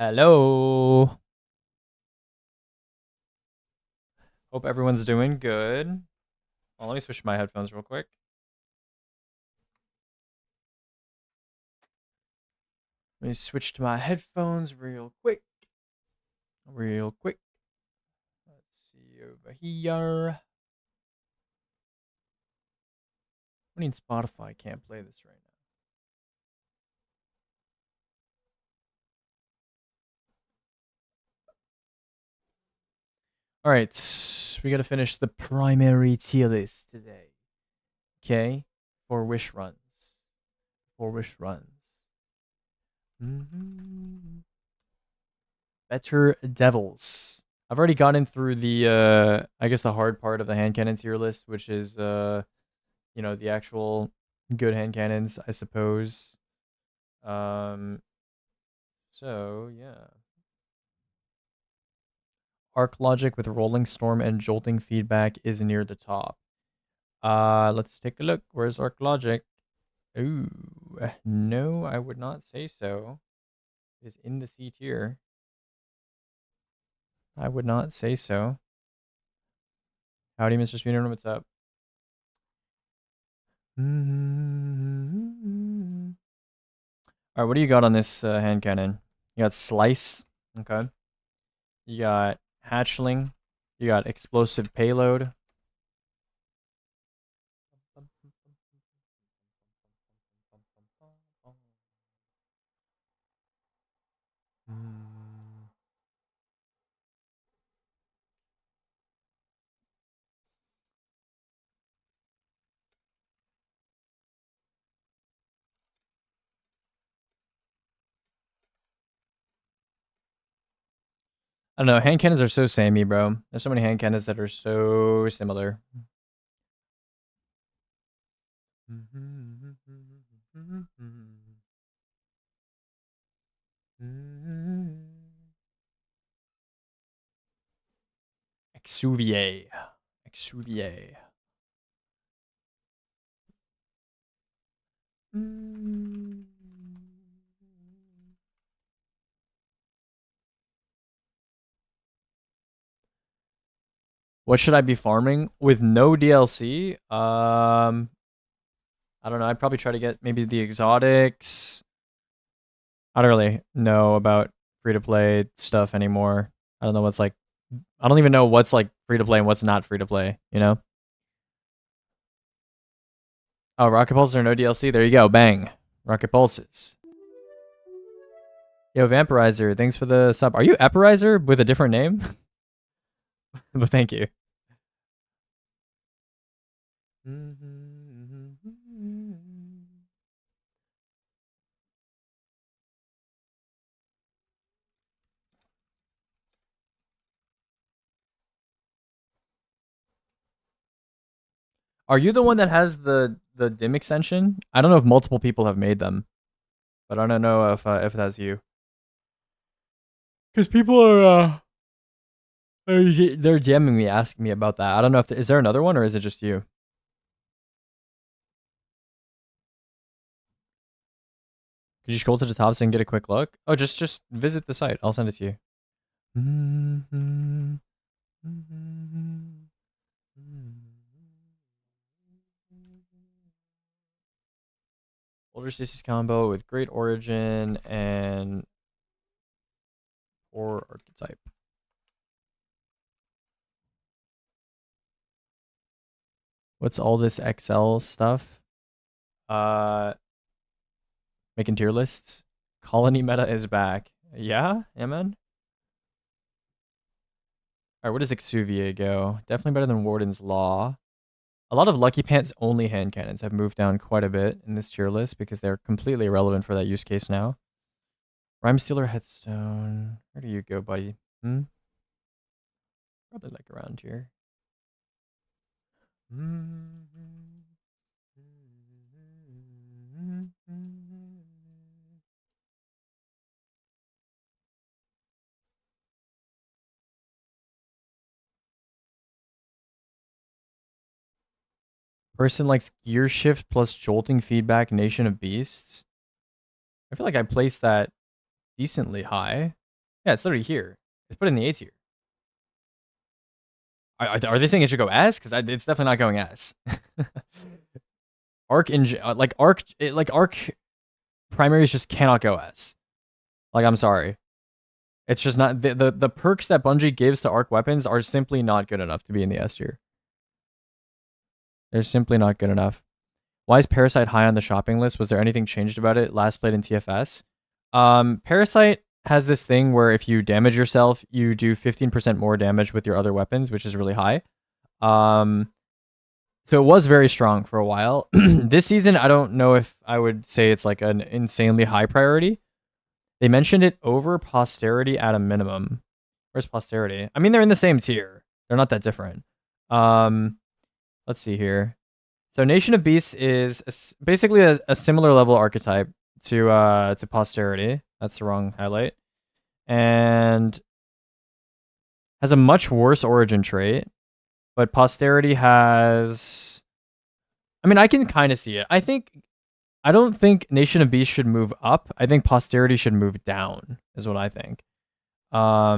Hello. Hope everyone's doing good. Well, let me switch to my headphones real quick. Let me switch to my headphones real quick. Real quick. Let's see over here. I mean, Spotify can't play this right now. All right, we gotta finish the primary tier list today. Okay, 4 wish runs. 4 wish runs. Better Devils. I've already gotten through the I guess the hard part of the hand cannon tier list, which is the actual good hand cannons, I suppose. Um so yeah. Arc logic with rolling storm and jolting feedback is near the top. Let's take a look. Where's arc logic? Ooh, no, I would not say so. It is in the C tier. I would not say so. Howdy, Mr. Speedrunner, what's up? All right, what do you got on this hand cannon? You got slice. Okay. You got hatchling. You got explosive payload. I don't know. Hand cannons are so samey, bro. There's so many hand cannons that are so similar. Exuvier. Exuvier. What should I be farming with no DLC? I don't know. I'd probably try to get maybe the exotics. I don't really know about free to play stuff anymore. I don't know what's like. I don't even know what's like free to play and what's not free to play. You know? Oh, Rocket Pulses are no DLC. There you go. Bang. Rocket Pulses. Yo, Vampirizer, thanks for the sub. Are you Epirizer with a different name? But thank you. Are you the one that has the dim extension? I don't know if multiple people have made them, but I don't know if that's you. Because people they're DMing me asking me about that. I don't know if is there another one or is it just you? Could you scroll to the top so I can get a quick look? Oh, just visit the site. I'll send it to you. Older Stasis combo with great origin and poor archetype. What's all this XL stuff? Making tier lists. Colony meta is back. Yeah, man. All right, where does Exuvier go? Definitely better than Warden's Law. A lot of Lucky Pants only hand cannons have moved down quite a bit in this tier list because they're completely irrelevant for that use case now. Rhyme Stealer Headstone. Where do you go, buddy? Probably like around here. Person likes gear shift plus jolting feedback, Nation of Beasts. I feel like I placed that decently high. Yeah, it's literally here. It's put in the A tier. Are they saying it should go S? Because it's definitely not going S. Arc Arc primaries just cannot go S. Like, I'm sorry. It's just not the perks that Bungie gives to Arc weapons are simply not good enough to be in the S tier. They're simply not good enough. Why is Parasite high on the shopping list? Was there anything changed about it? Last played in TFS. Parasite has this thing where if you damage yourself, you do 15% more damage with your other weapons, which is really high. So it was very strong for a while. This season, I don't know if I would say it's like an insanely high priority. They mentioned it over Posterity at a minimum. Where's Posterity? I mean, they're in the same tier. They're not that different. Let's see here. So Nation of Beasts is basically a similar level archetype to Posterity. That's the wrong highlight. And has a much worse origin trait. But Posterity has... I mean, I can kind of see it. I don't think Nation of Beasts should move up. I think Posterity should move down, is what I think. Yeah,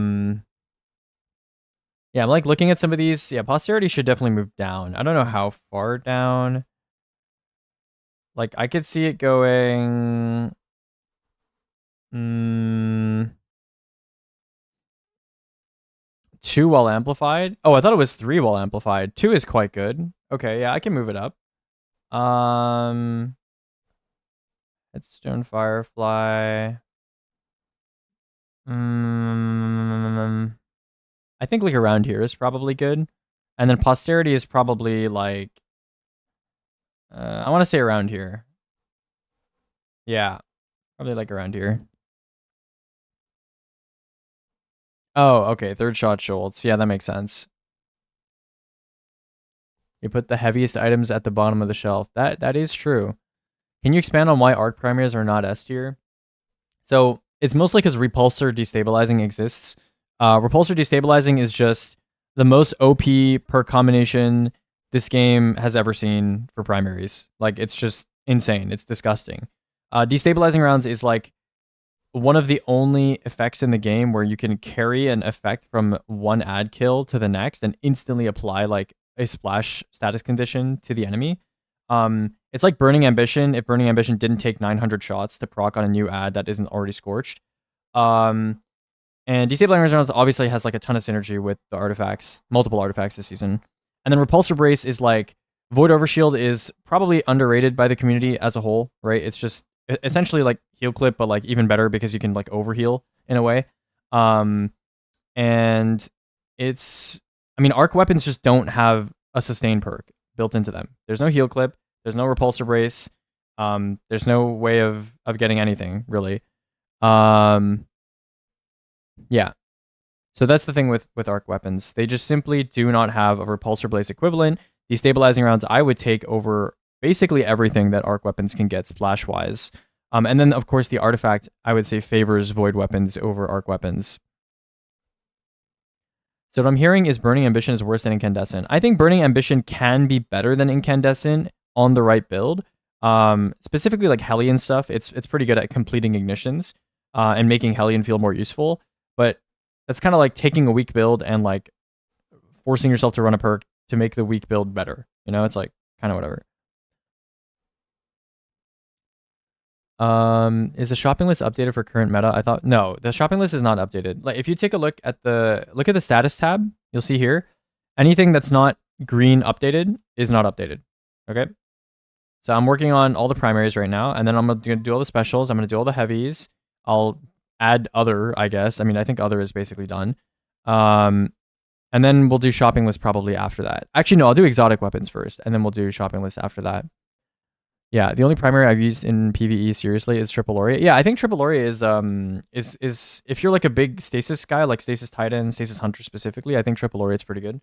I'm like looking at some of these. Yeah, Posterity should definitely move down. I don't know how far down. Like, I could see it going... 2 while amplified. Oh, I thought it was 3 while amplified. 2 is quite good. Okay, yeah, I can move it up. Headstone Firefly. I think like around here is probably good. And then Posterity is probably like... I want to say around here. Yeah, probably like around here. Oh, okay. Third shot Schultz. Yeah, that makes sense. You put the heaviest items at the bottom of the shelf. That is true. Can you expand on why arc primaries are not S tier? So it's mostly because repulsor destabilizing exists. Repulsor destabilizing is just the most OP perk combination this game has ever seen for primaries. Like, it's just insane. It's disgusting. Destabilizing rounds is like one of the only effects in the game where you can carry an effect from one ad kill to the next and instantly apply like a splash status condition to the enemy. It's like Burning Ambition if Burning Ambition didn't take 900 shots to proc on a new ad that isn't already scorched. And Destabilizing Rounds obviously has like a ton of synergy with the artifacts, multiple artifacts this season. And then Repulsor Brace is like, Void Overshield is probably underrated by the community as a whole, right? It's just essentially like heal clip, but like even better because you can like overheal in a way. And it's, I mean, arc weapons just don't have a sustain perk built into them. There's no heal clip. There's no repulsor brace. There's no way of getting anything really. Yeah. So that's the thing with arc weapons. They just simply do not have a repulsor blaze equivalent. Destabilizing rounds I would take over basically everything that arc weapons can get splash wise. And then of course the artifact I would say favors void weapons over arc weapons. So what I'm hearing is Burning Ambition is worse than Incandescent. I think Burning Ambition can be better than Incandescent on the right build. Specifically like Hellion stuff, it's pretty good at completing ignitions and making Hellion feel more useful. But that's kind of like taking a weak build and like forcing yourself to run a perk to make the weak build better. You know, it's like kind of whatever. Is the shopping list updated for current meta? I thought no, the shopping list is not updated. Like if you take a look at the status tab, you'll see here, anything that's not green updated is not updated. Okay. So I'm working on all the primaries right now, and then I'm gonna do all the specials. I'm gonna do all the heavies. I'll add other, I guess. I mean, I think other is basically done. And then we'll do shopping list probably after that. Actually, no, I'll do exotic weapons first, and then we'll do shopping list after that. Yeah, the only primary I've used in PvE seriously is Triple Laureate. Yeah, I think Triple Laureate is if you're like a big Stasis guy, like Stasis Titan, Stasis Hunter specifically, I think Triple Laureate's pretty good.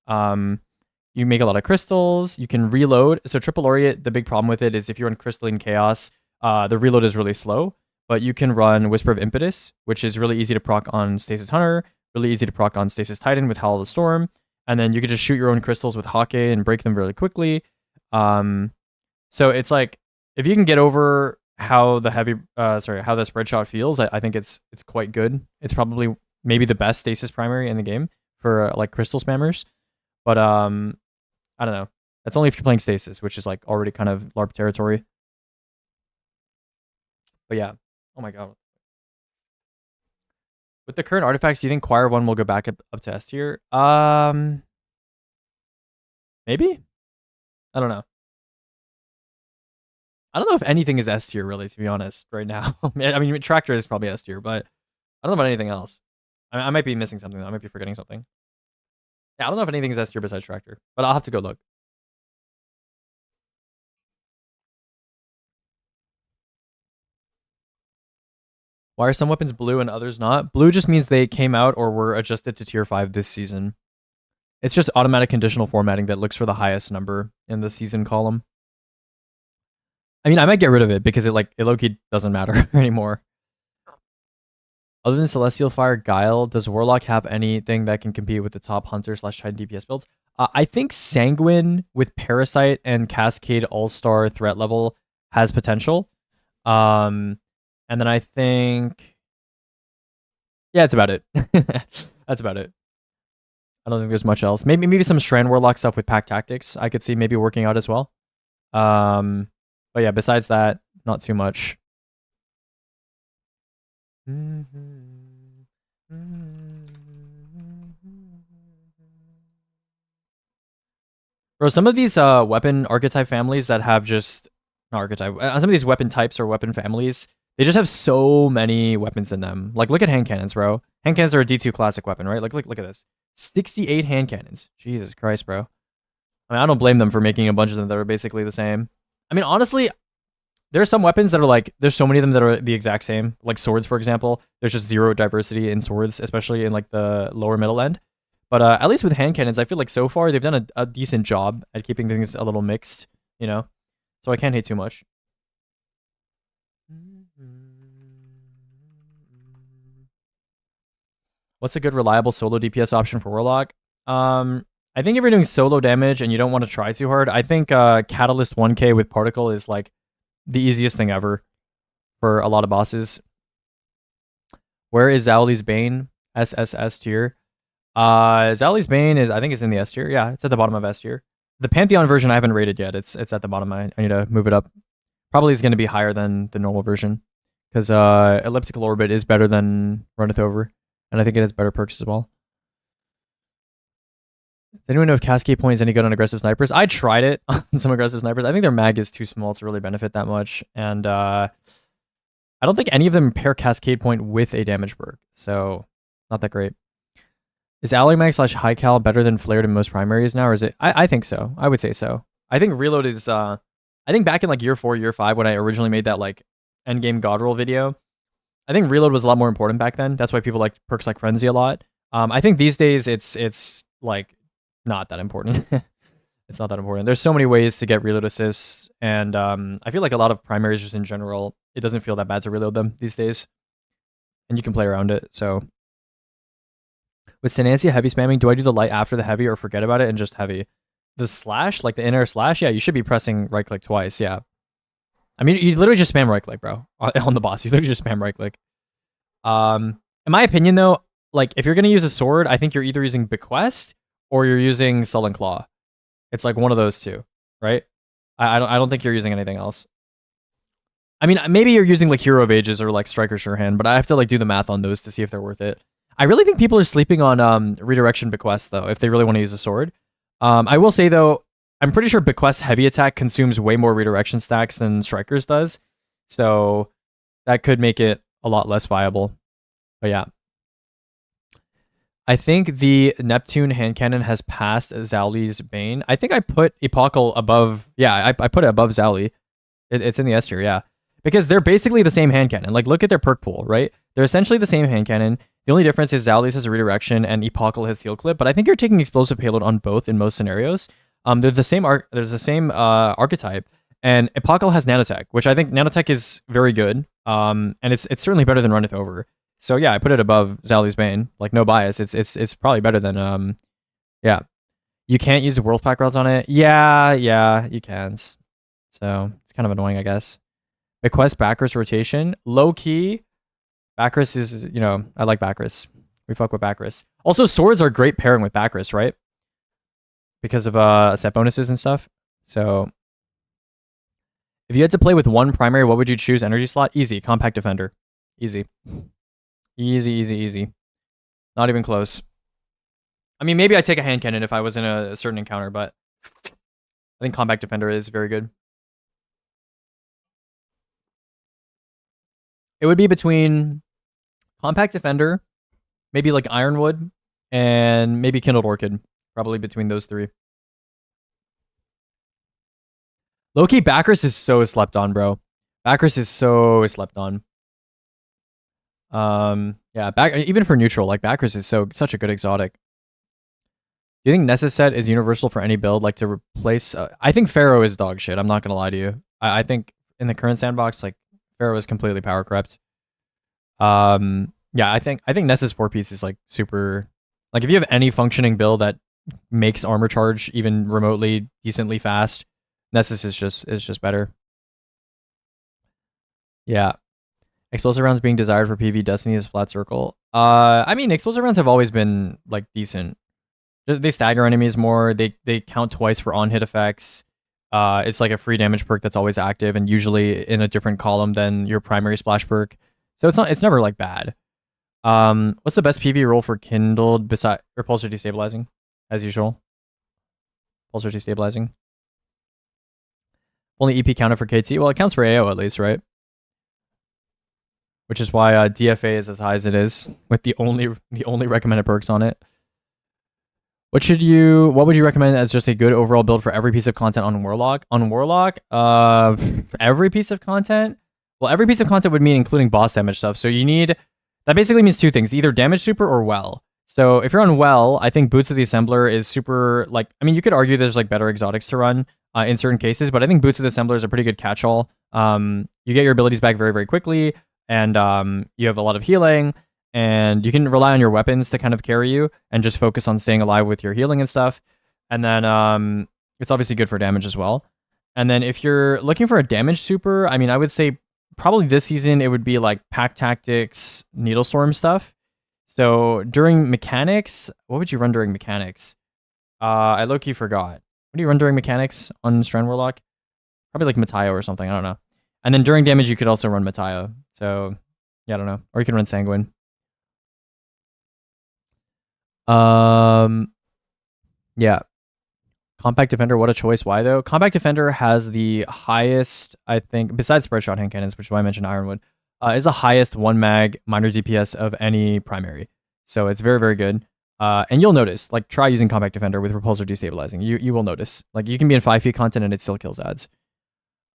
You make a lot of crystals, you can reload. So Triple Laureate, the big problem with it is if you're in Crystalline Chaos, the reload is really slow, but you can run Whisper of Impetus, which is really easy to proc on Stasis Hunter, really easy to proc on Stasis Titan with Howl of the Storm, and then you can just shoot your own crystals with Hawkeye and break them really quickly. So it's like, if you can get over how the heavy how the spread shot feels, I think it's quite good. It's probably maybe the best stasis primary in the game for like crystal spammers. But I don't know. That's only if you're playing stasis, which is like already kind of LARP territory. But yeah. Oh my god. With the current artifacts, do you think Choir 1 will go back up to S tier? Maybe? I don't know. I don't know if anything is S tier, really, to be honest, right now. I mean, Tractor is probably S tier, but I don't know about anything else. I might be missing something, though. I might be forgetting something. Yeah, I don't know if anything is S tier besides Tractor, but I'll have to go look. Why are some weapons blue and others not? Blue just means they came out or were adjusted to tier 5 this season. It's just automatic conditional formatting that looks for the highest number in the season column. I mean, I might get rid of it because it low-key doesn't matter anymore. Other than Celestial Fire, Guile, does Warlock have anything that can compete with the top Hunter/Titan DPS builds? I think Sanguine with Parasite and Cascade All-Star threat level has potential. And then I think... Yeah, that's about it. That's about it. I don't think there's much else. Maybe some Strand Warlock stuff with Pack Tactics I could see maybe working out as well. But yeah, besides that, not too much. Bro, some of these weapon archetype families that have just... Not archetype. Some of these weapon types or weapon families, they just have so many weapons in them. Like, look at hand cannons, bro. Hand cannons are a D2 classic weapon, right? Like, look at this. 68 hand cannons. Jesus Christ, bro. I mean, I don't blame them for making a bunch of them that are basically the same. I mean, honestly, there are some weapons that are like, there's so many of them that are the exact same. Like swords, for example. There's just zero diversity in swords, especially in like the lower middle end. But at least with hand cannons, I feel like so far they've done a decent job at keeping things a little mixed, you know? So I can't hate too much. What's a good reliable solo DPS option for Warlock? I think if you're doing solo damage and you don't want to try too hard, I think Catalyst 1k with Particle is like the easiest thing ever for a lot of bosses. Where is Zauli's Bane? SSS tier. Zauli's Bane is, I think it's in the S tier. Yeah, it's at the bottom of S tier. The Pantheon version I haven't rated yet. It's at the bottom. I need to move it up. Probably is going to be higher than the normal version because Elliptical Orbit is better than Runneth Over, and I think it has better perks as well. Does anyone know if Cascade Point is any good on aggressive snipers? I tried it on some aggressive snipers. I think their mag is too small to really benefit that much, and I don't think any of them pair Cascade Point with a damage perk, so not that great. Is Ally Mag / High Cal better than Flared in most primaries now, or is it? I think so. I would say so. I think Reload is... I think back in like year 4, year 5, when I originally made that like endgame God roll video, I think Reload was a lot more important back then. That's why people like perks like Frenzy a lot. I think these days it's like not that important. It's not that important. There's so many ways to get reload assists, and I feel like a lot of primaries just in general, it doesn't feel that bad to reload them these days, and you can play around it. So with Stenancia heavy spamming, do I do the light after the heavy or forget about it and just heavy? The slash, like the in-air slash, yeah, you should be pressing right click twice, yeah. I mean, you literally just spam right click, bro, on the boss. You literally just spam right click. In my opinion, though, like if you're gonna use a sword, I think you're either using Bequest or you're using Sullen Claw. It's like one of those two, right? I don't think you're using anything else. I mean, maybe you're using like Hero of Ages or like Striker Surehand, but I have to like do the math on those to see if they're worth it. I really think people are sleeping on Redirection Bequest, though, if they really want to use a sword. I will say, though, I'm pretty sure Bequest heavy attack consumes way more redirection stacks than Strikers does. So that could make it a lot less viable. But yeah. I think the Neptune hand cannon has passed Zauli's Bane. I think I put Epochal above... Yeah, I put it above Zauli. It's in the S tier, yeah. Because they're basically the same hand cannon. Like, look at their perk pool, right? They're essentially the same hand cannon. The only difference is Zauli's has a redirection and Epochal has heal clip, but I think you're taking explosive payload on both in most scenarios. They're the same archetype, and Epochal has nanotech, which I think nanotech is very good. And it's certainly better than Runneth Over. So yeah, I put it above Zauli's Bane. Like, no bias. It's probably better than yeah. You can't use the World Pack rods on it. Yeah, you can. So it's kind of annoying, I guess. Bequest Bacchus rotation. Low key, Bacchus is, you know, I like Bacchus. We fuck with Bacchus. Also, swords are great pairing with Bacchus, right? Because of set bonuses and stuff. So if you had to play with one primary, what would you choose? Energy slot? Easy. Compact Defender. Easy. Easy, easy, easy. Not even close. I mean, maybe I'd take a hand cannon if I was in a certain encounter, but I think Compact Defender is very good. It would be between Compact Defender, maybe like Ironwood, and maybe Kindled Orchid. Probably between those three. Low-key, Bacchus is so slept on, bro. Bacchus is so slept on. Yeah, even for neutral, like Bacchus is such a good exotic. Do you think Necesset is universal for any build, like to replace? I think Pharaoh is dog shit. I'm not gonna lie to you. I think in the current sandbox, like Pharaoh is completely power crept. Yeah, I think Ness's 4-piece is like super. Like if you have any functioning build that makes armor charge even remotely decently fast, Nessus is just better. Yeah. Explosive rounds being desired for PV Destiny is flat circle. I mean, explosive rounds have always been like decent. They stagger enemies more. They count twice for on hit effects. It's like a free damage perk that's always active and usually in a different column than your primary splash perk. So it's never like bad. What's the best PV role for Kindled beside repulsor destabilizing? As usual. Repulsor destabilizing. Only EP counted for KT. Well, it counts for AO at least, right? Which is why DFA is as high as it is, with the only recommended perks on it. What would you recommend as just a good overall build for every piece of content on Warlock? On Warlock, every piece of content? Well, every piece of content would mean including boss damage stuff. So that basically means two things, either damage super or well. So if you're on well, I think Boots of the Assembler is super, like, I mean, you could argue there's like better exotics to run in certain cases, but I think Boots of the Assembler is a pretty good catch-all. You get your abilities back very, very quickly, and you have a lot of healing, and you can rely on your weapons to kind of carry you and just focus on staying alive with your healing and stuff. And then it's obviously good for damage as well. And then if you're looking for a damage super, I mean, I would say probably this season it would be like Pack Tactics, Needlestorm stuff. So during mechanics, what would you run during mechanics? I low-key forgot. What do you run during mechanics on Strand Warlock? Probably like Mateo or something, I don't know. And then during damage, you could also run Mateo. So, yeah, I don't know. Or you can run Sanguine. Yeah. Compact Defender, what a choice. Why, though? Compact Defender has the highest, I think, besides Spread Shot hand cannons, which is why I mentioned Ironwood, is the highest 1 mag minor DPS of any primary. So it's very, very good. And you'll notice, like, try using Compact Defender with Repulsor destabilizing. You will notice. Like, you can be in 5 feet content and it still kills ads.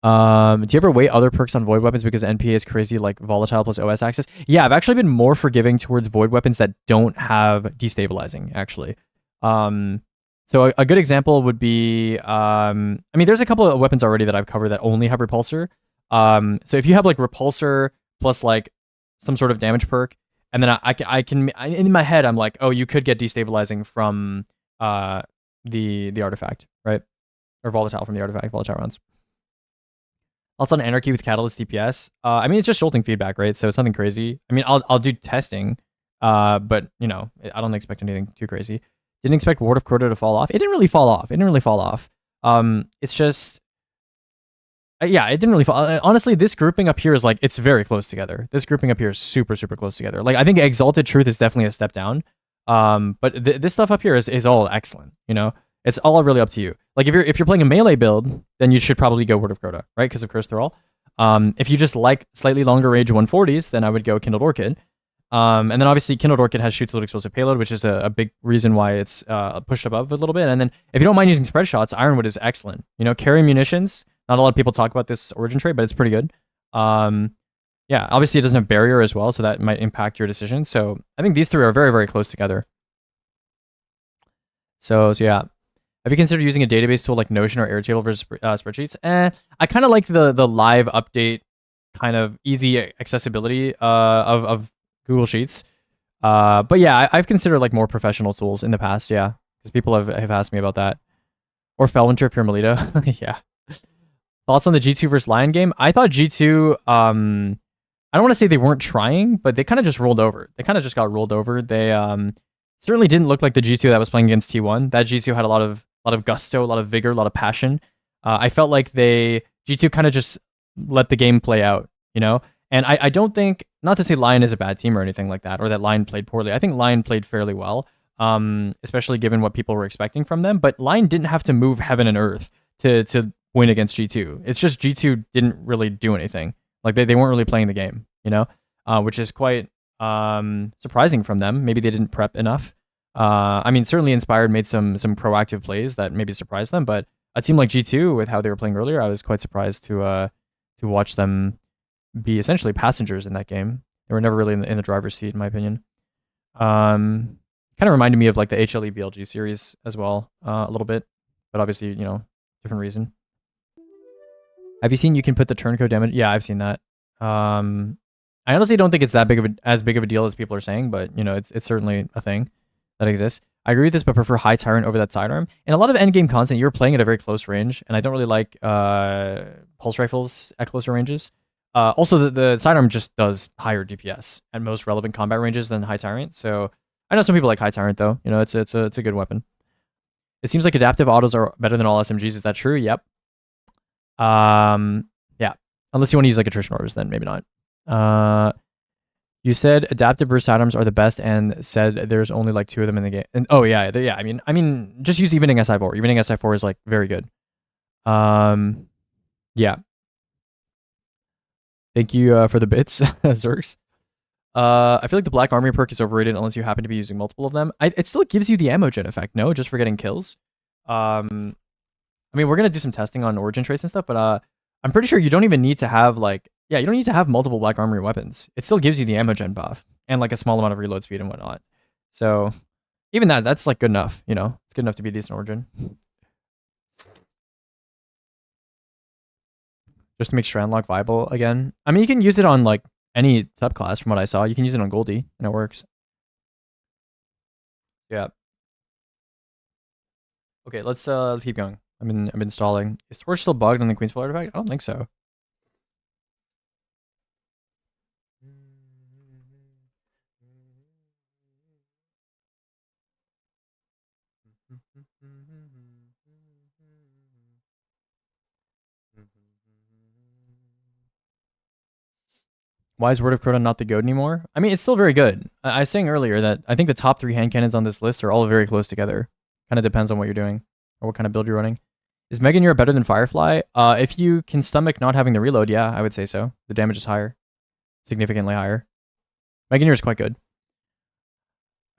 Do you ever weight other perks on void weapons because NPA is crazy, like volatile plus OS access? Yeah, I've actually been more forgiving towards void weapons that don't have destabilizing, actually. So a good example would be, I mean, there's a couple of weapons already that I've covered that only have repulsor. So if you have like repulsor plus like some sort of damage perk, and then I can in my head I'm like, oh, you could get destabilizing from the artifact, right? Or volatile from the artifact, volatile rounds. Also on Anarchy with Catalyst DPS. I mean, it's just jolting feedback, right? So it's nothing crazy. I mean, I'll do testing, but you know, I don't expect anything too crazy. Didn't expect Ward of Crota to fall off. It didn't really fall off. It's just, yeah, it didn't really fall. Honestly, this grouping up here is like, it's very close together. This grouping up here is super, super close together. Like, I think Exalted Truth is definitely a step down. But this stuff up here is all excellent, you know? It's all really up to you. Like if you're playing a melee build, then you should probably go Word of Crota, right? Because of Curse Thrall. If you just like slightly longer range 140s, then I would go Kindled Orchid. And then obviously Kindled Orchid has shoots load explosive payload, which is a big reason why it's pushed above a little bit. And then if you don't mind using spread shots, Ironwood is excellent. You know, carry munitions. Not a lot of people talk about this origin trait, but it's pretty good. Yeah, obviously it doesn't have barrier as well, so that might impact your decision. So I think these three are very, very close together. So yeah. Have you considered using a database tool like Notion or Airtable versus spreadsheets? I kind of like the live update kind of easy accessibility of Google Sheets. But yeah, I've considered like more professional tools in the past, yeah. Because people have asked me about that. Or Felwinter if you're Melita. Yeah. Thoughts on the G2 versus Lion game? I thought G2, I don't want to say they weren't trying, but they kind of just rolled over. They kind of just got rolled over. They certainly didn't look like the G2 that was playing against T1. That G2 had a lot of gusto, a lot of vigor, a lot of passion. I felt like G2 kind of just let the game play out, you know? And I don't think, not to say Lion is a bad team or anything like that, or that Lion played poorly. I think Lion played fairly well, especially given what people were expecting from them. But Lion didn't have to move heaven and earth to win against G2. It's just G2 didn't really do anything. Like they weren't really playing the game, you know, which is quite surprising from them. Maybe they didn't prep enough. I mean, certainly Inspired made some proactive plays that maybe surprised them, but a team like G2 with how they were playing earlier, I was quite surprised to watch them be essentially passengers in that game. They were never really in the driver's seat, in my opinion. Kind of reminded me of like the HLE BLG series as well, a little bit, but obviously, you know, different reason. Have you seen you can put the turncoat damage? Yeah, I've seen that. I honestly don't think it's that as big of a deal as people are saying, but you know, it's certainly a thing that exists. I agree with this, but prefer High Tyrant over that sidearm. In a lot of endgame content, you're playing at a very close range, and I don't really like pulse rifles at closer ranges. Also, the sidearm just does higher DPS at most relevant combat ranges than High Tyrant. So I know some people like High Tyrant though. You know, it's a good weapon. It seems like adaptive autos are better than all SMGs. Is that true? Yep. Yeah. Unless you want to use like attrition orbs, then maybe not. You said adaptive burst sidearms are the best, and said there's only like 2 of them in the game. And oh yeah, yeah. I mean, just use evening SI4. Evening SI4 is like very good. Yeah. Thank you for the bits, Zerks. I feel like the Black Armory perk is overrated unless you happen to be using multiple of them. It still gives you the ammo gen effect, no? Just for getting kills. I mean, we're gonna do some testing on origin traits and stuff, but I'm pretty sure you don't even need to have like, yeah, you don't need to have multiple Black Armory weapons. It still gives you the ammo gen buff and like a small amount of reload speed and whatnot. So even that's like good enough, you know? It's good enough to be a decent origin. Just to make Strandlock viable again. I mean, you can use it on like any subclass from what I saw. You can use it on Goldie and it works. Yeah. Okay, let's keep going. I've been stalling. Is Torch still bugged on the Queen's Fall artifact? I don't think so. Why is Word of Crota not the GOAT anymore? I mean, it's still very good. I was saying earlier that I think the top 3 hand cannons on this list are all very close together. Kind of depends on what you're doing or what kind of build you're running. Is Megan Euro better than Firefly? If you can stomach not having the reload, yeah, I would say so. The damage is higher. Significantly higher. Megan Euro is quite good.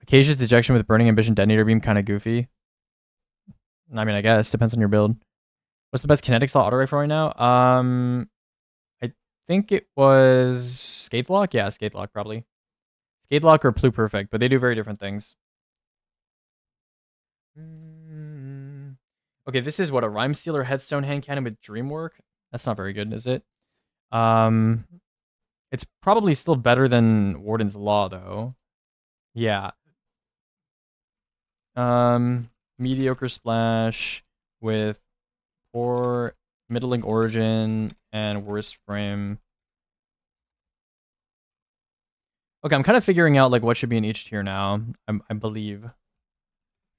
Acacia's dejection with Burning Ambition Detonator Beam kind of goofy. I mean, I guess. Depends on your build. What's the best kinetic slot auto rifle right now? I think it was Skatelock? Yeah, Skatelock probably. Skatelock or Pluperfect, but they do very different things. Okay, this is what, a Rhyme Stealer Headstone hand cannon with Dreamwork? That's not very good, is it? It's probably still better than Warden's Law, though. Yeah. Mediocre Splash with poor middling origin and worst frame. Okay, I'm kind of figuring out like what should be in each tier now. I believe.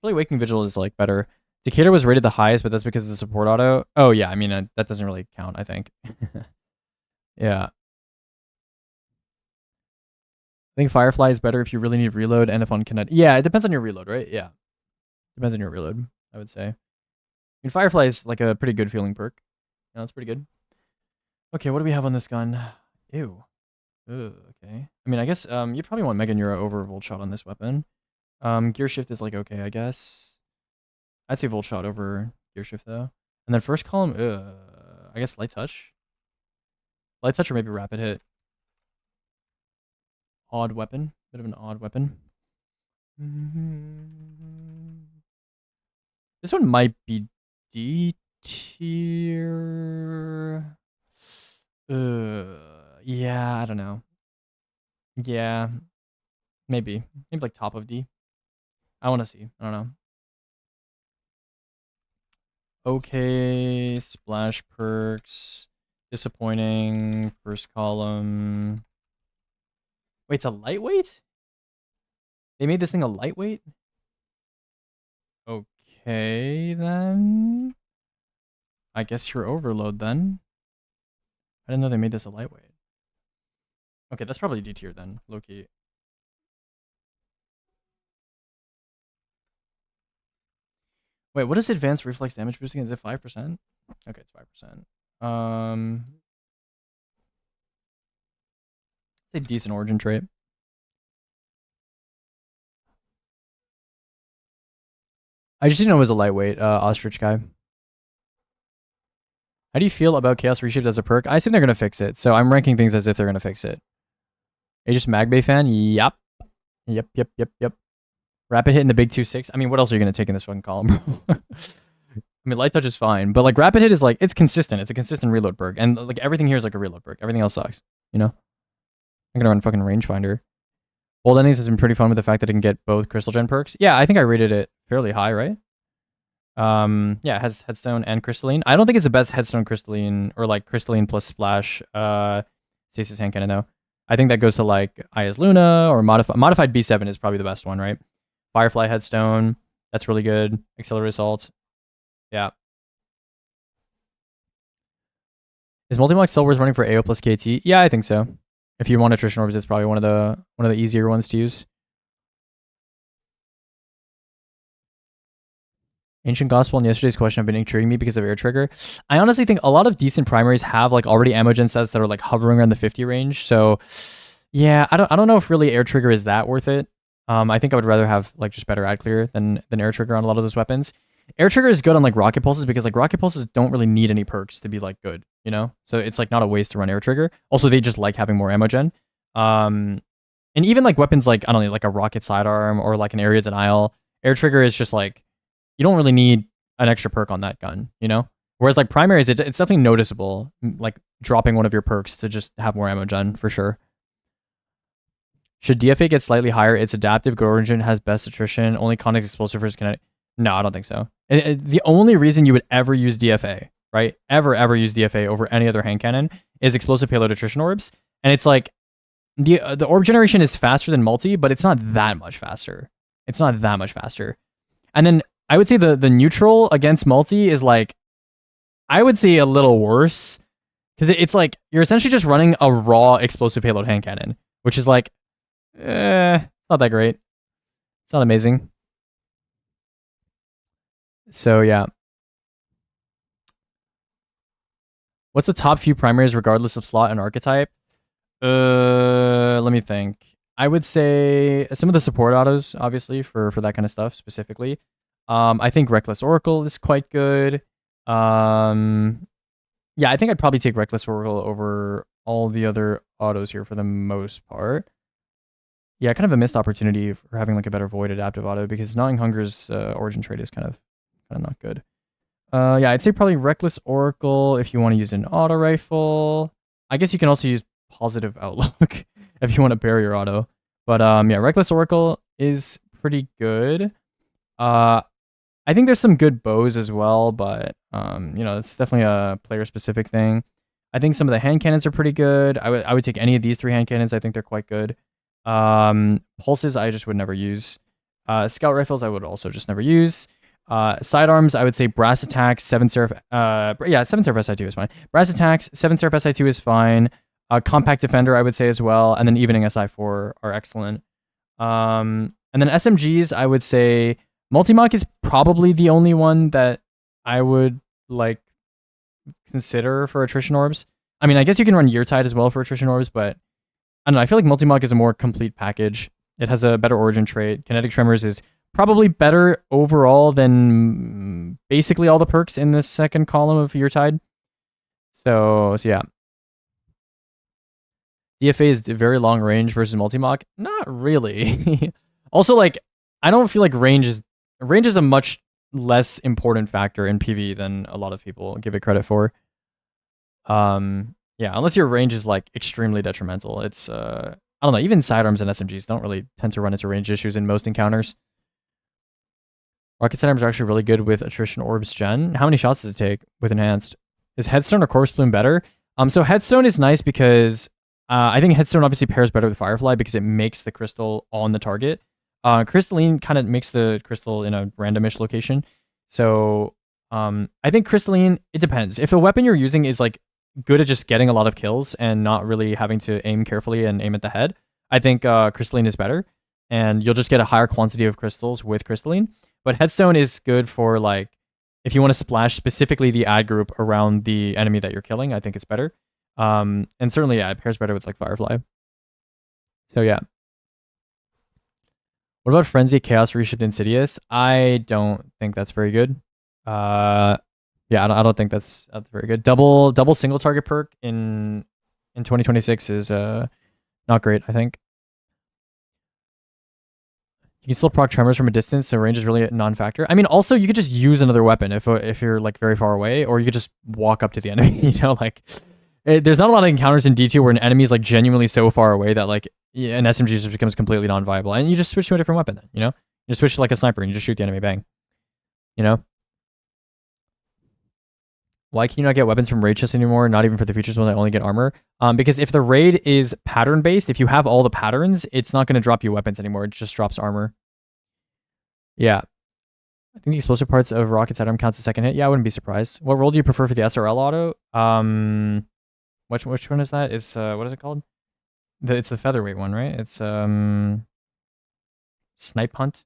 Really, Waking Vigil is like better. Decatur was rated the highest, but that's because of the support auto. Oh yeah, I mean that doesn't really count, I think. Yeah. I think Firefly is better if you really need reload and if on kinetic. Yeah, it depends on your reload, right? Yeah. Depends on your reload, I would say. I mean, Firefly is like a pretty good feeling perk. You know, it's pretty good. Okay, what do we have on this gun? Ew. Ugh, okay. I mean, I guess you'd probably want Mega Neuro over Volt Shot on this weapon. Gear Shift is like okay, I guess. I'd say Volt Shot over Gear Shift though. And then first column, I guess Light Touch. Light Touch or maybe Rapid Hit. Odd weapon. Bit of an odd weapon. This one might be D tier. Yeah, I don't know. Yeah, maybe like top of D. I want to see. I don't know. Okay, splash perks. Disappointing. First column. Wait, it's a lightweight? They made this thing a lightweight? Okay, then. I guess you're overload then. I didn't know they made this a lightweight. Okay, that's probably D tier then, low-key. Wait, what is advanced reflex damage boosting? Is it 5%? Okay, it's 5%. It's a decent origin trait. I just didn't know it was a lightweight ostrich guy. How do you feel about Chaos Reshaped as a perk? I assume they're gonna fix it, so I'm ranking things as if they're gonna fix it. Aegis Magbay fan? Yep. Yep. Rapid hit in the big 2-6. I mean, what else are you gonna take in this fucking column, bro? I mean, light touch is fine, but like rapid hit is like, it's consistent. It's a consistent reload perk, and like everything here is like a reload perk. Everything else sucks, you know? I'm gonna run fucking rangefinder. Old Endings has been pretty fun with the fact that it can get both crystal gen perks. Yeah, I think I rated it fairly high, right? Yeah, it has headstone and crystalline. I don't think it's the best headstone crystalline or like crystalline plus splash stasis hand cannon though. I think that goes to like Aya's Luna or modified B7 is probably the best one, right? Firefly headstone, that's really good. Accelerate assault. Yeah. Is Multimog still worth running for AO plus KT? Yeah, I think so. If you want attrition orbs, it's probably one of the easier ones to use. Ancient Gospel and yesterday's question have been intriguing me because of air trigger. I honestly think a lot of decent primaries have like already ammo gen sets that are like hovering around the 50 range. So yeah, I don't know if really air trigger is that worth it. I think I would rather have like just better ad clear than air trigger on a lot of those weapons. Air trigger is good on like rocket pulses because like rocket pulses don't really need any perks to be like good, you know? So it's like not a waste to run air trigger. Also, they just like having more ammo gen. And even like weapons like, I don't know, like a rocket sidearm or like an area denial, air trigger is just like, you don't really need an extra perk on that gun, you know? Whereas like primaries, it's definitely noticeable, like dropping one of your perks to just have more ammo gen for sure. Should DFA get slightly higher? It's adaptive, good origin, has best attrition, only context explosive versus kinetic. No, I don't think so. The only reason you would ever use DFA, right? Ever use DFA over any other hand cannon is explosive payload attrition orbs. And it's like, the orb generation is faster than multi, but it's not that much faster. It's not that much faster. And then I would say the neutral against multi is like, I would say a little worse. Because it's like, you're essentially just running a raw explosive payload hand cannon, which is like, it's not that great. It's not amazing. So yeah. What's the top few primaries regardless of slot and archetype? Let me think. I would say some of the support autos, obviously, for that kind of stuff specifically. I think Reckless Oracle is quite good. Yeah, I think I'd probably take Reckless Oracle over all the other autos here for the most part. Yeah, kind of a missed opportunity for having like a better Void adaptive auto because Gnawing Hunger's origin trait is kind of not good. Yeah, I'd say probably Reckless Oracle if you want to use an auto rifle. I guess you can also use Positive Outlook if you want to barrier auto. But yeah, Reckless Oracle is pretty good. I think there's some good bows as well, but you know, it's definitely a player specific thing. I think some of the hand cannons are pretty good. I would take any of these 3 hand cannons. I think they're quite good. Pulses I just would never use. Scout rifles I would also just never use. Sidearms, I would say Brass Attacks, 7 Seraph, 7 Seraph SI2 is fine. Brass Attacks, 7 Seraph SI2 is fine. Compact Defender, I would say as well, and then Evening SI4 are excellent. And then SMGs, I would say Multimach is probably the only one that I would like consider for attrition orbs. I mean, I guess you can run Yeartide as well for attrition orbs, but I don't know. I feel like Multimach is a more complete package. It has a better origin trait. Kinetic Tremors is probably better overall than basically all the perks in the second column of Yeartide. So yeah. DFA is very long range versus Multimach. Not really. Also, like, I don't feel like range is a much less important factor in PvE than a lot of people give it credit for. Yeah, unless your range is like extremely detrimental. It's I don't know, even sidearms and SMGs don't really tend to run into range issues in most encounters. Rocket Sidearms are actually really good with attrition orbs gen. How many shots does it take with enhanced? Is Headstone or Corpse Bloom better? So Headstone is nice because I think Headstone obviously pairs better with Firefly because it makes the crystal on the target. Crystalline kind of makes the crystal in a randomish location. So I think Crystalline, it depends. If the weapon you're using is like good at just getting a lot of kills and not really having to aim carefully and aim at the head, I think Crystalline is better. And you'll just get a higher quantity of crystals with Crystalline. But Headstone is good for like if you want to splash specifically the ad group around the enemy that you're killing. I think it's better. And certainly, yeah, it pairs better with like Firefly. So yeah. What about Frenzy, Chaos, Reshipped, Insidious? I don't think that's very good. Yeah, I don't think that's very good. Double single target perk in 2026 is not great, I think. You can still proc tremors from a distance, so range is really a non-factor. I mean, also you could just use another weapon if you're like very far away, or you could just walk up to the enemy. You know, like there's not a lot of encounters in D2 where an enemy is like genuinely so far away that like an SMG just becomes completely non-viable, and you just switch to a different weapon. Then you know, you just switch to like a sniper and you just shoot the enemy. Bang. You know. Why can you not get weapons from raid chests anymore? Not even for the features when I only get armor. Because if the raid is pattern based, if you have all the patterns, it's not going to drop you weapons anymore. It just drops armor. Yeah. I think the explosive parts of Rocket Sidearm counts as second hit. Yeah, I wouldn't be surprised. What role do you prefer for the SRL auto? Which one is that? Is what is it called? It's the featherweight one, right? It's Snipe Hunt.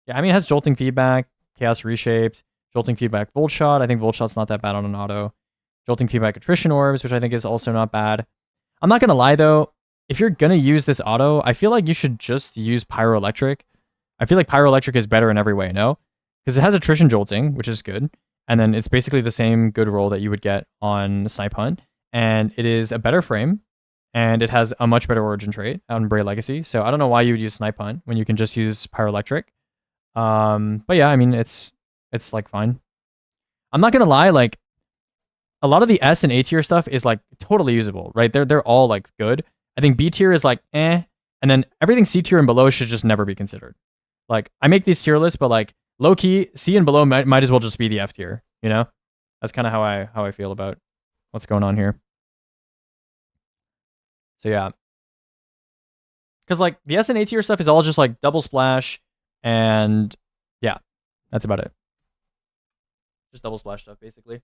Yeah, I mean it has jolting feedback, chaos reshaped, jolting feedback volt shot. I think volt shot's not that bad on an auto. Jolting feedback attrition orbs, which I think is also not bad. I'm not gonna lie though, if you're gonna use this auto, I feel like you should just use pyroelectric. I feel like pyroelectric is better in every way, no? Because it has attrition jolting, which is good. And then it's basically the same good roll that you would get on Snipe Hunt. And it is a better frame. And it has a much better origin trait on Bray Legacy. So I don't know why you would use Snipe Hunt when you can just use pyroelectric. But yeah, I mean, it's like fine. I'm not gonna lie, like a lot of the S and A tier stuff is like totally usable, right? They're all like good. I think B tier is like and then everything C tier and below should just never be considered. Like I make these tier lists, but like low key C and below might as well just be the F tier. You know, that's kind of how I feel about what's going on here. So yeah, because like the S and A tier stuff is all just like double splash, and yeah, that's about it. Just double splash stuff basically.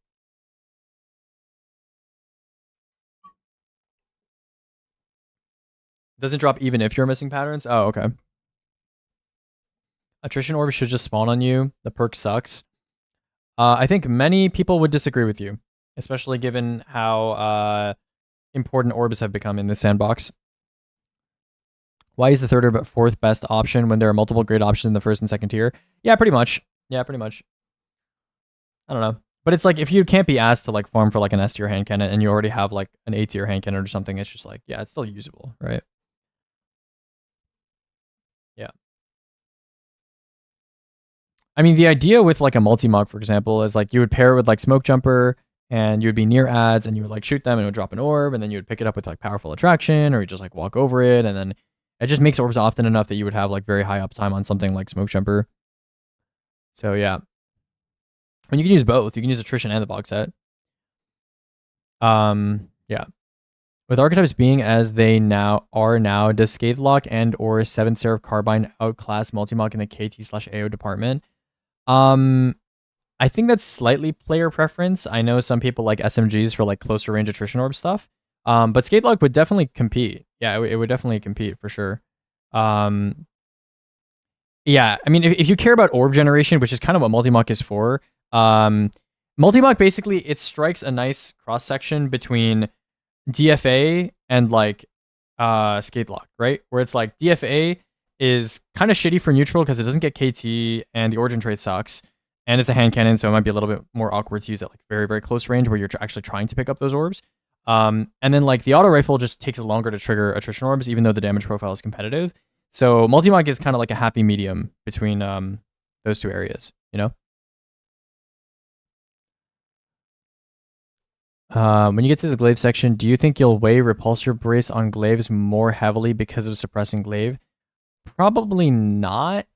Doesn't drop even if you're missing patterns. Oh, okay. Attrition orb should just spawn on you. The perk sucks. I think many people would disagree with you, especially given how important orbs have become in this sandbox. Why is the third or fourth best option when there are multiple great options in the first and second tier? Yeah, pretty much. Yeah, pretty much. I don't know. But it's like if you can't be asked to like farm for like an S tier hand cannon and you already have like an A tier hand cannon or something, it's just like, yeah, it's still usable, right? Yeah. I mean, the idea with like a multi-mog, for example, is like you would pair it with like Smoke Jumper and you would be near ads and you would like shoot them and it would drop an orb and then you would pick it up with like Powerful Attraction or you just like walk over it and then it just makes orbs often enough that you would have like very high uptime on something like Smoke Jumper. So yeah. And you can use both. You can use Attrition and the box set. Yeah. With archetypes being as they now are now, does Scathe and or 7th Seraph Carbine outclass multi-mog in the KT/AO department? I think that's slightly player preference. I know some people like SMGs for like closer range attrition orb stuff. But Scathe would definitely compete. Yeah, it would definitely compete for sure. Yeah, I mean, if you care about orb generation, which is kind of what multi-mog is for, multi-mog basically it strikes a nice cross section between DFA and like Scathe, right? Where it's like DFA is kind of shitty for neutral because it doesn't get KT and the origin trait sucks. And it's a hand cannon, so it might be a little bit more awkward to use at like very, very close range where you're actually trying to pick up those orbs. And then like the auto rifle just takes longer to trigger attrition orbs, even though the damage profile is competitive. So multi-mog is kind of like a happy medium between those two areas, you know? When you get to the glaive section, do you think you'll weigh repulsor brace on glaives more heavily because of suppressing glaive? Probably not.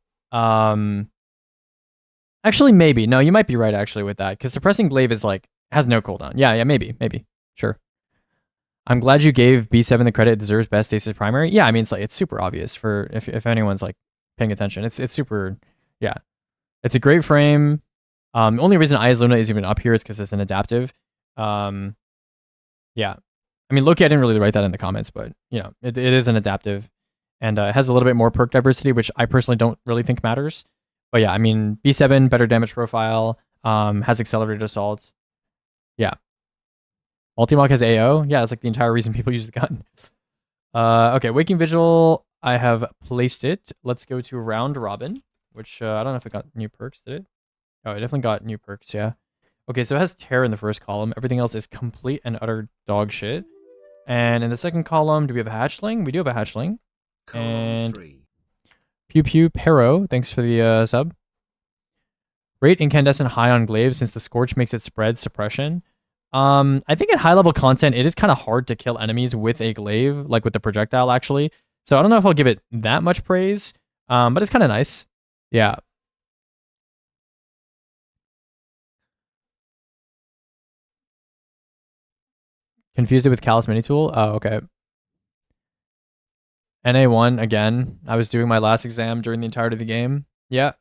Actually, maybe. No, you might be right actually with that, because suppressing glaive is like has no cooldown. Yeah, maybe. Sure. I'm glad you gave B7 the credit it deserves. Best Stasis primary. Yeah, I mean it's super obvious for if anyone's like paying attention. It's super. Yeah, it's a great frame. The only reason Eyes Luna is even up here is because it's an adaptive. Yeah, I mean Loki, I didn't really write that in the comments, but you know it is an adaptive, and it has a little bit more perk diversity, which I personally don't really think matters. But yeah, I mean B7 better damage profile. Has accelerated assault. Yeah. Multi-Mach has AO. Yeah, that's like the entire reason people use the gun. Okay, Waking Vigil. I have placed it. Let's go to Round Robin, which I don't know if it got new perks, did it? Oh, it definitely got new perks, yeah. Okay, so it has Terror in the first column. Everything else is complete and utter dog shit. And in the second column, do we have a Hatchling? We do have a Hatchling. And Pew Pew Pero, thanks for the sub. Rate Incandescent high on Glaive since the Scorch makes it spread suppression. I think at high level content, it is kind of hard to kill enemies with a glaive, like with the projectile actually. So I don't know if I'll give it that much praise, but it's kind of nice. Yeah. Confused it with Callus Mini Tool? Oh, okay. NA1 again. I was doing my last exam during the entirety of the game. Yeah.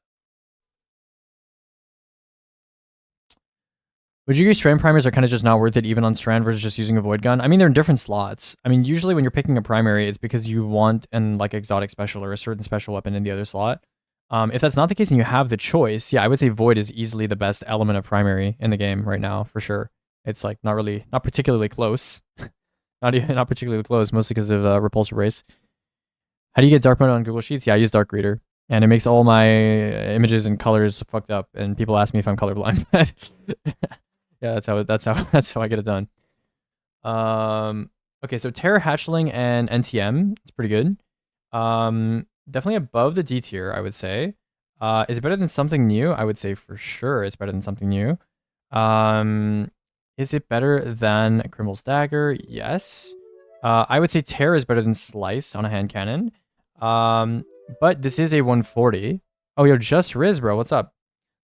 Would you agree Strand primers are kind of just not worth it even on Strand versus just using a Void Gun? I mean, they're in different slots. I mean, usually when you're picking a primary, it's because you want an like exotic special or a certain special weapon in the other slot. If that's not the case and you have the choice, yeah, I would say Void is easily the best element of primary in the game right now, for sure. It's like not particularly close. not particularly close, mostly because of repulsor race. How do you get dark mode on Google Sheets? Yeah, I use Dark Reader, and it makes all my images and colors fucked up, and people ask me if I'm colorblind. Yeah, that's how I get it done. Okay, so Terror, Hatchling, and NTM. It's pretty good. Definitely above the D tier, I would say. Is it better than Something New? I would say for sure it's better than Something New. Is it better than Criminal's Dagger? Yes. I would say Terror is better than Slice on a hand cannon. But this is a 140. Oh, yo, Just Riz, bro. What's up?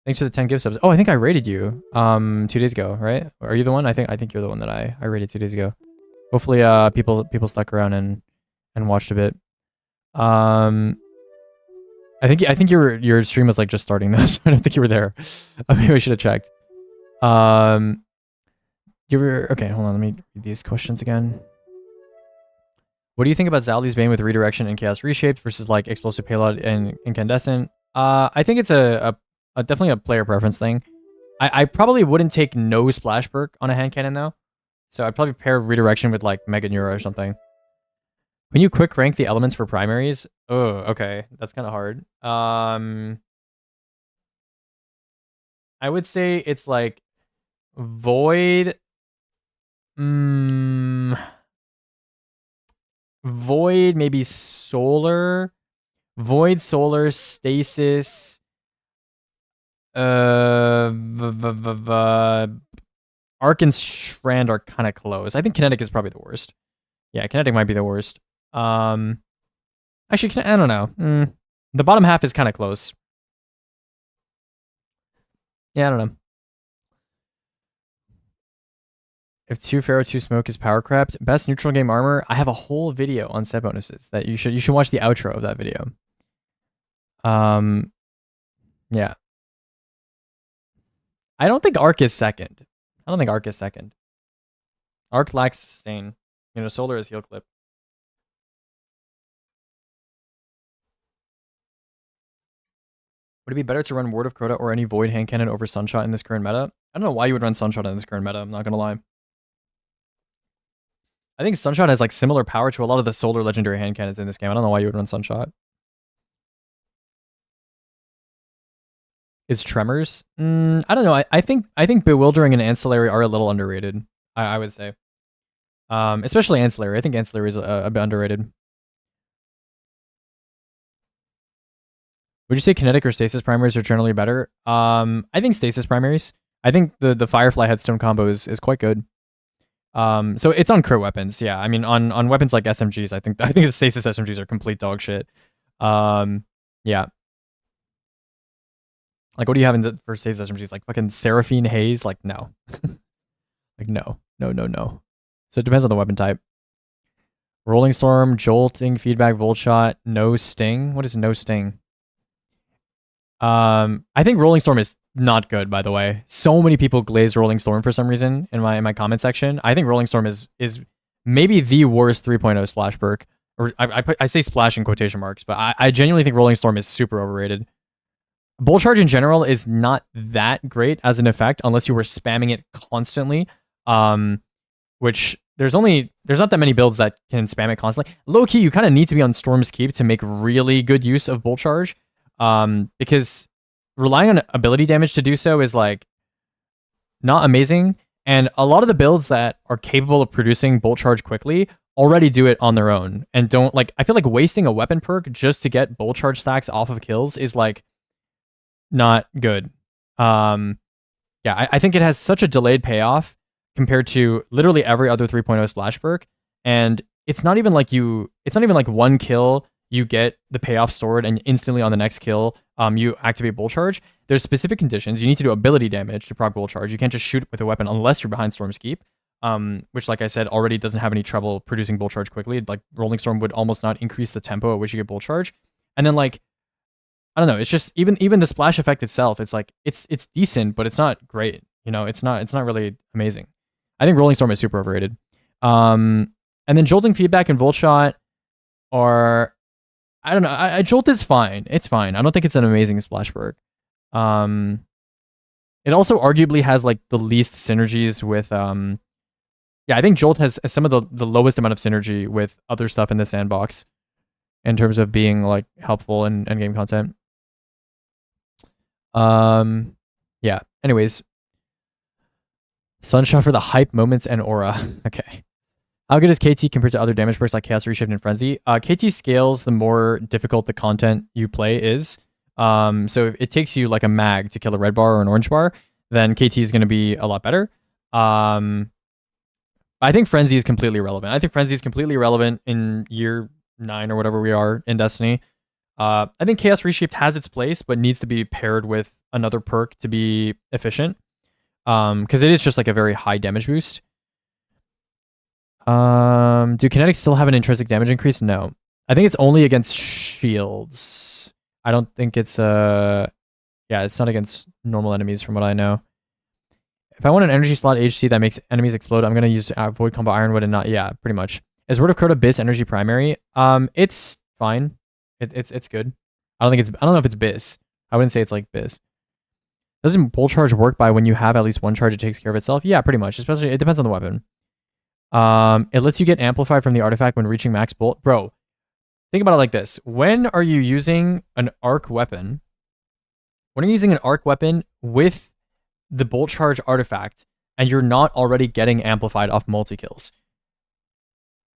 Thanks for the 10 gift subs. Oh, I think I rated you 2 days ago, right? Are you the one? I think you're the one that I rated 2 days ago. Hopefully people stuck around and watched a bit. I think your stream was like just starting though, so I don't think you were there. Maybe I should have checked. You were okay, hold on, let me read these questions again. What do you think about Zali's Bane with redirection and Chaos Reshaped versus like Explosive Payload and Incandescent? I think it's definitely a player preference thing. I probably wouldn't take no splash perk on a hand cannon though. So I'd probably pair redirection with like Mega Neuro or something. When you quick rank the elements for primaries, oh, okay, that's kind of hard. I would say it's like Void. Void, maybe Solar. Void, Solar, Stasis. Arc and Strand are kind of close. I think Kinetic is probably the worst. Yeah, Kinetic might be the worst. Actually, I don't know. The bottom half is kind of close. Yeah, I don't know. If 2 Pharaoh, 2 Smoke is power crept, best neutral game armor. I have a whole video on set bonuses that you should watch the outro of that video. Yeah. I don't think Arc is second. Arc lacks sustain. You know, Solar is heal clip. Would it be better to run Ward of Crota or any Void hand cannon over Sunshot in this current meta? I don't know why you would run Sunshot in this current meta, I'm not gonna lie. I think Sunshot has like similar power to a lot of the Solar legendary hand cannons in this game. I don't know why you would run Sunshot. Is Tremors? I don't know. I think Bewildering and Ancillary are a little underrated. I would say. Especially Ancillary. I think Ancillary is a bit underrated. Would you say Kinetic or Stasis primaries are generally better? I think Stasis primaries. I think the Firefly Headstone combo is quite good. So it's on crit weapons, yeah. I mean, on weapons like SMGs, I think the Stasis SMGs are complete dog shit. Yeah. Like, what do you have in the first Stasis SMGs? Like fucking Seraphine Haze? Like, no. Like, no. No. So it depends on the weapon type. Rolling Storm, Jolting, Feedback, Volt Shot, No Sting. What is No Sting? I think Rolling Storm is not good, by the way. So many people glaze Rolling Storm for some reason in my comment section. I think Rolling Storm is maybe the worst 3.0 splash perk. Or I say splash in quotation marks, but I genuinely think Rolling Storm is super overrated. Bolt Charge in general is not that great as an effect unless you were spamming it constantly. Which there's not that many builds that can spam it constantly. Low key, you kind of need to be on Storm's Keep to make really good use of Bolt Charge. Because relying on ability damage to do so is like not amazing. And a lot of the builds that are capable of producing Bolt Charge quickly already do it on their own and don't like. I feel like wasting a weapon perk just to get Bolt Charge stacks off of kills is like not good. Yeah, I think it has such a delayed payoff compared to literally every other 3.0 splash perk, and it's not even like one kill you get the payoff stored and instantly on the next kill you activate Bolt Charge. There's specific conditions. You need to do ability damage to proc Bolt Charge. You can't just shoot with a weapon unless you're behind Storm's Keep, which, like I said, already doesn't have any trouble producing Bolt Charge quickly. Like Rolling Storm would almost not increase the tempo at which you get Bolt Charge. And then like, I don't know, it's just even the splash effect itself, it's like it's decent, but it's not great. You know, it's not really amazing. I think Rolling Storm is super overrated. And then Jolting, Feedback, and Volt Shot are, I don't know. Jolt is fine. It's fine. I don't think it's an amazing splash perk. It also arguably has like the least synergies with yeah, I think Jolt has some of the lowest amount of synergy with other stuff in the sandbox in terms of being like helpful in endgame content. Yeah. Anyways, Sunshot for the hype moments and aura. Okay. How good is KT compared to other damage perks like Chaos Reshift and Frenzy? KT scales the more difficult the content you play is. So if it takes you like a mag to kill a red bar or an orange bar, then KT is going to be a lot better. I think Frenzy is completely irrelevant. I think Frenzy is completely irrelevant in year 9 or whatever we are in Destiny. I think Chaos Reshaped has its place, but needs to be paired with another perk to be efficient. Because it is just like a very high damage boost. Do kinetics still have an intrinsic damage increase? No. I think it's only against shields. I don't think it's yeah, it's not against normal enemies from what I know. If I want an energy slot HC that makes enemies explode, I'm gonna use Void Combo Ironwood and not, yeah, pretty much. Is Word of Crota Biz energy primary? It's fine. It's good. I don't know if it's Biz. I wouldn't say it's like Biz. Doesn't Bolt Charge work by when you have at least one charge it takes care of itself? Yeah, pretty much. Especially it depends on the weapon. It lets you get amplified from the artifact when reaching max bolt. Bro, think about it like this. When are you using an arc weapon? When are you using an arc weapon with the bolt charge artifact and you're not already getting amplified off multi-kills?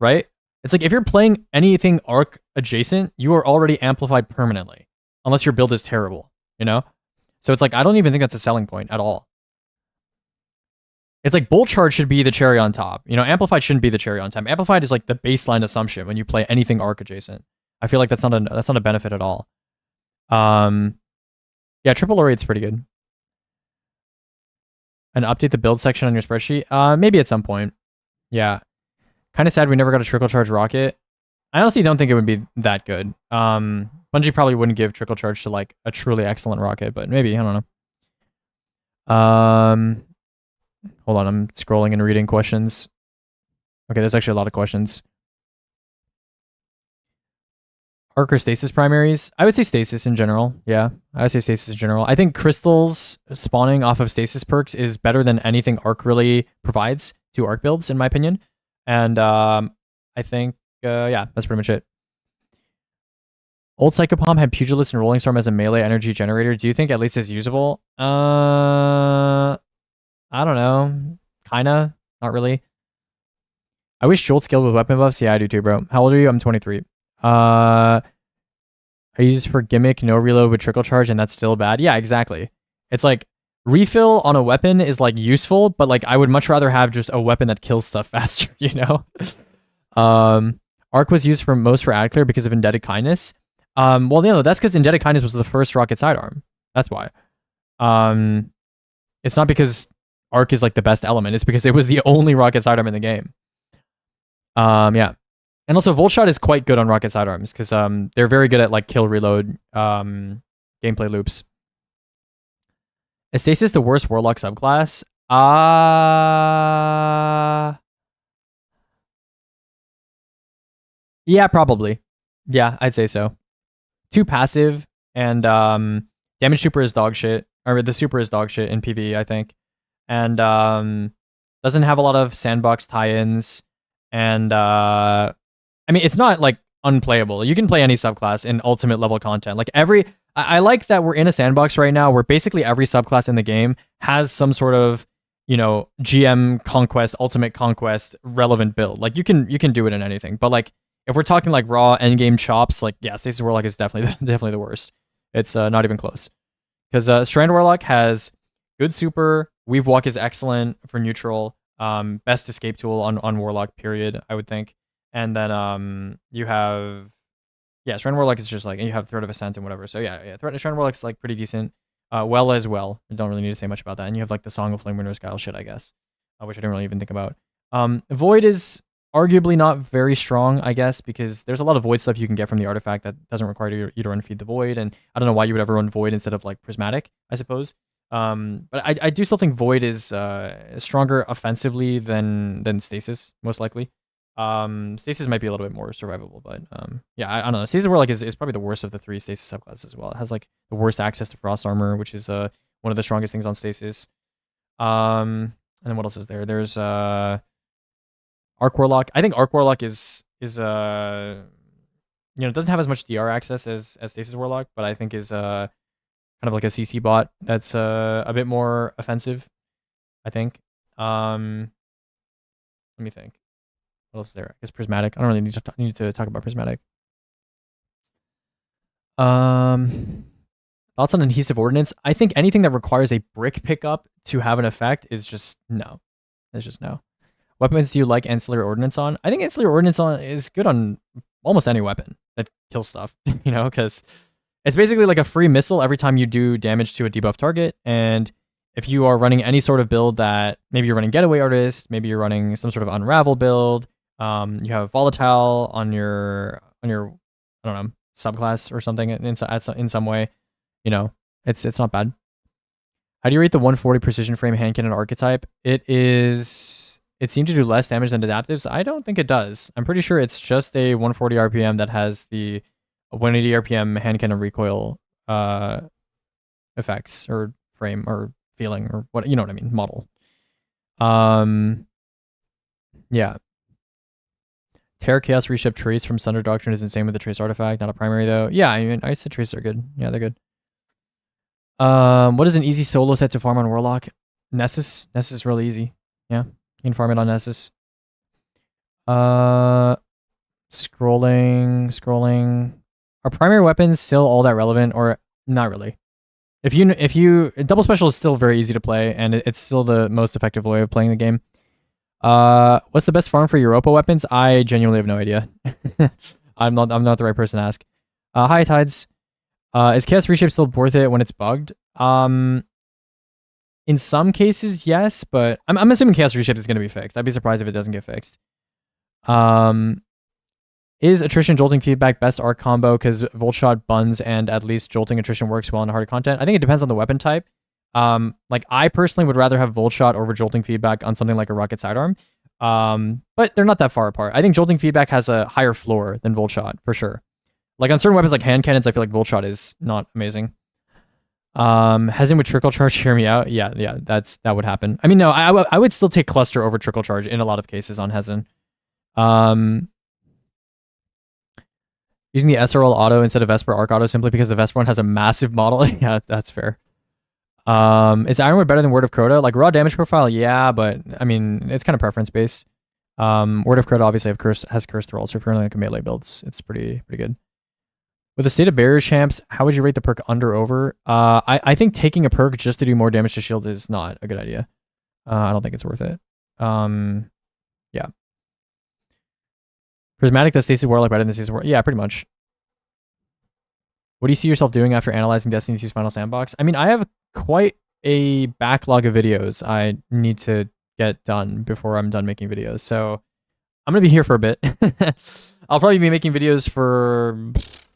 Right? It's like if you're playing anything arc adjacent, you are already amplified permanently. Unless your build is terrible, you know? So it's like, I don't even think that's a selling point at all. It's like Bolt Charge should be the cherry on top. You know, Amplified shouldn't be the cherry on top. Amplified is like the baseline assumption when you play anything arc adjacent. I feel like that's not a benefit at all. Yeah, triple rate's pretty good. And update the build section on your spreadsheet. Maybe at some point. Yeah. Kind of sad we never got a trickle charge rocket. I honestly don't think it would be that good. Bungie probably wouldn't give trickle charge to like a truly excellent rocket, but maybe, I don't know. Hold on, I'm scrolling and reading questions. Okay, there's actually a lot of questions. Arc or Stasis primaries? I would say Stasis in general. Yeah, I would say Stasis in general. I think crystals spawning off of Stasis perks is better than anything Arc really provides to Arc builds, in my opinion. And I think, yeah, that's pretty much it. Old Psychopomp had Pugilist and Rolling Storm as a melee energy generator. Do you think at least it's usable? I don't know. Kinda. Not really. I wish Jolt scaled with weapon buffs. Yeah, I do too, bro. How old are you? I'm 23. I use for gimmick, no reload with trickle charge, and that's still bad. Yeah, exactly. It's like refill on a weapon is like useful, but like I would much rather have just a weapon that kills stuff faster, you know? Arc was used for most for ad clear because of Indebted Kindness. Well, you know, that's because Indebted Kindness was the first rocket sidearm. That's why. It's not because Arc is like the best element. It's because it was the only rocket sidearm in the game. Yeah. And also Voltshot is quite good on rocket sidearms because they're very good at like kill reload gameplay loops. Is Stasis the worst Warlock subclass? Yeah, probably. Yeah, I'd say so. Too passive, and damage super is dog shit. Or the super is dog shit in PvE, I think. And doesn't have a lot of sandbox tie-ins. And I mean, it's not like unplayable. You can play any subclass in ultimate level content. Like I like that we're in a sandbox right now where basically every subclass in the game has some sort of, you know, GM conquest, ultimate conquest relevant build. Like you can do it in anything. But like if we're talking like raw endgame chops, like yeah, Stasis Warlock is definitely the worst. It's not even close. Because Strand Warlock has good super, Weave Walk is excellent for neutral, best escape tool on Warlock, period, I would think. And then you have, yeah, Strand Warlock is just like, you have Threat of Ascent and whatever. So yeah, Strand Warlock's like pretty decent. Well as well. I don't really need to say much about that. And you have like the Song of Flame Winter style shit, I guess, which I didn't really even think about. Void is arguably not very strong, I guess, because there's a lot of Void stuff you can get from the artifact that doesn't require you to run Feed the Void, and I don't know why you would ever run Void instead of like Prismatic, I suppose. But I do still think Void is stronger offensively than Stasis, most likely. Stasis might be a little bit more survivable, but yeah, I don't know. Stasis Warlock is probably the worst of the three Stasis subclasses as well. It has like the worst access to Frost Armor, which is one of the strongest things on Stasis. And then what else is there? There's Arc Warlock. I think Arc Warlock is you know, doesn't have as much DR access as Stasis Warlock, but I think is kind of like a CC bot that's a bit more offensive, I think. Let me think. What else is there? I guess Prismatic. I don't really need to talk about Prismatic. Thoughts on Adhesive Ordnance? I think anything that requires a brick pickup to have an effect is just no. It's just no. Weapons do you like Ancillary Ordnance on? I think Ancillary Ordnance on is good on almost any weapon that kills stuff, you know, because it's basically like a free missile every time you do damage to a debuff target. And if you are running any sort of build that maybe you're running Getaway Artist, maybe you're running some sort of Unravel build, you have Volatile on your I don't know, subclass or something in some way, you know, it's not bad. How do you rate the 140 precision frame hand cannon archetype? It seems to do less damage than adaptives. I don't think it does. I'm pretty sure it's just a 140 RPM that has the 180 RPM hand cannon recoil effects or frame or feeling or what, you know what I mean, model. Yeah. Terra Chaos Reshift Trace from Sunder Doctrine is insane with the Trace artifact, not a primary though. Yeah, I mean, I said Traces are good. Yeah, they're good. What is an easy solo set to farm on Warlock? Nessus. Nessus is really easy. Yeah. You can farm it on Nessus. Scrolling. Are primary weapons still all that relevant or not really? If you double special is still very easy to play and it's still the most effective way of playing the game. What's the best farm for Europa weapons? I genuinely have no idea. I'm not the right person to ask. Hi Tides. Is Chaos Reshape still worth it when it's bugged? In some cases, yes, but I'm assuming Chaos Reshape is going to be fixed. I'd be surprised if it doesn't get fixed. Is attrition jolting feedback best arc combo because Voltshot buns and at least jolting attrition works well in harder content? I think it depends on the weapon type. Like I personally would rather have Voltshot over jolting feedback on something like a rocket sidearm. But they're not that far apart. I think jolting feedback has a higher floor than Voltshot for sure. Like on certain weapons like hand cannons, I feel like Voltshot is not amazing. Hezin with trickle charge, hear me out. Yeah, that would happen. I mean, no, I would still take cluster over trickle charge in a lot of cases on Hezin. Using the SRL auto instead of Vesper arc auto simply because the Vesper one has a massive model. Yeah, that's fair. Is Ironwood better than Word of Crota? Like raw damage profile, yeah, but I mean it's kind of preference based. Word of Crota obviously has curse thrall, so if you're running like a melee builds, it's pretty good. With the State of Barrier champs, how would you rate the perk under over? I think taking a perk just to do more damage to shield is not a good idea. I don't think it's worth it. Yeah. Prismatic, the Stasis Warlock better than the Stasis Warlock. Yeah, pretty much. What do you see yourself doing after analyzing Destiny 2's final sandbox? I mean, I have quite a backlog of videos I need to get done before I'm done making videos. So I'm gonna be here for a bit. I'll probably be making videos for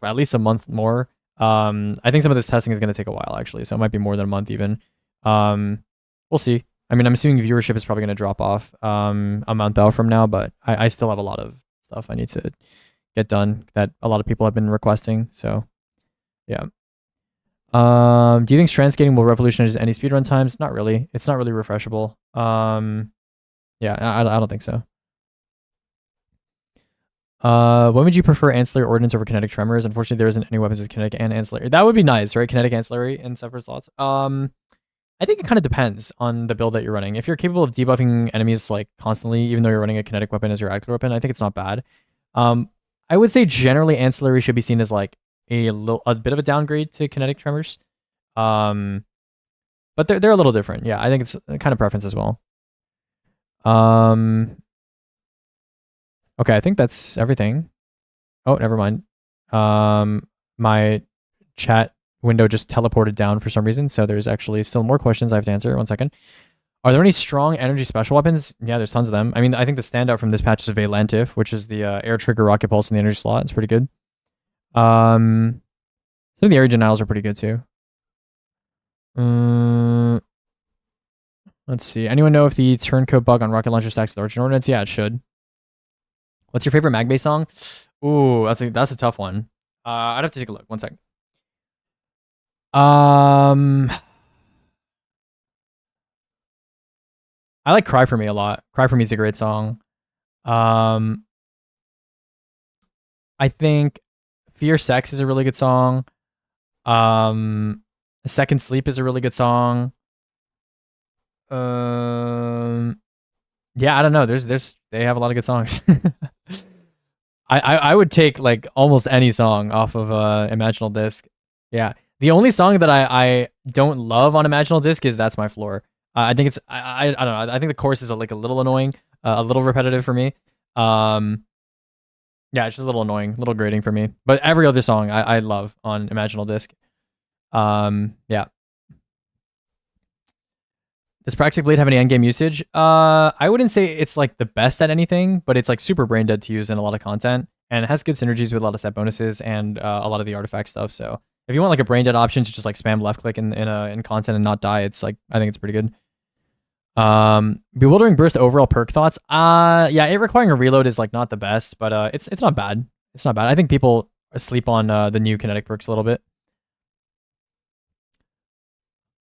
at least a month more. I think some of this testing is gonna take a while actually, so it might be more than a month even. We'll see. I mean, I'm assuming viewership is probably gonna drop off a month out from now, but I still have a lot of stuff I need to get done that a lot of people have been requesting. So yeah. Do you think strand skating will revolutionize any speedrun times? Not really. It's not really refreshable. Yeah, I don't think so. When would you prefer ancillary ordnance over kinetic tremors? Unfortunately, there isn't any weapons with kinetic and ancillary. That would be nice, right? Kinetic ancillary in separate slots. I think it kind of depends on the build that you're running. If you're capable of debuffing enemies like constantly, even though you're running a kinetic weapon as your active weapon, I think it's not bad. I would say generally ancillary should be seen as like a bit of a downgrade to kinetic tremors. But they're a little different. Yeah, I think it's a kind of preference as well. Okay, I think that's everything. Oh, never mind. My chat window just teleported down for some reason, so there's actually still more questions I have to answer. 1 second. Are there any strong energy special weapons? Yeah, there's tons of them. I mean, I think the standout from this patch is Valentif, which is the air trigger rocket pulse in the energy slot. It's pretty good. Some of the area denials are pretty good too. Let's see. Anyone know if the turncoat bug on rocket launcher stacks with origin ordnance? Yeah, it should. What's your favorite mag-based song? Ooh, that's a tough one. I'd have to take a look. 1 second. I like Cry For Me a lot. Cry For Me is a great song. I think Fear Sex is a really good song. Second Sleep is a really good song. Yeah, I don't know. They have a lot of good songs. I would take like almost any song off of Imaginal Disc. Yeah. The only song that I don't love on Imaginal Disc is That's My Floor. I think it's I don't know. I think the chorus is like a little annoying, a little repetitive for me. Yeah, it's just a little annoying, a little grating for me. But every other song I love on Imaginal Disc. Yeah. Does Praxic Blade have any endgame usage? I wouldn't say it's like the best at anything, but it's like super brain dead to use in a lot of content, and it has good synergies with a lot of set bonuses and a lot of the artifact stuff. So if you want like a brain dead option to just like spam left click in content and not die, it's like I think it's pretty good. Bewildering Burst overall perk thoughts. Yeah, it requiring a reload is like not the best, but it's not bad. It's not bad. I think people sleep on the new kinetic perks a little bit.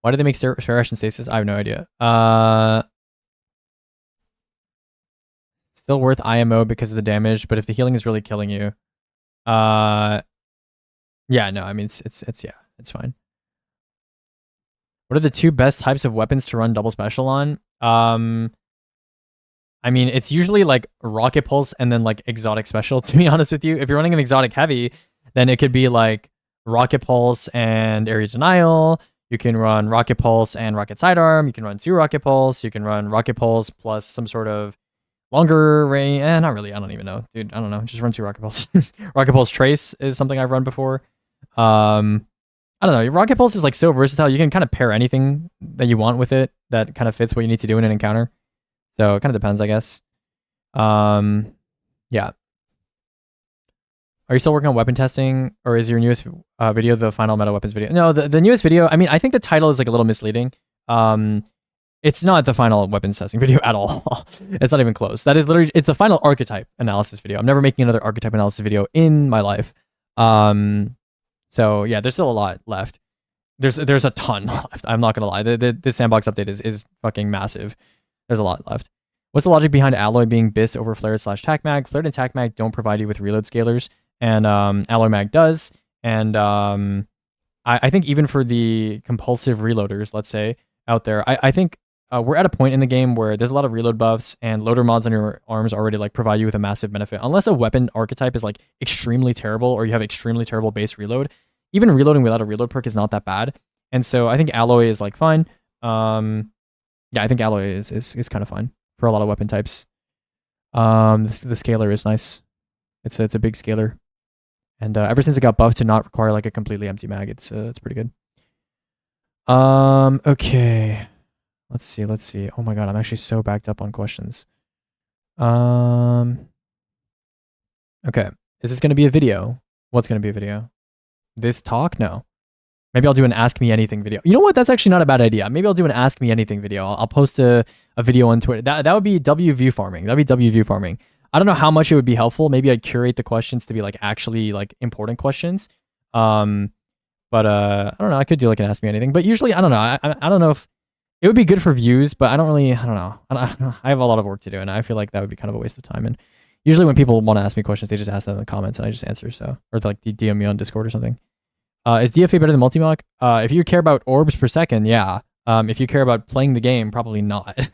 Why do they make Sparash and Stasis? I have no idea. Still worth IMO because of the damage, but if the healing is really killing you, yeah, no, I mean it's yeah, it's fine. What are the two best types of weapons to run double special on? I mean, it's usually like rocket pulse and then like exotic special. To be honest with you, if you're running an exotic heavy, then it could be like rocket pulse and area denial. You can run rocket pulse and rocket sidearm. You can run 2 rocket pulse. You can run rocket pulse plus some sort of longer range. Not really. I don't even know, dude. I don't know. Just run 2 rocket pulse. Rocket pulse trace is something I've run before. I don't know. Rocket pulse is like so versatile. You can kind of pair anything that you want with it that kind of fits what you need to do in an encounter. So it kind of depends, I guess. Yeah. Are you still working on weapon testing, or is your newest video the final meta weapons video? No, the newest video, I mean, I think the title is like a little misleading. It's not the final weapons testing video at all. It's not even close. That is literally, it's the final archetype analysis video. I'm never making another archetype analysis video in my life. So yeah, there's still a lot left. There's a ton left. I'm not gonna lie. The sandbox update is fucking massive. There's a lot left. What's the logic behind Alloy being BIS over Flared / TACMag? Flared and TACMag don't provide you with reload scalers, and Alloy Mag does. And I think even for the compulsive reloaders, let's say, out there, I think we're at a point in the game where there's a lot of reload buffs, and loader mods on your arms already like provide you with a massive benefit. Unless a weapon archetype is like extremely terrible, or you have extremely terrible base reload, even reloading without a reload perk is not that bad. And so I think Alloy is like fine. Yeah, I think Alloy is kind of fine for a lot of weapon types. The scaler is nice. It's a big scaler, and ever since it got buffed to not require like a completely empty mag, it's pretty good. Okay. Let's see. Oh my god, I'm actually so backed up on questions. Okay. Is this gonna be a video? What's gonna be a video? This talk? No. Maybe I'll do an Ask Me Anything video. You know what? That's actually not a bad idea. Maybe I'll do an Ask Me Anything video. I'll post a video on Twitter. That would be W view farming. That'd be W view farming. I don't know how much it would be helpful. Maybe I'd curate the questions to be like actually like important questions. But I don't know. I could do like an Ask Me Anything. But usually, I don't know. I don't know if it would be good for views, but I don't know. I have a lot of work to do, and I feel like that would be kind of a waste of time. And usually when people want to ask me questions, they just ask them in the comments, and I just answer. So, or like they DM me on Discord or something. Is DFA better than multi-mock? If you care about orbs per second, yeah. If you care about playing the game, probably not.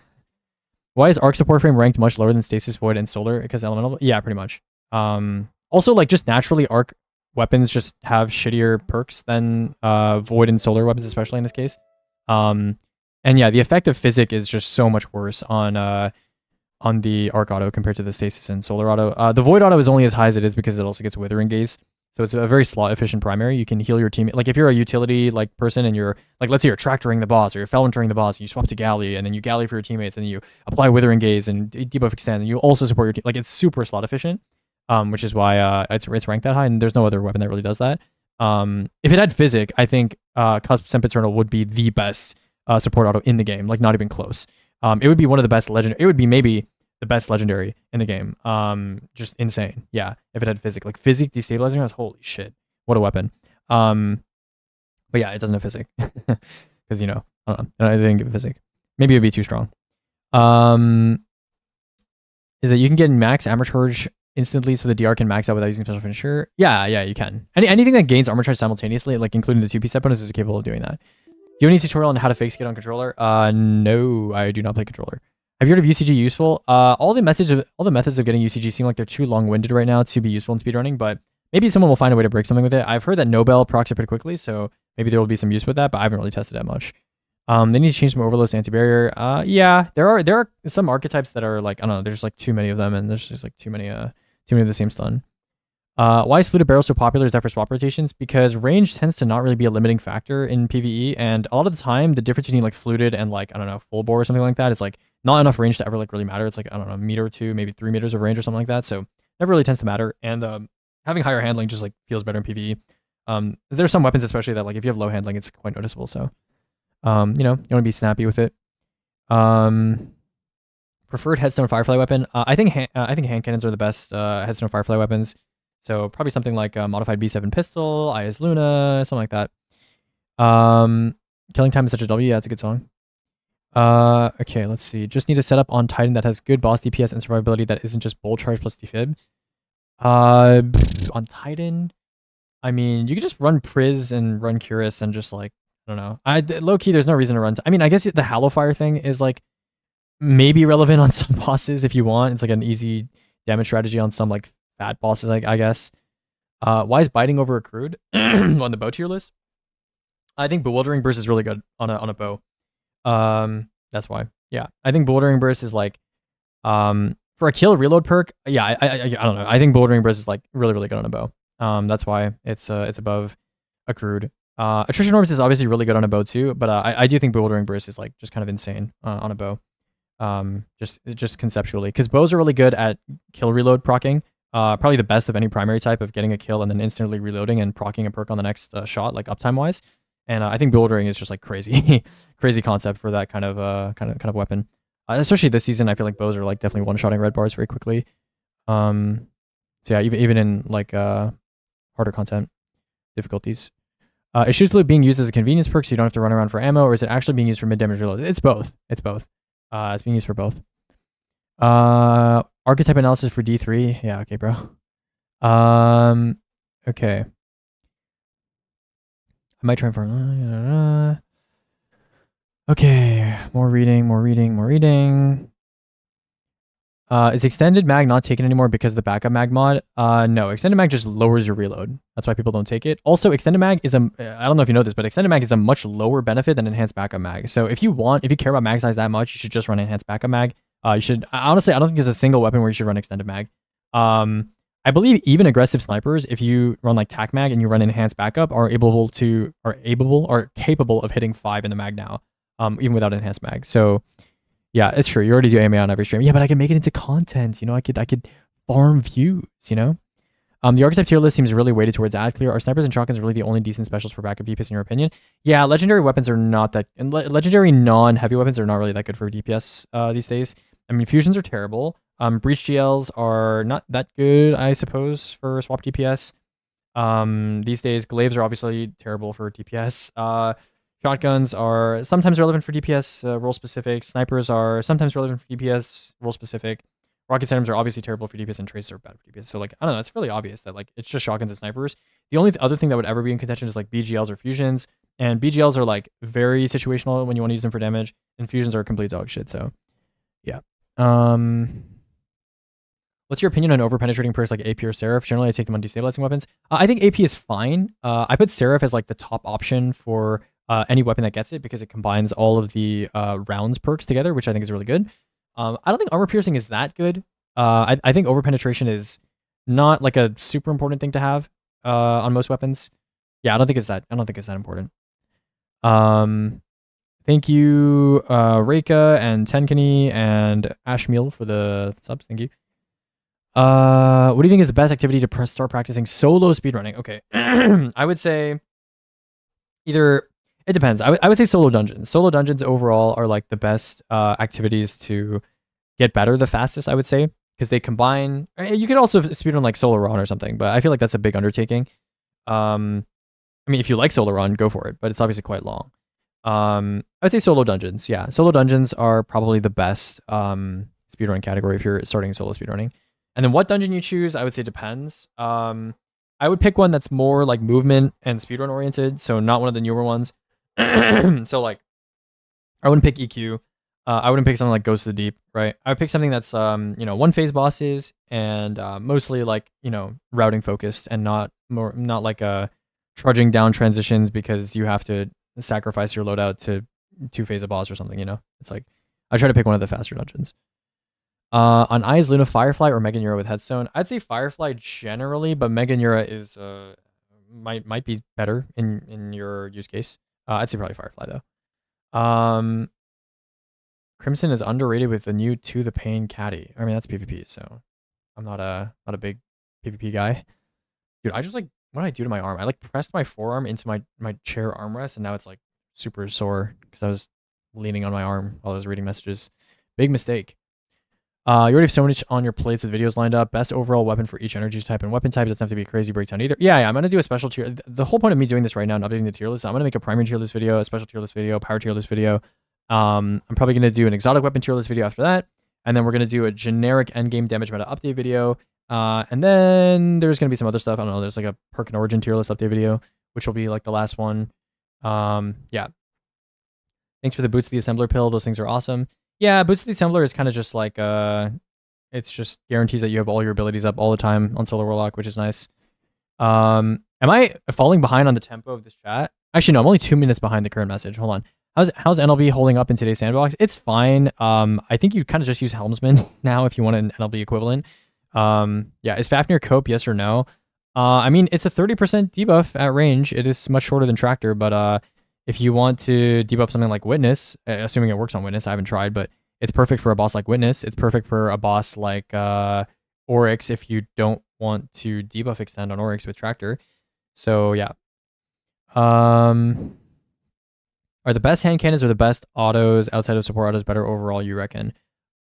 Why is arc support frame ranked much lower than Stasis, Void, and Solar? Because elemental? Yeah, pretty much. Also, like, just naturally, arc weapons just have shittier perks than Void and Solar weapons, especially in this case. And yeah, the effect of Physic is just so much worse on the arc auto compared to the Stasis and Solar auto. The Void auto is only as high as it is because it also gets Withering Gaze. So it's a very slot efficient primary. You can heal your team. Like if you're a utility like person and you're like, let's say you're tractoring the boss or you're felentering the boss, and you swap to galley and then you galley for your teammates and then you apply Withering Gaze and debuff extend and you also support your team. Like it's super slot efficient, which is why it's ranked that high and there's no other weapon that really does that. If it had Physic, I think Cosmic Sempiternal would be the best support auto in the game. Like not even close. It would be one of the best legend. It would be maybe the best legendary in the game. Just insane. Yeah, if it had Physic. Like Physic destabilizing us, holy shit. What a weapon. But yeah, it doesn't have Physic. Because, you know, I don't know. I didn't give it Physic. Maybe it would be too strong. Is that you can get max armor charge instantly so the DR can max out without using special finisher? Yeah, you can. Anything that gains armor charge simultaneously, like including the 2-piece set bonus, is capable of doing that. Do you have any tutorial on how to fake skid on controller? No, I do not play controller. Have you heard of UCG useful? All the methods of getting UCG seem like they're too long-winded right now to be useful in speedrunning, but maybe someone will find a way to break something with it. I've heard that Nobel procs it pretty quickly, so maybe there will be some use with that, but I haven't really tested that much. They need to change some overloads to anti-barrier. Yeah, there are some archetypes that are like, I don't know, there's like too many of them, and there's just like too many of the same stun. Why is fluted barrel so popular? Is that for swap rotations? Because range tends to not really be a limiting factor in PvE, and a lot of the time, the difference between like fluted and like, I don't know, full bore or something like that is like not enough range to ever like really matter. It's like, I don't know, a meter or two, maybe 3 meters of range or something like that. So never really tends to matter. And having higher handling just like feels better in PvE. There's some weapons especially that like if you have low handling, it's quite noticeable. So, you know, you want to be snappy with it. Preferred headstone firefly weapon. I think hand cannons are the best headstone firefly weapons. So probably something like a modified B7 pistol, IS Luna, something like that. Killing Time is such a W. Yeah, it's a good song. Okay, let's see. Just need a setup on Titan that has good boss DPS and survivability that isn't just bolt charge plus defib. On Titan, I mean, you could just run Priz and run Curus and just like, I don't know. Low key, there's no reason to run. I mean, I guess the Hallowfire thing is like maybe relevant on some bosses if you want. It's like an easy damage strategy on some like fat bosses, I guess. Why is biting over accrued on the bow tier list? I think Bewildering Burst is really good on a bow. That's why. Yeah, I think Bewildering Burst is like, for a kill reload perk. Yeah, I don't know. I think Bewildering Burst is like really good on a bow. That's why it's above accrued. Attrition Orbs is obviously really good on a bow too, but I do think Bewildering Burst is like just kind of insane on a bow. Just conceptually, because bows are really good at kill reload procking. Probably the best of any primary type of getting a kill and then instantly reloading and procking a perk on the next shot, like uptime wise. And I think Bewildering is just like crazy, crazy concept for that kind of weapon. Especially this season, I feel like bows are like definitely one-shotting red bars very quickly. So yeah, even in like harder content difficulties. Is Shoot Loop being used as a convenience perk so you don't have to run around for ammo, or is it actually being used for mid-damage reload? It's both. It's being used for both. Archetype analysis for D3. Yeah, okay, bro. Okay. I might try for. Okay, more reading. Is extended mag not taken anymore because of the backup mag mod? No, extended mag just lowers your reload. That's why people don't take it. Also, extended mag is I don't know if you know this, but extended mag is a much lower benefit than enhanced backup mag. So if you care about mag size that much, you should just run enhanced backup mag. You should honestly, I don't think there's a single weapon where you should run extended mag. I believe even aggressive snipers, if you run like tac mag and you run enhanced backup, are capable of hitting 5 in the mag now, even without enhanced mag. So yeah, it's true. You already do AMA on every stream. Yeah, but I can make it into content. You know, I could farm views. You know. The archetype tier list seems really weighted towards ad clear. Are snipers and shotguns really the only decent specials for backup DPS in your opinion? Yeah, legendary weapons are not that, and legendary non-heavy weapons are not really that good for DPS these days. I mean, fusions are terrible. Breach GLs are not that good, I suppose, for swap DPS. These days, glaives are obviously terrible for DPS. Shotguns are sometimes relevant for DPS role specific. Snipers are sometimes relevant for DPS role specific. Rocket items are obviously terrible for DPS, and traces are bad for DPS. So like, I don't know, it's really obvious that like it's just shotguns and snipers. The only other thing that would ever be in contention is like BGLs or fusions, and BGLs are like very situational when you want to use them for damage, and fusions are complete dog shit. So yeah. What's your opinion on over-penetrating perks like AP or Seraph? Generally, I take them on destabilizing weapons. I think AP is fine. I put Seraph as like the top option for any weapon that gets it because it combines all of the rounds perks together, which I think is really good. I don't think armor piercing is that good. I think over-penetration is not like a super important thing to have on most weapons. Yeah, I don't think it's that important. Thank you, Reika and Tenkani and Ashmeal for the subs. Thank you. What do you think is the best activity to start practicing solo speedrunning? Okay, I would say either. It depends. I would say solo dungeons. Solo dungeons overall are like the best activities to get better the fastest, I would say, because they combine. You could also speedrun like solo run or something, but I feel like that's a big undertaking. I mean, if you like solo run, go for it, but it's obviously quite long. I would say solo dungeons. Yeah, solo dungeons are probably the best speedrun category if you're starting solo speedrunning. And then what dungeon you choose, I would say depends. I would pick one that's more like movement and speedrun oriented, so not one of the newer ones. So like, I wouldn't pick EQ. I wouldn't pick something like Ghost of the Deep, right? I would pick something that's one phase bosses and mostly like routing focused and not like trudging down transitions because you have to sacrifice your loadout to 2 phase a boss or something. It's like I try to pick one of the faster dungeons. On Eyes, Luna, Firefly, or Megan Yura with Headstone, I'd say Firefly generally, but Megan Yura is might be better in your use case. I'd say probably Firefly though. Crimson is underrated with the new To the Pain Caddy. I mean that's PvP, so I'm not a big PvP guy. Dude, I just like what did I do to my arm? I like pressed my forearm into my chair armrest, and now it's like super sore because I was leaning on my arm while I was reading messages. Big mistake. You already have so much on your plates with videos lined up. Best overall weapon for each energy type and weapon type. It doesn't have to be a crazy breakdown either. Yeah, I'm going to do a special tier. The whole point of me doing this right now and updating the tier list, I'm going to make a primary tier list video, a special tier list video, power tier list video. I'm probably going to do an exotic weapon tier list video after that. And then we're going to do a generic endgame damage meta update video. And then there's going to be some other stuff. I don't know. There's like a perk and origin tier list update video, which will be like the last one. Yeah. Thanks for the Boots of the Assembler pill. Those things are awesome. Yeah, Boots of the Assembler is kind of just like, it's just guarantees that you have all your abilities up all the time on Solo Warlock, which is nice. Am I falling behind on the tempo of this chat? Actually, no, I'm only 2 minutes behind the current message. Hold on. How's NLB holding up in today's sandbox? It's fine. I think you kind of just use Helmsman now if you want an NLB equivalent. Yeah, is Fafnir Cope, yes or no? I mean, it's a 30% debuff at range. It is much shorter than Tractor, but if you want to debuff something like Witness, assuming it works on Witness, I haven't tried, but it's perfect for a boss like Witness. It's perfect for a boss like Oryx if you don't want to debuff extend on Oryx with Tractor. So yeah. Are the best hand cannons or the best autos outside of support autos better overall, you reckon?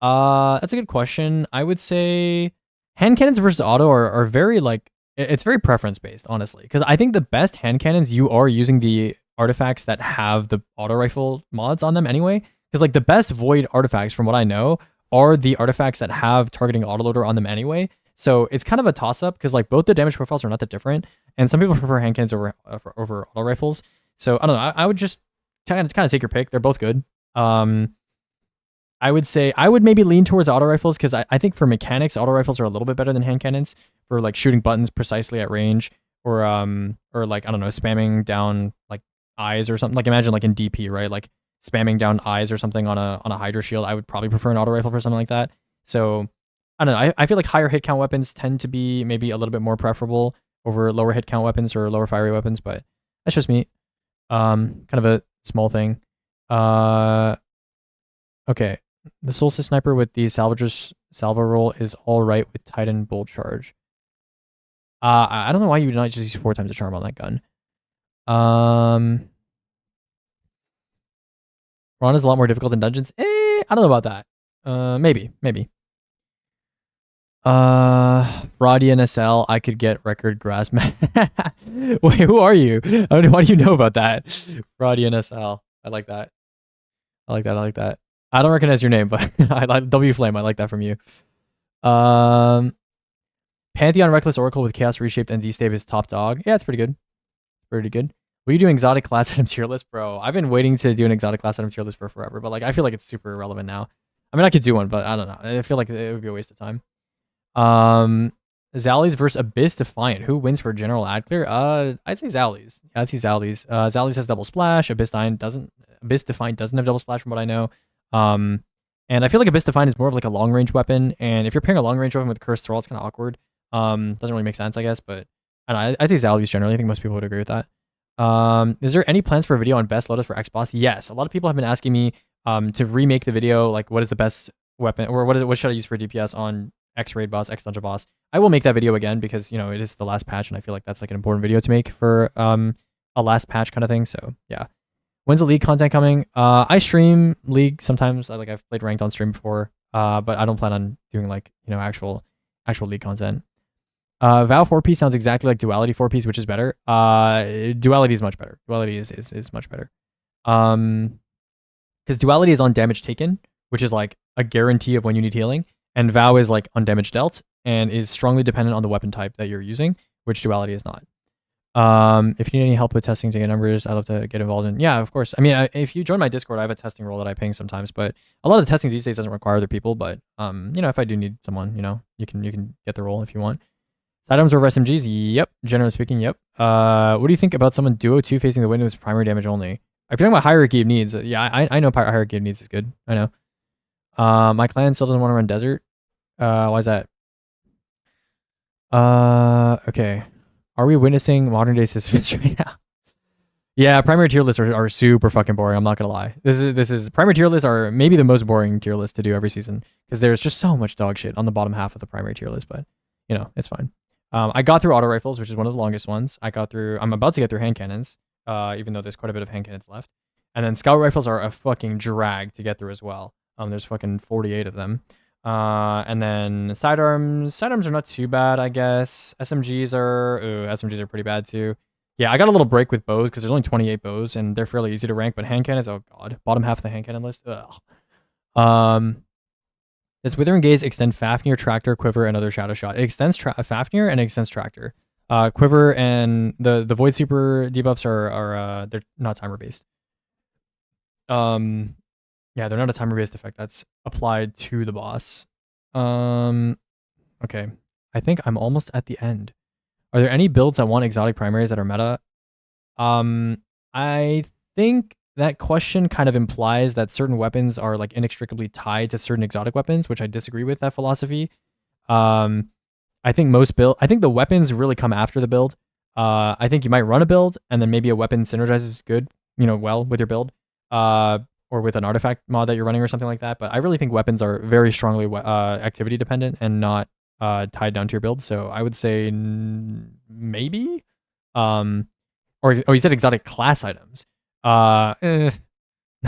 That's a good question. I would say hand cannons versus auto are very like, it's very preference based, honestly. Because I think the best hand cannons, you are using the artifacts that have the auto rifle mods on them anyway. Because like the best void artifacts, from what I know, are the artifacts that have targeting autoloader on them anyway. So it's kind of a toss up because like both the damage profiles are not that different, and some people prefer hand cannons over auto rifles. So I don't know. I would just kind of take your pick. They're both good. I would say I would maybe lean towards auto rifles because I think for mechanics, auto rifles are a little bit better than hand cannons for like shooting buttons precisely at range, or like I don't know, spamming down like eyes or something. Like imagine like in DP, right? Like spamming down eyes or something on a Hydra shield. I would probably prefer an auto rifle for something like that. So I don't know. I feel like higher hit count weapons tend to be maybe a little bit more preferable over lower hit count weapons or lower fire rate weapons, but that's just me. Kind of a small thing. Okay. The Solstice Sniper with the salvo roll is all right with Titan Bolt Charge. I don't know why you would not just use 4 times the charm on that gun. Ron is a lot more difficult in dungeons. I don't know about that. Maybe. Rodian SL, I could get record grass. Wait, who are you? Why do you know about that? Rodian SL. I like that. I like that. I don't recognize your name, but I like W Flame. I like that from you. Pantheon Reckless Oracle with Chaos Reshaped and D-Stave is top dog. Yeah, it's pretty good. Will you do exotic class item tier list, bro? I've been waiting to do an exotic class item tier list for forever, but like I feel like it's super irrelevant now. I mean, I could do one, but I don't know. I feel like it would be a waste of time. Zallies versus Abyss Defiant. Who wins for general ad clear? I'd say Zallies. Yeah, I'd say Zallies. Zallies has double splash. Abyss Defiant doesn't have double splash from what I know. And I feel like Abyss Defiant is more of like a long range weapon. And if you're pairing a long range weapon with Cursed Thrall, it's kind of awkward. Doesn't really make sense, I guess. But I think Zallies generally. I think most people would agree with that. Is there any plans for a video on best Lotus for X boss? Yes. A lot of people have been asking me to remake the video, like what is the best weapon or what should I use for DPS on X raid boss, X dungeon boss. I will make that video again because it is the last patch and I feel like that's like an important video to make for a last patch kind of thing. So yeah. When's the League content coming? I stream League sometimes. I've played ranked on stream before, but I don't plan on doing like actual League content. Vow 4P sounds exactly like Duality 4Ps, which is better. Duality is much better. Duality is much better. Because Duality is on damage taken, which is like a guarantee of when you need healing, and Vow is like on damage dealt and is strongly dependent on the weapon type that you're using, which Duality is not. If you need any help with testing to get numbers, I'd love to get involved in. Yeah, of course. I mean, if you join my Discord, I have a testing role that I ping sometimes, but a lot of the testing these days doesn't require other people. But if I do need someone, you can get the role if you want. Side items over SMGs? Yep. Generally speaking, yep. What do you think about someone Duo 2 facing the window with primary damage only? If you're talking about hierarchy of needs, yeah, I know hierarchy of needs is good. I know. My clan still doesn't want to run desert. Why is that? Okay. Are we witnessing modern day systems right now? Yeah, primary tier lists are super fucking boring. I'm not gonna lie. This is primary tier lists are maybe the most boring tier list to do every season because there's just so much dog shit on the bottom half of the primary tier list. But it's fine. I got through auto rifles, which is one of the longest ones. I'm about to get through hand cannons, even though there's quite a bit of hand cannons left. And then scout rifles are a fucking drag to get through as well. There's fucking 48 of them. And then sidearms are not too bad, I guess. SMGs are pretty bad too. Yeah, I got a little break with bows because there's only 28 bows and they're fairly easy to rank. But hand cannons, oh god, bottom half of the hand cannon list. Ugh. Does Withering Gaze extend Fafnir, Tractor, Quiver, and other Shadow Shot? It extends Fafnir and it extends Tractor. Quiver and the Void Super debuffs are they're not timer based. Yeah, they're not a timer based effect that's applied to the boss. Okay, I think I'm almost at the end. Are there any builds that want exotic primaries that are meta? I think that question kind of implies that certain weapons are like inextricably tied to certain exotic weapons, which I disagree with that philosophy. I think the weapons really come after the build. I think you might run a build and then maybe a weapon synergizes good, well with your build, or with an artifact mod that you're running or something like that. But I really think weapons are very strongly activity dependent and not tied down to your build. So I would say maybe. You said exotic class items. Not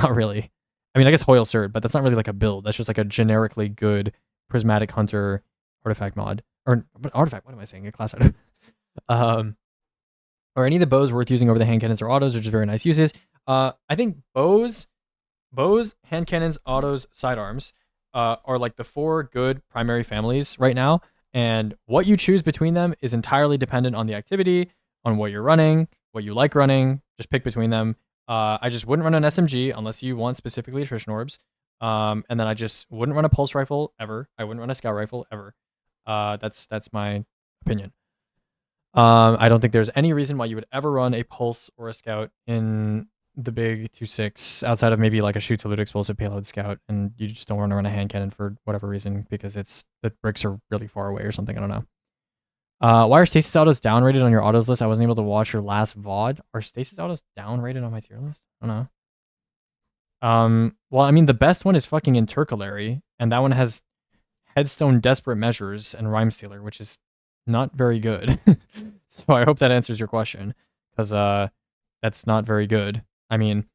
really. I mean, I guess Hoyle Cert, but that's not really like a build. That's just like a generically good Prismatic Hunter artifact mod. Artifact, what am I saying? A class item. Are any of the bows worth using over the hand cannons or autos, which is very nice uses? I think bows, hand cannons, autos, sidearms are like the 4 good primary families right now. And what you choose between them is entirely dependent on the activity, on what you're running, what you like running. Just pick between them. I just wouldn't run an SMG unless you want specifically attrition orbs. And then I just wouldn't run a pulse rifle ever. I wouldn't run a scout rifle ever. That's my opinion. I don't think there's any reason why you would ever run a pulse or a scout in the big 2/6 outside of maybe like a shoot to loot explosive payload scout, and you just don't want to run a hand cannon for whatever reason because the bricks are really far away or something. I don't know. Why are stasis autos downrated on your autos list? I wasn't able to watch your last VOD. Are stasis autos downrated on my tier list? I don't know. Well, I mean, the best one is fucking Intercalary, and that one has Headstone Desperate Measures and Rhyme Stealer, which is not very good. So I hope that answers your question, because that's not very good. I mean,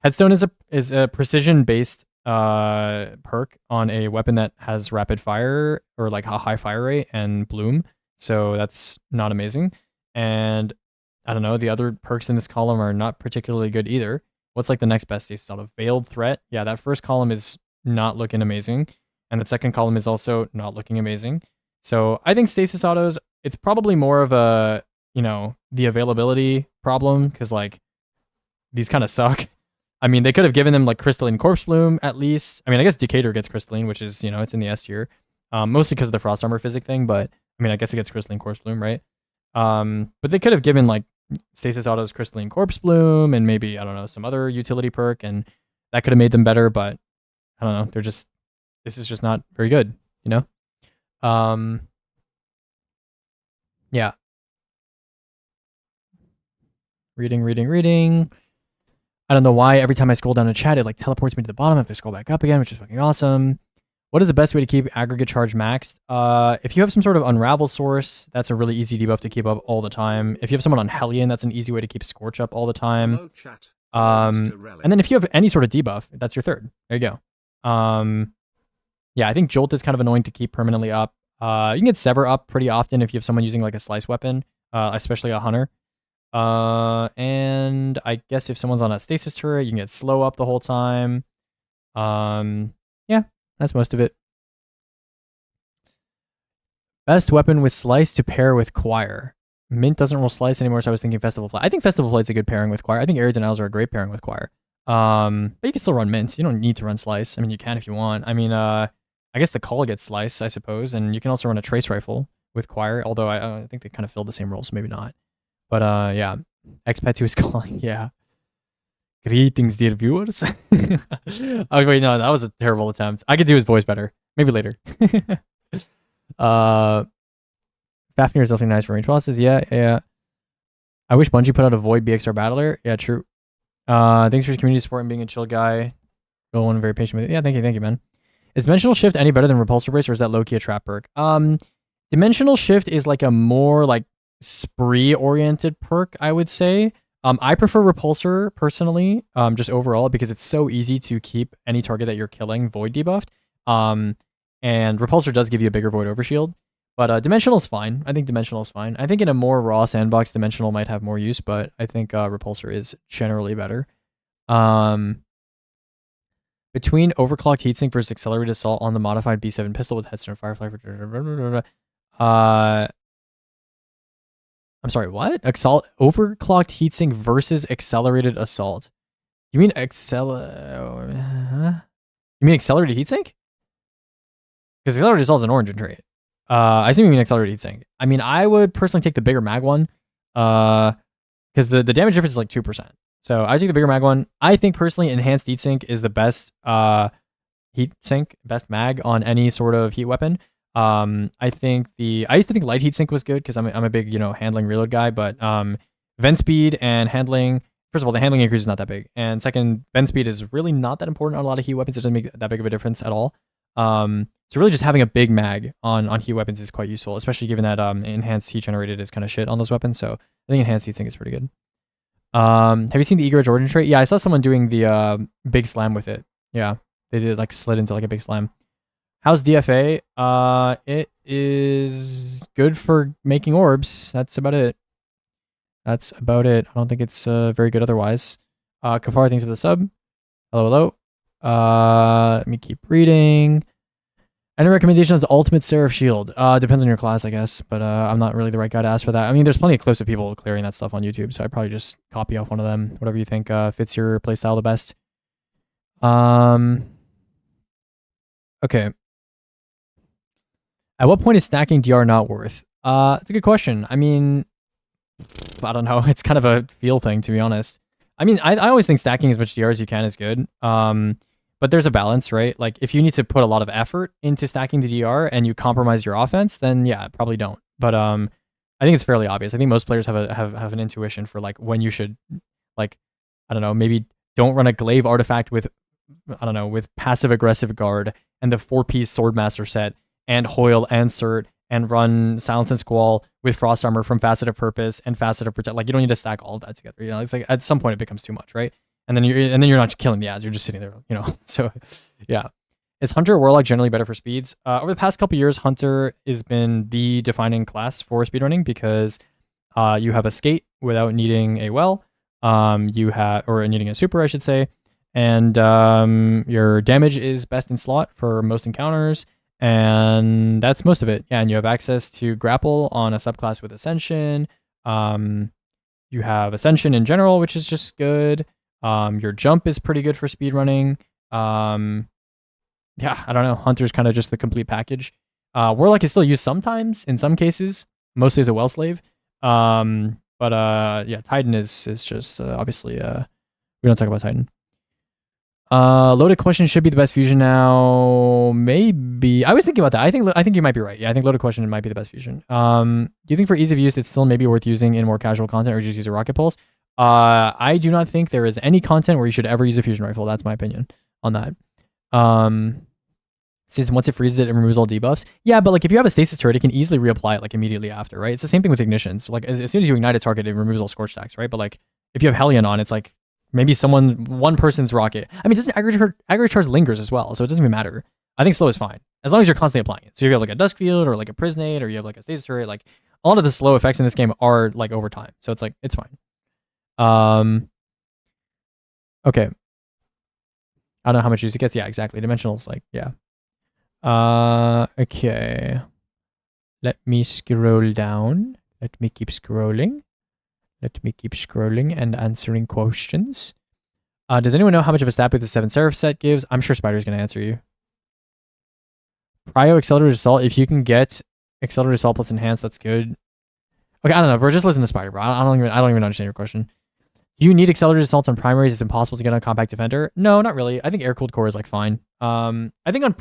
Headstone is a precision based perk on a weapon that has rapid fire or like a high fire rate and bloom. So that's not amazing. And I don't know, the other perks in this column are not particularly good either. What's like the next best stasis auto? Veiled Threat. Yeah, that first column is not looking amazing. And the second column is also not looking amazing. So I think stasis autos, it's probably more of a, you know, the availability problem, because like these kind of suck. I mean, they could have given them like Crystalline Corpse Bloom at least. I mean, I guess Decatur gets Crystalline, which is, you know, it's in the S tier. Mostly because of the Frost Armor Physic thing, but I mean, I guess it gets Crystalline Corpse Bloom, right? But they could have given like Stasis Auto's Crystalline Corpse Bloom and maybe, I don't know, some other utility perk, and that could have made them better, but I don't know. They're just, this is just not very good, you know? Yeah. Reading. I don't know why every time I scroll down a chat, it like teleports me to the bottom. I have to scroll back up again, which is fucking awesome. What is the best way to keep aggregate charge maxed? If you have some sort of unravel source, that's a really easy debuff to keep up all the time. If you have someone on Hellion, that's an easy way to keep Scorch up all the time. And then if you have any sort of debuff, that's your third. There you go. Yeah, I think Jolt is kind of annoying to keep permanently up. You can get Sever up pretty often if you have someone using like a slice weapon, especially a hunter. And I guess if someone's on a stasis turret, you can get slow up the whole time. Yeah, that's most of it. Best weapon with slice to pair with choir. Mint doesn't roll slice anymore, so I was thinking Festival Flight. I think Festival Flight's a good pairing with choir. I think Aerial Denials are a great pairing with choir. But you can still run mint. You don't need to run slice. I mean, you can if you want. I mean, I guess the call gets slice, I suppose, and you can also run a trace rifle with choir. Although I think they kind of filled the same role, so maybe not. But yeah, Expat 2 is calling. Yeah. Greetings, dear viewers. Oh wait, no, that was a terrible attempt. I could do his voice better. Maybe later. Fafnir is definitely nice for range bosses. Yeah. I wish Bungie put out a Void BXR battler. Yeah, true. Thanks for your community support and being a chill guy. Going very patient with it. Yeah, thank you, man. Is Dimensional Shift any better than Repulsor Brace, or is that low-key a trap perk? Dimensional Shift is like a more like spree-oriented perk, I would say. I prefer Repulsor personally, just overall, because it's so easy to keep any target that you're killing Void debuffed. And Repulsor does give you a bigger Void Overshield. But Dimensional is fine. I think Dimensional is fine. I think in a more raw sandbox, Dimensional might have more use, but I think Repulsor is generally better. Between Overclocked Heatsink versus Accelerated Assault on the modified B7 pistol with Headstone Firefly. I'm sorry, what? Overclocked Heatsink versus Accelerated Assault. You mean Accelerated Heatsink? Because Accelerated Assault is an origin trait. I assume you mean Accelerated Heatsink. I mean, I would personally take the bigger mag one. Because the damage difference is like 2%. So I take the bigger mag one. I think personally Enhanced Heatsink is the best heatsink, best mag on any sort of heat weapon. I used to think Light Heatsink was good because I'm a big, handling reload guy, but vent speed and handling, first of all, the handling increase is not that big. And second, vent speed is really not that important on a lot of heat weapons. It doesn't make that big of a difference at all. So really just having a big mag on heat weapons is quite useful, especially given that enhanced heat generated is kind of shit on those weapons. So I think enhanced heatsink is pretty good. Have you seen the Eager Edge Origin trait? Yeah, I saw someone doing the big slam with it. Yeah, they did like slid into like a big slam. How's DFA? It is good for making orbs. That's about it. I don't think it's very good otherwise. Kafar, thanks for the sub. Hello. Let me keep reading. Any recommendations on Ultimate Seraph Shield? Depends on your class, I guess, but I'm not really the right guy to ask for that. I mean, there's plenty of clips of people clearing that stuff on YouTube, so I'd probably just copy off one of them, whatever you think fits your playstyle the best. Okay. At what point is stacking DR not worth? It's a good question. I mean, I don't know. It's kind of a feel thing, to be honest. I mean, I always think stacking as much DR as you can is good. But there's a balance, right? Like if you need to put a lot of effort into stacking the DR and you compromise your offense, then yeah, probably don't. But I think it's fairly obvious. I think most players have an intuition for like when you should, like, I don't know, maybe don't run a glaive artifact with, I don't know, with passive aggressive guard and the 4-piece swordmaster set and Hoyle and Cert and run Silence and Squall with Frost Armor from Facet of Purpose and Facet of Protect. Like you don't need to stack all of that together. You know, it's like at some point it becomes too much, right? And then you're not killing the ads. You're just sitting there, you know. So yeah. Is Hunter or Warlock generally better for speeds? Over the past couple years, Hunter has been the defining class for speedrunning because you have a skate without needing a well. You have, or needing a super, I should say. And your damage is best in slot for most encounters. And that's most of it. Yeah, and you have access to grapple on a subclass with Ascension. You have Ascension in general, which is just good. Your jump is pretty good for speedrunning. Yeah, I don't know. Hunter's kind of just the complete package. Warlock is still used sometimes, in some cases, mostly as a well slave. But yeah, Titan is just obviously we don't talk about Titan. Loaded question should be the best fusion now. Maybe. I was thinking about that. I think you might be right. Yeah, I think loaded question might be the best fusion. Do you think for ease of use it's still maybe worth using in more casual content or just use a rocket pulse? I do not think there is any content where you should ever use a fusion rifle. That's my opinion on that. Since once it freezes it removes all debuffs. Yeah, but like if you have a stasis turret, it can easily reapply it like immediately after, right? It's the same thing with ignitions. Like as soon as you ignite a target, it removes all scorch stacks, right? But like if you have Hellion on, it's like maybe one person's rocket. I mean, doesn't aggregate charge lingers as well, so it doesn't even matter. I think slow is fine as long as you're constantly applying it. So if you have like a dusk field or like a prisonate or you have like a stasis turret, like a lot of the slow effects in this game are like over time, so it's like it's fine. Okay. I don't know how much use it gets. Yeah, exactly. Dimensionals, like, yeah. Okay. Let me scroll down. Let me keep scrolling. Let me keep scrolling and answering questions. Does anyone know how much of a stat boost the 7 Seraph set gives? I'm sure Spider's going to answer you. Prio Accelerated Assault. If you can get Accelerated Assault plus Enhanced, that's good. Okay, I don't know, bro. Just listen to Spider, bro. I don't even understand your question. You need accelerated assaults on primaries. It's impossible to get on compact defender. No, not really. I think air cooled core is like fine. I think on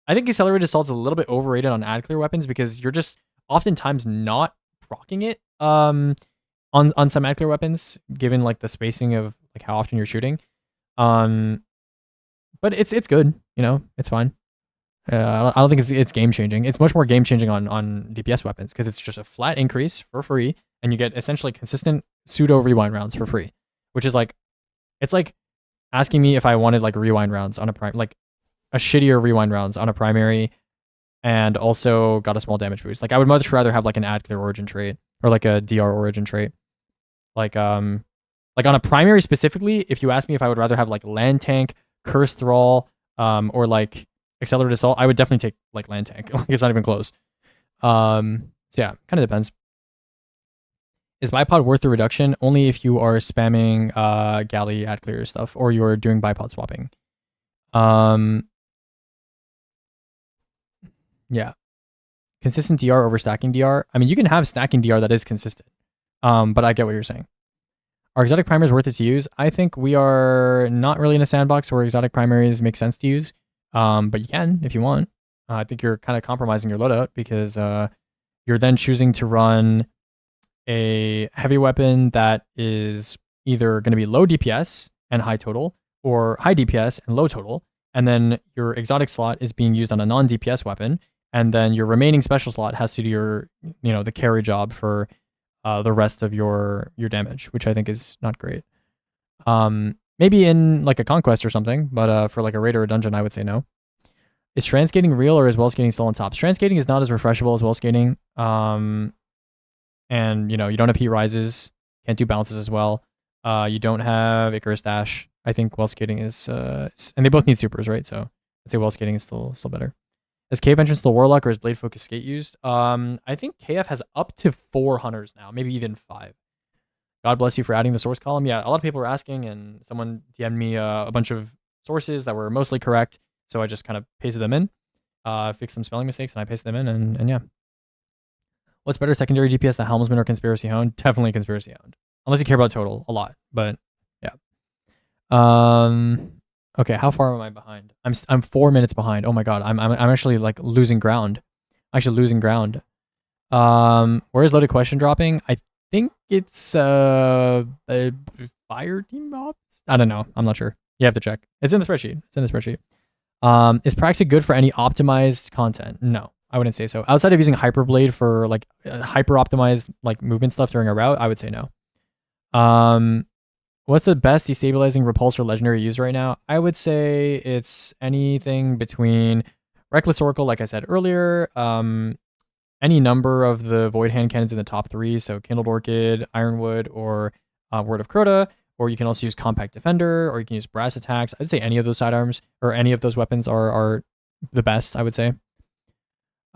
I think accelerated assault's a little bit overrated on ad clear weapons because you're just oftentimes not proccing it on some ad clear weapons given like the spacing of like how often you're shooting. But it's good. You know, it's fine. I don't think it's game changing. It's much more game changing on DPS weapons because it's just a flat increase for free, and you get essentially consistent pseudo rewind rounds for free, which is like, it's like asking me if I wanted like rewind rounds on a prime, like a shittier rewind rounds on a primary, and also got a small damage boost. Like I would much rather have like an ad clear origin trait or like a DR origin trait. Like on a primary specifically, if you ask me if I would rather have like land tank, curse thrall, or like accelerated assault, I would definitely take like land tank. Like it's not even close. So yeah, kind of depends. Is bipod worth the reduction? Only if you are spamming galley ad clear stuff or you're doing bipod swapping. Yeah. Consistent DR over stacking DR. I mean, you can have stacking DR that is consistent. But I get what you're saying. Are exotic primaries worth it to use? I think we are not really in a sandbox where exotic primaries make sense to use. But you can if you want. I think you're kind of compromising your loadout because you're then choosing to run a heavy weapon that is either going to be low DPS and high total or high DPS and low total. And then your exotic slot is being used on a non-DPS weapon. And then your remaining special slot has to do your, the carry job for the rest of your damage, which I think is not great. Maybe in like a conquest or something, but for like a raid or a dungeon, I would say no. Is strand skating real or is well skating still on top? Strand skating is not as refreshable as well skating. And you don't have heat rises, can't do bounces as well. You don't have Icarus dash. I think well skating is, and they both need supers, right? So I'd say well skating is still better. Is Cave Entrance still Warlock or is Blade Focus Skate used? I think KF has up to 4 hunters now, maybe even 5. God bless you for adding the source column. Yeah, a lot of people were asking, and someone DM'd me a bunch of sources that were mostly correct, so I just kind of pasted them in, fixed some spelling mistakes, and I pasted them in, and yeah. What's better, secondary DPS, the Helmsman or Conspiracy Hound? Definitely Conspiracy Hound. Unless you care about total a lot, but Okay, how far am I behind? I'm 4 minutes behind. Oh my god, I'm actually like losing ground. Actually losing ground. Where is loaded question dropping? I think it's fire team ops. I don't know. I'm not sure. You have to check. It's in the spreadsheet. It's in the spreadsheet. Is Praxis good for any optimized content? No, I wouldn't say so. Outside of using Hyperblade for like hyper optimized like movement stuff during a route, I would say no. What's the best destabilizing repulsor legendary used right now? I would say it's anything between Reckless Oracle, like I said earlier, any number of the Void hand cannons in the top 3, so Kindled Orchid, Ironwood, or Word of Crota, or you can also use Compact Defender, or you can use Brass Attacks. I'd say any of those sidearms, or any of those weapons are the best, I would say.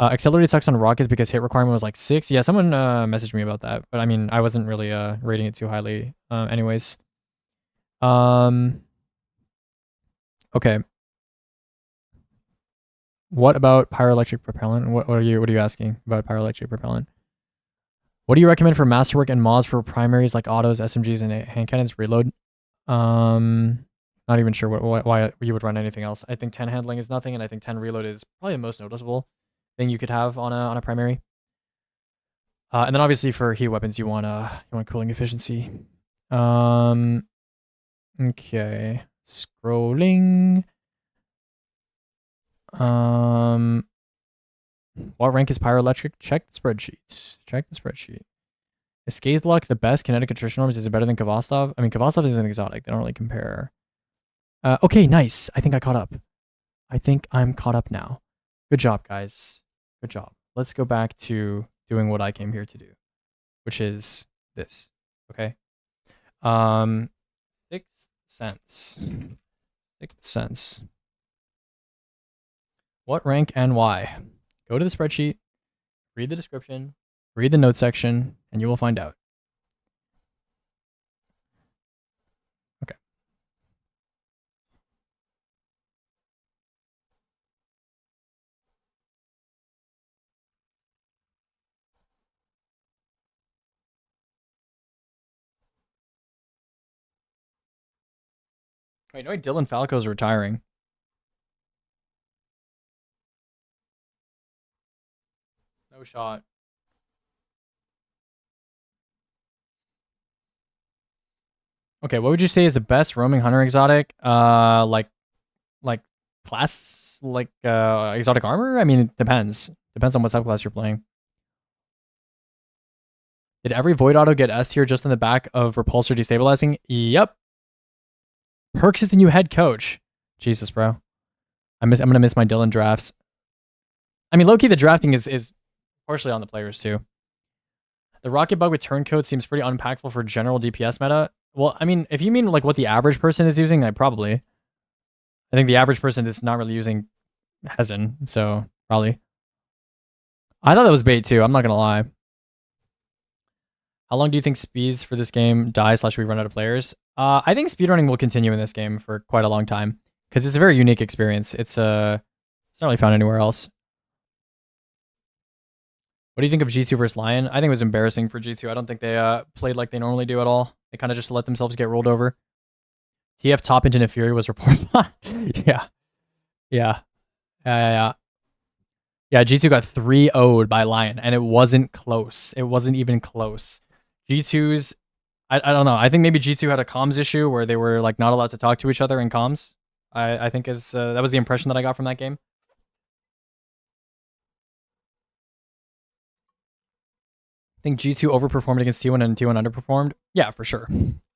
Accelerated attacks on rockets because hit requirement was like 6. Yeah, someone messaged me about that, but I mean, I wasn't really rating it too highly anyways. Okay. What about pyroelectric propellant? What are you asking about pyroelectric propellant? What do you recommend for masterwork and mods for primaries like autos, SMGs, and hand cannons? Reload. Not even sure why you would run anything else. I think 10 handling is nothing, and I think 10 reload is probably the most noticeable thing you could have on a primary. And then obviously for heat weapons, you want cooling efficiency. Okay, scrolling. What rank is pyroelectric? Check the spreadsheets. Check the spreadsheet. Is Scathe the best kinetic attrition arms? Is it better than Kvastov? I mean, Kvastov is an exotic. They don't really compare. Okay, nice. I think I caught up. I think I'm caught up now. Good job, guys. Good job. Let's go back to doing what I came here to do, which is this. Okay. Sixth sense. Sixth sense. What rank and why? Go to the spreadsheet, read the description, read the note section, and you will find out. Okay. Wait, no, Dylan Falco's retiring. No shot. Okay, what would you say is the best roaming hunter exotic? Like class, like exotic armor? I mean, it depends. Depends on what subclass you're playing. Did every Void Auto get S tier just in the back of Repulsor destabilizing? Yep. Perks is the new head coach. Jesus, bro. I'm gonna miss my Dylan drafts. I mean, low-key, the drafting is partially on the players, too. The rocket bug with turncoat seems pretty unimpactful for general DPS meta. Well, I mean, if you mean like what the average person is using, I think the average person is not really using Hezen, so probably. I thought that was bait too, I'm not gonna lie. How long do you think speeds for this game die / we run out of players? I think speedrunning will continue in this game for quite a long time because it's a very unique experience. It's not really found anywhere else. What do you think of G2 versus Lion? I think it was embarrassing for G2. I don't think they played like they normally do at all. They kind of just let themselves get rolled over. TF top into Nefiri was reported. Yeah. Yeah. Yeah. Yeah, G2 got 3-0'd by Lion, and it wasn't close. It wasn't even close. G2's, I don't know. I think maybe G2 had a comms issue where they were like not allowed to talk to each other in comms. I think that was the impression that I got from that game. I think G2 overperformed against T1 and T1 underperformed. Yeah, for sure.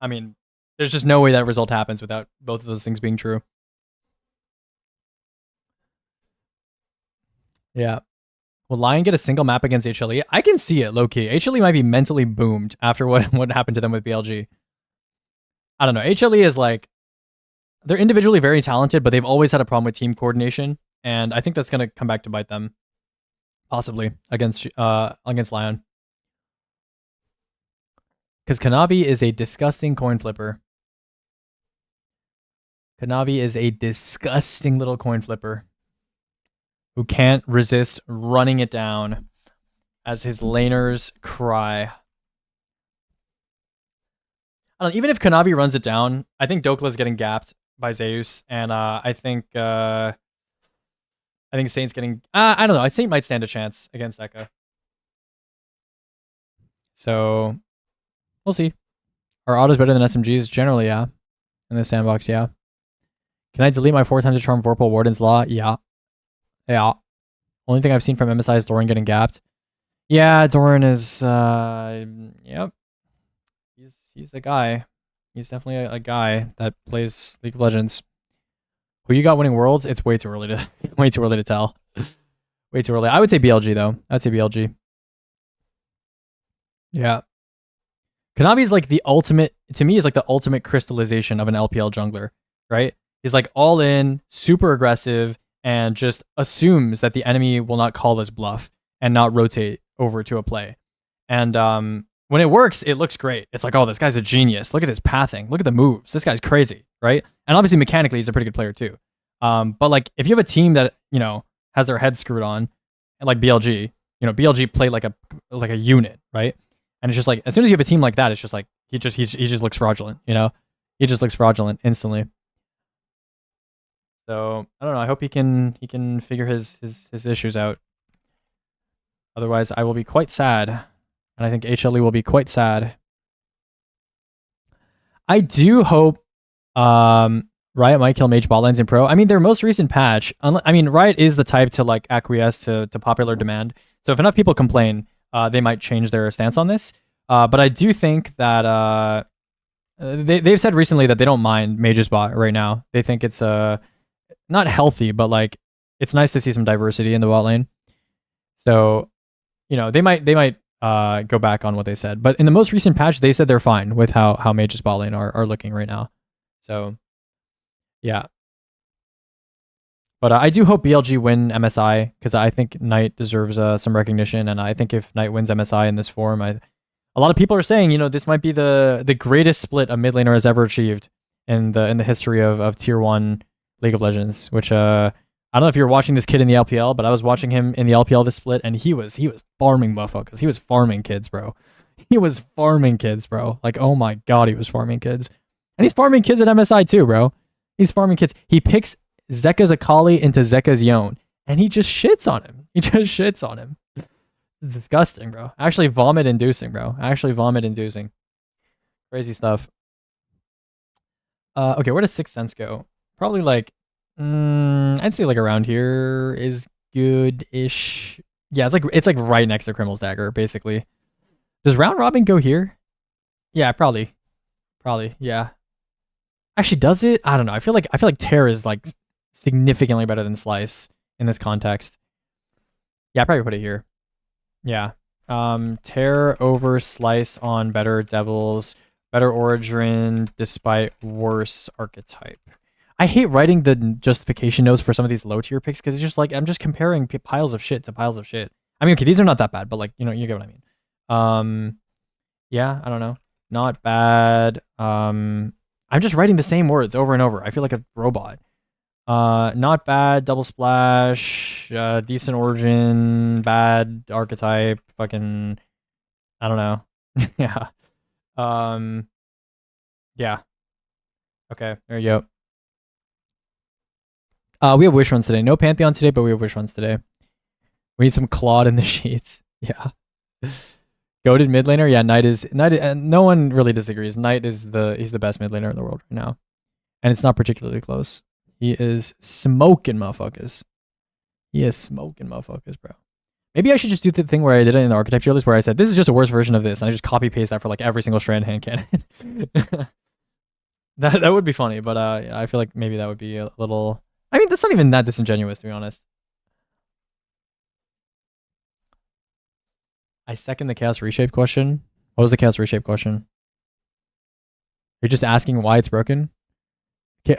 I mean, there's just no way that result happens without both of those things being true. Yeah. Will Lion get a single map against HLE? I can see it, low-key. HLE might be mentally boomed after what happened to them with BLG. I don't know. HLE is like, they're individually very talented, but they've always had a problem with team coordination, and I think that's going to come back to bite them, possibly, against Lion. Because Kanavi is a disgusting coin flipper. Kanavi is a disgusting little coin flipper who can't resist running it down as his laners cry. I don't know, even if Kanavi runs it down, I think Dokla's getting gapped by Zeus, and I think Saint's getting. I don't know. I Saint might stand a chance against Ekka. So we'll see. Are autos better than SMGs? Generally, yeah. In the sandbox, yeah. Can I delete my 4 times a charm Vorpal Warden's Law? Yeah. Yeah. Only thing I've seen from MSI is Doran getting gapped. Yeah, Doran is yep. He's a guy. He's definitely a guy that plays League of Legends. Who you got winning worlds? It's way too early to tell. Way too early. I would say BLG though. I'd say BLG. Yeah. Kanavi is like the ultimate, to me, is like the ultimate crystallization of an LPL jungler, right? He's like all in, super aggressive, and just assumes that the enemy will not call his bluff and not rotate over to a play. And when it works, it looks great. It's like, oh, this guy's a genius. Look at his pathing. Look at the moves. This guy's crazy, right? And obviously, mechanically, he's a pretty good player too. But like, if you have a team that, you know, has their head screwed on, like BLG, you know, BLG play like a unit, right? And it's just like, as soon as you have a team like that, it's just like, he just looks fraudulent, you know? He just looks fraudulent instantly. So I don't know. I hope he can figure his issues out. Otherwise, I will be quite sad, and I think HLE will be quite sad. I do hope Riot might kill Mage bot lanes in Pro. I mean, their most recent patch. I mean, Riot is the type to like acquiesce to popular demand. So if enough people complain, they might change their stance on this. But I do think that they've said recently that they don't mind Mage's bot right now. They think it's not healthy, but like it's nice to see some diversity in the bot lane. So, you know, they might go back on what they said. But in the most recent patch, they said they're fine with how Mage's bot lane are looking right now. So, yeah. But I do hope BLG win MSI, because I think Knight deserves some recognition. And I think if Knight wins MSI in this form, a lot of people are saying, you know, this might be the greatest split a mid laner has ever achieved in the history of Tier 1 League of Legends, which I don't know if you're watching this kid in the LPL, but I was watching him in the LPL this split, and he was farming motherfuckers. He was farming kids, bro. He was farming kids, bro. Like, oh my god, he was farming kids. And he's farming kids at MSI too, bro. He's farming kids. He picks Zeka's Akali into Zeka's Yone, and he just shits on him. He just shits on him. It's disgusting, bro. Actually vomit inducing, bro. Actually vomit inducing. Crazy stuff. Okay, where does Sixth Sense go? Probably like, I'd say like around here is good-ish. Yeah, it's like right next to Criminal's Dagger, basically. Does Round Robin go here? Yeah, probably, yeah. Actually, does it? I don't know. I feel like Tear is like significantly better than Slice in this context. Yeah, I probably put it here. Yeah. Tear over Slice on better Devils, better Origin, despite worse archetype. I hate writing the justification notes for some of these low tier picks, because it's just like, I'm just comparing piles of shit to piles of shit. I mean, okay, these are not that bad, but like, you know, you get what I mean. Yeah, I don't know. Not bad. I'm just writing the same words over and over. I feel like a robot. Not bad, double splash, decent origin, bad archetype, fucking, I don't know. Yeah. Yeah. Okay, there you go. We have wish runs today. No Pantheon today, but we have wish runs today. We need some Claude in the sheets. Yeah. Goated mid laner. Yeah, Knight is no one really disagrees. Knight is he's the best mid laner in the world right now, and it's not particularly close. He is smoking motherfuckers. He is smoking motherfuckers, bro. Maybe I should just do the thing where I did it in the architecture list, where I said this is just a worse version of this, and I just copy paste that for like every single strand hand cannon. that would be funny, but I feel like maybe that would be a little. I mean, that's not even that disingenuous, to be honest. I second the Chaos Reshape question. What was the Chaos Reshape question? You're just asking why it's broken?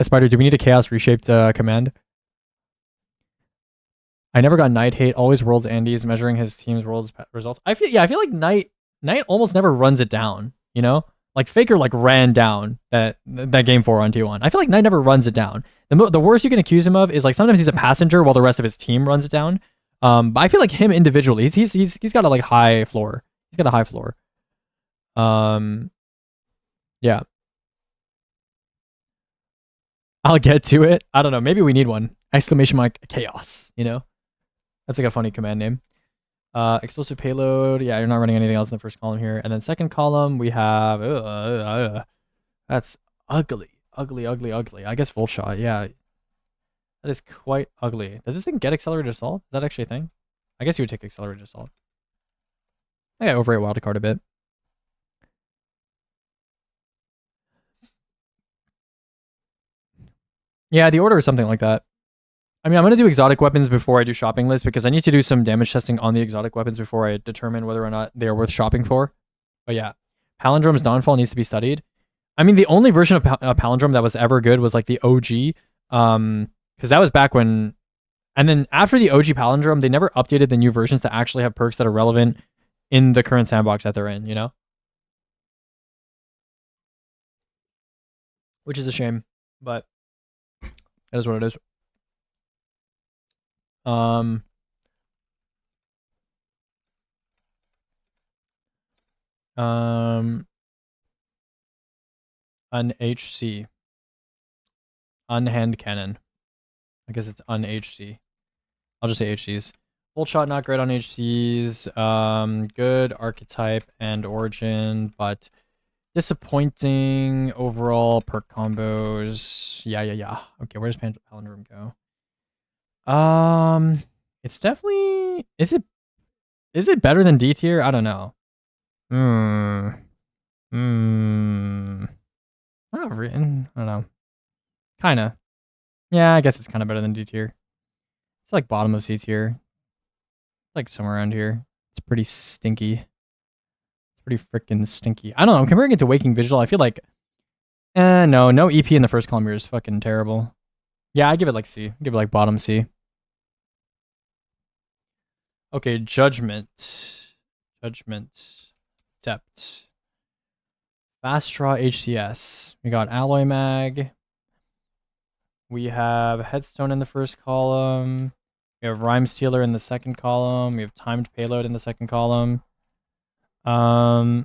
Spider, do we need a Chaos Reshaped command? I never got Knight hate. Always worlds Andes, measuring his team's worlds results. I feel like Knight almost never runs it down, you know? Like Faker like ran down that game 4 on T1. I feel like Knight never runs it down. The worst you can accuse him of is like sometimes he's a passenger while the rest of his team runs it down. But I feel like him individually, he's got a like high floor. He's got a high floor. Yeah. I'll get to it. I don't know. Maybe we need one. Exclamation mark chaos, you know? That's like a funny command name. Explosive payload. Yeah, you're not running anything else in the first column here. And then second column, we have... that's ugly. Ugly, ugly, ugly. I guess Volt Shot. Yeah. That is quite ugly. Does this thing get Accelerated Assault? Is that actually a thing? I guess you would take Accelerated Assault. I got overrate Wildcard a bit. Yeah, the order is something like that. I mean, I'm going to do exotic weapons before I do shopping list because I need to do some damage testing on the exotic weapons before I determine whether or not they are worth shopping for. But yeah, Palindrome's Downfall needs to be studied. I mean, the only version of Palindrome that was ever good was like the OG, because that was back when. And then after the OG Palindrome, they never updated the new versions to actually have perks that are relevant in the current sandbox that they're in. You know, which is a shame, but that is what it is. Um, um, an HC, unhand cannon. I guess it's un HC. I'll just say HCs. Bolt shot not great on HCs. Good archetype and origin, but disappointing overall perk combos. Yeah. Okay, where's Palindrome go? It's definitely is it better than D tier? I don't know. Not written. I don't know. Kinda. Yeah, I guess it's kind of better than D tier. It's like bottom of C tier. Like somewhere around here. It's pretty stinky. It's pretty freaking stinky. I don't know. Comparing it to Waking Vigil, I feel like, no EP in the first column here is fucking terrible. Yeah, I give it like C. I give it like bottom C. Okay, Judgment. Depth. Fast Draw HCS. We got Alloy Mag. We have Headstone in the first column. We have Rhyme Stealer in the second column. We have Timed Payload in the second column. Yeah.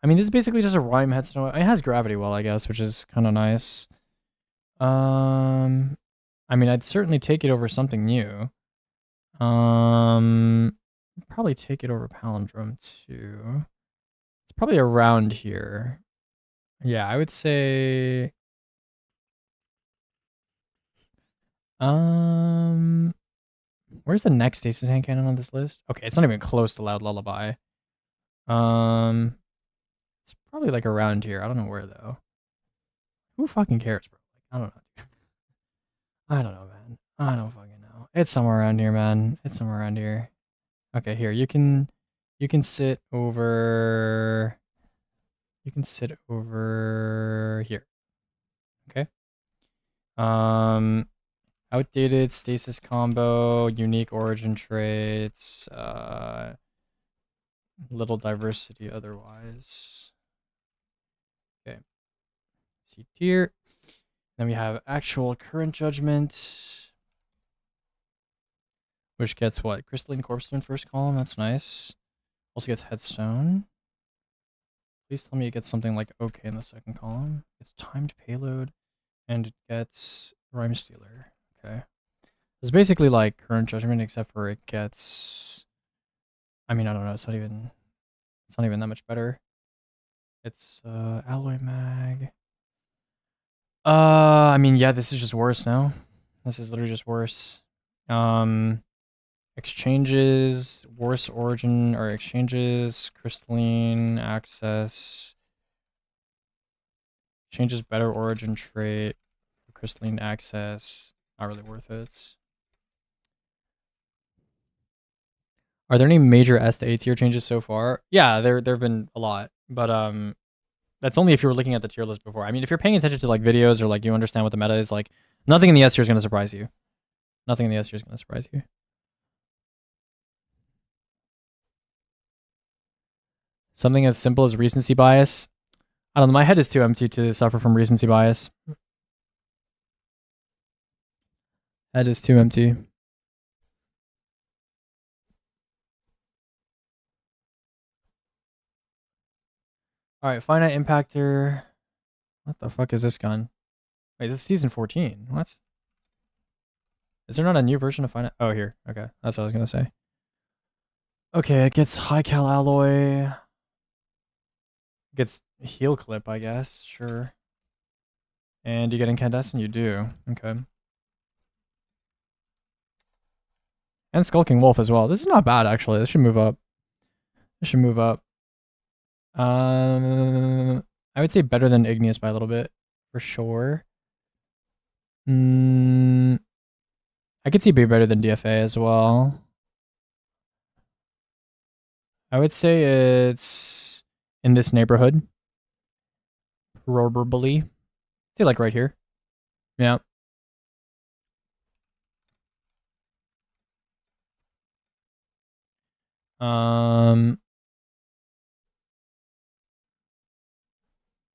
I mean, this is basically just a Rhyme Headstone. It has Gravity Well, I guess, which is kind of nice. I mean, I'd certainly take it over something new. Probably take it over Palindrome too. It's probably around here. Yeah, I would say. Where's the next Stasis hand cannon on this list? Okay, it's not even close to Loud Lullaby. It's probably like around here. I don't know where though. Who fucking cares, bro? Like, I don't know. I don't know, man. I don't fucking know. It's somewhere around here, man. It's somewhere around here. Okay, here you can sit over. You can sit over here. Okay. Outdated stasis combo, unique origin traits, little diversity otherwise. Okay. C tier. Then we have actual current judgment, which gets what? Crystalline Corpstone first column. That's nice. Also gets Headstone. Please tell me it gets something like OK in the second column. It's timed payload, and it gets Rhyme Stealer. Okay. It's basically like current judgment, except for it gets. I mean, I don't know. It's not even that much better. It's Alloy Mag. I mean, yeah, this is just worse now. This is literally just worse. Exchanges, worse origin, or exchanges, crystalline, access. Changes better origin trait, crystalline access. Not really worth it. Are there any major S to A tier changes so far? Yeah, there have been a lot, but that's only if you were looking at the tier list before. I mean, if you're paying attention to like videos or like you understand what the meta is, like nothing in the S tier is going to surprise you. Nothing in the S tier is going to surprise you. Something as simple as recency bias. I don't know. My head is too empty to suffer from recency bias. Head is too empty. All right, finite impactor. What the fuck is this gun? Wait, this is season 14. What? Is there not a new version of finite? Oh, here. Okay, that's what I was gonna say. Okay, it gets high cal alloy. It gets heal clip, I guess. Sure. And you get incandescent. You do. Okay. And skulking wolf as well. This is not bad actually. This should move up. This should move up. I would say better than igneous by a little bit, for sure. I could see be better than DFA as well. I would say it's in this neighborhood. Probably. Say like right here. Yeah.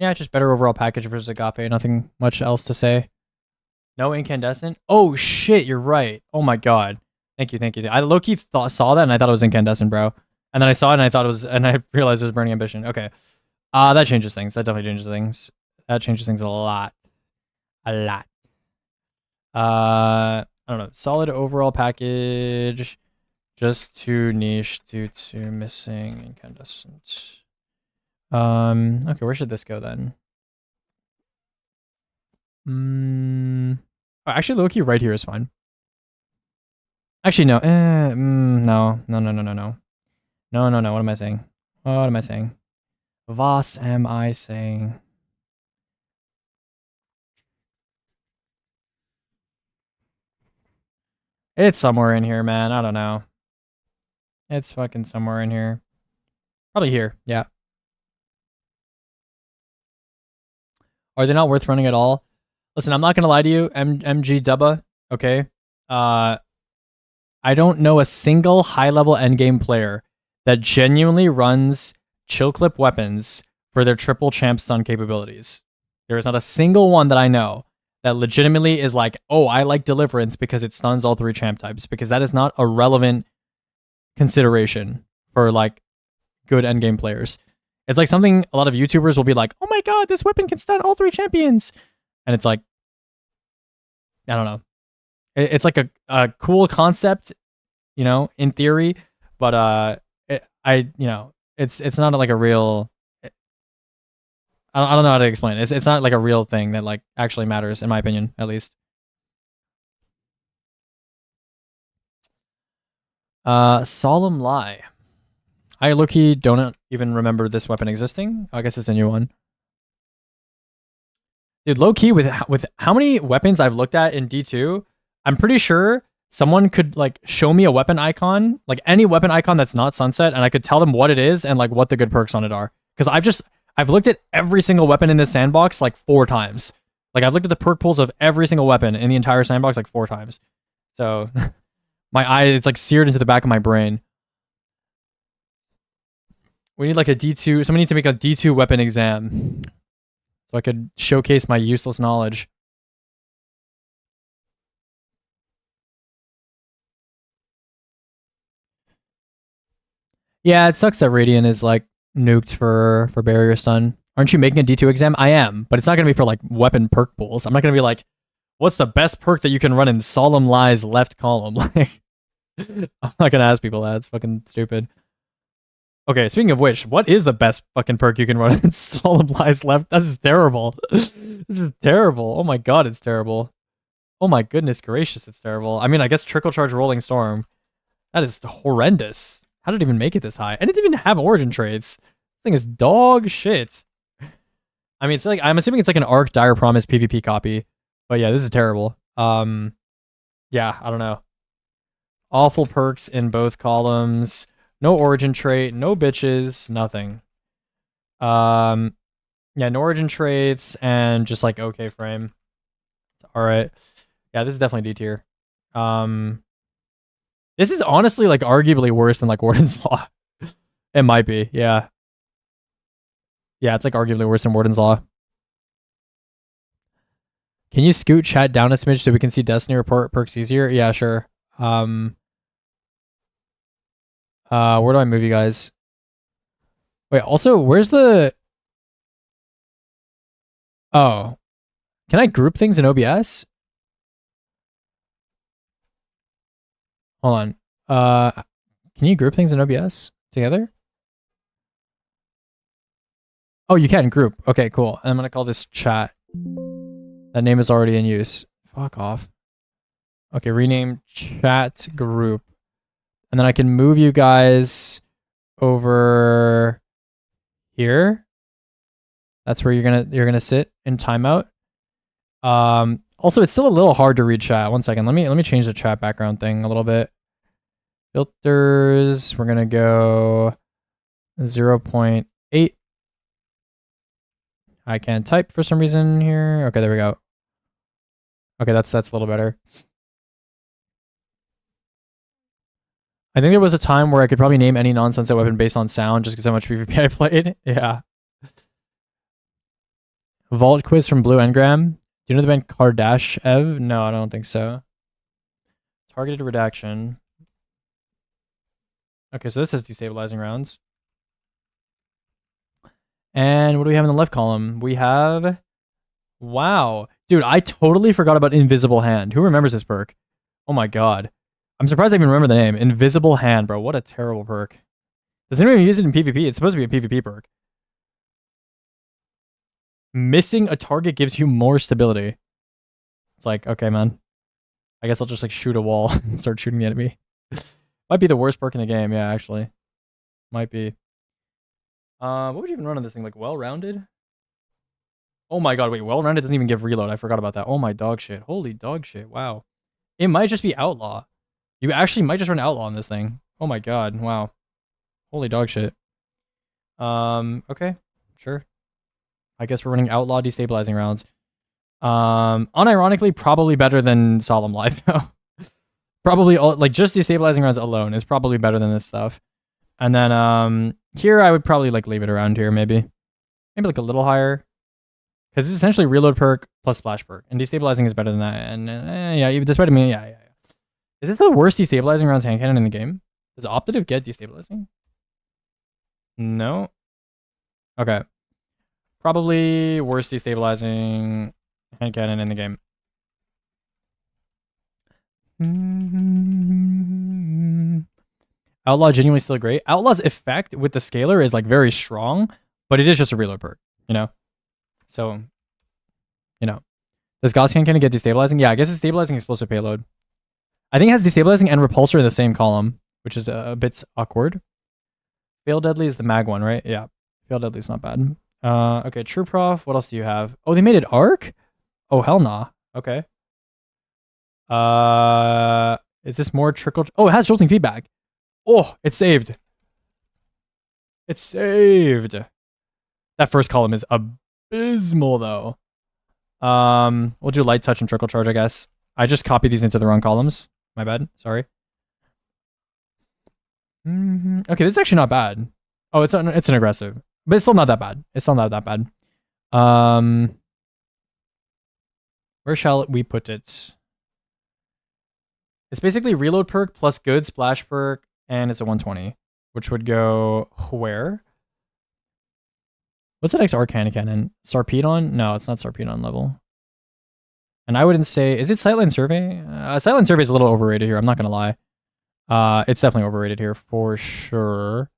Yeah, just better overall package versus Agape. Nothing much else to say. No incandescent. Oh shit, you're right. Oh my god. Thank you, thank you. I low-key saw that and I thought it was incandescent, bro. And then I saw it and I thought it was, and I realized it was burning ambition. Okay. That changes things. That definitely changes things. That changes things a lot. A lot. I don't know. Solid overall package. Just too niche due to missing incandescent. Okay, where should this go then? Actually, low-key right here is fine. Actually, no. No. No, no, no, no, no. No, no, no. What am I saying? What am I saying? Was am I saying? It's somewhere in here, man. I don't know. It's fucking somewhere in here. Probably here. Yeah. Are they not worth running at all? Listen, I'm not gonna lie to you, MG Dubba. Okay. I don't know a single high-level endgame player that genuinely runs chill clip weapons for their triple champ stun capabilities. There is not a single one that I know that legitimately is like, oh, I like Deliverance because it stuns all three champ types, because that is not a relevant consideration for like good endgame players. It's like something a lot of YouTubers will be like, oh my god, this weapon can stun all three champions. And it's like, I don't know. It's like a cool concept, you know, in theory, but it's not like a real. I don't know how to explain it. It's not like a real thing that like actually matters, in my opinion, at least. Solemn Lie. I low-key don't even remember this weapon existing. I guess it's a new one. Dude, low-key with how many weapons I've looked at in D2, I'm pretty sure someone could like show me a weapon icon, like any weapon icon that's not Sunset, and I could tell them what it is and like what the good perks on it are. Because I've looked at every single weapon in this sandbox like 4 times. Like I've looked at the perk pools of every single weapon in the entire sandbox like 4 times. So my eye, it's like seared into the back of my brain. We need like a D2. Somebody needs to make a D2 weapon exam so I could showcase my useless knowledge. Yeah, it sucks that Radiant is like nuked for barrier stun. Aren't you making a D2 exam? I am, but it's not gonna be for like weapon perk pools. I'm not gonna be like, what's the best perk that you can run in Solemn Lie's left column? Like, I'm not gonna ask people that. It's fucking stupid. Okay, speaking of which, what is the best fucking perk you can run in Solemn Lie's left? This is terrible. This is terrible. Oh my god, it's terrible. Oh my goodness gracious, it's terrible. I mean, I guess Trickle Charge Rolling Storm. That is horrendous. How did it even make it this high? And it didn't even have origin trades. This thing is dog shit. I mean, it's like, I'm assuming it's like an Arc Dire Promise PvP copy. But yeah, this is terrible. Yeah, I don't know. Awful perks in both columns. No origin trait, no bitches, nothing. Yeah, no origin traits and just like okay frame. All right. Yeah, this is definitely D tier. This is honestly like arguably worse than like Warden's Law. It might be, yeah. Yeah, it's like arguably worse than Warden's Law. Can you scoot chat down a smidge so we can see Destiny report perks easier? Yeah, sure. Where do I move you guys? Wait, also, where's the Oh. Can I group things in OBS? Hold on. Can you group things in OBS together? Oh, you can group. Okay, cool. I'm gonna call this chat. That name is already in use. Fuck off. Okay, rename chat group. And then I can move you guys over here. That's where you're gonna sit in timeout. Also, it's still a little hard to read chat. One second. Let me change the chat background thing a little bit. Filters. We're gonna go 0.8. I can't type for some reason here. Okay, there we go. Okay, that's a little better. I think there was a time where I could probably name any non-sunset weapon based on sound just because how much PvP I played. Yeah. Vault quiz from Blue Engram. Do you know the band Kardashev? No, I don't think so. Targeted redaction. Okay, so this is destabilizing rounds. And what do we have in the left column? We have... Wow. Dude, I totally forgot about Invisible Hand. Who remembers this perk? Oh my god. I'm surprised I even remember the name. Invisible Hand, bro. What a terrible perk. Does anyone use it in PvP? It's supposed to be a PvP perk. Missing a target gives you more stability. It's like, okay, man. I guess I'll just like shoot a wall and start shooting the enemy. Might be the worst perk in the game, yeah, actually. Might be. What would you even run on this thing? Like well-rounded? Oh my god, wait, well-rounded doesn't even give reload. I forgot about that. Oh my dog shit. Holy dog shit. Wow. It might just be outlaw. You actually might just run outlaw on this thing. Oh my god. Wow. Holy dog shit. Okay. Sure. I guess we're running outlaw destabilizing rounds. Unironically, probably better than Solemn Life. Probably all, like just destabilizing rounds alone is probably better than this stuff. And then here I would probably like leave it around here maybe. Maybe like a little higher. Because it's essentially reload perk plus splash perk. And destabilizing is better than that. And yeah, despite me, yeah. Is this the worst destabilizing rounds hand cannon in the game? Does Optative get destabilizing? No. Okay. Probably worst destabilizing hand cannon in the game. Outlaw genuinely still great. Outlaw's effect with the scaler is like very strong, but it is just a reload perk, you know? So, you know. Does Gauss hand cannon get destabilizing? Yeah, I guess it's stabilizing explosive payload. I think it has destabilizing and repulsor in the same column, which is a bit awkward. Fail Deadly is the mag one, right? Yeah. Fail Deadly's not bad. Okay, True Prof. What else do you have? Oh, they made it arc? Oh, hell nah. Okay. Is this more trickle? Oh, it has jolting feedback. Oh, it's saved. It's saved. That first column is abysmal, though. We'll do light touch and trickle charge, I guess. I just copied these into the wrong columns. My bad. Sorry. Okay, this is actually not bad. Oh, it's an aggressive, but it's still not that bad. It's still not that bad. Where shall we put it? It's basically reload perk plus good splash perk, and it's a 120, which would go where? What's the next Arcana Cannon? Sarpedon? No, it's not Sarpedon level. And I wouldn't say... Is it Sightline Survey? Sightline Survey is a little overrated here. I'm not going to lie. It's definitely overrated here for sure.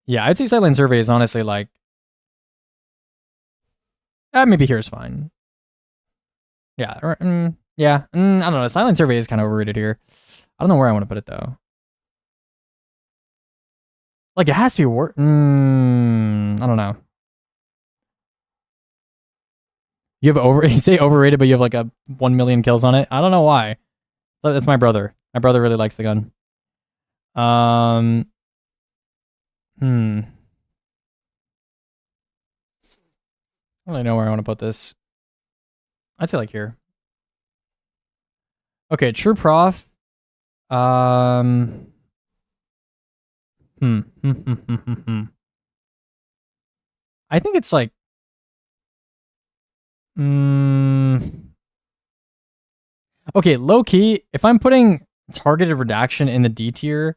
Yeah, I'd say Sightline Survey is honestly like... maybe here's fine. Yeah. Yeah. I don't know. Sightline Survey is kind of overrated here. I don't know where I want to put it, though. Like, it has to be worth... I don't know. You say overrated, but you have like a 1 million kills on it. I don't know why. That's my brother. My brother really likes the gun. I don't really know where I want to put this. I'd say like here. Okay, True Prof. I think it's like okay, low key, if I'm putting targeted redaction in the D tier,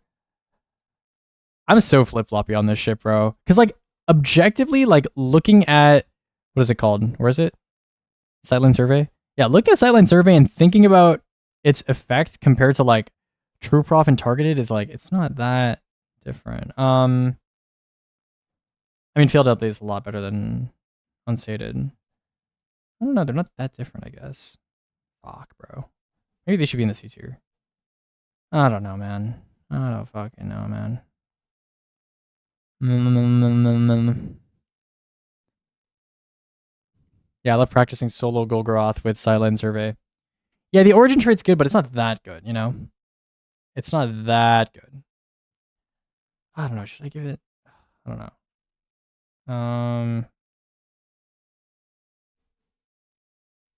I'm so flip-floppy on this shit, bro. Because like objectively, like looking at what is it called? Where is it? Sightline survey. Yeah, looking at sightline survey and thinking about its effect compared to like true prof and targeted is like it's not that different. I mean, field update is a lot better than unsated. I don't know. They're not that different, I guess. Fuck, bro. Maybe they should be in the C tier. I don't know, man. I don't fucking know, man. Yeah, I love practicing solo Golgoroth with Silent Survey. Yeah, the origin trait's good, but it's not that good, you know? It's not that good. I don't know. Should I give it? I don't know.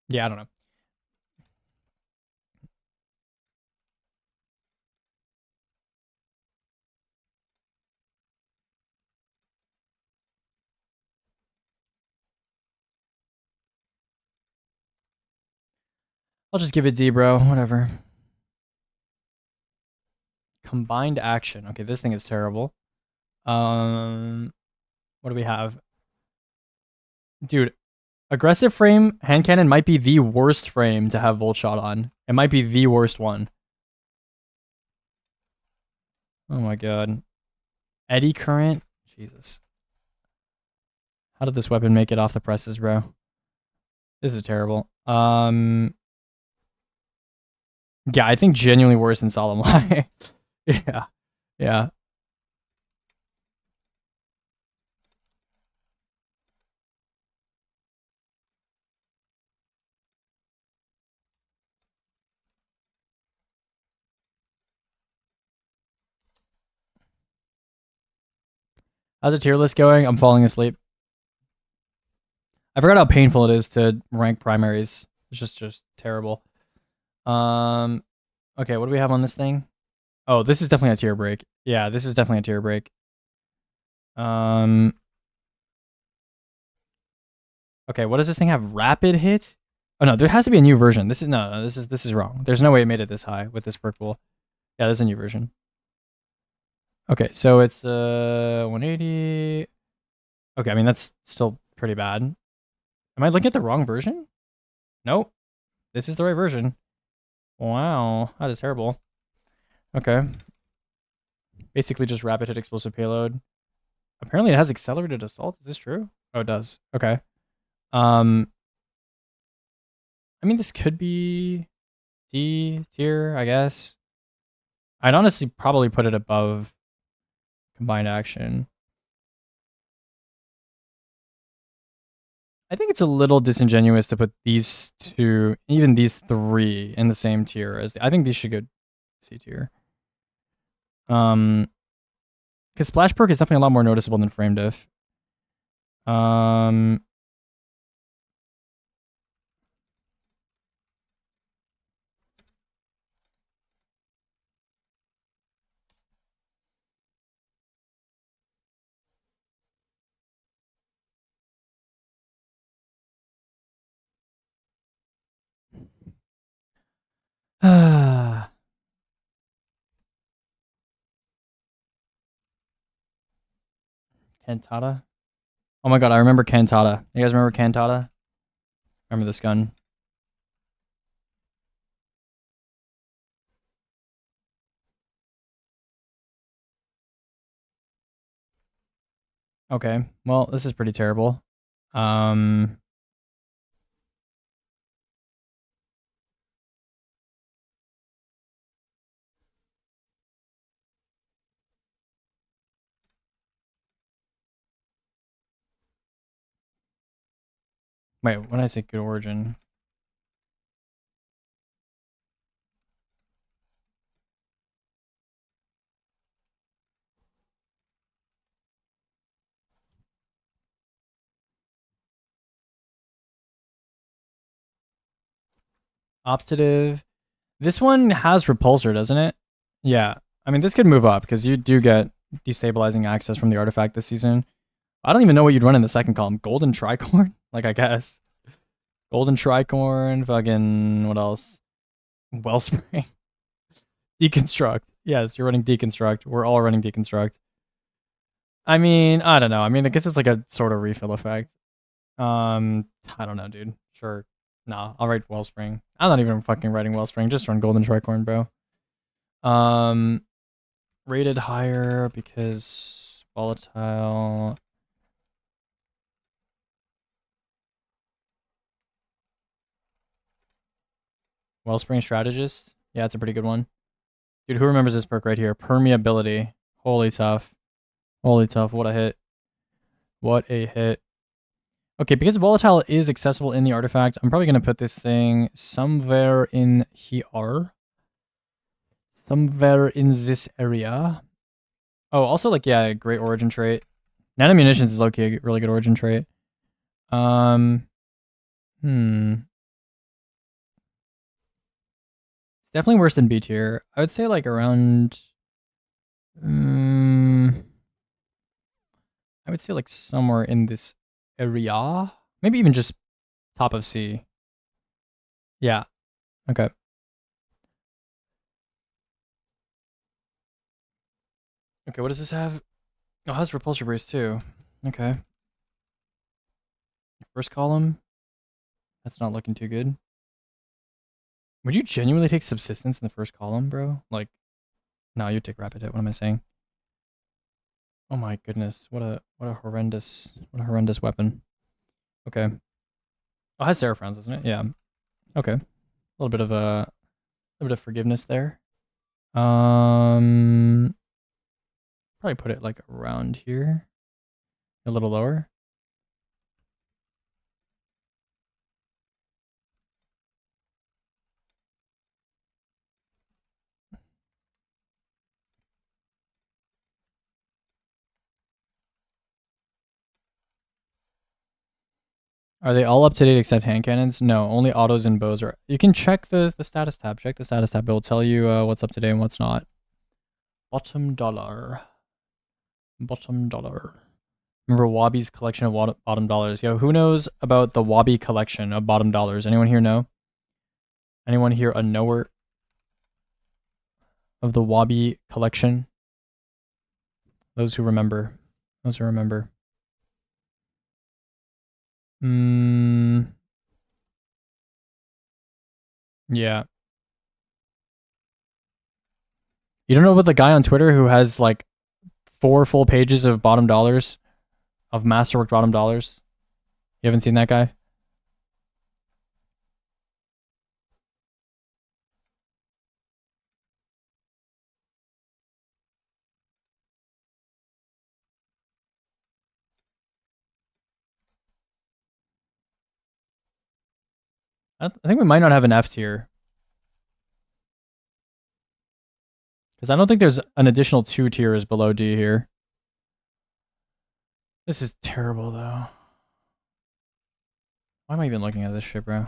Yeah, I don't know. I'll just give it D, bro. Whatever. Combined action. Okay, this thing is terrible. What do we have? Dude, aggressive frame hand cannon might be the worst frame to have Volt Shot on. It might be the worst one. Oh my god. Eddy current? Jesus. How did this weapon make it off the presses, bro? This is terrible. Yeah, I think genuinely worse than Solemn Lie. Yeah. Yeah. How's the tier list going? I'm falling asleep. I forgot how painful it is to rank primaries. It's just terrible. Okay, what do we have on this thing? Oh, this is definitely a tier break. Yeah, this is definitely a tier break. Okay, what does this thing have? Rapid hit? Oh no, there has to be a new version. This is wrong. There's no way it made it this high with this perk pool. Yeah, there's a new version. Okay, so it's 180. Okay, I mean that's still pretty bad. Am I looking at the wrong version? Nope. This is the right version. Wow, that is terrible. Okay. Basically just rapid hit explosive payload. Apparently it has accelerated assault. Is this true? Oh, it does. Okay. I mean this could be D tier, I guess. I'd honestly probably put it above combined action. I think it's a little disingenuous to put these two, even these three, in the same tier as I think these should go C tier. Because splash perk is definitely a lot more noticeable than frame diff. Cantata. Oh my god, I remember Cantata. You guys remember Cantata? Remember this gun? Okay, well, this is pretty terrible. Wait, when did I say good origin? Optative. This one has repulsor, doesn't it? Yeah. I mean, this could move up because you do get destabilizing access from the artifact this season. I don't even know what you'd run in the second column. Golden Tricorn? Like, I guess. Golden Tricorn, fucking, what else? Wellspring. Deconstruct. Yes, you're running Deconstruct. We're all running Deconstruct. I mean, I don't know. I mean, I guess it's like a sort of refill effect. I don't know, dude. Sure. Nah, I'll write Wellspring. I'm not even fucking writing Wellspring. Just run Golden Tricorn, bro. Rated higher because volatile. Wellspring Strategist. Yeah, it's a pretty good one. Dude, who remembers this perk right here? Permeability. Holy tough. Holy tough. What a hit. What a hit. Okay, because volatile is accessible in the artifact, I'm probably going to put this thing somewhere in here. Somewhere in this area. Oh, also, like, yeah, great origin trait. Nano munitions is low-key a really good origin trait. Hmm. It's definitely worse than B tier. I would say, like, around... I would say, like, somewhere in this area. Maybe even just top of C. Yeah. Okay. Okay, what does this have? Oh, it has repulsor brace too. Okay. First column. That's not looking too good. Would you genuinely take subsistence in the first column, bro? Like, no, you take rapid hit. What am I saying? Oh my goodness. What a horrendous weapon. Okay. Oh, it has Seraphons, doesn't it? Yeah. Okay. A little bit of forgiveness there. Probably put it like around here. A little lower. Are they all up to date except hand cannons? No, only autos and bows are. You can check the status tab. Check the status tab. It will tell you what's up to date and what's not. Bottom dollar. Bottom dollar. Remember Wabi's collection of bottom dollars? Yo, who knows about the Wabi collection of bottom dollars? Anyone here know? Anyone here a knower of the Wabi collection? Those who remember. Those who remember. Yeah. You don't know about the guy on Twitter who has like 4 full pages of bottom dollars, of masterwork bottom dollars? You haven't seen that guy? I think we might not have an F tier. Because I don't think there's an additional 2 tiers below D here. This is terrible, though. Why am I even looking at this shit, bro?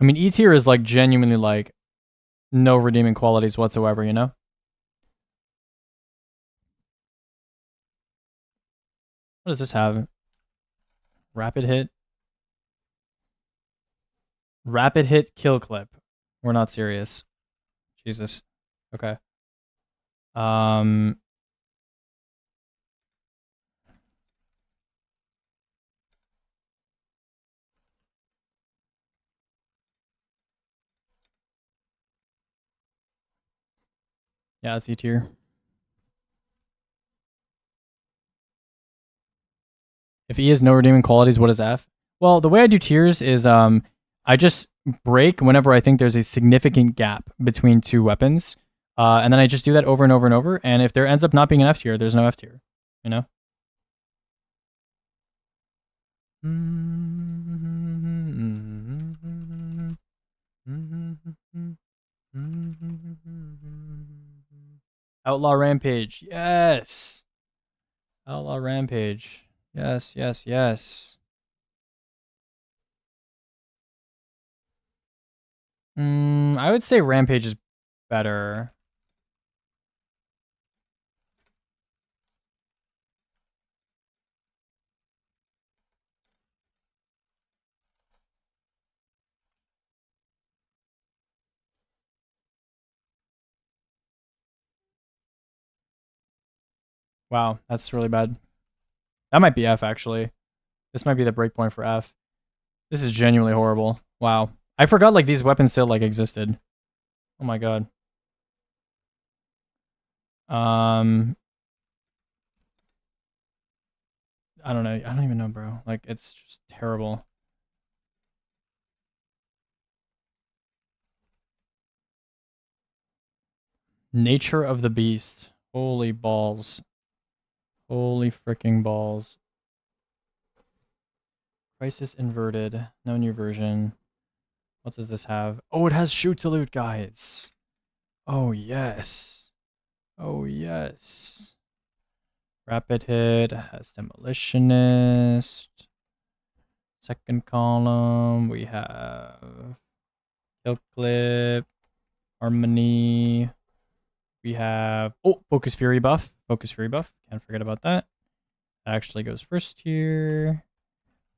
I mean, E tier is like genuinely like no redeeming qualities whatsoever, you know? What does this have? Rapid hit? Rapid hit kill clip. We're not serious. Jesus. Okay. Um yeah, it's E tier. If E has no redeeming qualities, what is F? Well, the way I do tiers is I just break whenever I think there's a significant gap between 2 weapons. And then I just do that over and over and over. And if there ends up not being an F tier, there's no F tier. You know? Outlaw Rampage. Yes. Outlaw Rampage. Yes, yes, yes. I would say Rampage is better. Wow, that's really bad. That might be F, actually. This might be the breakpoint for F. This is genuinely horrible. Wow. I forgot, like, these weapons still, like, existed. Oh my god. I don't know. I don't even know, bro. Like, it's just terrible. Nature of the beast. Holy balls. Holy freaking balls. Crisis inverted. No new version. What does this have? Oh, it has shoot to loot, guys. Oh, yes. Oh, yes. Rapid hit. Has demolitionist. Second column. We have kill clip. Harmony. We have, oh, Focus Fury buff. Focus Fury buff. Can't forget about that. Actually goes first here.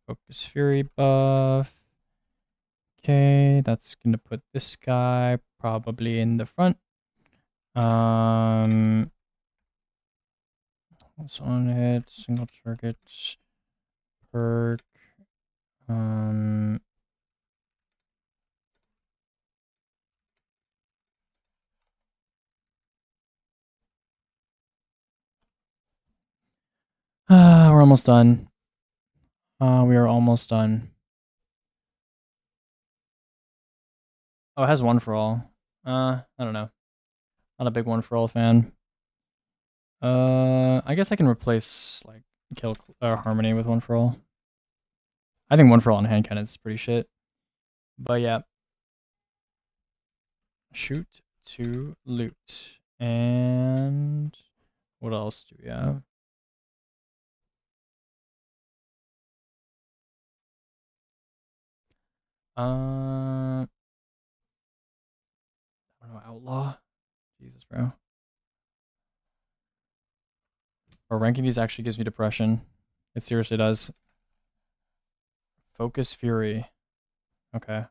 Focus Fury buff. Okay, that's gonna put this guy probably in the front. It's on hit, single target, perk. We're almost done. We are almost done. Oh, it has one for all. I don't know. Not a big one for all fan. I guess I can replace like kill harmony with one for all. I think one for all on hand cannon is pretty shit. But yeah. Shoot to loot. And what else do we have? I don't know, outlaw. Jesus, bro. Or ranking these actually gives me depression. It seriously does. Focus Fury. Okay.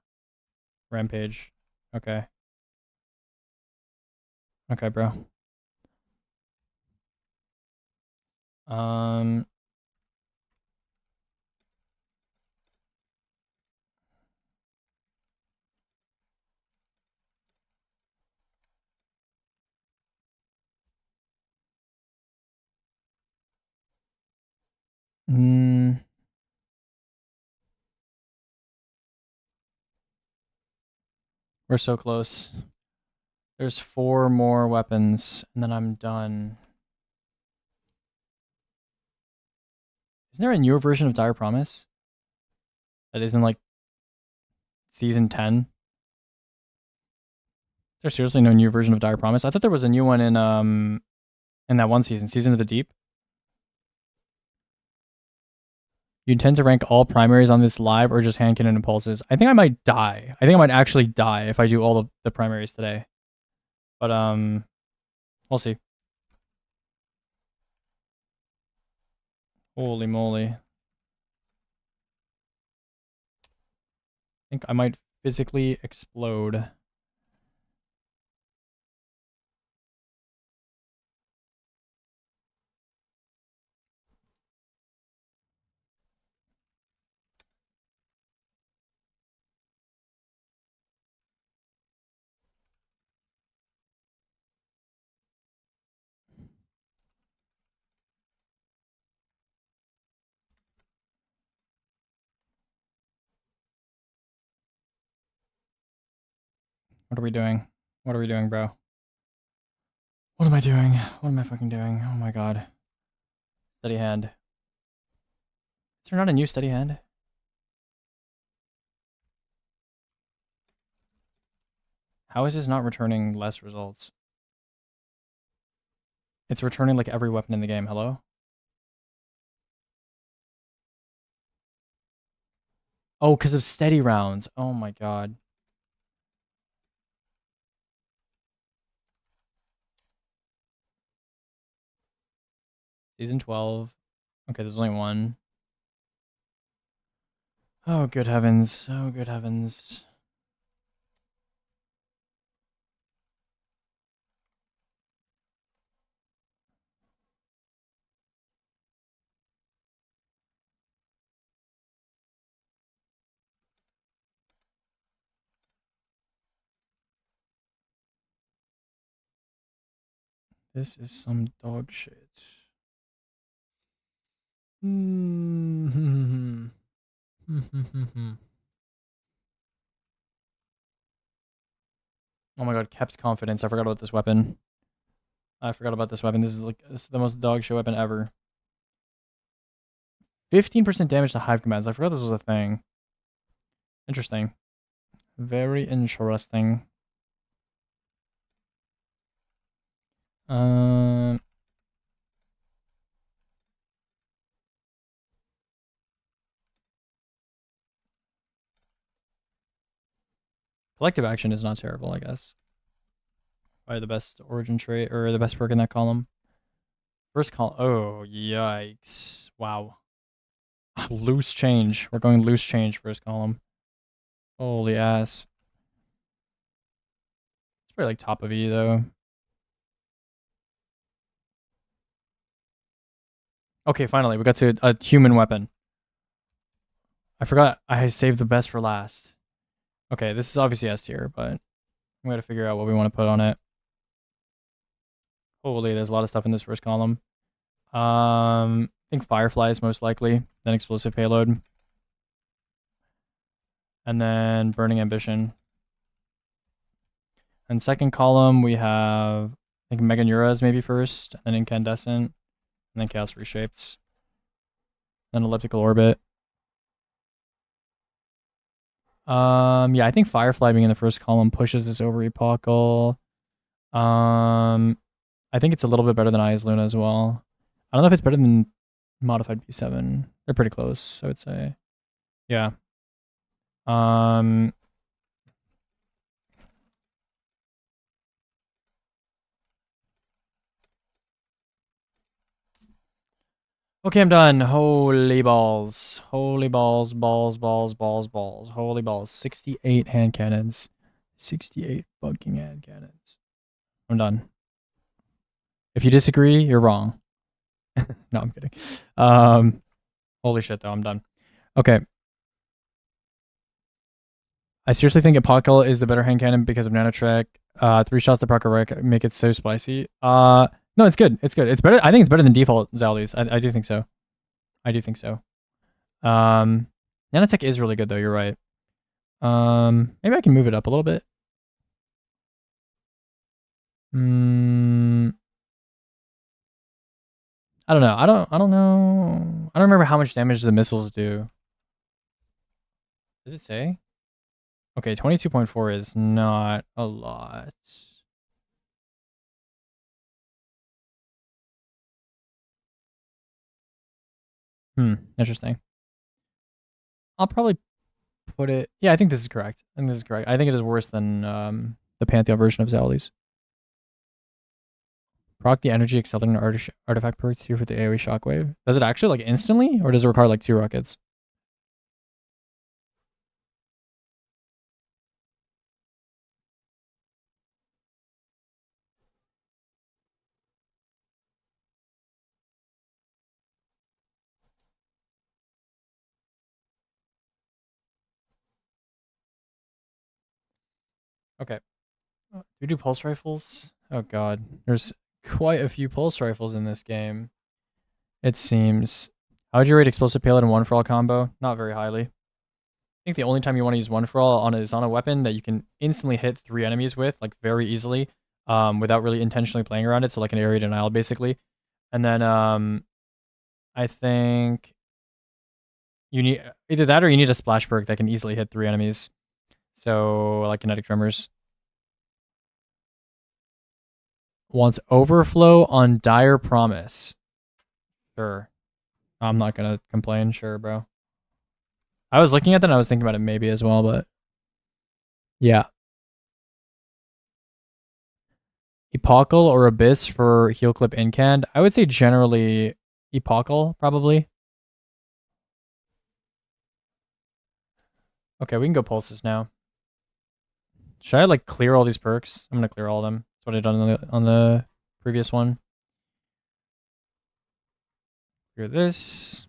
Rampage. Okay. Okay, bro. Um. Mm, we're so close. There's 4 more weapons, and then I'm done. Isn't there a newer version of Dire Promise that isn't like season 10? There's seriously no new version of Dire Promise. I thought there was a new one in that one season, Season of the Deep. You intend to rank all primaries on this live or just hand cannon impulses? I think I might die. I think I might actually die if I do all of the primaries today. But we'll see. Holy moly. I think I might physically explode. What are we doing? What are we doing, bro? What am I doing? What am I fucking doing? Oh my god. Steady hand. Is there not a new steady hand? How is this not returning less results? It's returning like every weapon in the game. Hello? Oh, because of steady rounds. Oh my god. Season 12. Okay, there's only one. Oh, good heavens. Oh, good heavens. This is some dog shit. Hmm. Oh my god, Kep's confidence. I forgot about this weapon. This is the most dog shit weapon ever. 15% damage to hive commands. I forgot this was a thing. Interesting. Very interesting. Um, Collective action is not terrible, I guess. Probably the best origin trait or the best perk in that column. First column. Oh, yikes. Wow. Loose change. We're going loose change first column. Holy ass. It's probably like top of E though. Okay, finally, we got to a human weapon. I forgot I saved the best for last. Okay, this is obviously S tier, but I'm going to figure out what we want to put on it. Holy, there's a lot of stuff in this first column. I think Firefly is most likely, then Explosive Payload. And then Burning Ambition. And second column, we have, I think, Mega Neuras maybe first, and then Incandescent, and then Chaos Reshapes. Then Elliptical Orbit. Yeah, I think Firefly being in the first column pushes this over Epochal. I think it's a little bit better than Eyes Luna as well. I don't know if it's better than Modified B7. They're pretty close, I would say. Yeah. Okay, I'm done. Holy balls. Holy balls, balls, balls, balls, balls. Holy balls. 68 hand cannons. 68 fucking hand cannons. I'm done. If you disagree, you're wrong. No, I'm kidding. Holy shit, though. I'm done. Okay. I seriously think Apocalypse is the better hand cannon because of Nanotrek. 3 shots to proc wreck make it so spicy. No, it's good. It's good. It's better. I think it's better than default Zali's. I do think so. I do think so. Nanotech is really good though. You're right. Maybe I can move it up a little bit. I don't know. I don't know. I don't remember how much damage the missiles do. Does it say? Okay, 22.4 is not a lot. Interesting. I'll probably put it. Yeah, I think this is correct. I think this is correct. I think it is worse than the Pantheon version of Zali's. Proc the energy accelerating artifact perks here for the AoE shockwave. Does it actually like instantly, or does it require like 2 rockets? Okay. Do we do pulse rifles? Oh god, there's quite a few pulse rifles in this game. It seems. How would you rate explosive payload and one for all combo? Not very highly. I think the only time you want to use one for all on is on a weapon that you can instantly hit 3 enemies with, like very easily, without really intentionally playing around it. So like an area denial, basically. And then I think you need either that or you need a splash perk that can easily hit 3 enemies. So like kinetic tremors. Wants overflow on dire promise. Sure. I'm not gonna complain. Sure, bro. I was looking at that and I was thinking about it maybe as well, but yeah. Epochal or Abyss for heal clip incand. I would say generally Epochal, probably. Okay, we can go pulses now. Should I like clear all these perks? I'm gonna clear all of them. That's what I done on the previous one. Clear this.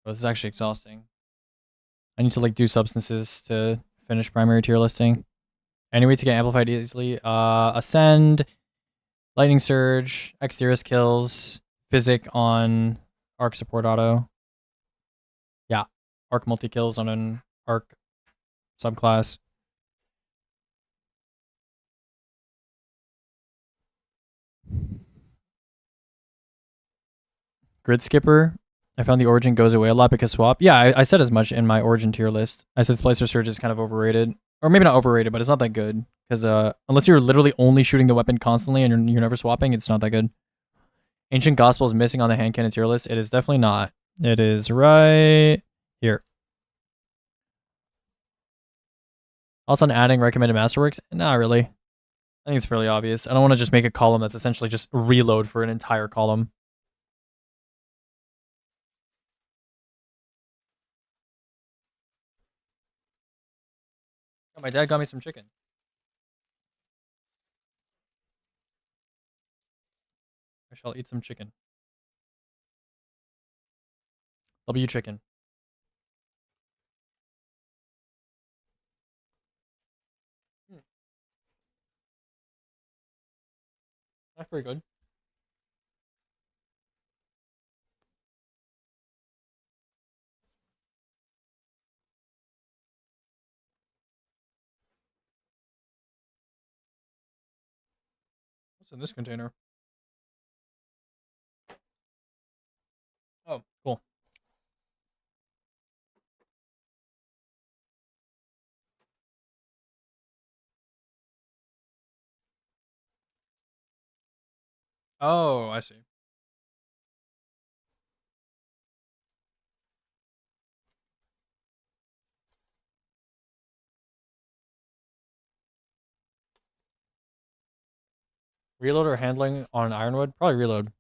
This is actually exhausting. I need to like do substances to finish primary tier listing. Any way to get amplified easily? Ascend, lightning surge, exteriors kills, physic on arc support auto. Yeah, arc multi kills on an arc subclass. Grid skipper. I found the origin goes away a lot because swap. Yeah, I said as much in my origin tier list. I said Splicer Surge is kind of overrated. Or maybe not overrated, but it's not that good. Because unless you're literally only shooting the weapon constantly and you're never swapping, it's not that good. Ancient Gospel is missing on the hand cannon tier list. It is definitely not. It is right here. Also on adding recommended masterworks? Not really. I think it's fairly obvious. I don't want to just make a column that's essentially just reload for an entire column. Oh, my dad got me some chicken. I shall eat some chicken. W chicken. That's pretty good. What's in this container? Oh, cool. Oh, I see. Reload or handling on Ironwood? Probably reload.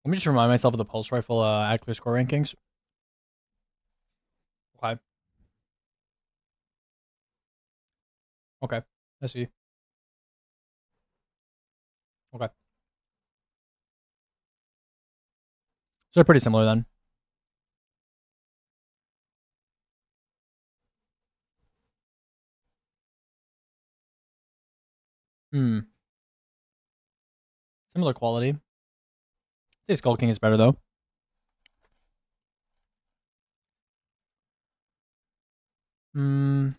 Let me just remind myself of the pulse rifle accuracy score rankings. Okay. Okay. I see. Okay. So they're pretty similar then. Hmm. Similar quality. I think Skull King is better though. Hmm.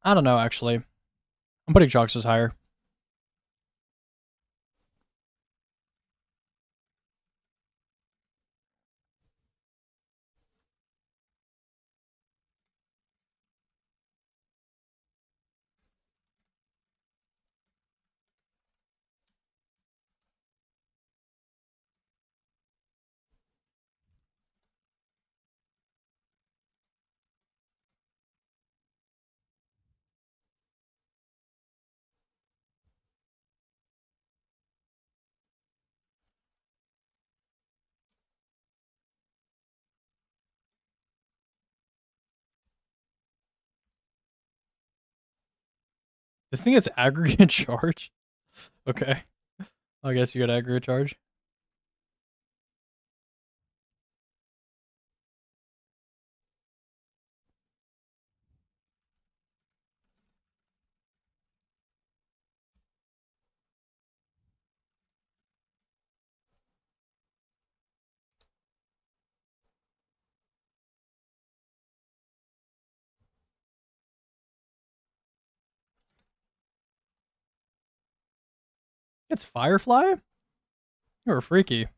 I don't know actually. I'm putting Shox as higher. This thing gets aggregate charge. Okay. I guess you got aggregate charge. It's Firefly? You're freaky.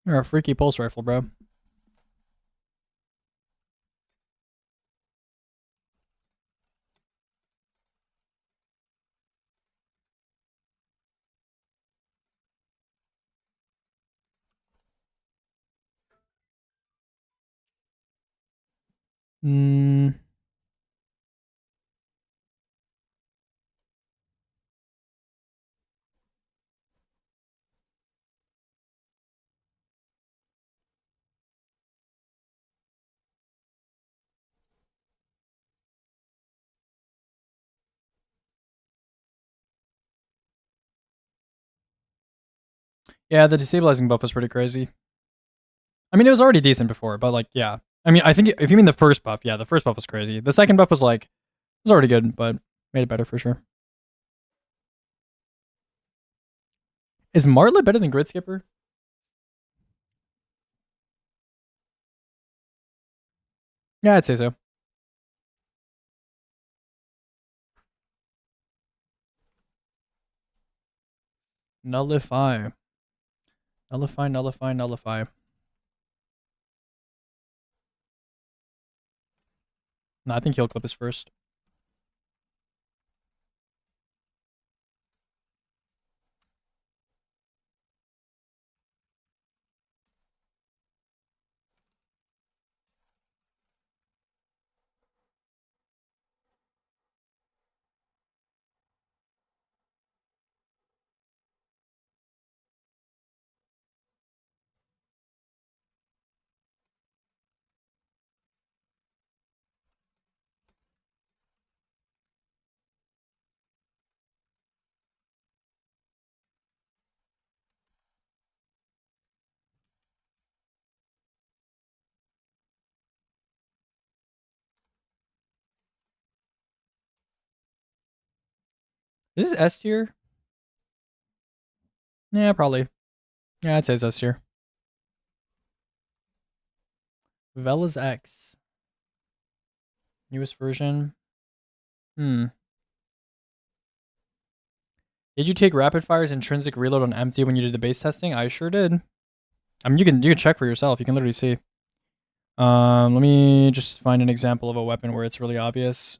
You're a freaky pulse rifle, bro. Hmm. Yeah, the destabilizing buff was pretty crazy. I mean, it was already decent before, but like, yeah. I mean, I think if you mean the first buff, yeah, the first buff was crazy. The second buff was like, it was already good, but made it better for sure. Is Martlet better than Grid Skipper? Yeah, I'd say so. Nullify. Nullify, nullify, nullify. No, I think Heal Clip is first. Is this S tier? Yeah, probably. Yeah, I'd say it's S tier. Vela's X. Newest version. Hmm. Did you take rapid fire's intrinsic reload on empty when you did the base testing? I sure did. I mean, you can check for yourself. You can literally see. Let me just find an example of a weapon where it's really obvious.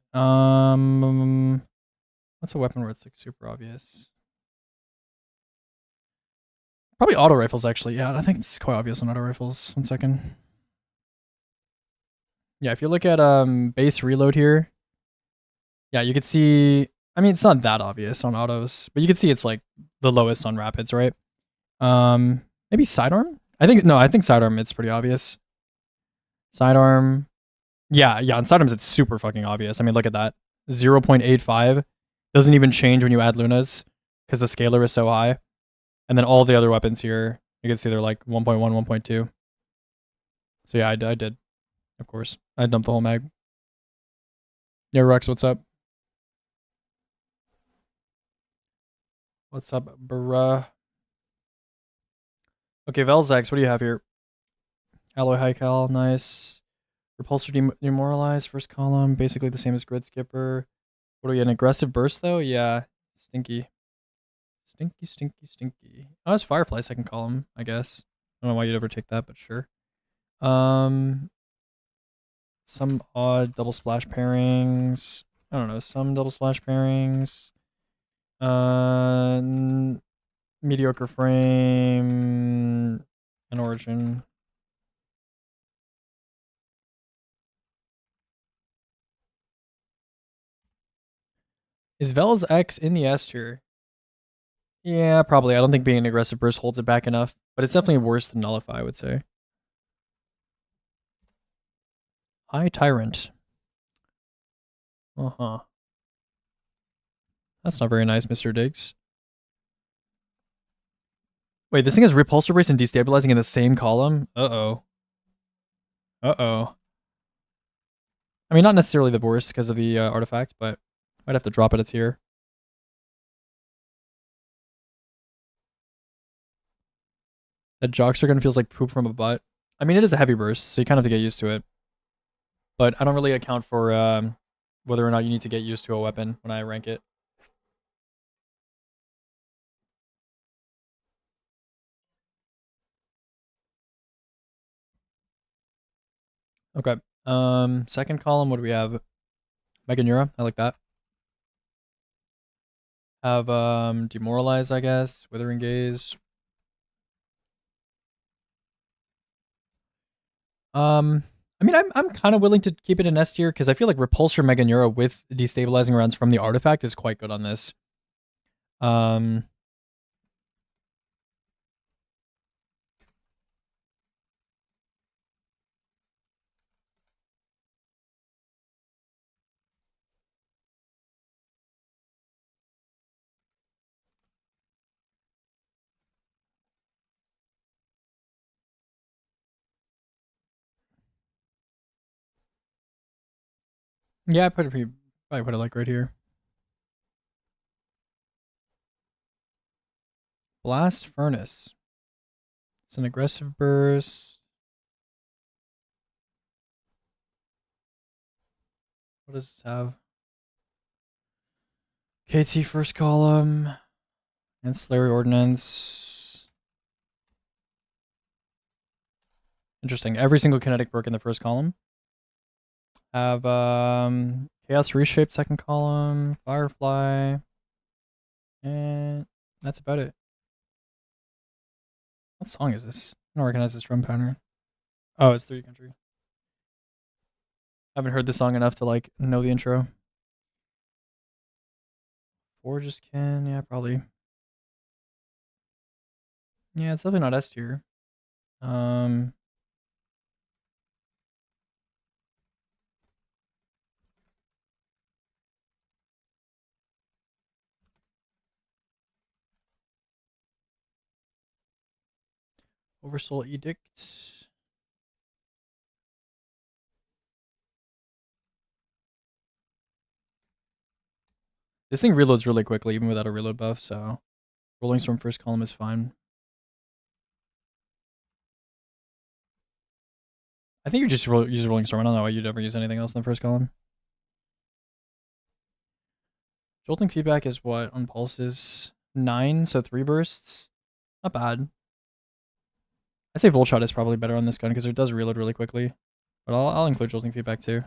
What's a weapon where it's like super obvious? Probably auto rifles, actually. Yeah, I think it's quite obvious on auto rifles. 1 second. Yeah, if you look at base reload here, yeah, you could see. I mean, it's not that obvious on autos, but you can see it's like the lowest on rapids, right? Maybe sidearm. I think no. I think sidearm. It's pretty obvious. Sidearm. Yeah, yeah. On sidearms, it's super fucking obvious. I mean, look at that. 0.85 doesn't even change when you add lunas because the scalar is so high. And then all the other weapons here, you can see they're like 1.1, 1.2. So yeah, I did. Of course, I dumped the whole mag. Yeah, Rex, what's up? What's up, bruh? Okay, Velzax, what do you have here? Alloy High Cal, nice. Repulsor Demoralize, first column, basically the same as Grid Skipper. What do we get, an aggressive burst though? Yeah, stinky. Stinky, stinky, stinky. Oh, it's Firefly second column, I guess. I don't know why you'd ever take that, but sure. Some odd double splash pairings. I don't know, some double splash pairings. Mediocre frame and origin. Is Vel's X in the S tier? Yeah, probably. I don't think being an aggressive burst holds it back enough, but it's definitely worse than Nullify, I would say. High Tyrant. Uh-huh. That's not very nice, Mr. Diggs. Wait, this thing has repulsor brace and destabilizing in the same column? Uh-oh. Uh-oh. I mean, not necessarily the worst because of the artifact, but might have to drop it a tier. That Jockster gun feels like poop from a butt. I mean, it is a heavy burst, so you kind of have to get used to it. but I don't really account for whether or not you need to get used to a weapon when I rank it. Okay. Second column, what do we have? Mega Neura, I like that. Have Demoralize, I guess. Withering Gaze. I mean, I'm kind of willing to keep it in S tier because I feel like Repulsor Mega Neura with destabilizing rounds from the artifact is quite good on this. Um, yeah, I put it probably put it like right here. Blast Furnace. It's an aggressive burst. What does this have? KT first column. Ancillary Ordnance. Interesting. Every single kinetic perk in the first column. Have Chaos Reshape second column. Firefly. And that's about it. What song is this? I don't recognize this drum pattern. Oh, it's 3D Country. I haven't heard this song enough to like know the intro. Forge's Kin, yeah, probably. Yeah, it's definitely not S tier. Um, Oversoul Edict. This thing reloads really quickly, even without a reload buff, so Rolling Storm first column is fine. I think you just use Rolling Storm. I don't know why you'd ever use anything else in the first column. Jolting feedback is what on pulses? 9, so 3 bursts. Not bad. I'd say Volt Shot is probably better on this gun because it does reload really quickly. But I'll include Jolting feedback too.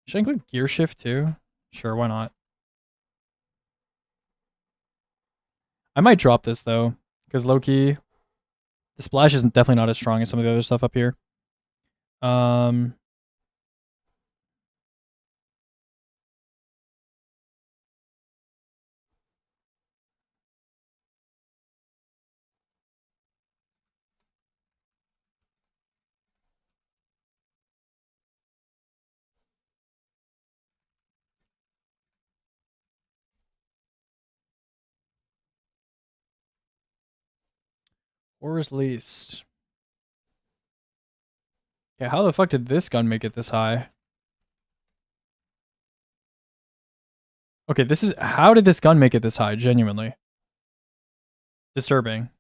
Should I include Gear Shift too? Sure, why not? I might drop this though, because low key, the splash is definitely not as strong as some of the other stuff up here. Um, Horror's Least. Okay, how the fuck did this gun make it this high? Okay, this is how did this gun make it this high? Genuinely disturbing.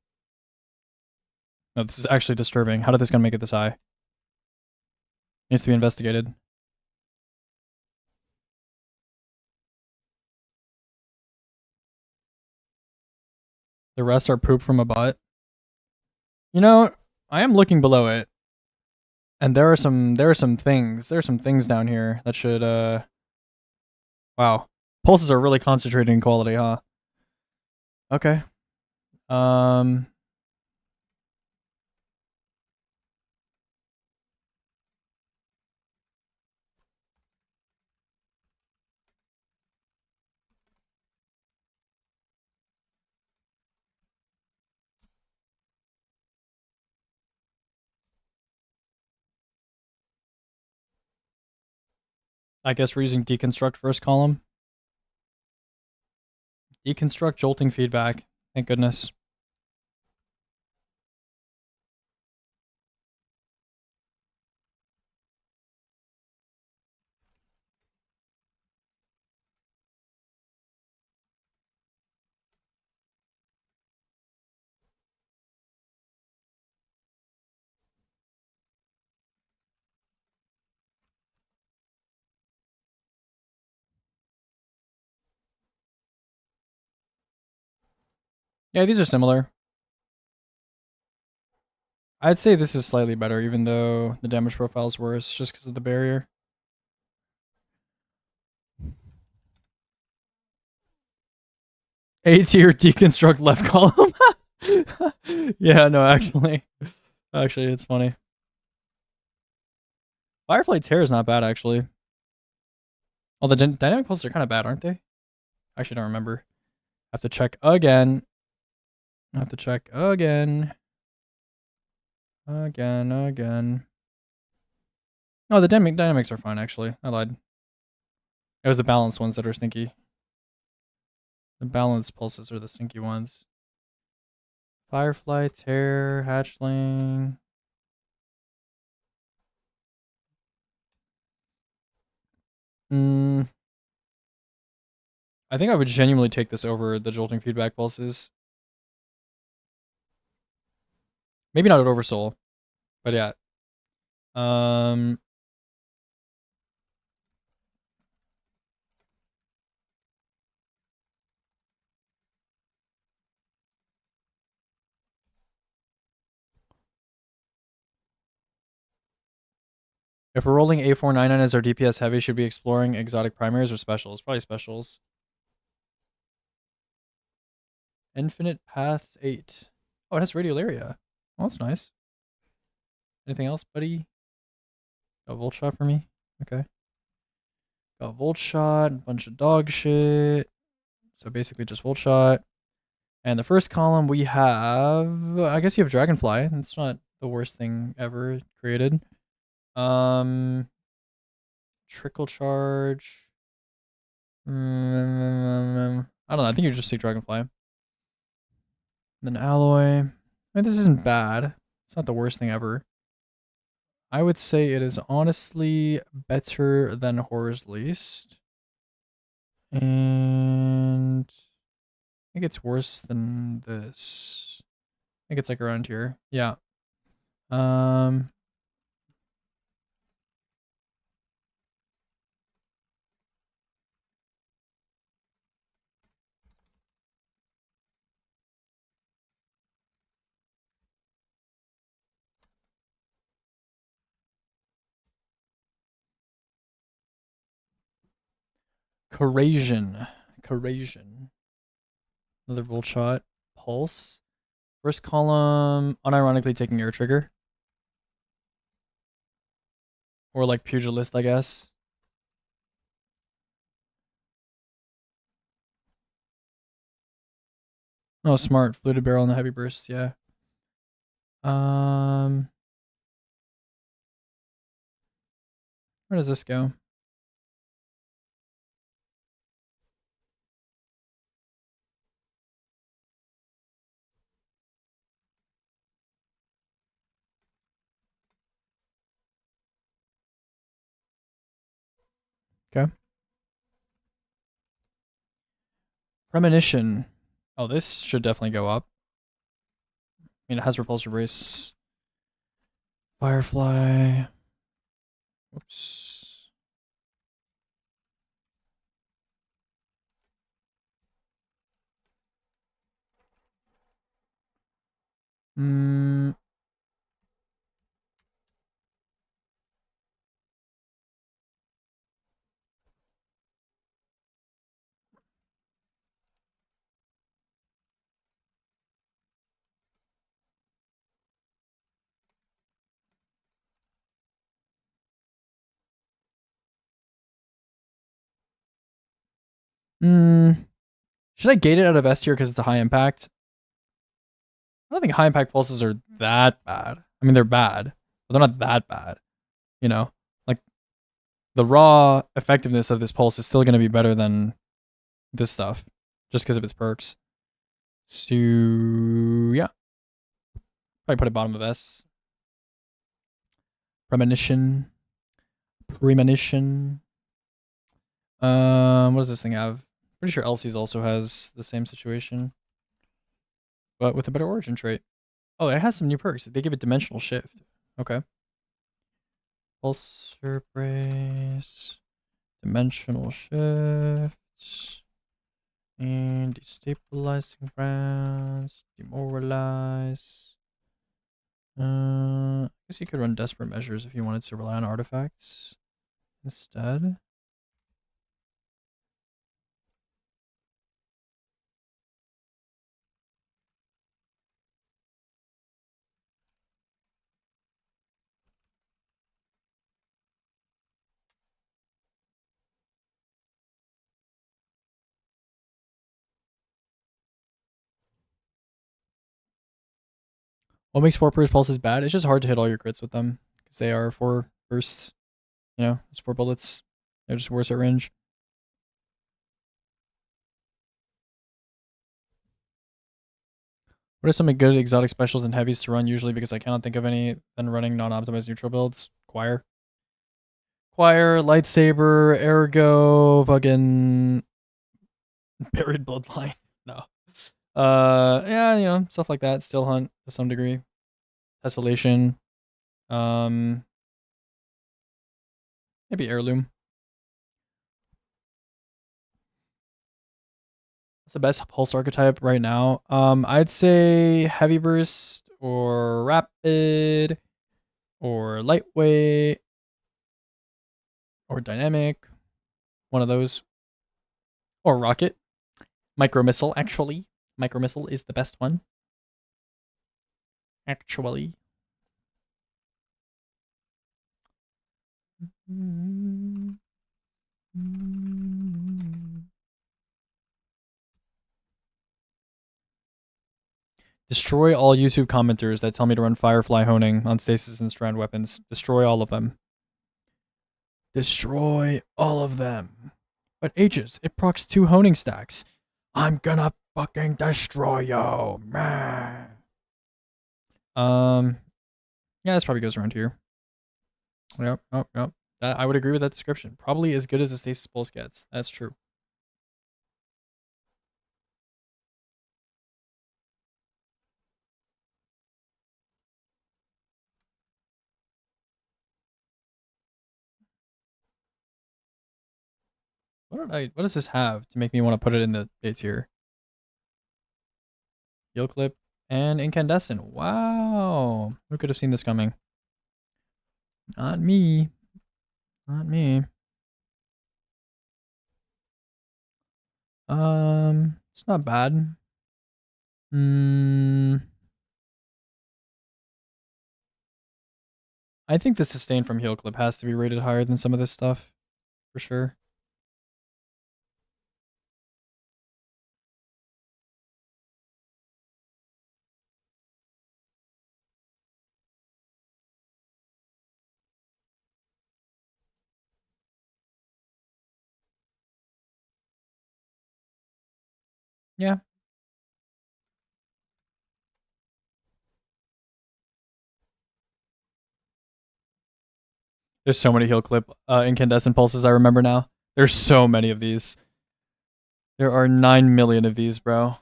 No, this is actually disturbing. How did this gun make it this high? Needs to be investigated. The rest are poop from a butt. You know, I am looking below it, and there are some things down here that should wow. Pulses are really concentrated in quality, huh? Okay. Um I guess we're using deconstruct first column. Deconstruct jolting feedback. Thank goodness. Yeah, these are similar. I'd say this is slightly better, even though the damage profile is worse, just because of the barrier. A tier deconstruct left column. Yeah, no, actually, it's funny. Firefly Tear is not bad, actually. Oh, the dynamic pulses are kind of bad, aren't they? I actually don't remember. I have to check again. Again. Oh, the dynamics are fine, actually. I lied. It was the balanced ones that are stinky. The balanced pulses are the stinky ones. Firefly, Tear, Hatchling. I think I would genuinely take this over the Jolting Feedback Pulses. Maybe not at Oversoul, but yeah. If we're rolling A499 as our DPS heavy, should we be exploring exotic primaries or specials? Probably specials. Infinite Paths 8. Oh, it has Radiolaria. Oh, that's nice. Anything else, buddy? Got Volt Shot for me? Okay. Got Volt Shot, a bunch of dog shit. So basically just Volt Shot. And the first column we have, I guess you have Dragonfly. It's not the worst thing ever created. Trickle Charge. I don't know. I think you just take Dragonfly. Then Alloy. I mean, this isn't bad. It's not the worst thing ever. I would say it is honestly better than Horror's Least. And I think it's worse than this. I think it's like around here. Yeah. Corrasion. Another Volt Shot. Pulse. First column, unironically taking Air Trigger. Or like Pugilist, I guess. Oh, smart. Fluted Barrel and the Heavy Bursts, yeah. Where does this go? Okay. Premonition. Oh, this should definitely go up. I mean, it has Repulsor Brace. Firefly. Whoops. Hmm. Should I gate it out of S tier because it's a high impact? I don't think high impact pulses are that bad. I mean, they're bad, but they're not that bad. You know, like the raw effectiveness of this pulse is still going to be better than this stuff, just because of its perks. So yeah, probably put it bottom of S. Premonition. What does this thing have? Pretty sure Elsie's also has the same situation, but with a better origin trait. Oh, it has some new perks. They give it dimensional shift. Okay. Pulsar Brace. Dimensional shift. And destabilizing rounds. Demoralize. I guess you could run desperate measures if you wanted to rely on artifacts instead. What makes 4 burst pulses bad? It's just hard to hit all your crits with them because they are 4 bursts. You know, it's 4 bullets. They're just worse at range. What are some good exotic specials and heavies to run usually because I cannot think of any than running non-optimized neutral builds? Choir. Choir, lightsaber, ergo, fucking buried bloodline. No. Yeah, you know, stuff like that. Still hunt to some degree. Tessellation. Um, maybe heirloom. What's the best pulse archetype right now? I'd say heavy burst or rapid or lightweight or dynamic. One of those. Or rocket. Micro missile, actually. Micro missile is the best one. Actually. Destroy all YouTube commenters that tell me to run Firefly honing on Stasis and Strand weapons. Destroy all of them. Destroy all of them. But Aegis, it procs 2 honing stacks. I'm gonna fucking destroy you, man. Yeah, this probably goes around here. Yep. I would agree with that description. Probably as good as a Stasis Pulse gets. That's true. What does this have to make me want to put it in the A tier? Heal clip and incandescent. Wow. Who could have seen this coming? Not me. Not me. It's not bad. I think the sustain from heal clip has to be rated higher than some of this stuff, for sure. Yeah. There's so many heal clip incandescent pulses I remember now. There's so many of these. There are 9 million of these, bro.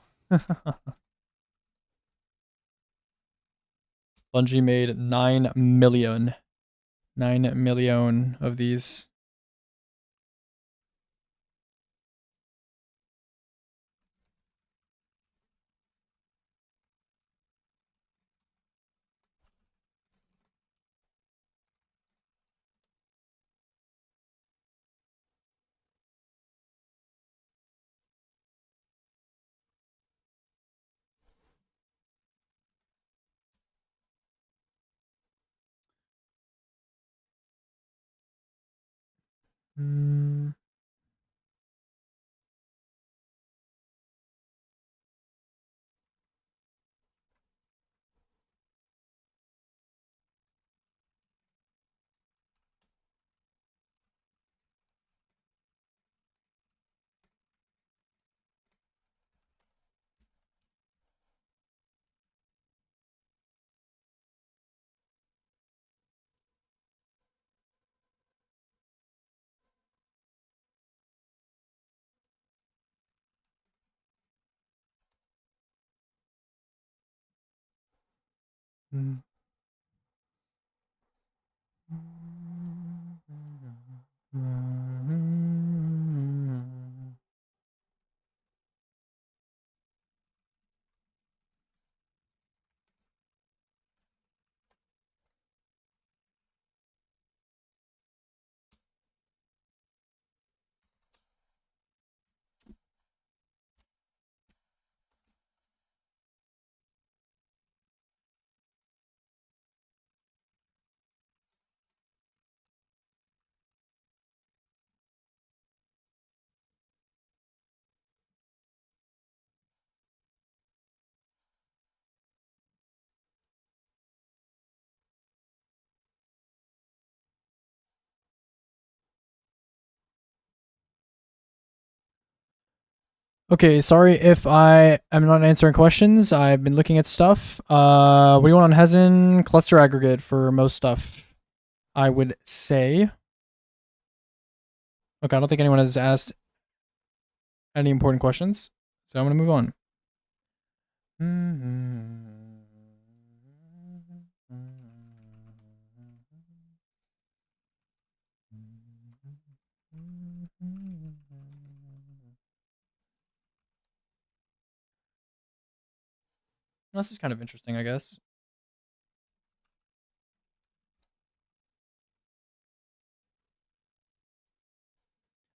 Bungie made 9 million. 9 million of these. Mm. Mm. Okay, sorry if I am not answering questions. I've been looking at stuff. What do you want on Hezen? Cluster aggregate for most stuff, I would say. Okay, I don't think anyone has asked any important questions, so I'm gonna move on. This is kind of interesting, I guess.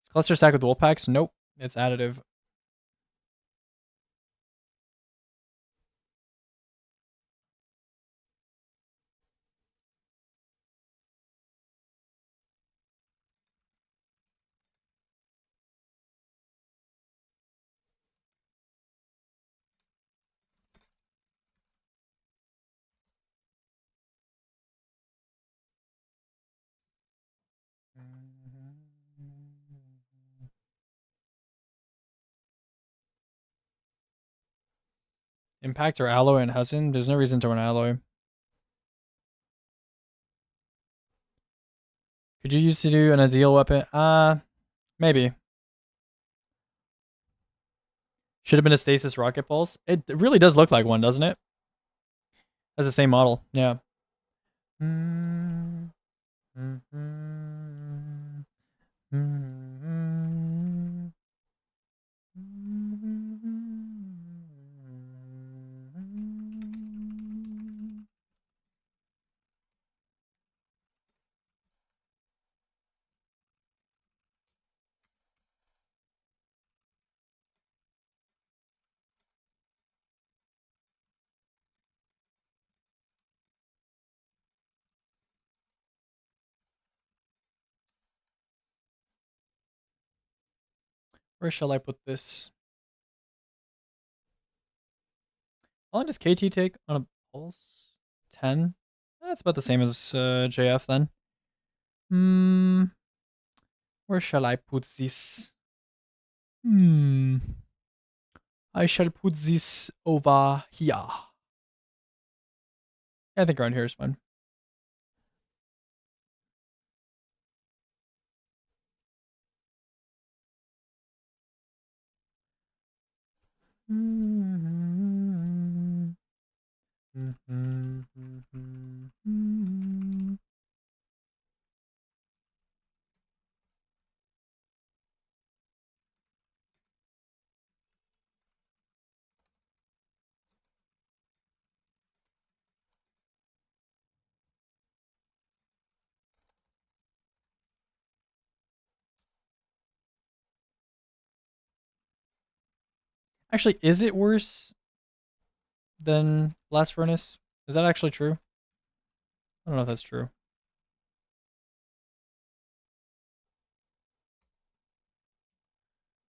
Is cluster stack with wolf packs? Nope, it's additive. Impact or alloy and Hezen? There's no reason to run alloy. Could you use to do an ideal weapon? Maybe. Should have been a stasis rocket pulse. It really does look like one, doesn't it? That's the same model. Yeah. Where shall I put this? How long does KT take on a pulse? 10? That's about the same as JF then. Where shall I put this? I shall put this over here. I think around here is fine. Actually, is it worse than Blast Furnace? Is that actually true? I don't know if that's true.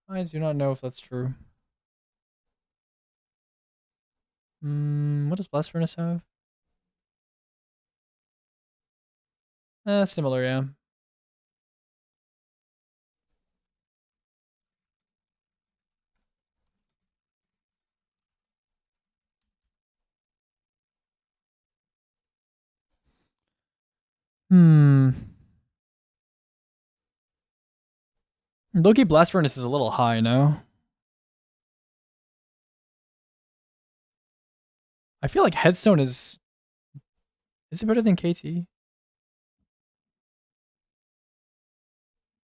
I do not know if that's true. What does Blast Furnace have? Similar, yeah. Loki Blast Furnace is a little high, no? I feel like Headstone is it better than KT?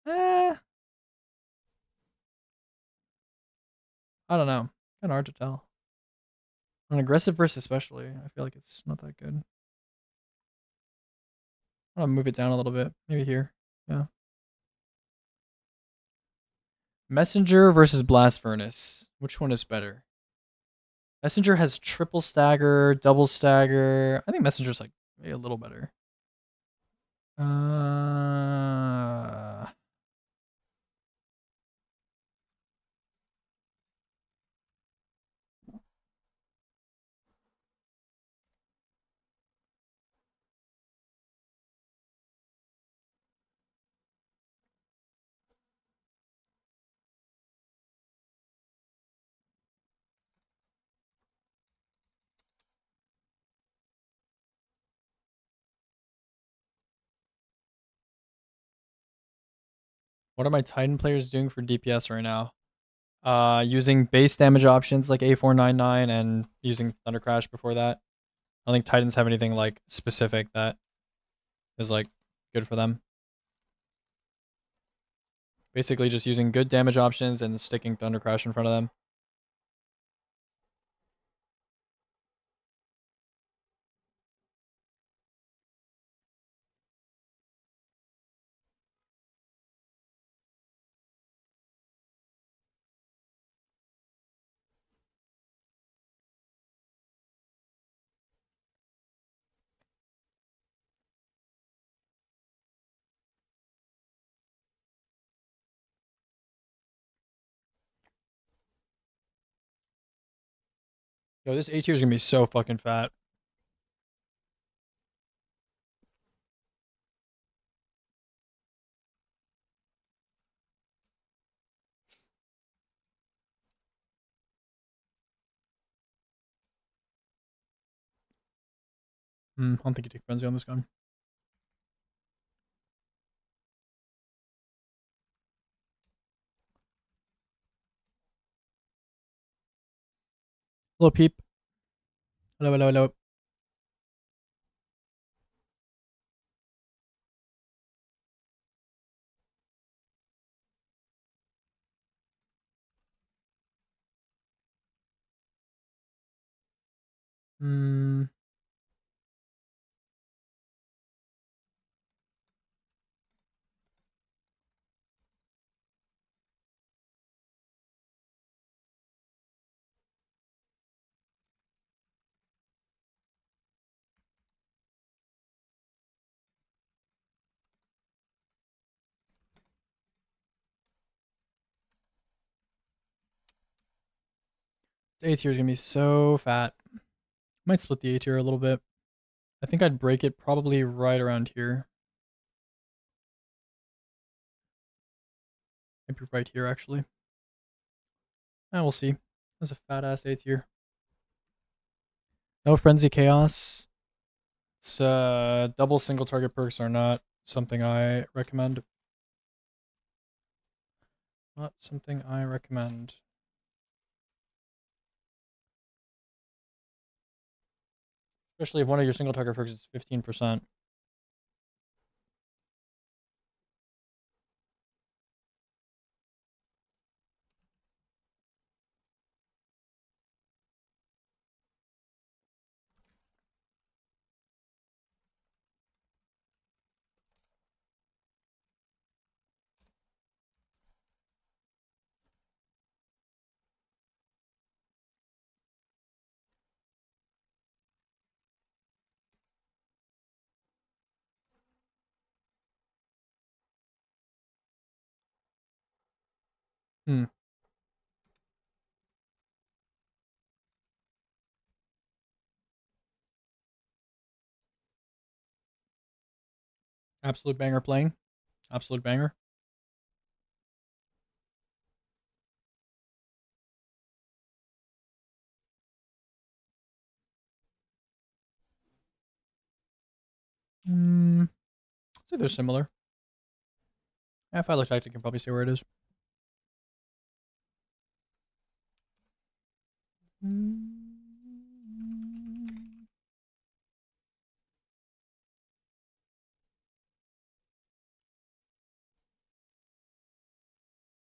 Eh, I don't know. Kind of hard to tell. On aggressive burst especially, I feel like it's not that good. I'm gonna move it down a little bit. Maybe here. Yeah. Messenger versus Blast Furnace. Which one is better? Messenger has triple stagger, double stagger. I think Messenger's like maybe a little better. Uh, What are my Titan players doing for DPS right now? Using base damage options like A499 and using Thunder Crash before that. I don't think Titans have anything like specific that is like good for them. Basically just using good damage options and sticking Thunder Crash in front of them. Yo, this A tier is gonna be so fucking fat. I don't think you take Frenzy on this gun. Hello, peep. Hello, hello, hello. Hmm. This A tier is gonna be so fat. Might split the A tier a little bit. I think I'd break it probably right around here. Maybe right here, actually. We'll see. That's a fat ass A tier. No Frenzy Chaos. It's double single target perks are not something I recommend. Not something I recommend. Especially if one of your single target perks is 15%. Hmm. Absolute banger playing. Absolute banger. I'd say they're similar. If I look tactic, I can probably say where it is.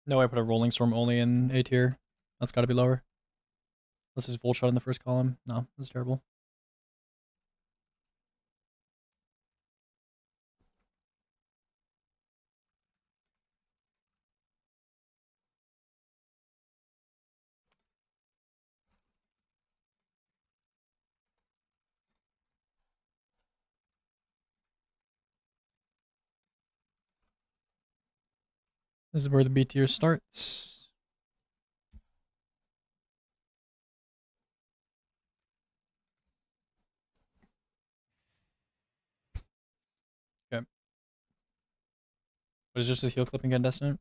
No, I put a Rolling Storm only in A tier. That's got to be lower. This is Volt Shot in the first column. No, that's terrible. This is where the B tier starts. Okay. But is just this heal clip incandescent?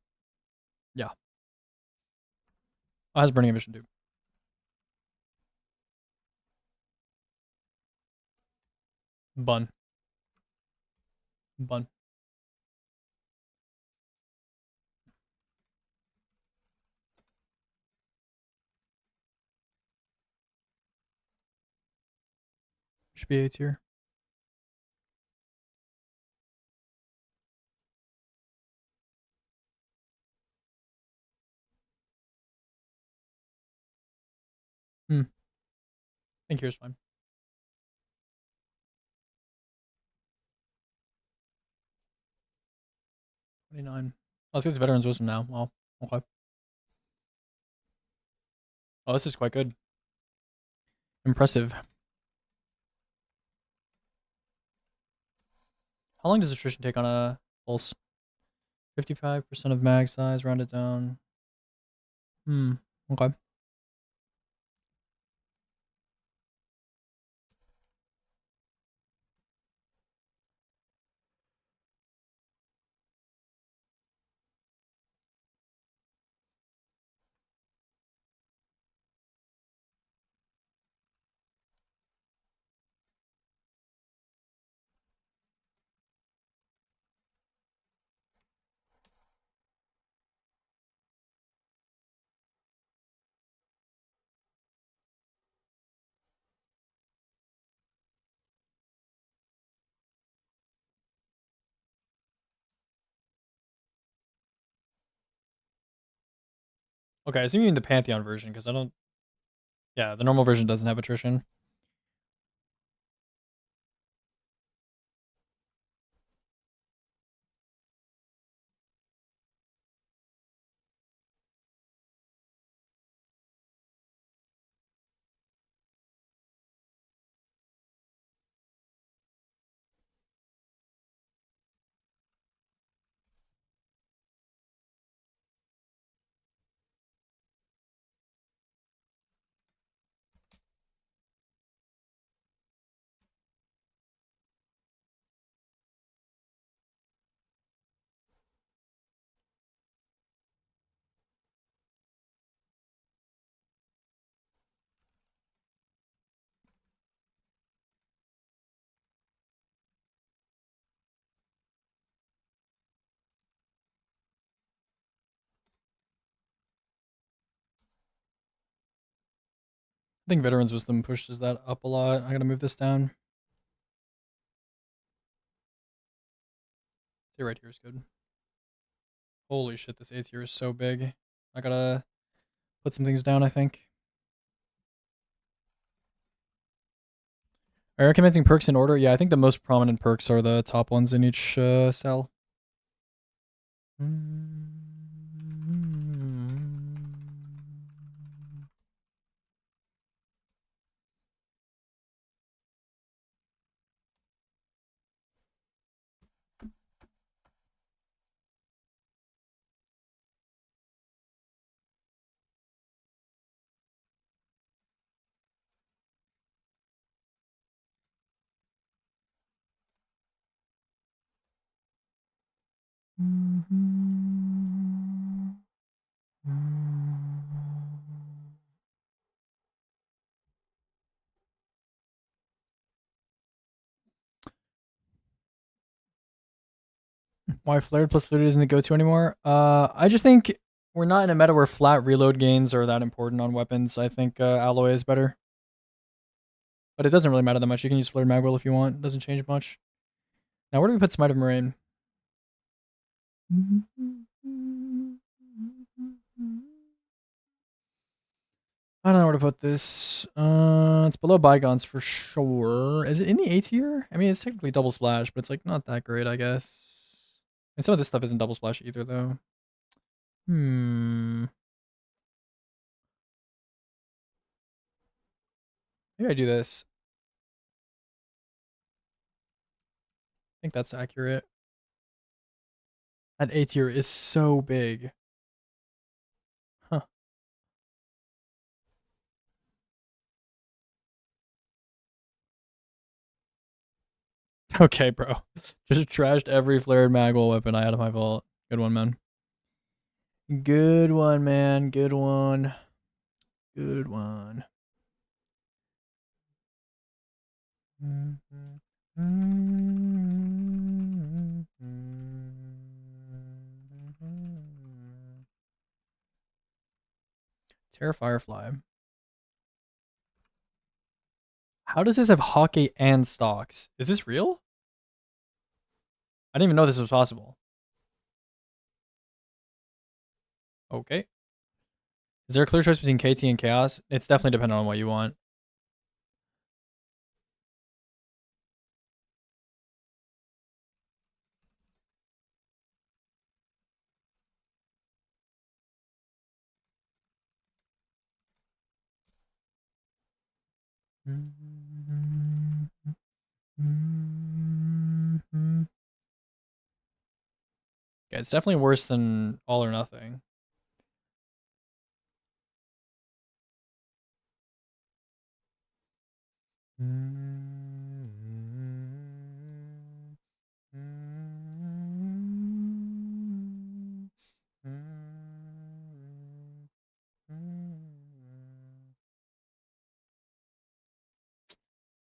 Yeah. Oh, it has Burning Ambition too. Bun. Bun. Should be A tier. I think here's fine. 29. Oh, let's get the Veterans Wisdom now. Well, okay. Oh, this is quite good. Impressive. How long does attrition take on a pulse? 55% of mag size, rounded down. Okay. Okay, so you mean the Pantheon version, because I don't... Yeah, the normal version doesn't have attrition. I think Veterans Wisdom pushes that up a lot. I gotta move this down. See, right here is good. Holy shit, this A tier is so big. I gotta put some things down, I think. Are you recommending perks in order? Yeah, I think the most prominent perks are the top ones in each cell. Why flared plus fluted isn't the go-to anymore? I just think we're not in a meta where flat reload gains are that important on weapons. I think alloy is better, but it doesn't really matter that much. You can use flared magwell if you want. It doesn't change much. Now, where do we put Smite of Moraine? I don't know where to put this. It's below Bygones for sure. Is it in the A tier? I mean, it's technically double splash, but it's like not that great, I guess. And some of this stuff isn't double splash either, though. Maybe I do this. I think that's accurate. That A tier is so big. Huh. Okay, bro. Just trashed every flared magwell weapon I had in my vault. Good one, man. Good one, man. Good one. Good one. Terra Firefly. How does this have Hawkeye and stocks? Is this real? I didn't even know this was possible. Okay. Is there a clear choice between KT and Chaos? It's definitely dependent on what you want. Yeah, it's definitely worse than all or nothing.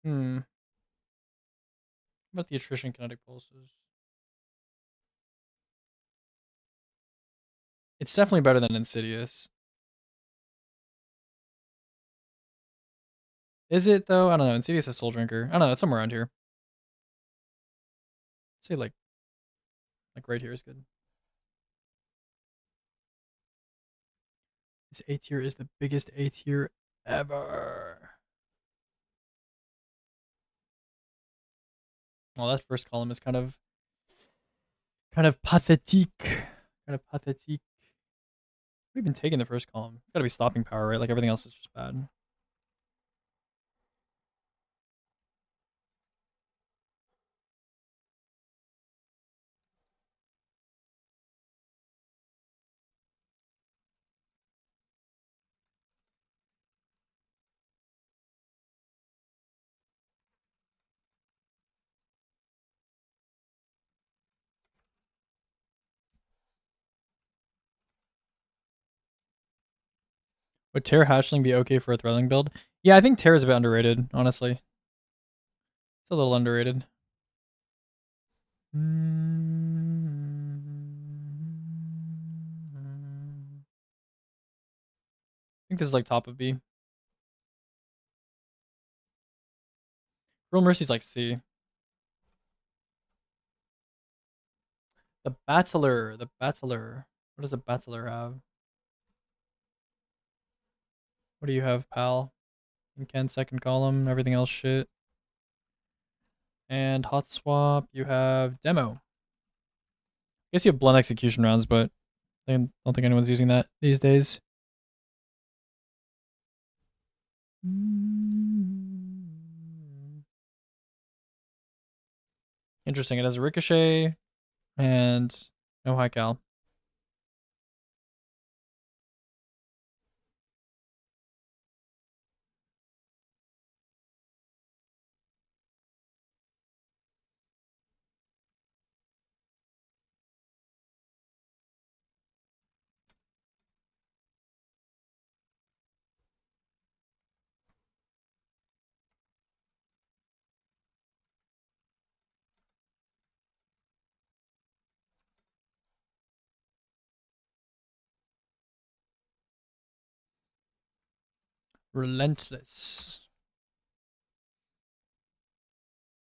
Hmm. What about the attrition kinetic pulses? It's definitely better than Insidious. Is it though? I don't know. Insidious is Soul Drinker. I don't know. It's somewhere around here. I'd say like right here is good. This A tier is the biggest A tier ever. Well, that first column is kind of pathetic. Kind of pathetic. We've been taking the first column. It's gotta be stopping power, right? Like everything else is just bad. Would Tear Hatchling be okay for a Thrilling build? Yeah, I think Tear is a bit underrated, honestly. It's a little underrated. I think this is like top of B. Real Mercy's like C. The Battler. The Battler. What does the Battler have? What do you have, pal? In Ken, second column. Everything else shit. And Hot Swap, you have Demo. I guess you have blunt execution rounds, but I don't think anyone's using that these days. Interesting. It has a ricochet and no high cal. Relentless.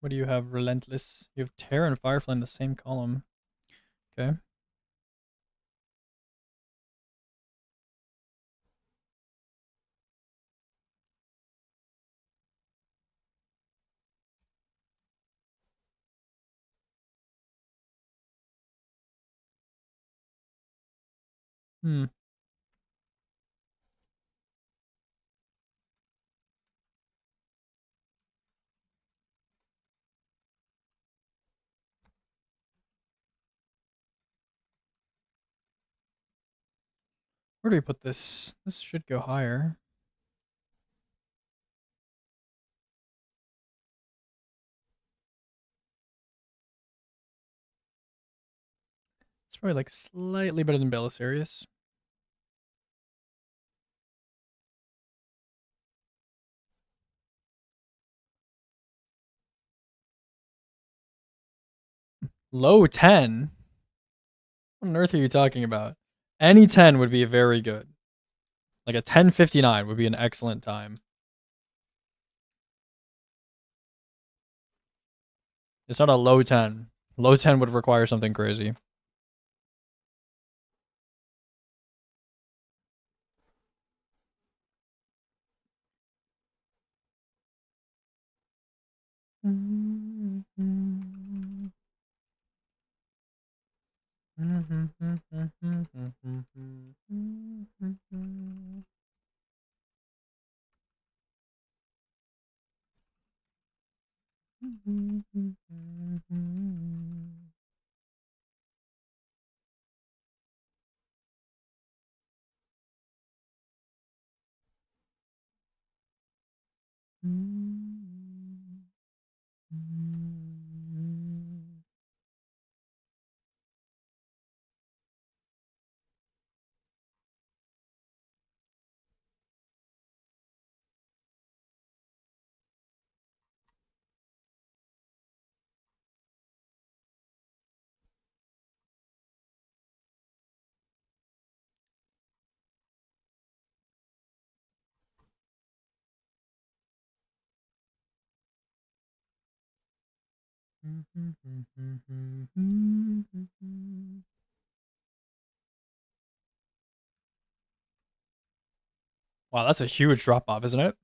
What do you have? Relentless. You have Terror and Firefly in the same column. Okay. Hmm. Where do we put this? This should go higher. It's probably like slightly better than Belisarius. Low 10? What on earth are you talking about? Any 10 would be very good. Like a 1059 would be an excellent time. It's not a low 10. Low 10 would require something crazy. Wow, that's a huge drop off, isn't it?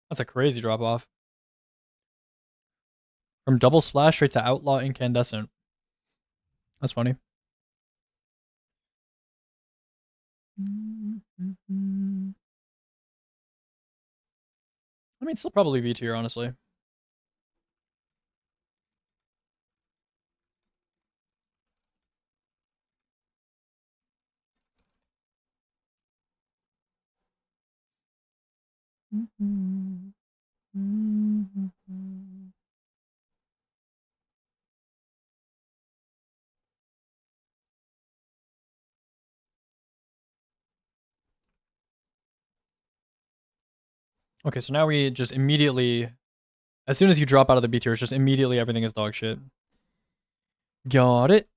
That's a crazy drop off. From double splash straight to outlaw incandescent. That's funny. I mean, still probably V tier, honestly. Okay, so now we just immediately, as soon as you drop out of the B tier, it's just immediately everything is dog shit. Got it.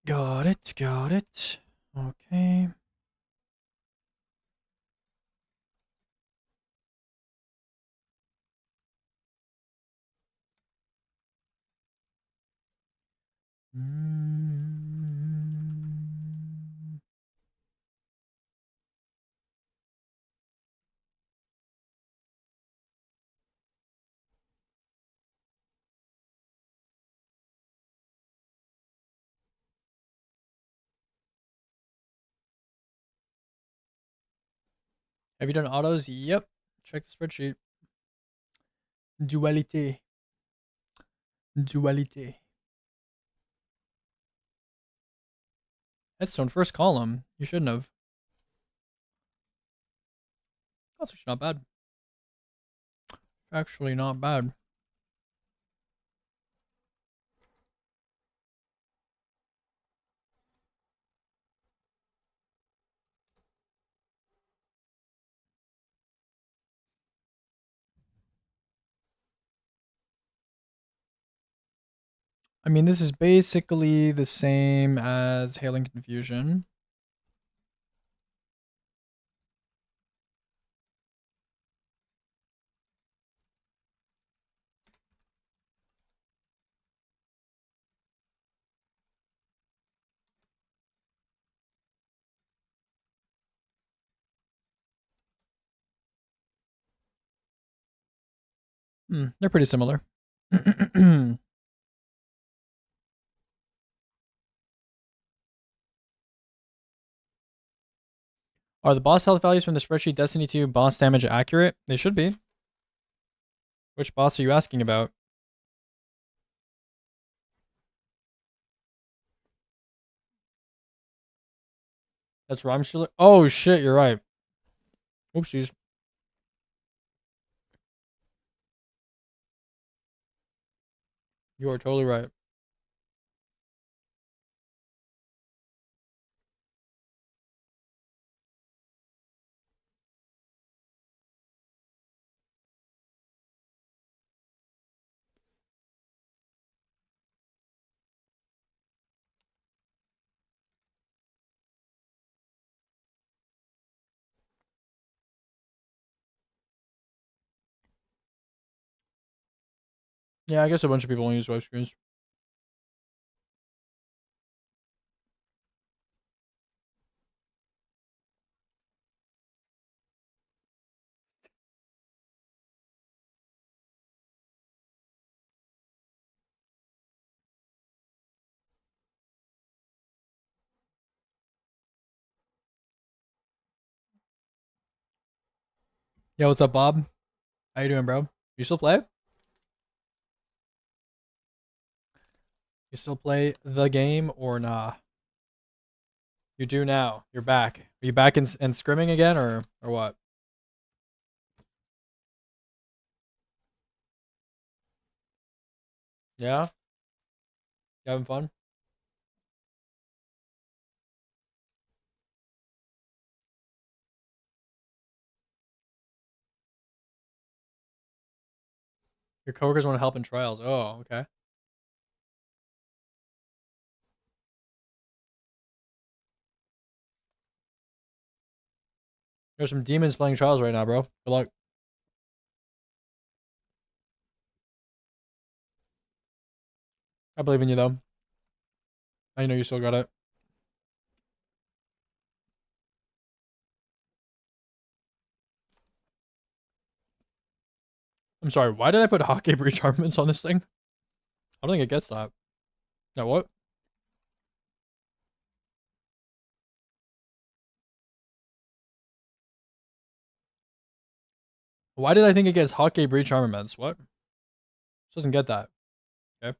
Got it. Got it. Okay. Have you done autos? Yep. Check the spreadsheet. Dualité. Dualité. Headstone, first column. You shouldn't have. That's actually not bad. Actually not bad. I mean, this is basically the same as Hailing Confusion. They're pretty similar. Are the boss health values from the spreadsheet Destiny 2 boss damage accurate? They should be. Which boss are you asking about? That's Rhymeschiller. Oh shit, you're right. Oopsies. You are totally right. Yeah, I guess a bunch of people won't use web screens. Yo, what's up, Bob? How you doing, bro? You still play? You still play the game or nah? You do now. You're back. Are you back in scrimming again or what? Yeah? You having fun? Your coworkers want to help in trials. Oh, okay. There's some demons playing trials right now, bro. Good luck. I believe in you though. I know you still got it. I'm sorry, why did I put hockey breach armaments on this thing? I don't think it gets that. Yeah, what? Why did I think it gets hockey breach armaments? What? It doesn't get that. Okay.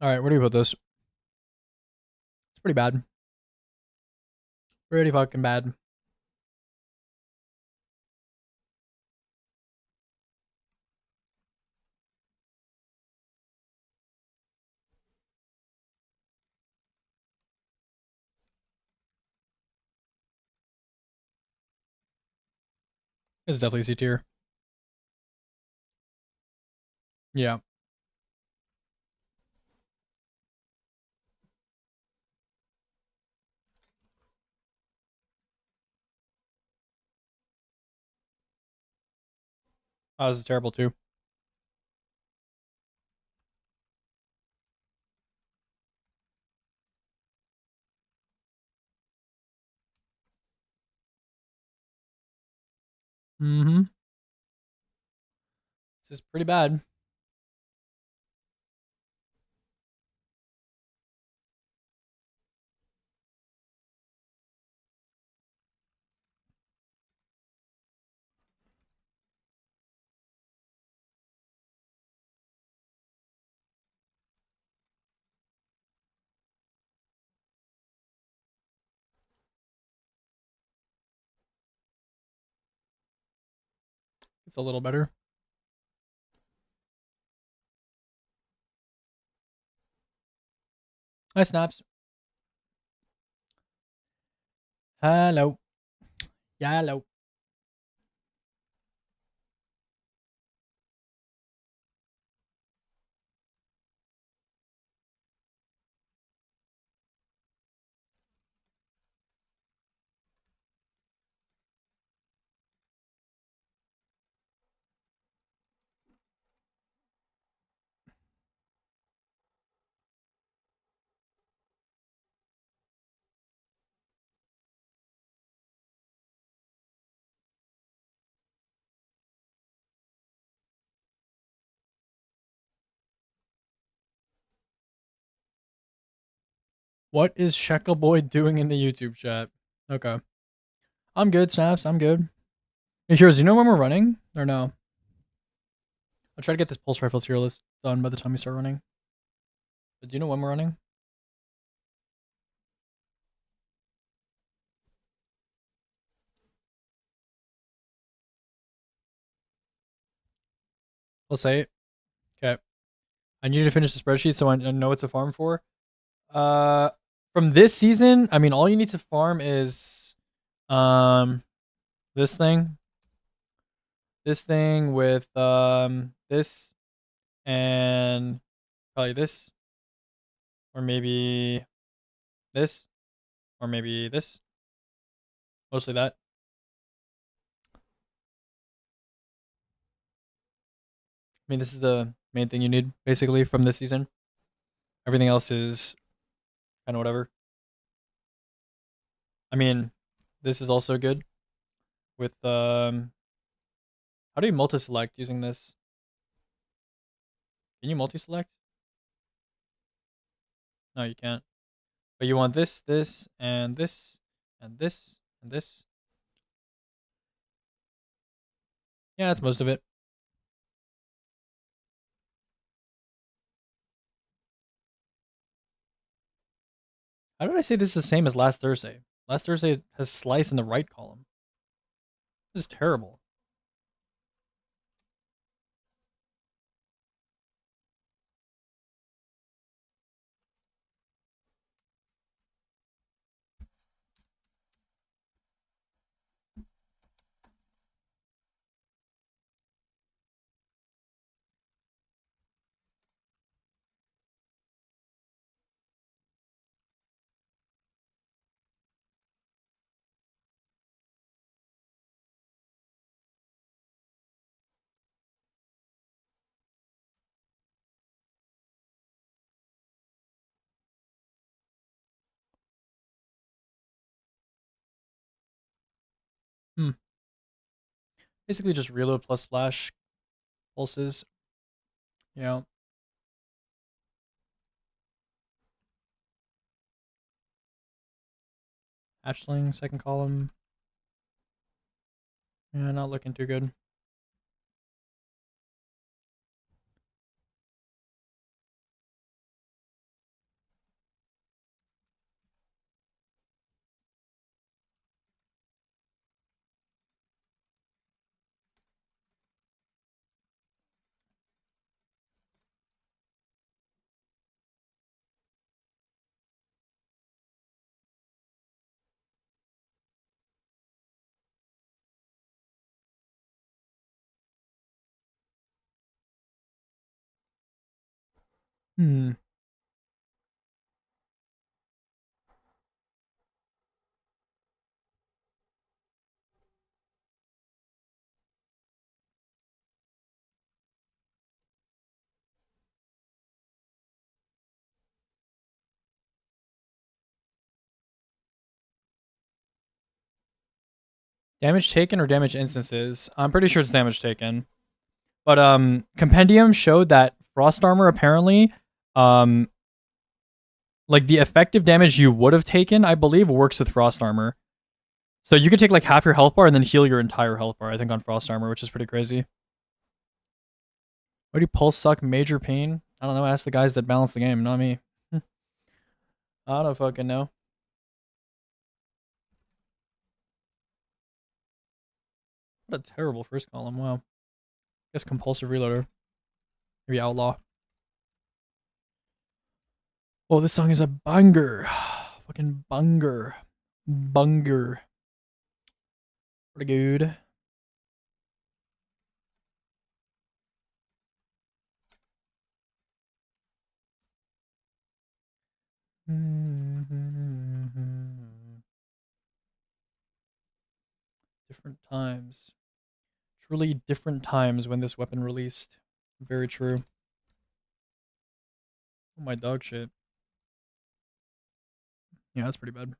Alright, where do you put this? It's pretty bad. Pretty fucking bad. It's definitely C tier. Yeah. Oh, this is terrible too. Mm-hmm. This is pretty bad. It's a little better. Hi, Snaps. Hello. Hello. What is Shekel Boy doing in the YouTube chat? Okay. I'm good, Snaps. I'm good. Hey, Heroes, you know when we're running? Or no? I'll try to get this pulse rifle tier list done by the time we start running. But do you know when we're running? Let's say it. Okay. I need you to finish the spreadsheet so I know what to farm for. Uh, from this season, I mean, all you need to farm is this thing with this, and probably this, or maybe this, or maybe this. Mostly that. I mean, this is the main thing you need, basically, from this season. Everything else is kind of whatever. I mean, this is also good with, how do you multi-select using this? Can you multi-select? No, you can't. But you want this, this, and this, and this, and this. Yeah, that's most of it. How did I say this is the same as last Thursday? Last Thursday has slice in the right column. This is terrible. Hmm. Basically just reload plus splash pulses. You know. Hatchling, second column. Yeah, not looking too good. Hmm. Damage taken or damage instances? I'm pretty sure it's damage taken. But Compendium showed that Frost Armor apparently, um, like the effective damage you would have taken, I believe, works with Frost Armor. So you could take like half your health bar and then heal your entire health bar, I think, on Frost Armor, which is pretty crazy. Why do pulse suck major pain? I don't know. Ask the guys that balance the game, not me. I don't fucking know. What a terrible first column. Wow. Guess compulsive reloader. Maybe outlaw. Oh, this song is a banger. Fucking banger. Banger. Pretty good. Different times. Truly different times when this weapon released. Very true. Oh my dog shit. Yeah, that's pretty bad.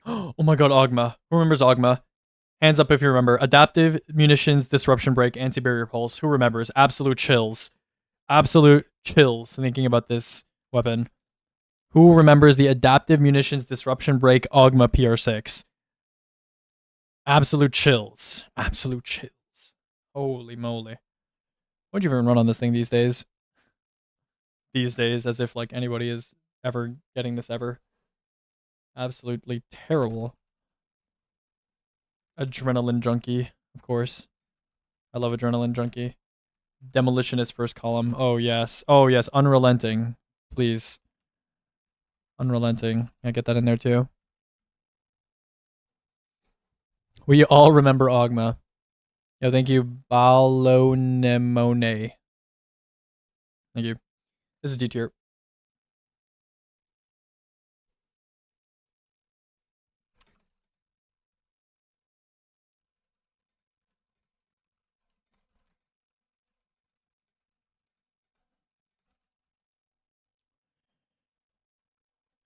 Oh my god, Ogma. Who remembers Ogma? Hands up if you remember. Adaptive munitions, disruption break, anti-barrier pulse. Who remembers? Absolute chills. Absolute chills thinking about this weapon. Who remembers the adaptive munitions, disruption break, Ogma PR6? Absolute chills. Absolute chills. Holy moly. What'd you even run on this thing these days? These days, as if like anybody is ever getting this ever. Absolutely terrible. Adrenaline junkie, of course. I love adrenaline junkie. Demolitionist first column. Oh yes. Oh yes. Unrelenting. Please. Unrelenting. I get that in there too. We all remember Ogma. Yo, thank you, Balonemone. Thank you. This is D tier.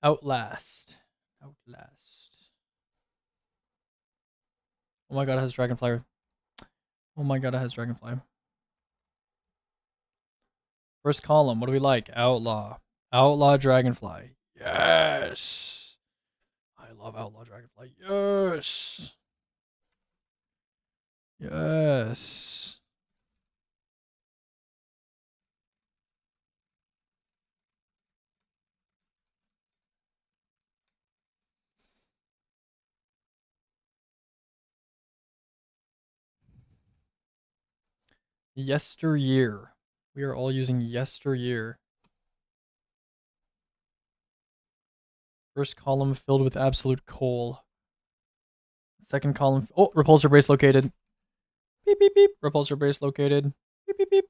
Outlast. Oh my god, it has Dragonfly. Oh my god, it has Dragonfly. First column, what do we like? Outlaw. Outlaw Dragonfly. Yes. I love Outlaw Dragonfly. Yes. Yes. Yesteryear. We are all using yesteryear. First column filled with absolute coal. Second column. Oh, repulsor base located. Beep, beep, beep. Repulsor base located. Beep, beep, beep.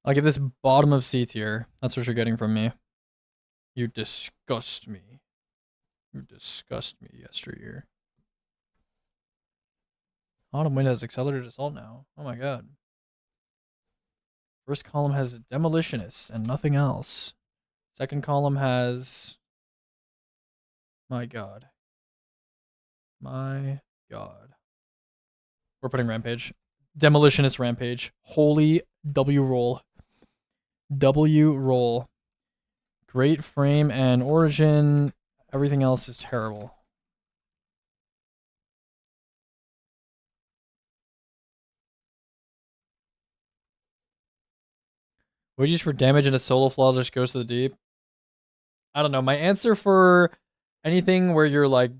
I'll give this bottom of C tier. That's what you're getting from me. You disgust me. You disgust me, yesteryear. Autumn Wind has accelerated assault now. Oh my god. First column has demolitionist and nothing else. Second column has... My god. My god. We're putting rampage. Demolitionist rampage. Holy W roll. W roll. Great frame and origin. Everything else is terrible. Wages for damage and a solo flaw just goes to the deep. I don't know. My answer for anything where you're like,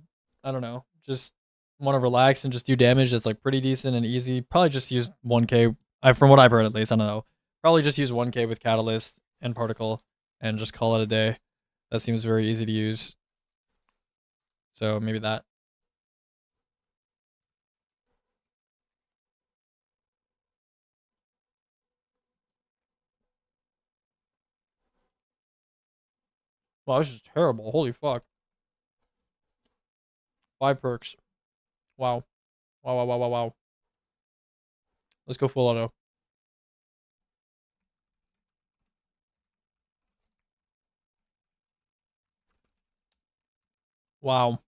I don't know, just want to relax and just do damage that's like pretty decent and easy, probably just use 1k. From what I've heard at least, I don't know. Probably just use 1k with Catalyst and Particle and just call it a day. That seems very easy to use. So maybe that. Wow, this is terrible. Holy fuck. 5 perks. Wow. Wow, wow, wow, wow, wow. Let's go full auto. Wow.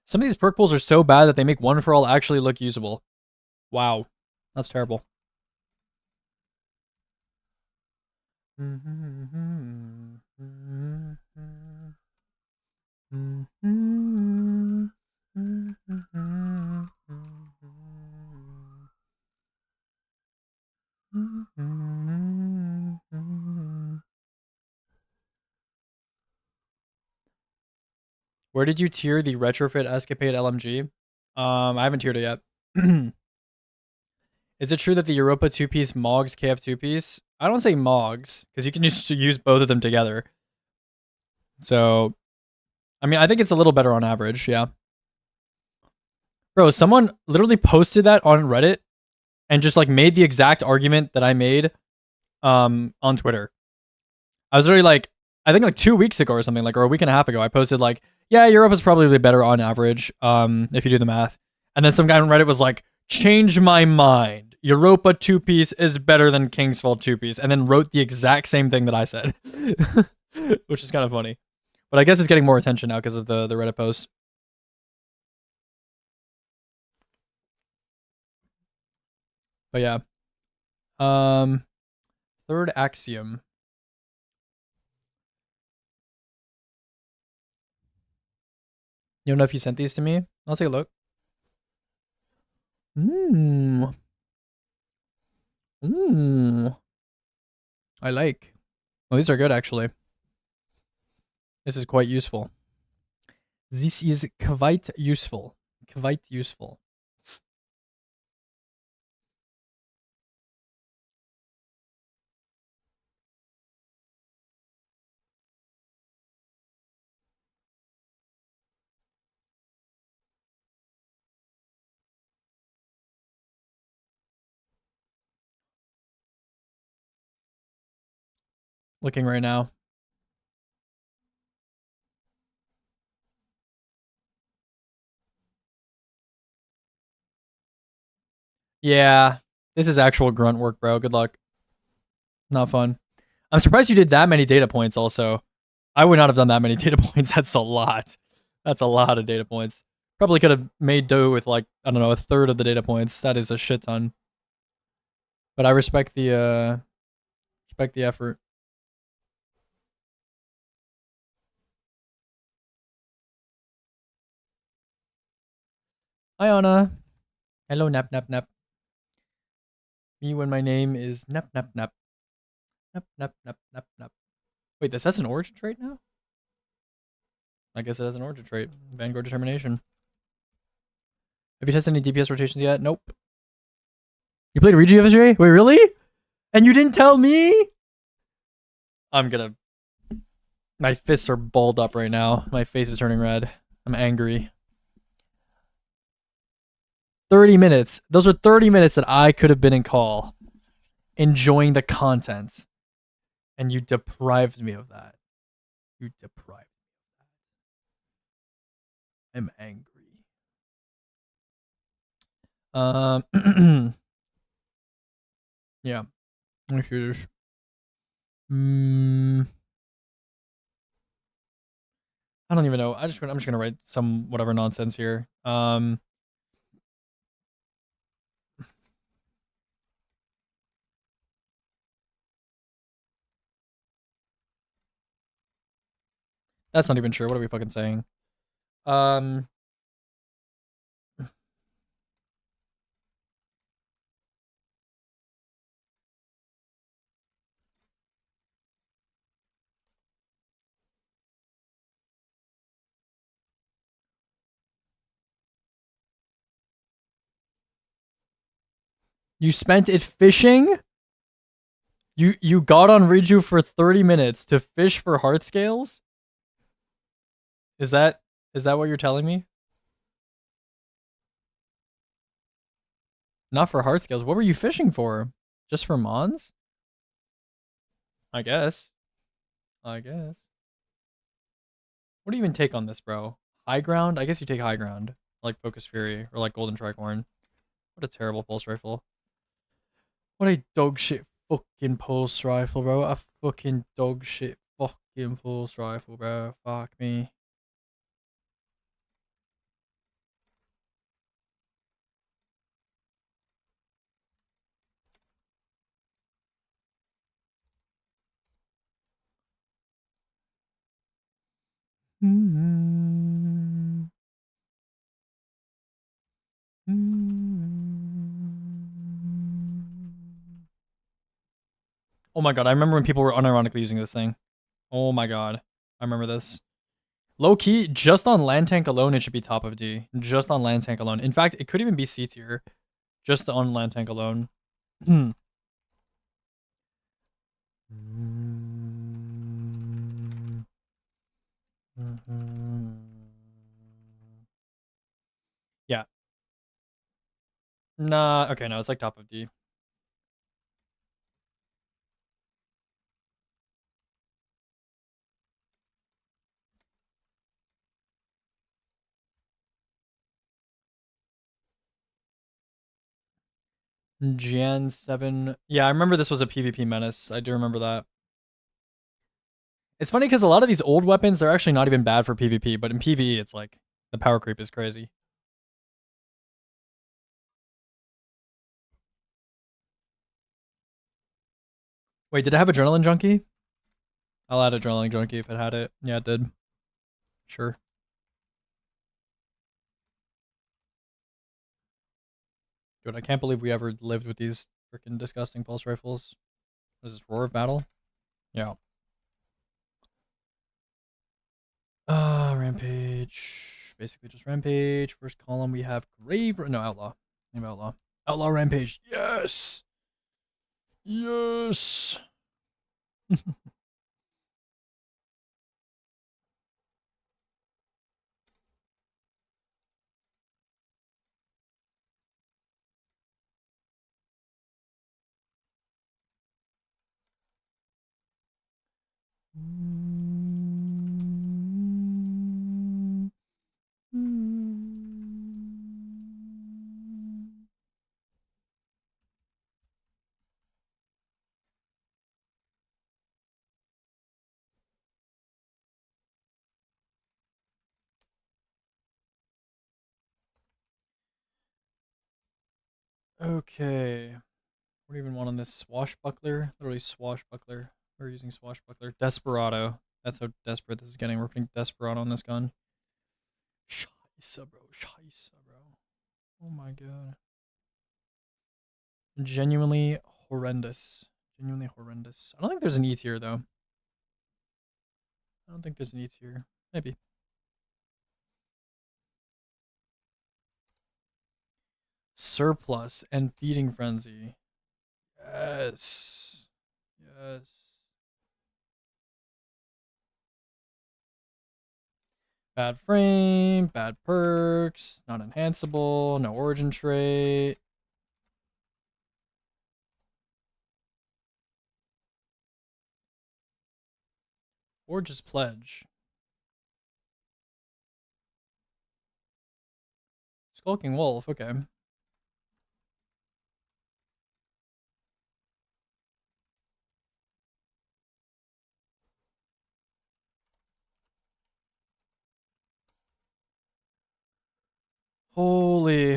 Some of these perk pools are so bad that they make one for all actually look usable. Wow. That's terrible. Where did you tier the retrofit escapade LMG? I haven't tiered it yet. Is it true that the Europa 2-piece Mogs KF 2-piece? I don't say Mogs, because you can just use both of them together. So, I mean, I think it's a little better on average, yeah. Bro, someone literally posted that on Reddit and just like made the exact argument that I made on Twitter. I was literally like, I think like 2 weeks ago or something, like, or a week and a half ago, I posted like, yeah, Europe is probably better on average, if you do the math. And then some guy on Reddit was like, change my mind. Europa 2-piece is better than Kingsfall 2-piece, and then wrote the exact same thing that I said, which is kind of funny. But I guess it's getting more attention now because of the Reddit post. But yeah. Third axiom. You don't know if you sent these to me? I'll take a look. Mmm. Mmm. I like. Well, these are good, actually. This is quite useful. This is quite useful. Quite useful. Looking right now. Yeah. This is actual grunt work, bro. Good luck. Not fun. I'm surprised you did that many data points also. I would not have done that many data points. That's a lot. That's a lot of data points. Probably could have made do with like, I don't know, a third of the data points. That is a shit ton. But I respect the effort. Hi Anna. Hello nap nap nap. Me when my name is nap nap nap. Nap nap nap nap nap. Wait, this has an origin trait now? I guess it has an origin trait. Vanguard Determination. Have you tested any DPS rotations yet? Nope. You played Regi yesterday? Wait, really? And you didn't tell me? I'm gonna... My fists are balled up right now. My face is turning red. I'm angry. 30 minutes. Those were 30 minutes that I could have been in call, enjoying the content. And you deprived me of that. You deprived me of that. I'm angry. Yeah. I should. I don't even know. I'm just gonna write some whatever nonsense here. That's not even true. What are we fucking saying? You spent it fishing? You got on Riju for 30 minutes to fish for heart scales? Is that what you're telling me? Not for heart scales. What were you fishing for? Just for mons? I guess. I guess. What do you even take on this, bro? High ground? I guess you take high ground. Like Focus Fury or like Golden Tricorn. What a terrible pulse rifle. What a dog shit fucking pulse rifle, bro. A fucking dog shit fucking pulse rifle, bro. Fuck me. Mm-hmm. Oh my god, I remember when people were unironically using this thing. Oh my god. I remember this. Low key, just on land tank alone, it should be top of D. Just on land tank alone. In fact, it could even be C tier. Just on land tank alone. Yeah. Nah, okay, no, it's like top of D. Jan 7. Yeah, I remember this was a PvP menace. I do remember that. It's funny because a lot of these old weapons, they're actually not even bad for PvP, but in PvE, it's like the power creep is crazy. Wait, did it have Adrenaline Junkie? I'll add Adrenaline Junkie if it had it. Yeah, it did. Sure. Dude, I can't believe we ever lived with these freaking disgusting pulse rifles. What is this, Roar of Battle? Yeah. Rampage. Basically just Rampage. First column, we have Grave... No, Outlaw. Name Outlaw. Outlaw Rampage. Yes! Yes! Okay. What do you even want on this? Swashbuckler? Literally Swashbuckler. We're using Swashbuckler. Desperado. That's how desperate this is getting. We're putting Desperado on this gun. Scheisse, bro. Scheisse, bro. Oh my god. Genuinely horrendous. Genuinely horrendous. I don't think there's an E tier, though. I don't think there's an E tier. Maybe. Surplus and Feeding Frenzy. Yes. Yes. Bad frame, bad perks, not enhanceable, no origin trait. Or just pledge. Skulking Wolf, okay. Holy.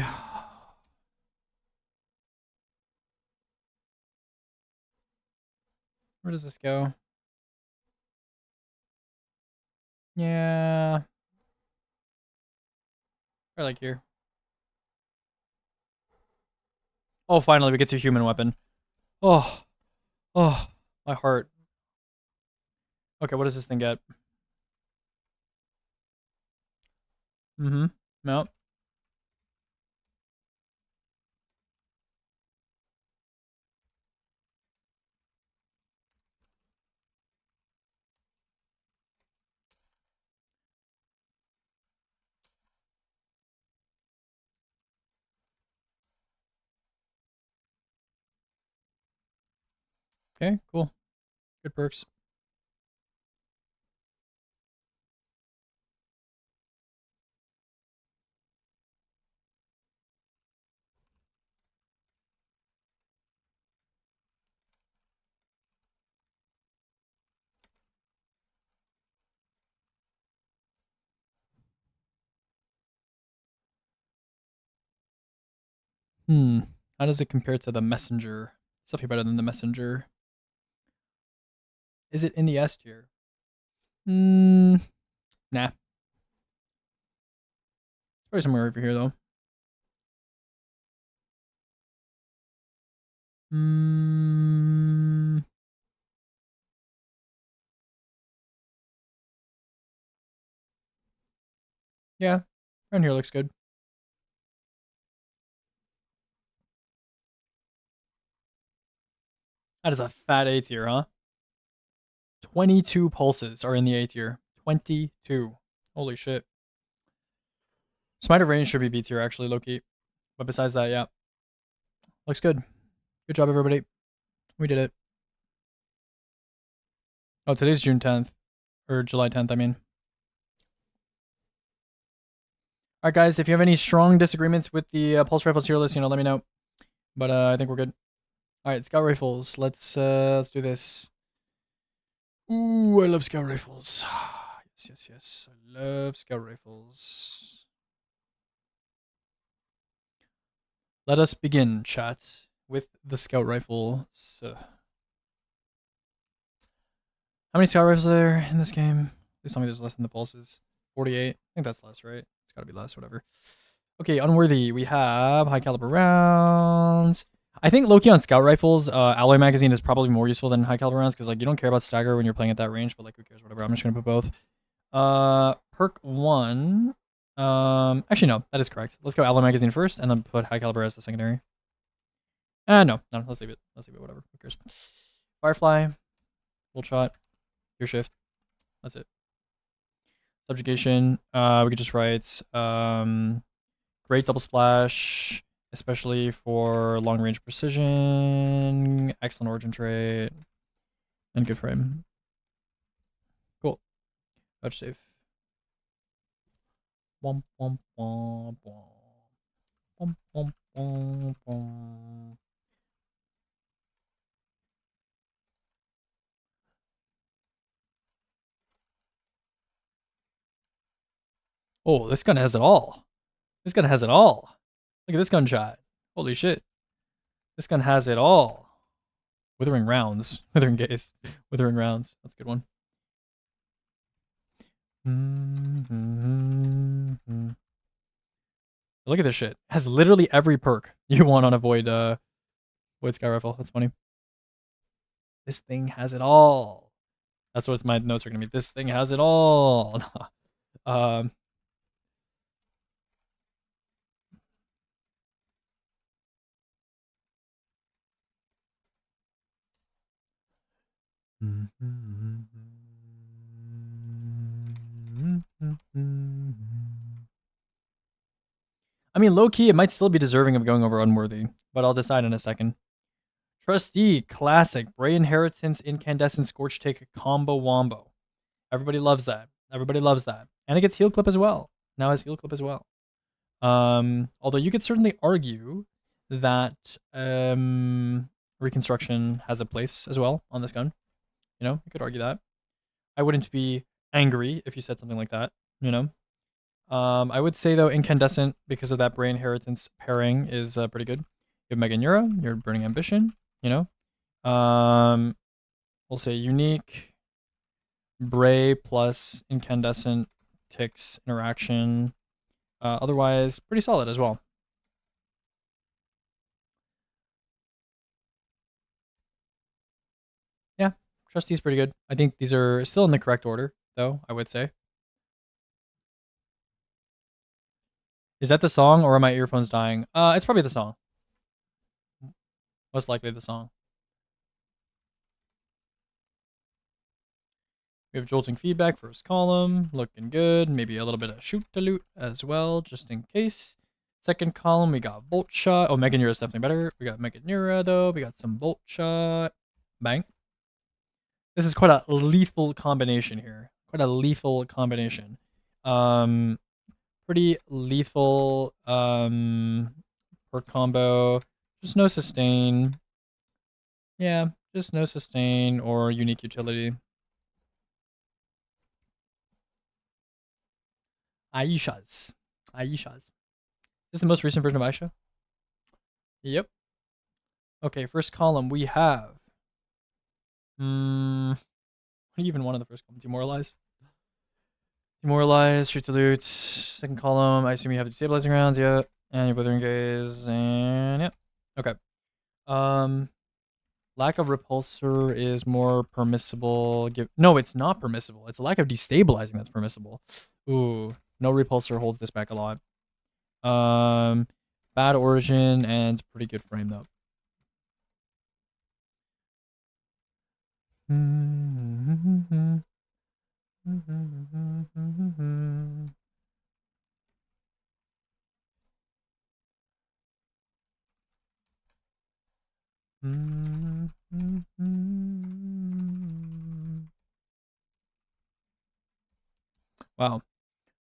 Where does this go? Yeah. Or like here. Oh, finally, we get to a human weapon. Oh. Oh. My heart. Okay, what does this thing get? Mm-hmm. No. Okay, cool. Good perks. How does it compare to the Messenger? It's definitely better than the Messenger. Is it in the S tier? Nah. It's probably somewhere over here, though. Yeah. Around here looks good. That is a fat A tier, huh? 22 pulses are in the A tier. 22. Holy shit. Smite of Range should be B tier, actually, low-key. But besides that, yeah. Looks good. Good job, everybody. We did it. Oh, today's June 10th. Or July 10th, I mean. Alright, guys, if you have any strong disagreements with the Pulse Rifle tier list, let me know. But I think we're good. All right, scout rifles. Let's do this. Ooh, I love scout rifles. Yes. I love scout rifles. Let us begin, chat, with the scout rifle. So, how many scout rifles are there in this game? Please tell me there's less than the pulses. 48. I think that's less, right? It's gotta be less, whatever. Okay, unworthy. We have high caliber rounds. I think low-key on scout rifles, alloy magazine is probably more useful than high caliber rounds because like you don't care about stagger when you're playing at that range, but like who cares, whatever. I'm just gonna put both. Perk 1. Actually no, that is correct. Let's go alloy magazine first and then put high caliber as the secondary. No, let's leave it. Whatever. Who cares? Firefly, full shot, your shift. That's it. Subjugation. We could just write great double splash, especially for long range precision, excellent origin trait, and good frame. Cool. Touch save. Bum, bum, bum, bum. Bum, bum, bum, bum. Oh, this gun has it all. This gun has it all. Look at this gunshot. Holy shit. This gun has it all. Withering rounds. Withering gaze. Withering rounds. That's a good one. Look at this shit. It has literally every perk you want on a void sky rifle. That's funny. This thing has it all. That's what my notes are gonna be. This thing has it all. I mean, low key, it might still be deserving of going over unworthy, but I'll decide in a second. Trustee, classic, Bray Inheritance, Incandescent, Scorch Take, Combo Wombo. Everybody loves that. Everybody loves that. And it gets heal clip as well. Now it has heal clip as well. Although you could certainly argue that reconstruction has a place as well on this gun. You know, you could argue that. I wouldn't be angry if you said something like that, you know. I would say though, Incandescent, because of that Bray Inheritance pairing, is pretty good. You have Mega Neura, your Burning Ambition, you know. We'll say unique, Bray plus Incandescent ticks interaction. Otherwise, pretty solid as well. Yeah, Trustee's pretty good. I think these are still in the correct order, though, I would say. Is that the song or are my earphones dying? It's probably the song. Most likely the song. We have jolting feedback, first column, looking good. Maybe a little bit of shoot to loot as well, just in case. Second column, we got Bolt Shot. Oh, Mega Neura is definitely better. We got Mega Neura, though. We got some Bolt Shot. Bang. This is quite a lethal combination here. Quite a lethal combination. Pretty lethal per combo. Just no sustain. Yeah, just no sustain or unique utility. Aishas. Is this the most recent version of Aisha? Yep. Okay, first column we have. What do you even want in the first column? Demoralize, shoot to loot. Second column, I assume you have destabilizing rounds, yeah. And your withering gaze, and yeah. Okay. Lack of repulsor is more permissible. No, it's not permissible. It's a lack of destabilizing that's permissible. Ooh, no repulsor holds this back a lot. Bad origin and pretty good frame though. Wow,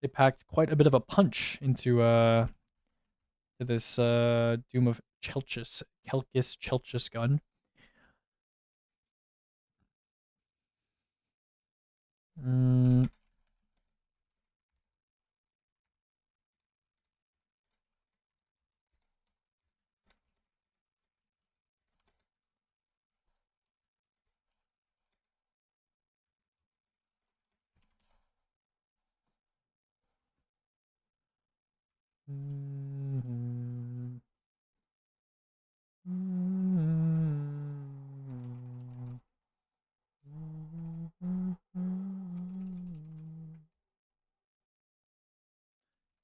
they packed quite a bit of a punch into this Doom of Chelchis gun. Mm.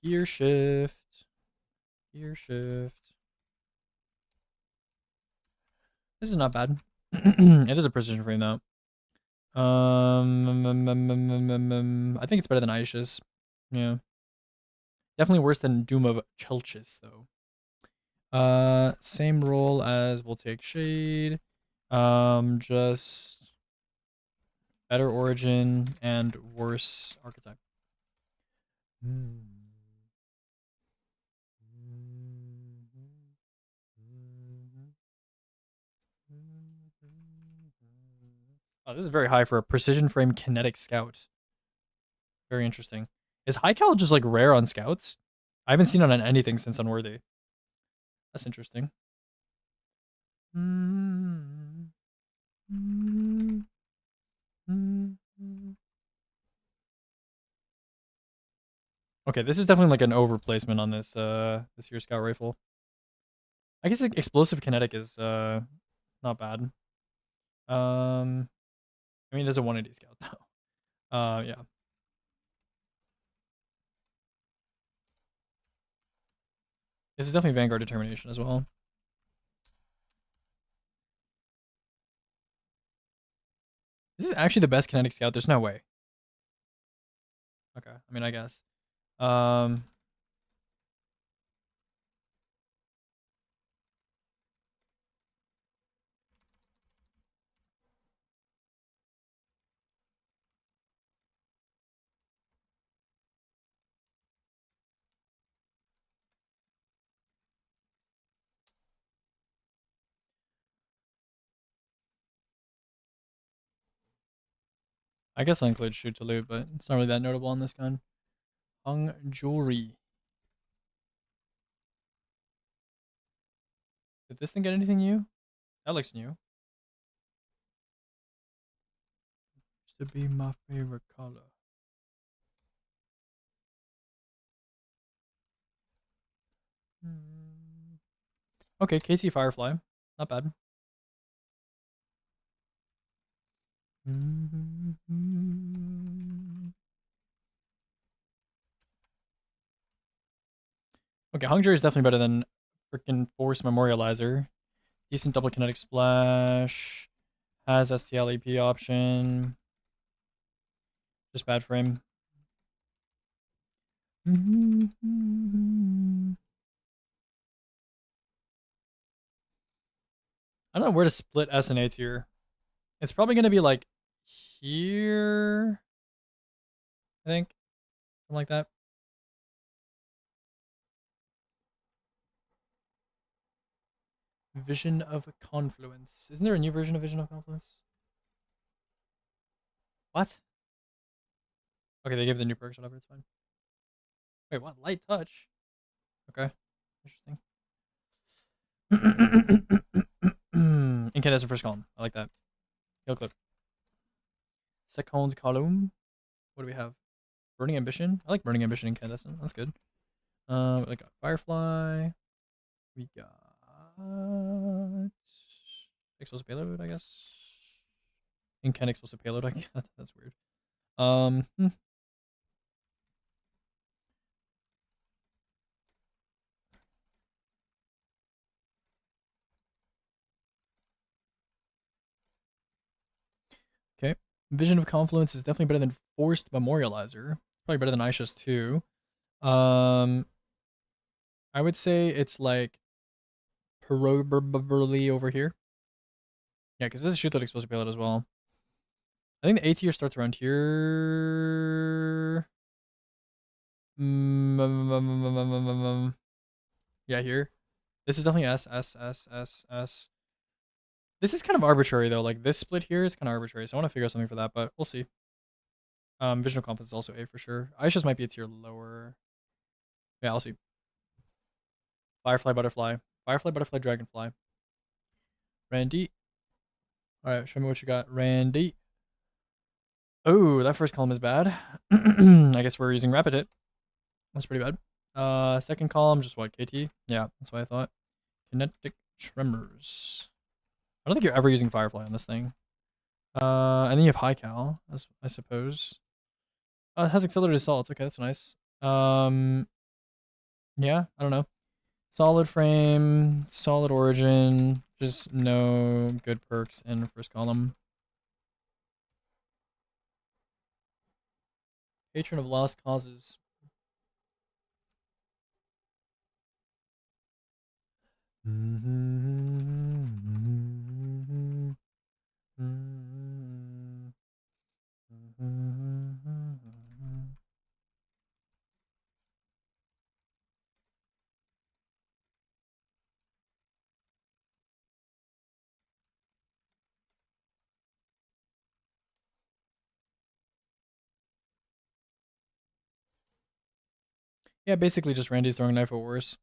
Gear shift. Gear shift. This is not bad. It is a precision frame though. I think it's better than Aegis. Yeah. Definitely worse than Doom of Chelchis though. Same role as we'll take Shade. Just better origin and worse archetype. Oh, this is very high for a precision frame kinetic scout. Very interesting. Is high cal just like rare on scouts? I haven't seen it on anything since Unworthy. That's interesting. Okay, this is definitely like an overplacement on this here scout rifle. I guess like, explosive kinetic is not bad. I mean it is a 180 scout though. Yeah. This is definitely Vanguard determination as well. This is actually the best kinetic scout. There's no way. Okay, I mean I guess. Um I guess I include shoot to loot, but it's not really that notable on this gun. Hung jewelry. Did this thing get anything new? That looks new. Used to be my favorite color. Okay, KC Firefly. Not bad. Okay, Hung Jury is definitely better than freaking Force Memorializer. Decent double kinetic splash. Has STL EP option. Just bad frame. I don't know where to split S and A tier. It's probably going to be like here. I think. Something like that. Vision of Confluence. Isn't there a new version of Vision of Confluence? What? Okay, they gave the new perks, whatever, it's fine. Wait, what? Light touch? Okay. Interesting. Incandescent first column. I like that. Heal clip. Seconds column. What do we have? Burning Ambition. I like Burning Ambition incandescent. That's good. We got Firefly. We got explosive payload, I guess. Incandescent explosive payload. I guess. That's weird. Okay. Vision of Confluence is definitely better than Forced Memorializer. Probably better than Aisha's too. I would say it's like probably over here. Yeah, because this is shoot that explosive payload as well. I think the A tier starts around here. Yeah, here. This is definitely S, S, S, S, S. This is kind of arbitrary though. Like this split here is kind of arbitrary. So I want to figure out something for that, but we'll see. Vision of Confidence is also A for sure. Aisha's might be a tier lower. Yeah, I'll see. Firefly, Butterfly. Firefly, Butterfly, Dragonfly. Randy. Alright, show me what you got. Randy. Oh, that first column is bad. I guess we're using Rapid Hit. That's pretty bad. Second column, just what, KT? Yeah, that's what I thought. Kinetic Tremors. I don't think you're ever using Firefly on this thing. And then you have High Cal, I suppose. It has Accelerated Assault. Okay, that's nice. Yeah, I don't know. Solid Frame, Solid Origin, just no good perks in first column. Patron of Lost Causes. Yeah, basically just Randy's throwing a knife at worse.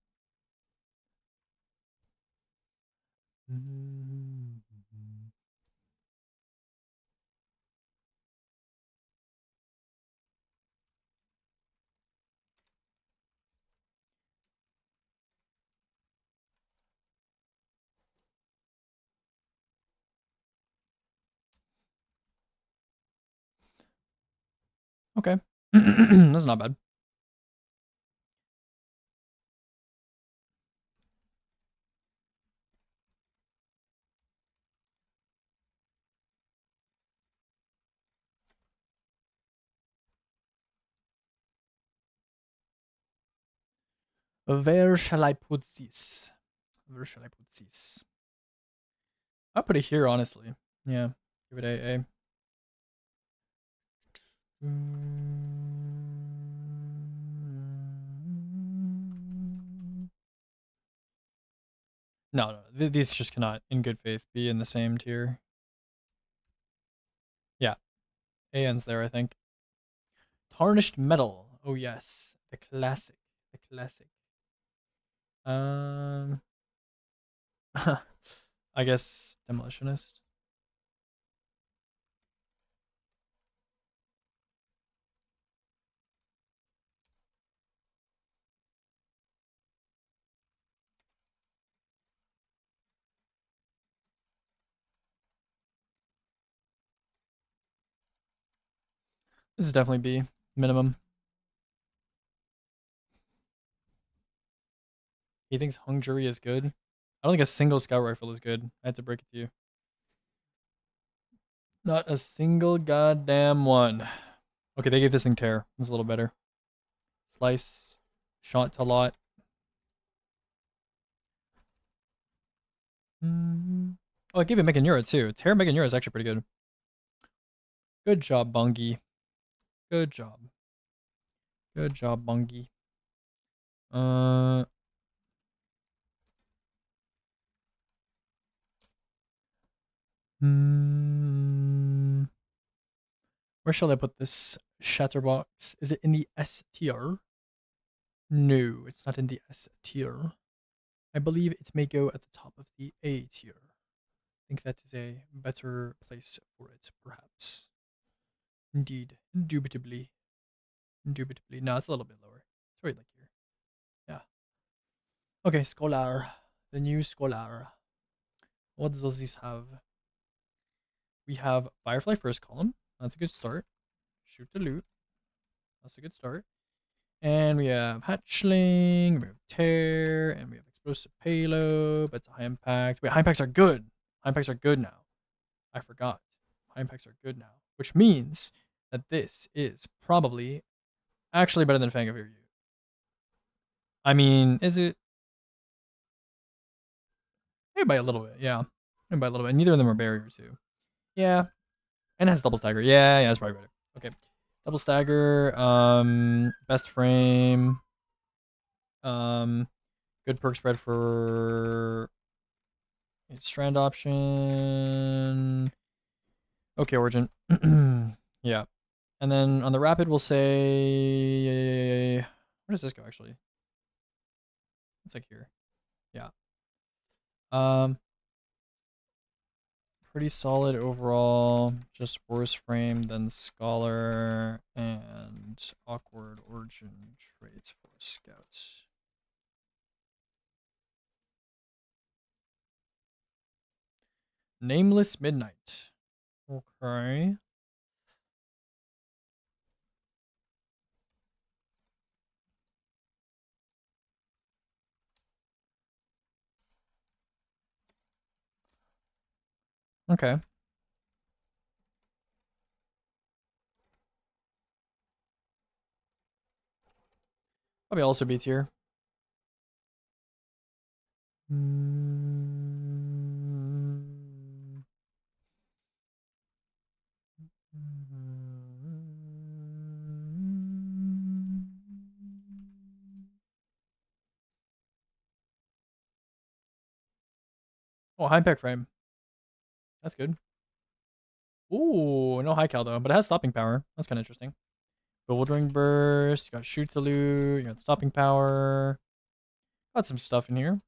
Okay. That's not bad. Where shall I put this? Where shall I put this? I'll put it here, honestly. Yeah. Give it a. No, these just cannot, in good faith, be in the same tier. Yeah. AN's there, I think. Tarnished Metal. Oh, yes. The classic. The classic. I guess Demolitionist. This is definitely B. Minimum. He thinks Hung Jury is good. I don't think a single scout rifle is good. I had to break it to you. Not a single goddamn one. Okay, they gave this thing tear. It's a little better. Slice. Shot to lot. Oh, I gave it Mega Neuro too. Tear Mega Neuro is actually pretty good. Good job, Bungie. Good job. Good job, Bungie. Where shall I put this Shatterbox? Is it in the S tier? No, it's not in the S tier. I believe it may go at the top of the A tier. I think that is a better place for it, perhaps. Indeed. Indubitably. Indubitably. No, it's a little bit lower. It's right like here. Yeah. Okay, Scholar. The new Scholar. What does this have? We have Firefly first column. That's a good start. Shoot to loot. That's a good start. And we have Hatchling, we have Tear, and we have Explosive Payload, but it's a high impact. Wait, high impacts are good. High impacts are good now. I forgot. High impacts are good now, which means that this is probably actually better than Fang of Your Youth. I mean, is it? Maybe by a little bit, yeah. Maybe by a little bit. Neither of them are barrier too. Yeah. And it has double stagger. Yeah, that's probably better. Okay. Double stagger, best frame. Good perk spread for strand option. Okay, Origin. Yeah. And then on the rapid, we'll say... Where does this go, actually? It's like here. Yeah. Pretty solid overall. Just worse frame than Scholar and awkward Origin traits for Scouts. Nameless Midnight. Okay. Okay. Probably also B tier. Oh, high impact frame. That's good. Ooh, no high cal though, but it has stopping power. That's kind of interesting. Bewildering burst. You got shoot to loot. You got stopping power. Got some stuff in here.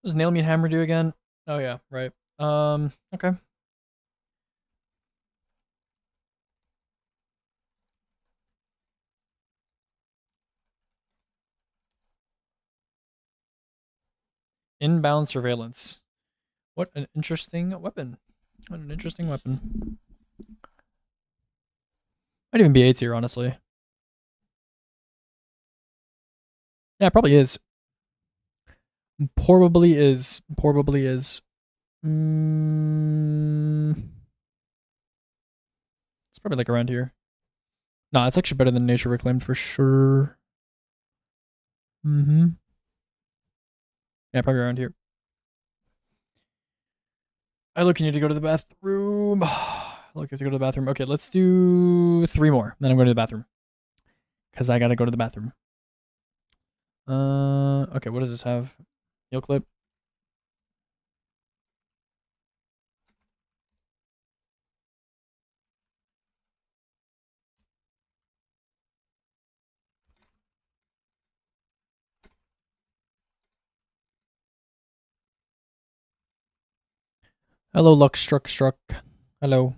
What does Nail Meat Hammer do again? Oh yeah, right. Okay. Inbound surveillance. What an interesting weapon. What an interesting weapon. Might even be A tier, honestly. Yeah, probably is. Probably is. Probably is. It's probably like around here. Nah, it's actually better than Nature Reclaimed for sure. Mm-hmm. Yeah, probably around here. I look, you need to go to the bathroom. Look, you have to go to the bathroom. Okay, let's do 3 more. Then I'm going to the bathroom. Because I gotta go to the bathroom. Okay, what does this have? Heal clip. Hello, luck struck. Hello.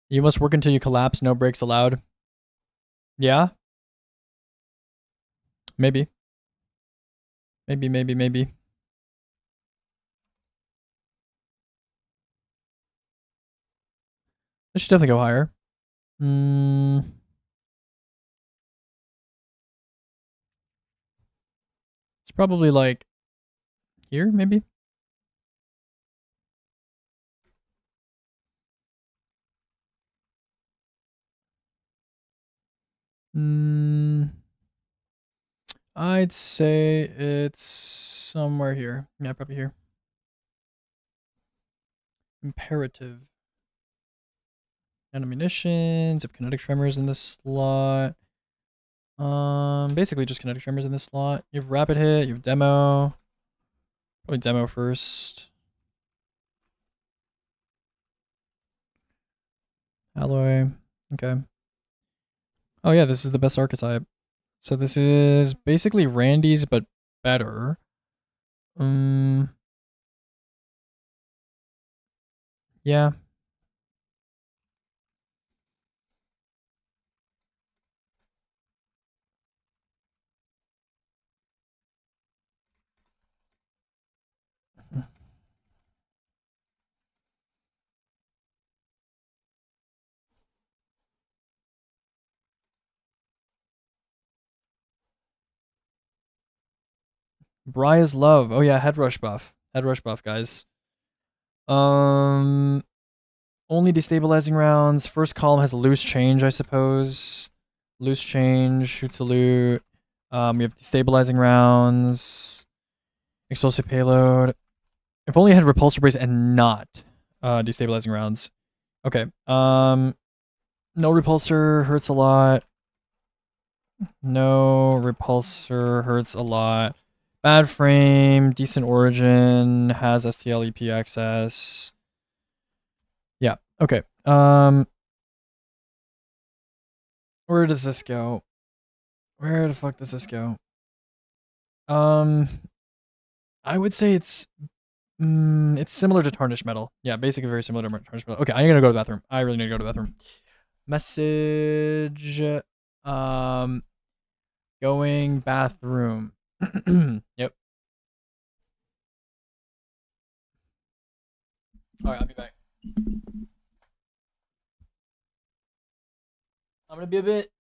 You must work until you collapse. No breaks allowed. Yeah? Maybe. Maybe. This should definitely go higher. It's probably like here, maybe. I'd say it's somewhere here. Yeah, probably here. Imperative. Munitions, if kinetic tremors in this slot. Basically just kinetic tremors in this slot. You have rapid hit, you have demo. Probably demo first. Alloy. Okay. Oh yeah, this is the best archetype. So this is basically Randy's but better. Yeah. Bria's Love. Oh yeah, head rush buff. Head rush buff, guys. Only destabilizing rounds. First column has loose change, I suppose. Loose change, shoot to loot. We have destabilizing rounds. Explosive payload. If only I had repulsor brace and not destabilizing rounds. Okay. No repulsor hurts a lot. No repulsor hurts a lot. Bad frame, decent origin, has STL EP access. Yeah. Okay. Where does this go? Where the fuck does this go? I would say it's similar to tarnished metal. Yeah, basically very similar to tarnished metal. Okay, I'm gonna go to the bathroom. I really need to go to the bathroom. Message. Going bathroom. Yep. All right, I'll be back. I'm gonna be a bit.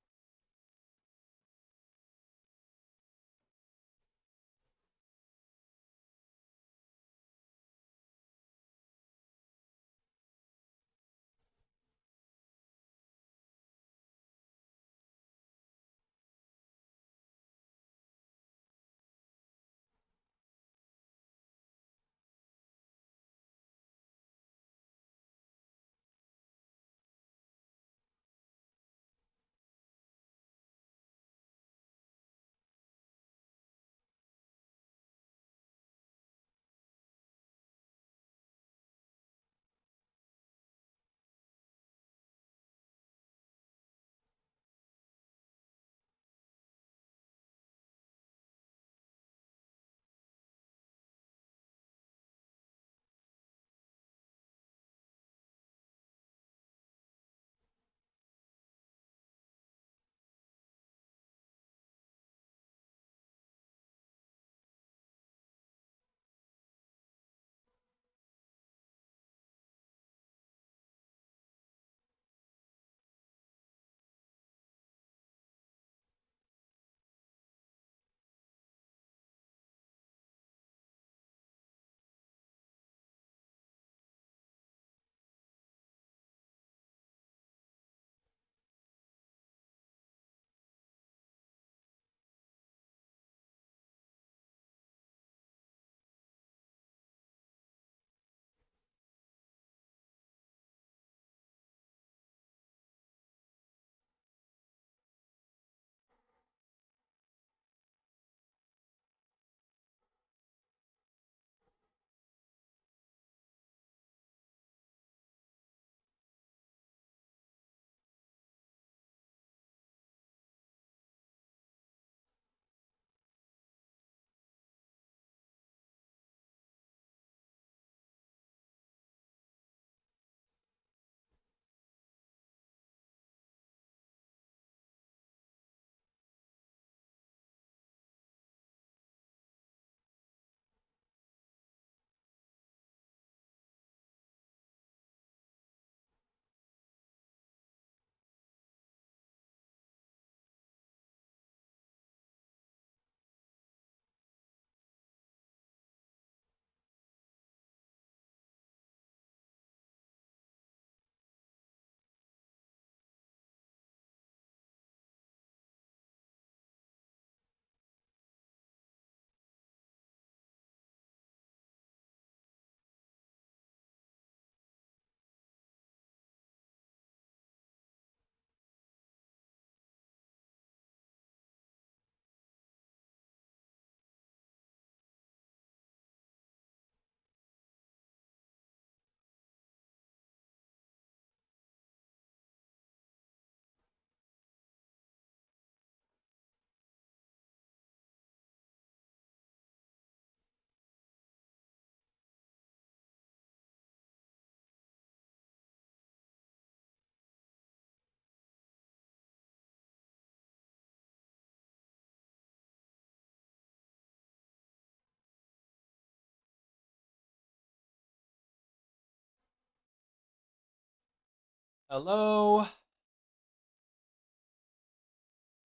Hello.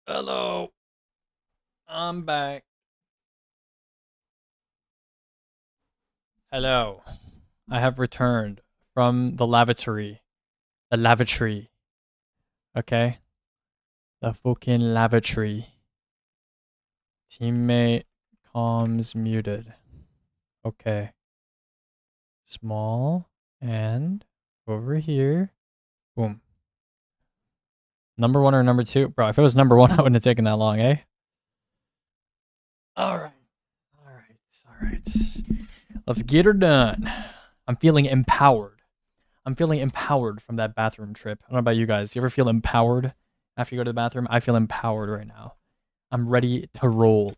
Hello. I'm back. Hello. I have returned from the lavatory. The lavatory. Okay? The fucking lavatory. Teammate comms muted. Okay. Small and over here. Boom. Number 1 or number 2? Bro, if it was number 1, I wouldn't have taken that long, eh? All right. Let's get her done. I'm feeling empowered. I'm feeling empowered from that bathroom trip. I don't know about you guys. You ever feel empowered after you go to the bathroom? I feel empowered right now. I'm ready to roll.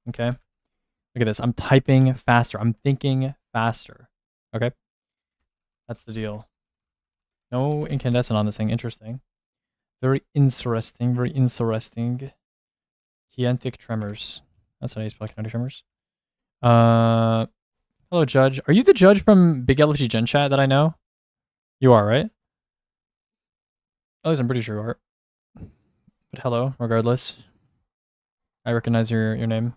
Okay? Look at this. I'm typing faster. I'm thinking faster. Okay? That's the deal. No incandescent on this thing. Interesting. Very interesting. Very interesting. Kinetic tremors. That's how you spell kinetic tremors. Hello, Judge. Are you the judge from Big LFG Gen Chat that I know? You are, right? At least I'm pretty sure you are. But hello, regardless. I recognize your name.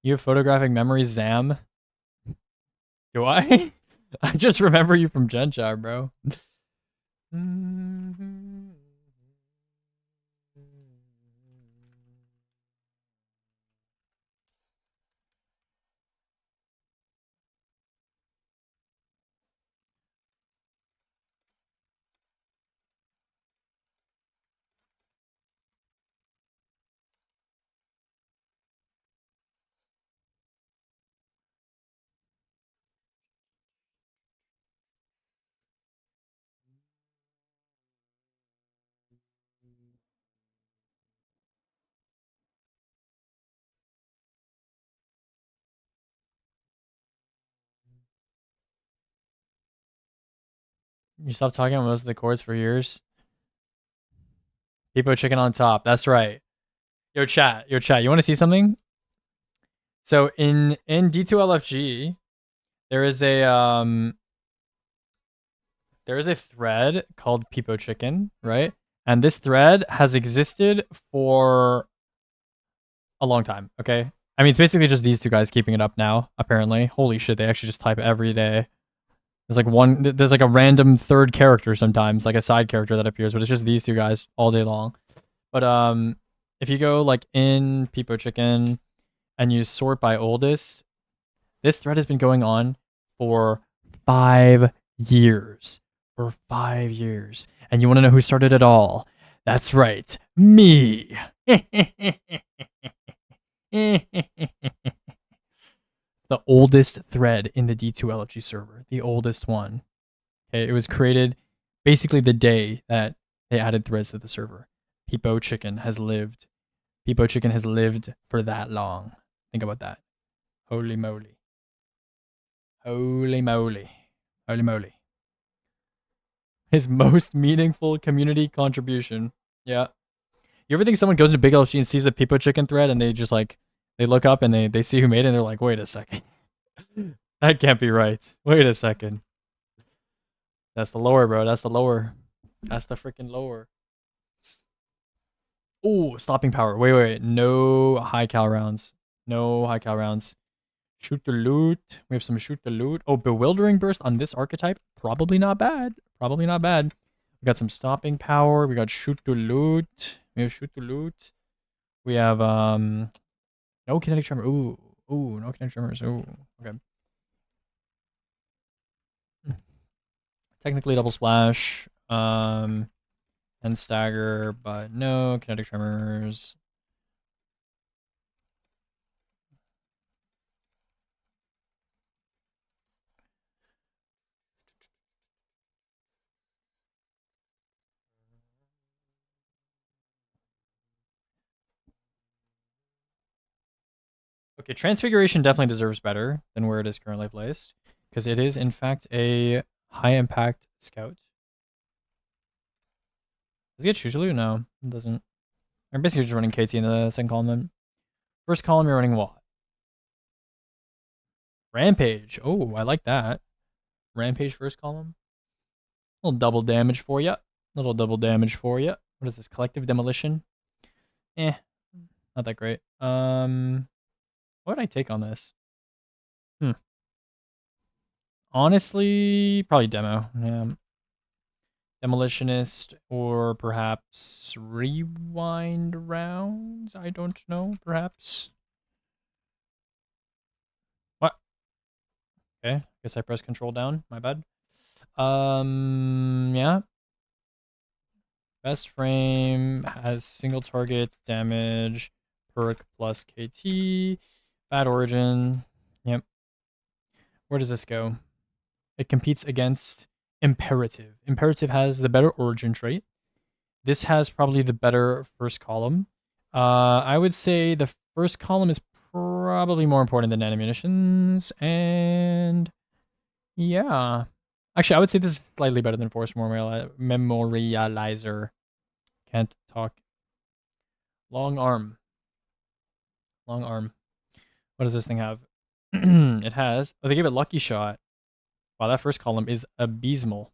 You have photographic memory, Zam? Do I? I just remember you from Gen Chat, bro. You stopped talking on most of the chords for years. Hippo chicken on top. That's right. Yo, chat. You want to see something? So in D2LFG, there is a thread called Peepo Chicken, right? And this thread has existed for a long time. Okay, I mean it's basically just these two guys keeping it up now. Apparently, holy shit, they actually just type every day. There's like a random third character sometimes, like a side character that appears, but it's just these two guys all day long. But if you go like in Peepo Chicken and you sort by oldest, this thread has been going on for 5 years. For 5 years. And you want to know who started it all? That's right, me. The oldest thread in the D2LFG server, the oldest one. Okay, it was created basically the day that they added threads to the server. Peepo Chicken has lived. Peepo Chicken has lived for that long. Think about that. Holy moly. Holy moly. Holy moly. His most meaningful community contribution. Yeah. You ever think someone goes to Big LFG and sees the Peepo Chicken thread and they just like, they look up and they see who made it and they're like, wait a second. That can't be right. Wait a second. That's the lower, bro. That's the lower. That's the freaking lower. Oh, stopping power. Wait. No high cal rounds. No high cal rounds. Shoot the loot. We have some shoot the loot. Oh, bewildering burst on this archetype. Probably not bad. Probably not bad. We got some stopping power. We got shoot the loot. We have shoot the loot. We have no kinetic tremor. Ooh, no kinetic tremors. Ooh, okay. Technically double splash. And stagger, but no kinetic tremors. Okay, Transfiguration definitely deserves better than where it is currently placed, because it is, in fact, a high-impact scout. Does it get Shushalu? No, it doesn't. I'm basically just running KT in the second column then. First column, you're running what? Rampage. Oh, I like that. Rampage first column. Little double damage for you. Little double damage for you. What is this? Collective demolition. Not that great. What would I take on this? Honestly, probably demo. Yeah. Demolitionist or perhaps rewind rounds. I don't know. Perhaps. What? Okay. Guess I pressed control down. My bad. Yeah. Best frame has single target damage, perk plus KT. Bad origin. Yep. Where does this go? It competes against Imperative. Imperative has the better origin trait. This has probably the better first column. I would say the first column is probably more important than ammunitions. And yeah. Actually, I would say this is slightly better than Force Memorializer. Can't talk. Long arm. Long arm. What does this thing have? It has... Oh, they gave it Lucky Shot. Wow, that first column is abysmal.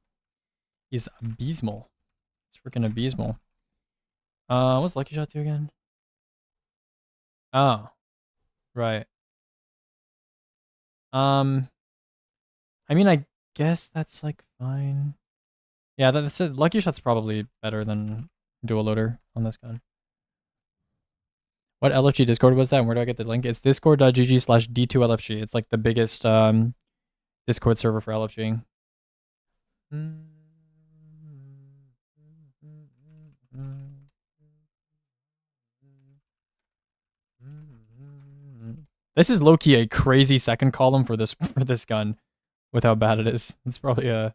It's freaking abysmal. What's Lucky Shot do again? Oh. Right. I mean, I guess that's like fine. Yeah, that's it. Lucky Shot's probably better than dual loader on this gun. What LFG Discord was that? And where do I get the link? It's discord.gg/d2lfg. It's like the biggest Discord server for LFG. This is low-key a crazy second column for this gun with how bad it is. It's probably a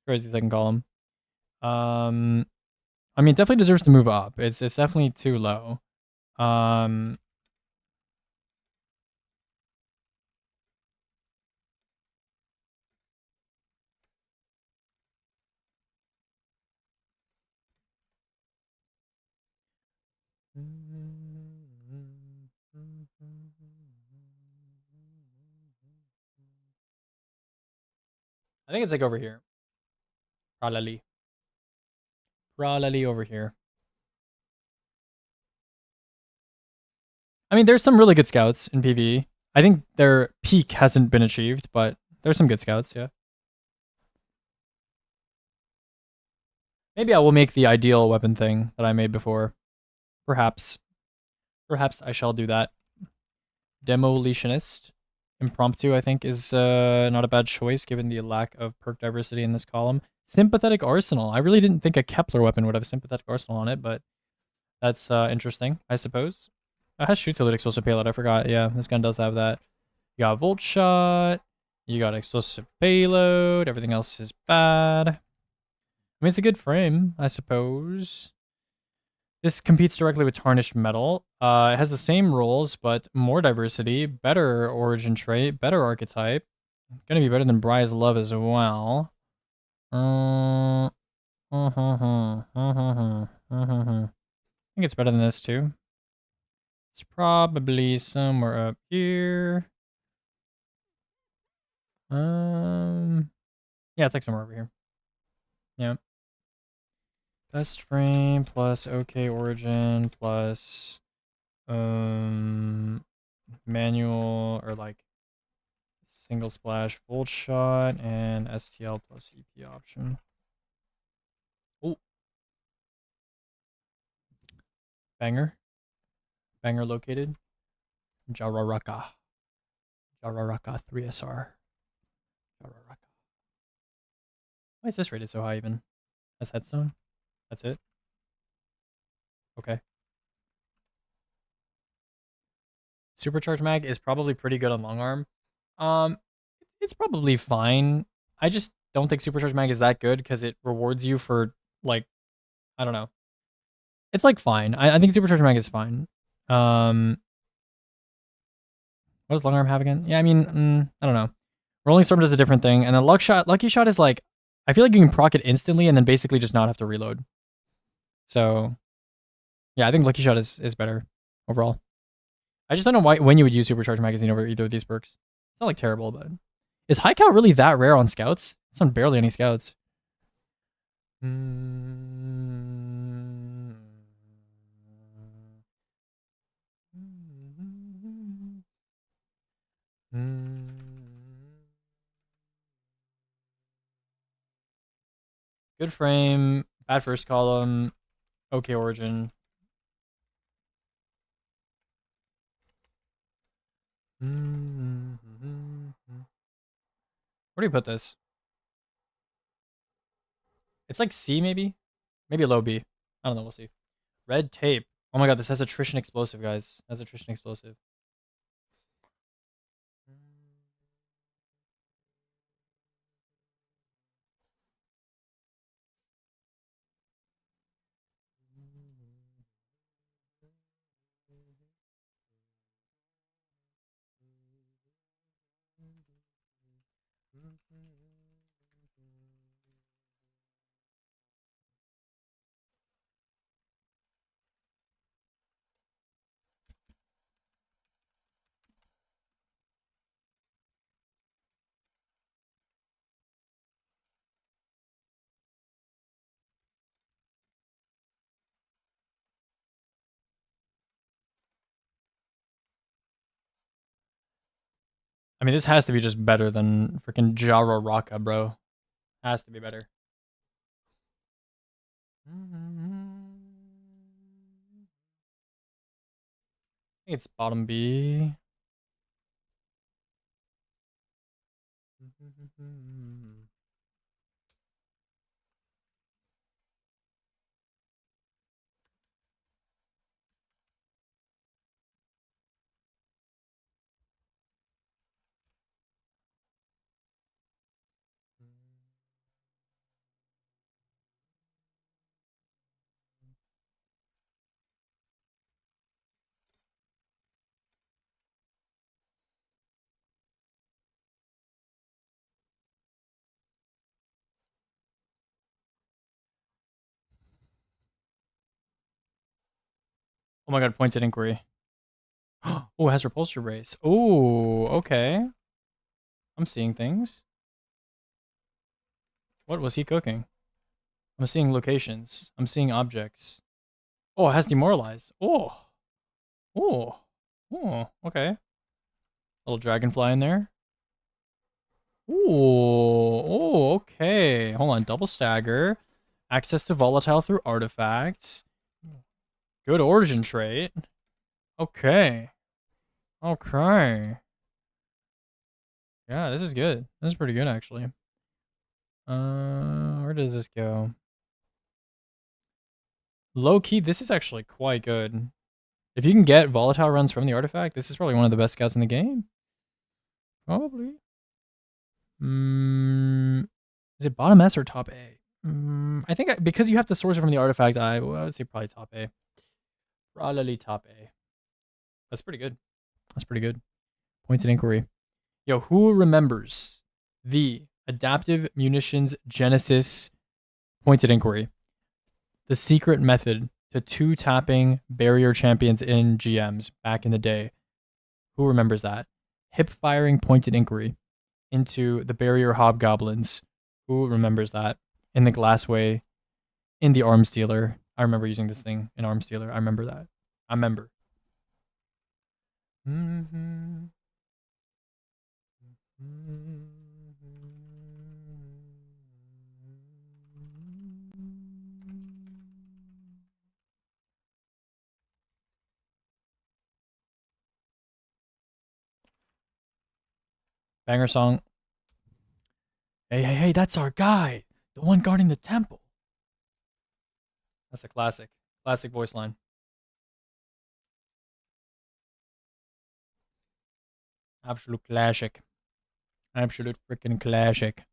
crazy second column. I mean, it definitely deserves to move up. It's definitely too low. I think it's like over here. Probably over here. I mean, there's some really good scouts in PvE. I think their peak hasn't been achieved, but there's some good scouts, yeah. Maybe I will make the ideal weapon thing that I made before. Perhaps. Perhaps I shall do that. Demolitionist. Impromptu, I think, is not a bad choice given the lack of perk diversity in this column. Sympathetic Arsenal. I really didn't think a Kepler weapon would have a Sympathetic Arsenal on it, but that's interesting, I suppose. It has shoots with explosive payload. I forgot. Yeah, this gun does have that. You got Volt Shot. You got explosive payload. Everything else is bad. I mean, it's a good frame, I suppose. This competes directly with Tarnished Metal. It has the same rules, but more diversity, better origin trait, better archetype. Gonna be better than Bri's Love as well. I think it's better than this too. It's probably somewhere up here. Yeah, it's like somewhere over here. Yeah. Best frame plus OK origin plus manual or like single splash volt shot and STL plus EP option. Oh. Banger located. Jararaka 3SR. Jararaka. Why is this rated so high even? That's headstone? That's it? Okay. Supercharge mag is probably pretty good on long arm. It's probably fine. I just don't think Supercharge mag is that good because it rewards you for, like, I don't know. It's, like, fine. I think Supercharge mag is fine. What does long arm have again? Yeah, I mean, I don't know. Rolling Storm does a different thing. And then Lucky Shot is, like, I feel like you can proc it instantly and then basically just not have to reload. So, yeah, I think Lucky Shot is better overall. I just don't know when you would use Supercharge Magazine over either of these perks. It's not like terrible, but Is high cal really that rare on scouts? It's on barely any scouts. Good frame, bad first column, okay origin. Where do you put this? It's like C maybe? Maybe low B. I don't know, we'll see. Red tape. Oh my god, this has attrition explosive, guys. It has attrition explosive. I mean, this has to be just better than freaking Jararaka, bro. Has to be better. I think it's bottom B. Oh my god, points at inquiry. Oh, it has repulsor brace. Oh, okay. I'm seeing things. What was he cooking? I'm seeing locations. I'm seeing objects. Oh, it has demoralize. Oh, oh, oh, okay. Little dragonfly in there. Ooh, oh, okay. Hold on, double stagger. Access to volatile through artifacts. Good origin trait. Okay. Okay. Yeah, this is good. This is pretty good actually. Where does this go? Low key, this is actually quite good. If you can get volatile runs from the artifact, this is probably one of the best scouts in the game. Probably. Is it bottom S or top A? I think because you have to source it from the artifact, I would say probably top A. Probably top A. That's pretty good. That's pretty good. Points in inquiry. Yo, who remembers the adaptive munitions Genesis pointed inquiry? The secret method to two tapping barrier champions in GMs back in the day. Who remembers that? Hip firing pointed inquiry into the barrier hobgoblins. Who remembers that? In the glassway, in the arms dealer. I remember using this thing in arms dealer. I remember that. I remember. Mm-hmm. Banger song. Hey, hey, hey, that's our guy. The one guarding the temple. That's a classic. Classic voice line. Absolute classic. Absolute freaking classic.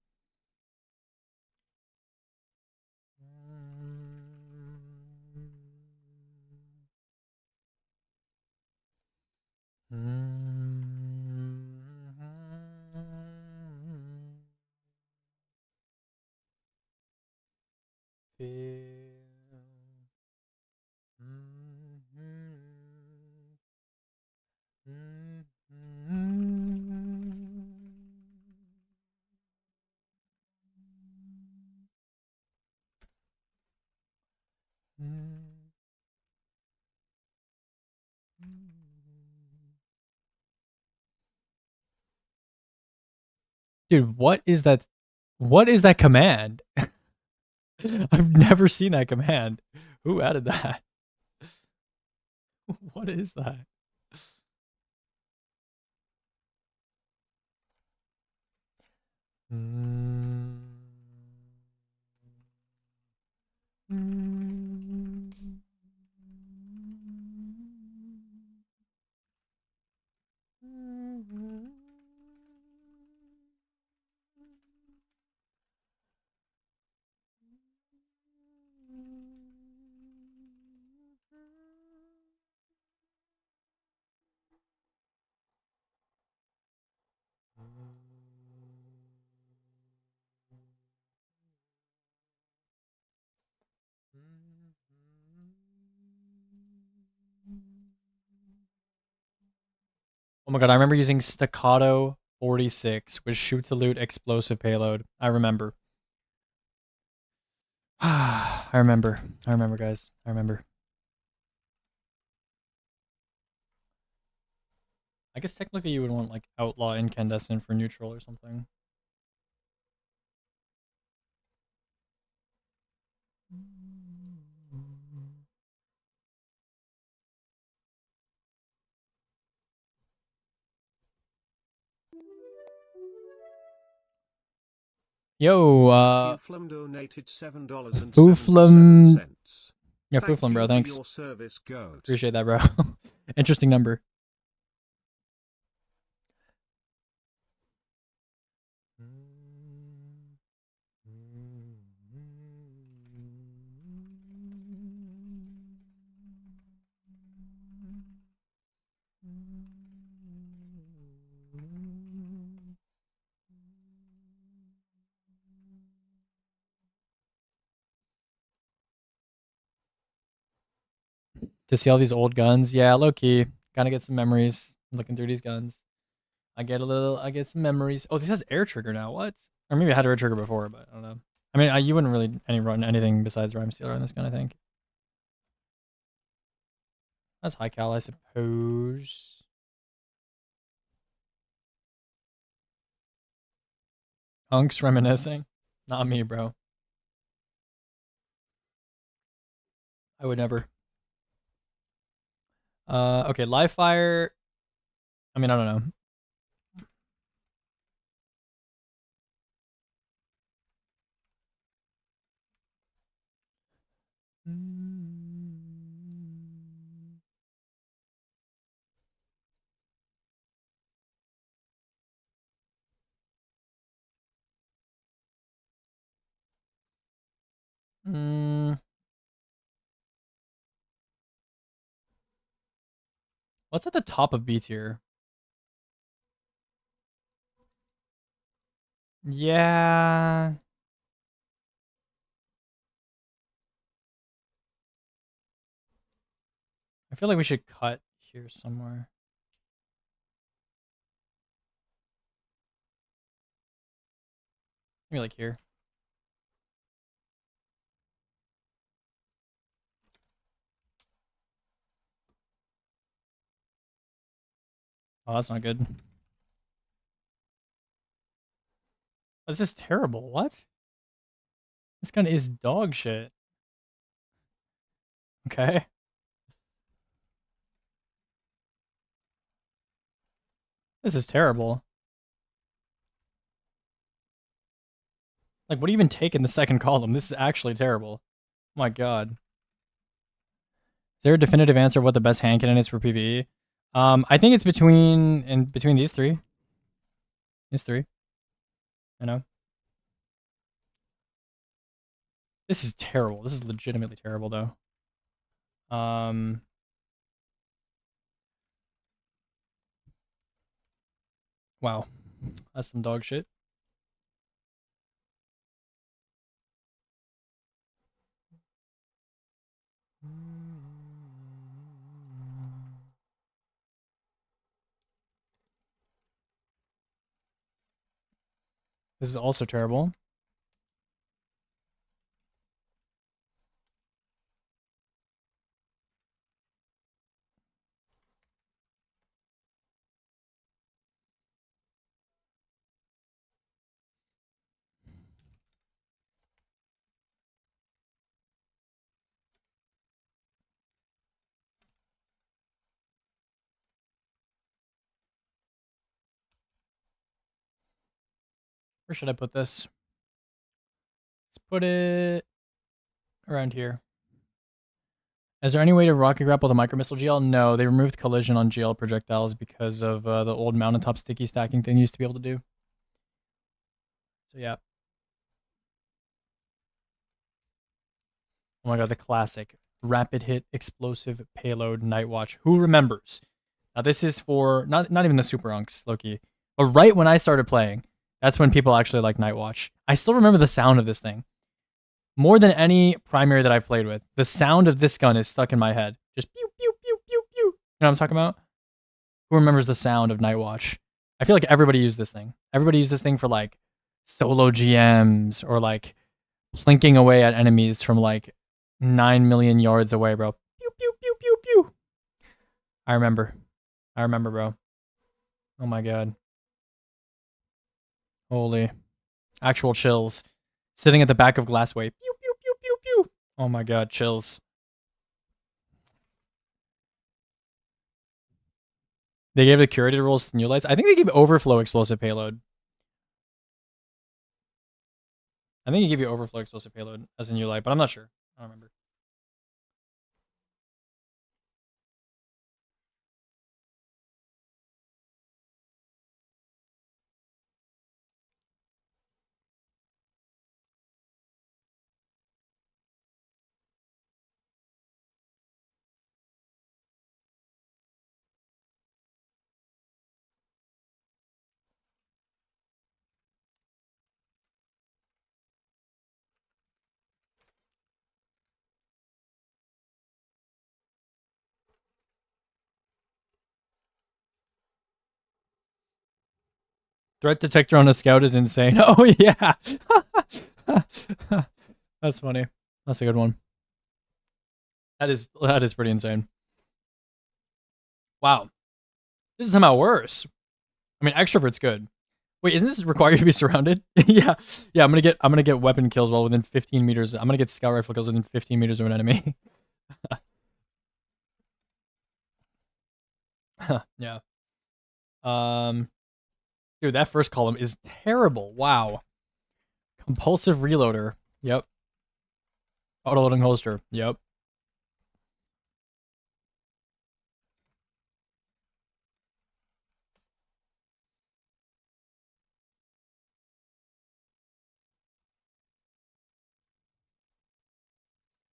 Dude, what is that? What is that command? I've never seen that command. Who added that? What is that? Oh my god, I remember using staccato 46 with shoot to loot explosive payload. I remember. I remember. I remember, guys. I remember. I guess technically you would want like outlaw incandescent for neutral or something. Yo, Fuflum donated Fuflum. $7.77. Yeah, Thank Fuflum, bro. you Thanks. for your service, goat. Appreciate that, bro. Interesting number. To see all these old guns, yeah, low key. Gotta get some memories looking through these guns. I get some memories. Oh, this has air trigger now. What? Or maybe I had air trigger before, but I don't know. I mean, you wouldn't really run anything besides Rhyme Stealer on this gun, I think. That's high cal, I suppose. Hunks reminiscing. Not me, bro. I would never. Okay, live fire. I mean, I don't know. What's at the top of B tier? Yeah. I feel like we should cut here somewhere. Maybe like here. Oh, that's not good. Oh, this is terrible. What? This gun is dog shit. Okay. This is terrible. Like, what do you even take in the second column? This is actually terrible. Oh my god. Is there a definitive answer of what the best hand cannon is for PvE? I think it's between these three. These three. I know. This is terrible. This is legitimately terrible, though. Wow. That's some dog shit. This is also terrible. Where should I put this? Let's put it around here. Is there any way to rocket grapple the micro missile GL? No, they removed collision on GL projectiles because of the old mountaintop sticky stacking thing you used to be able to do. So yeah. Oh my god, the classic rapid hit explosive payload night watch. Who remembers? Now this is for not even the super unks, Loki. But right when I started playing, that's when people actually like night watch. I still remember the sound of this thing. More than any primary that I've played with, the sound of this gun is stuck in my head. Just pew pew pew pew pew. You know what I'm talking about? Who remembers the sound of night watch? I feel like everybody used this thing. Everybody used this thing for like solo GMs or like plinking away at enemies from like 9 million yards away, bro. Pew, pew, pew, pew, pew. I remember, bro. Oh my god. Holy. Actual chills. Sitting at the back of Glassway. Pew, pew, pew, pew, pew. Oh my god, chills. They gave the curated rules to new lights. I think they gave overflow explosive payload. I think they gave you overflow explosive payload as a new light, but I'm not sure. I don't remember. Threat detector on a scout is insane. Oh yeah. That's funny. That's a good one. That is pretty insane. Wow. This is somehow worse. I mean, extrovert's good. Wait, isn't this required to be surrounded? Yeah. Yeah, I'm gonna get weapon kills while within 15 meters. I'm gonna get scout rifle kills within 15 meters of an enemy. Yeah. Dude, that first column is terrible. Wow. Compulsive reloader. Yep. Auto-loading holster. Yep.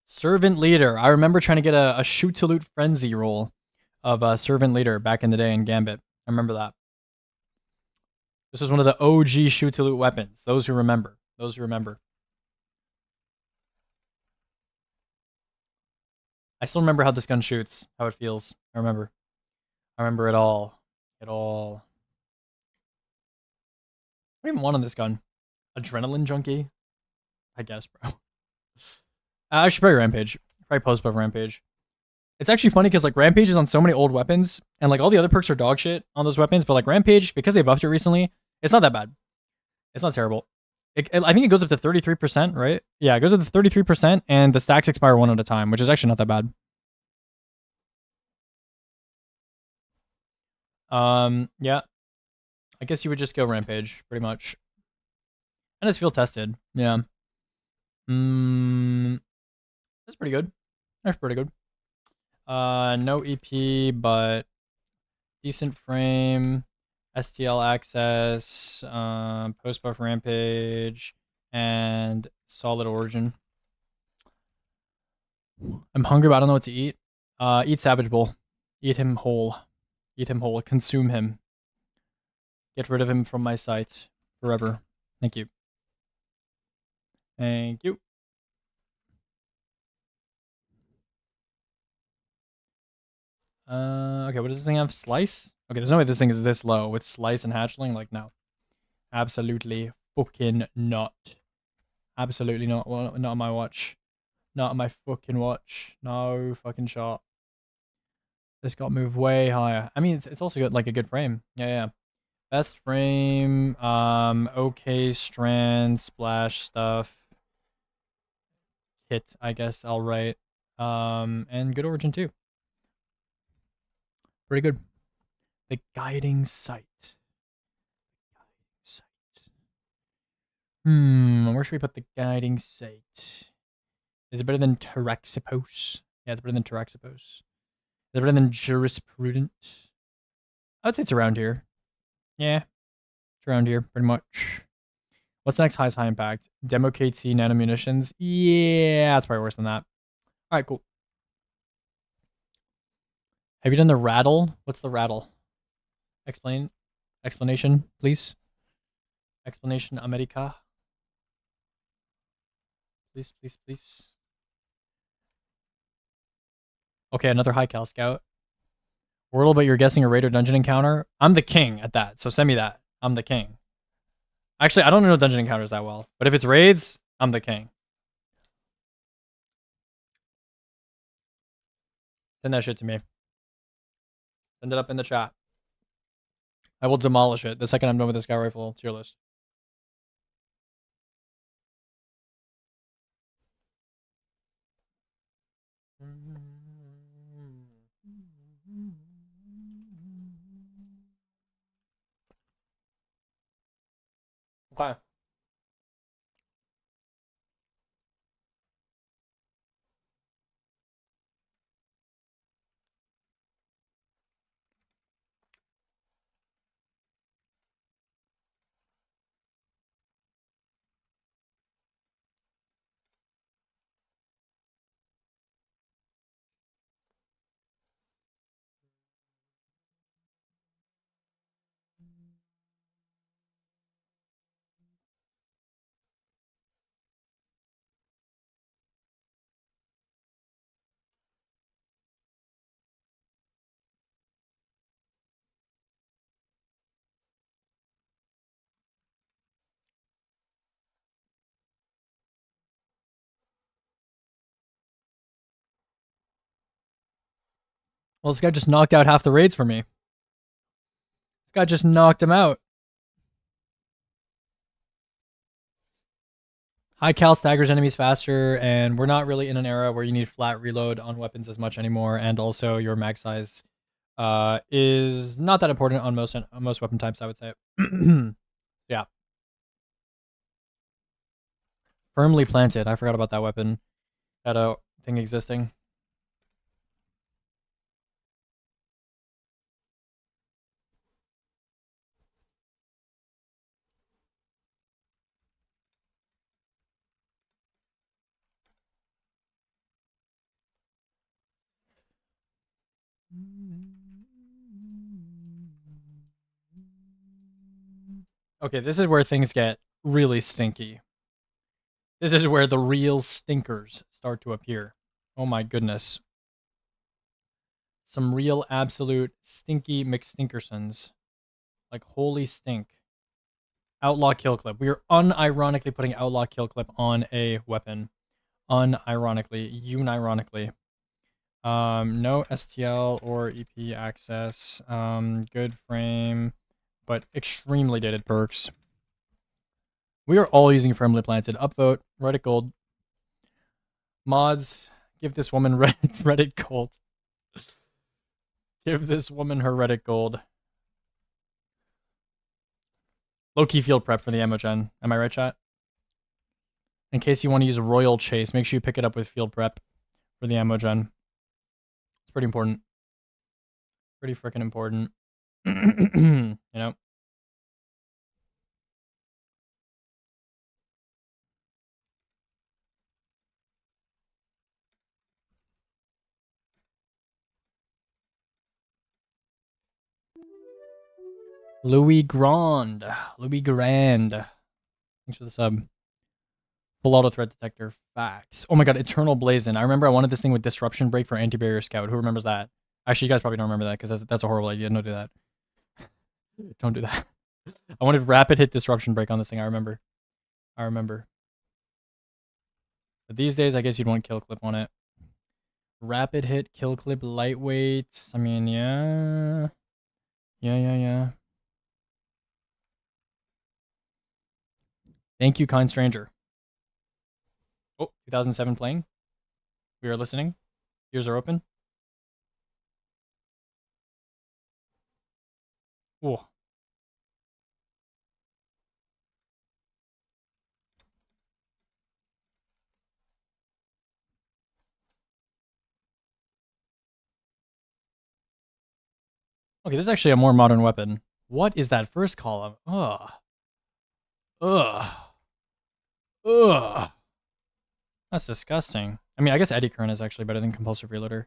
Servant leader. I remember trying to get a shoot to loot frenzy roll of a servant leader back in the day in Gambit. I remember that. This was one of the OG shoot to loot weapons. Those who remember. Those who remember. I still remember how this gun shoots, how it feels. I remember. I remember it all. It all. What do you even want on this gun? Adrenaline junkie? I guess, bro. I should probably Rampage. Probably post buff Rampage. It's actually funny because like Rampage is on so many old weapons, and like all the other perks are dog shit on those weapons, but like Rampage, because they buffed it recently, it's not that bad. It's not terrible. I think it goes up to 33%, right? Yeah, it goes up to 33%, and the stacks expire one at a time, which is actually not that bad. Yeah. I guess you would just go Rampage, pretty much. And it's field tested. Yeah. That's pretty good. That's pretty good. No EP, but decent frame, STL access, post buff Rampage, and solid origin. I'm hungry, but I don't know what to eat. Eat Savage Bull. Eat him whole. Eat him whole. Consume him. Get rid of him from my sight forever. Thank you. Thank you. Okay, what does this thing have? Slice? Okay, there's no way this thing is this low with slice and hatchling. Like, no. Absolutely fucking not. Absolutely not. Well, not on my watch. Not on my fucking watch. No fucking shot. This got moved way higher. I mean, it's also got like a good frame. Yeah, yeah. Best frame. Okay, strand, splash stuff. Hit, I guess I'll write. And good origin too. Pretty good. The guiding sight. Where should we put the guiding site? Is it better than Taraxipos? Yeah, it's better than Taraxipos. Is it better than Jurisprudent? I'd say it's around here. Yeah, it's around here, pretty much. What's the next highest high impact? Demo KT, nano munitions? Yeah, it's probably worse than that. All right, cool. Have you done the rattle? What's the rattle? Explanation, please. Explanation, America. Please, please, please. Okay, another high cal scout. Wordle, but you're guessing a raid or dungeon encounter? I'm the king at that, so send me that. I'm the king. Actually, I don't know dungeon encounters that well, but if it's raids, I'm the king. Send that shit to me. Send it up in the chat. I will demolish it the second I'm done with this guy rifle tier list. Okay. Well, this guy just knocked out half the raids for me. This guy just knocked him out. High cal staggers enemies faster, and we're not really in an era where you need flat reload on weapons as much anymore, and also your mag size is not that important on most weapon types, I would say. Yeah. Firmly planted. I forgot about that weapon. That thing existing. Okay, this is where things get really stinky. This is where the real stinkers start to appear. Oh my goodness. Some real absolute stinky McStinkersons. Like holy stink. Outlaw kill clip. We are unironically putting outlaw kill clip on a weapon. Unironically. No STL or EP access. Good frame, but extremely dated perks. We are all using firmly planted. Upvote, Reddit gold. Mods, give this woman Reddit gold. Give this woman her Reddit gold. Low-key field prep for the ammo gen. Am I right, chat? In case you want to use Royal Chase, make sure you pick it up with field prep for the ammo gen. It's pretty important. Pretty freaking important. You know? Louis Grand. Louis Grand. Thanks for the sub. Full auto threat detector. Facts. Oh my god, Eternal Blazon. I remember I wanted this thing with disruption break for anti-barrier scout. Who remembers that? Actually, you guys probably don't remember that because that's a horrible idea. Don't do that. Don't do that. I wanted rapid hit disruption break on this thing. I remember. But these days, I guess you'd want kill clip on it. Rapid hit, kill clip, lightweight. I mean, yeah. Yeah. Thank you, kind stranger. Oh, 2007 playing. We are listening. Ears are open. Oh. Okay, this is actually a more modern weapon. What is that first column? Ugh. Ugh. Ugh. That's disgusting. I mean, I guess Eddy Current is actually better than Compulsive Reloader.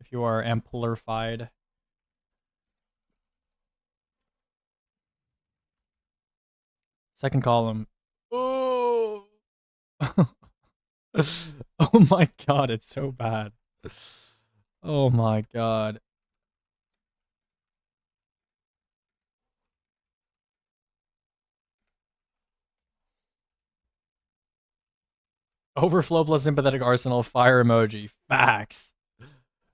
If you are amplified. Second column. Oh. Oh my god, it's so bad. Oh my god. Overflow plus sympathetic arsenal, fire emoji. Facts.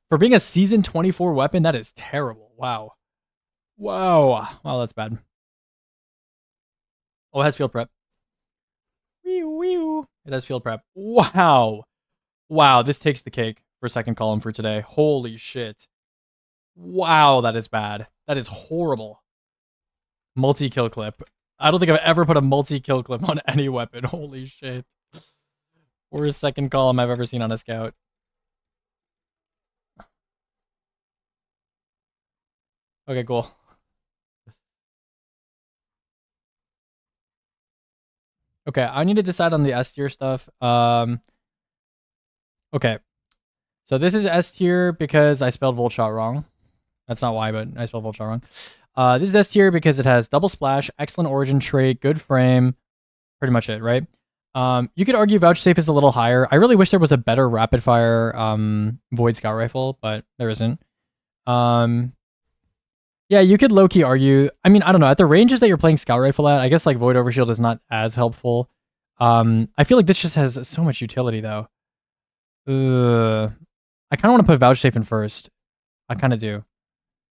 For being a season 24 weapon, that is terrible. Wow. Wow. Wow, that's bad. Oh, it has field prep. It has field prep. Wow. Wow, this takes the cake for second column for today. Holy shit. Wow, that is bad. That is horrible. Multi-kill clip. I don't think I've ever put a multi-kill clip on any weapon. Holy shit. Worst second column I've ever seen on a scout. Okay, cool. Okay, I need to decide on the S tier stuff. Okay. So this is S tier because I spelled Volt Shot wrong. That's not why, but I spelled Volt Shot wrong. This is S tier because it has double splash, excellent origin trait, good frame. Pretty much it, right? You could argue Vouchsafe is a little higher. I really wish there was a better rapid fire Void Scout Rifle, but there isn't. Yeah, you could low-key argue. I mean, I don't know. At the ranges that you're playing Scout Rifle at, I guess like Void Overshield is not as helpful. I feel like this just has so much utility, though. I kind of want to put Vouchsafe in first. I kind of do.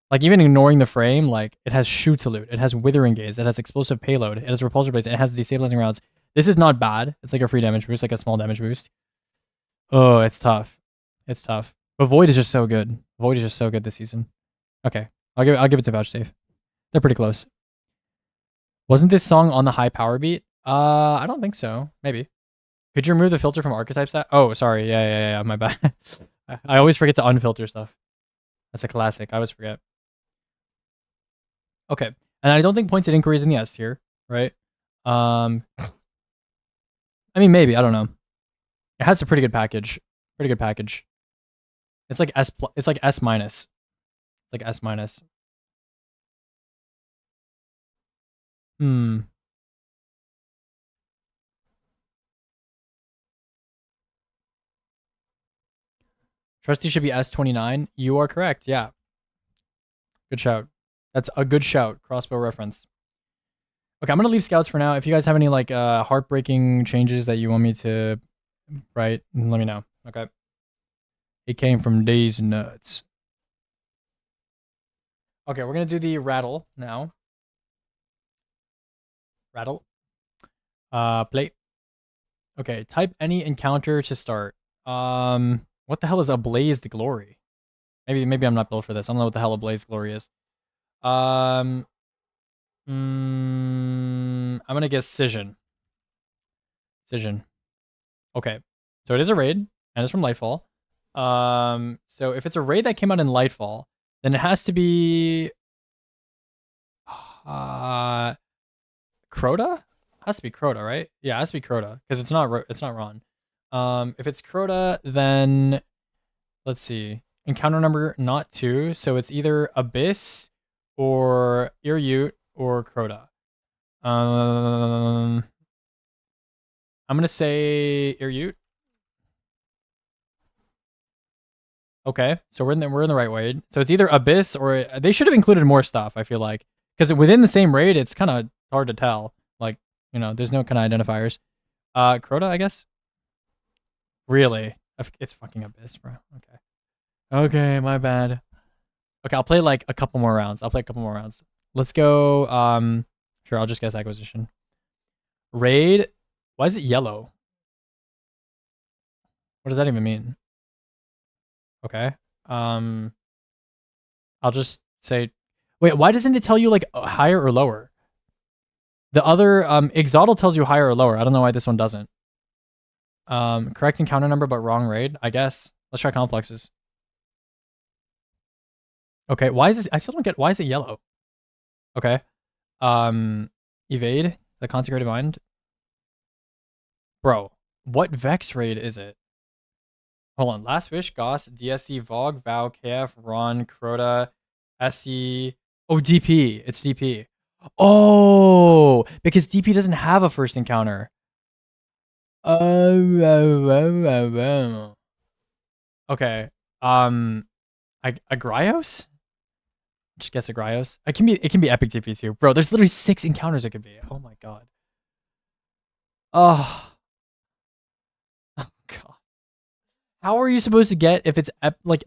Like, even ignoring the frame, like, it has Shoot to Loot. It has Withering Gaze. It has Explosive Payload. It has Repulsor Blaze. It has Destabilizing Rounds. This is not bad. It's like a free damage boost, like a small damage boost. Oh, it's tough. It's tough. But Void is just so good. Void is just so good this season. Okay. I'll give it to Vouchsafe. They're pretty close. Wasn't this song on the high power beat? I don't think so. Maybe. Could you remove the filter from archetype stat? Oh, sorry. Yeah. My bad. I always forget to unfilter stuff. That's a classic. I always forget. Okay. And I don't think points at inquiry is in the S tier, right? I mean, maybe. I don't know. It has a pretty good package. Pretty good package. It's like S plus. It's like S minus. Like S minus. Trusty should be S29. You are correct. Yeah. Good shout. That's a good shout. Crossbow reference. Okay, I'm gonna leave scouts for now. If you guys have any like heartbreaking changes that you want me to write, let me know. Okay. It came from Days Nuts. Okay, we're gonna do the rattle now. Rattle. Play. Okay, type any encounter to start. What the hell is Ablazed Glory? Maybe I'm not built for this. I don't know what the hell Ablazed Glory is. I'm gonna guess Scission. Scission. Okay, so it is a raid, and it's from Lightfall. So if it's a raid that came out in Lightfall, then it has to be Crota? Has to be Crota, right? Yeah, it has to be Crota because it's not Ron. If it's Crota, then let's see. Encounter number not 2, so it's either Abyss or Irute or Crota. I'm gonna say Irute. Okay, so we're in the right way. So it's either Abyss or they should have included more stuff. I feel like because within the same raid, it's kind of hard to tell. Like there's no kind of identifiers. Crota, I guess. Really, it's fucking Abyss, bro. Okay. Okay, my bad. Okay, I'll play like a couple more rounds. Let's go. Sure, I'll just guess acquisition. Raid. Why is it yellow? What does that even mean? Okay. I'll just say. Wait, why doesn't it tell you like higher or lower? The other Exodal tells you higher or lower. I don't know why this one doesn't. Correct encounter number but wrong raid. I guess. Let's try complexes. Okay, why is this? I still don't get. Why is it yellow? Okay. Evade the consecrated mind. Bro, what Vex raid is it? Hold on. Last Wish, Goss, DSC, Vogue, Vow, KF, Ron, Crota, SE. Oh, DP. It's DP. Oh, because DP doesn't have a first encounter. Oh. Okay. Agrios? Just guess Agrios. It can be epic DP too. Bro, there's literally 6 encounters it could be. Oh my god. Oh. Oh god. How are you supposed to get if it's like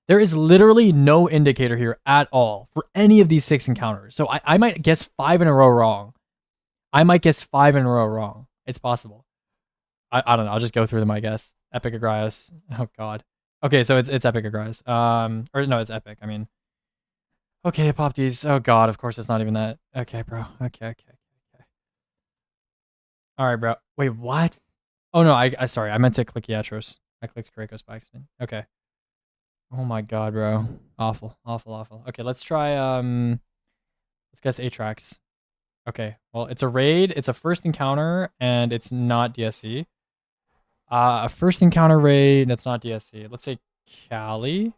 there is literally no indicator here at all for any of these 6 encounters. So I might guess 5 in a row wrong. It's possible. I don't know. I'll just go through them, I guess. Epic Agrios. Oh god. Okay, so it's Epic Agrios. Or no, it's Epic. I mean. Okay, pop these. Oh god, of course it's not even that. Okay, bro. Okay. Alright, bro. Wait, what? Oh no, I sorry, I meant to click Yatros. I clicked Karakos by accident. Okay. Oh my god, bro. Awful. Okay, let's try let's guess Atrax. Okay, well it's a raid, it's a first encounter, and it's not DSC. A first encounter raid that's not DSC. Let's say Cali.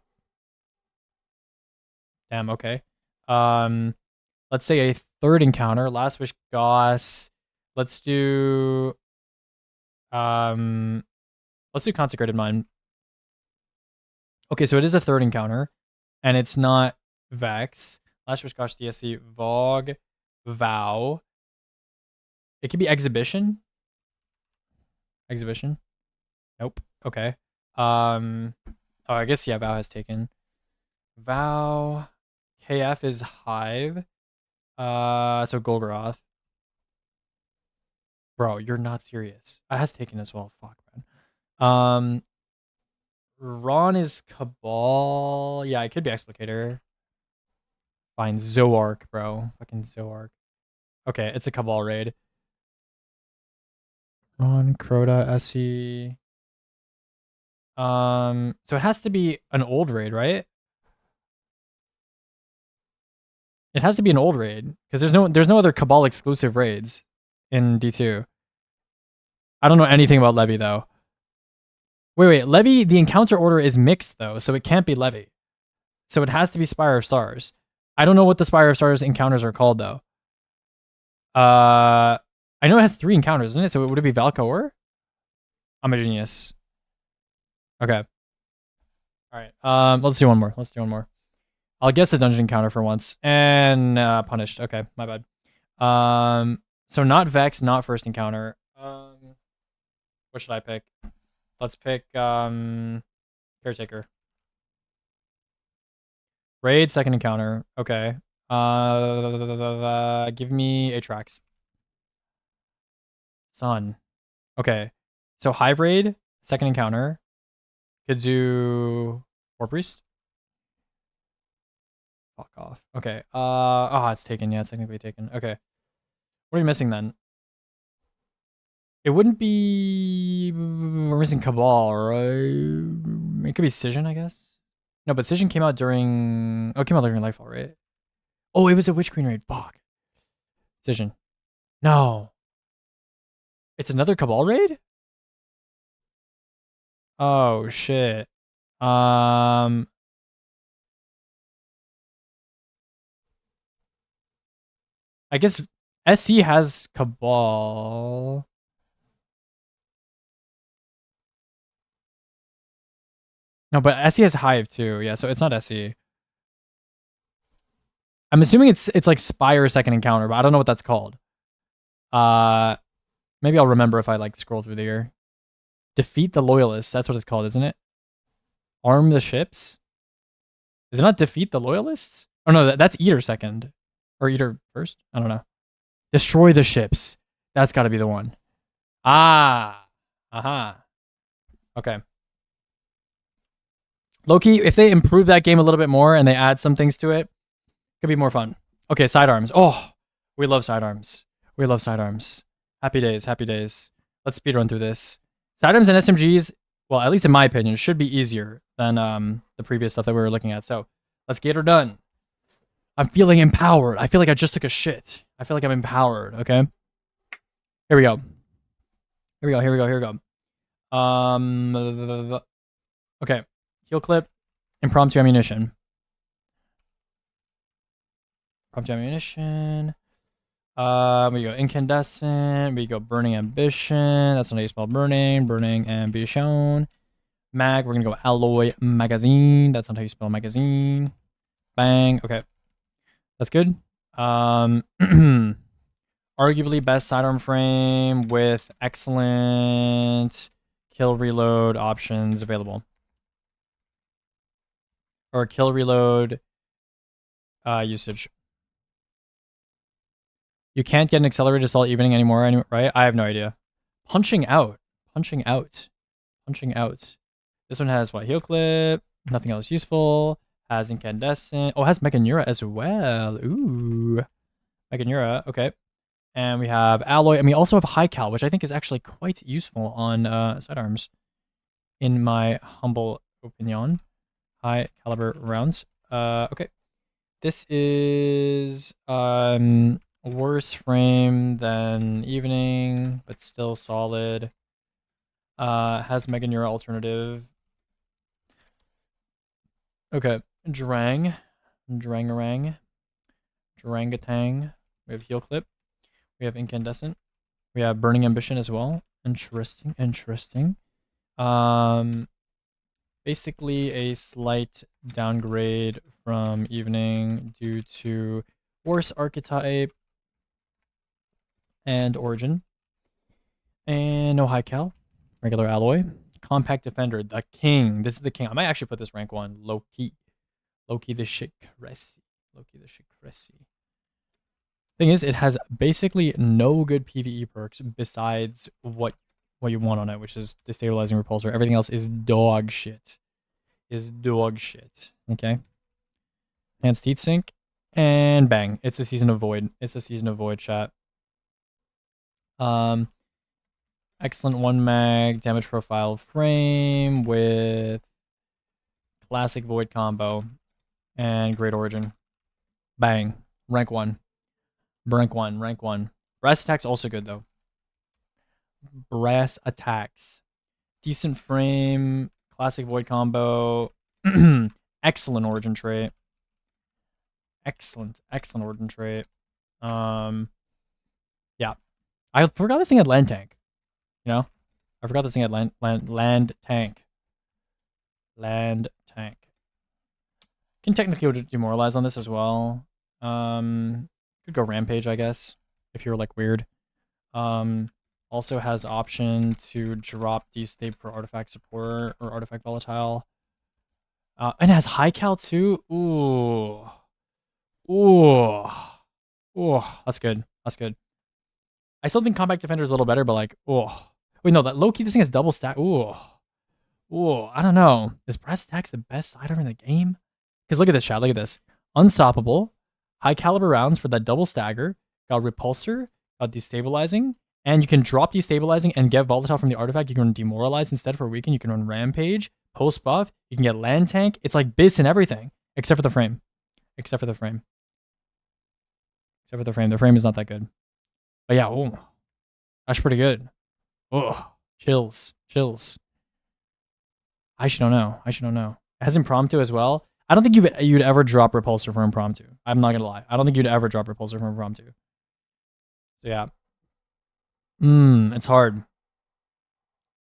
Damn, okay. Let's say a third encounter, Last Wish Goss. Let's do Consecrated Mind. Okay, so it is a third encounter, and it's not Vex. Last Wish Gosh DSC, Vogue, Vow. It could be Exhibition. Nope. Okay. Oh, I guess yeah, Vow has taken. Vow. KF is Hive. So Golgoroth. Bro, you're not serious. It has taken as well. Fuck, man. Ron is Cabal. Yeah, it could be Explicator. Fine, Zoark, bro. Fucking Zoark. Okay, it's a Cabal raid. Ron, Crota, SE. So it has to be an old raid, right? It has to be an old raid because there's no other Cabal exclusive raids in D2. I don't know anything about Levy though. Wait, Levy, the encounter order is mixed though, so it can't be Levy. So it has to be Spire of Stars. I don't know what the Spire of Stars encounters are called though. I know it has 3 encounters, isn't it? So would it be Valkor? I'm a genius. Okay. Alright. Let's do one more. I'll guess a dungeon encounter for once. And punished. Okay, my bad. So not Vex, not first encounter. What should I pick? Let's pick Caretaker. Raid, second encounter. Okay. Give me Atrax. Sun. Okay. So Hive Raid, second encounter. Could do War Priest. Fuck off. Okay. Oh, it's taken. Yeah, it's technically taken. Okay. What are we missing then? It wouldn't be. We're missing Cabal, right? It could be Cision, I guess. No, but Cision came out during. Oh, it came out during Lightfall, right? Oh, it was a Witch Queen raid. Fuck. Cision. No. It's another Cabal raid? Oh, shit. I guess SC has Cabal. No, but SC has Hive too. Yeah, so it's not SC. I'm assuming it's like Spire second encounter, but I don't know what that's called. Maybe I'll remember if I like scroll through the year. Defeat the Loyalists. That's what it's called, isn't it? Arm the ships. Is it not defeat the Loyalists? Oh no, that's Eater second. Or Eater first? I don't know. Destroy the ships. That's got to be the one. Ah. Aha. Okay. Loki, if they improve that game a little bit more and they add some things to it, could be more fun. Okay, sidearms. Oh, we love sidearms. Happy days. Let's speedrun through this. Sidearms and SMGs, well, at least in my opinion, should be easier than the previous stuff that we were looking at. So Let's get her done. I'm feeling empowered. I feel like I just took a shit. I feel like I'm empowered, okay? Here we go. Here we go, here we go, here we go. Okay. Heal clip. Impromptu ammunition. Impromptu ammunition. We go incandescent. We go burning ambition. That's not how you spell burning. Burning ambition. Mag. We're gonna go alloy magazine. That's not how you spell magazine. Bang. Okay. That's good. Arguably best sidearm frame with excellent kill reload options available. Or kill reload usage. You can't get an accelerated assault evening anymore, right? I have no idea. Punching out. Punching out. Punching out. This one has what? Heal clip. Nothing else useful. Has incandescent. Oh, has Mechanura as well. Ooh. Mechanura. Okay. And we have alloy. And we also have high cal, which I think is actually quite useful on sidearms. In my humble opinion. High caliber rounds. Okay. This is worse frame than evening, but still solid. Has Mechanura alternative. Okay. Drang. Drangarang. Drangatang. We have heal clip. We have incandescent. We have burning ambition as well. Interesting. Interesting. Basically a slight downgrade from evening due to worse archetype and origin. And no high cal. Regular alloy. Compact defender. The king. This is the king. I might actually put this rank 1. Low key. Low key the shit cressy. Low key the shit cressy. Thing is, it has basically no good PvE perks besides what you want on it, which is destabilizing repulsor. Everything else is dog shit. Okay. Enhanced heat sink. And bang. It's the season of void. It's the season of void, chat. Excellent 1 mag damage profile frame with classic void combo and great origin. Bang. Rank 1. Rank 1. Brass attack's also good though. Brass attacks. Decent frame. Classic void combo. Excellent origin trait. Excellent origin trait. Yeah. I forgot this thing had land tank. You know? I forgot this thing had land tank. Land tank. Can technically demoralize on this as well. Could go rampage, I guess, if you're like weird. Also has option to drop destabilize for artifact support or artifact volatile. And it has high cal too. Ooh. That's good. I still think compact defender is a little better, but like, wait, no, that low key this thing has double stack. I don't know. Is brass attacks the best sidearm in the game? Because look at this, chat. Look at this. Unstoppable. High caliber rounds for that double stagger. Got repulsor. Got destabilizing. And you can drop destabilizing and get volatile from the artifact. You can demoralize instead for weaken. You can run rampage. Post buff. You can get land tank. It's like bis and everything. Except for the frame. The frame is not that good. But yeah, that's pretty good. Chills. I should don't know. It has impromptu as well. I don't think you'd ever drop repulsor for impromptu. I'm not gonna lie. I don't think you'd ever drop repulsor for impromptu. So yeah. It's hard.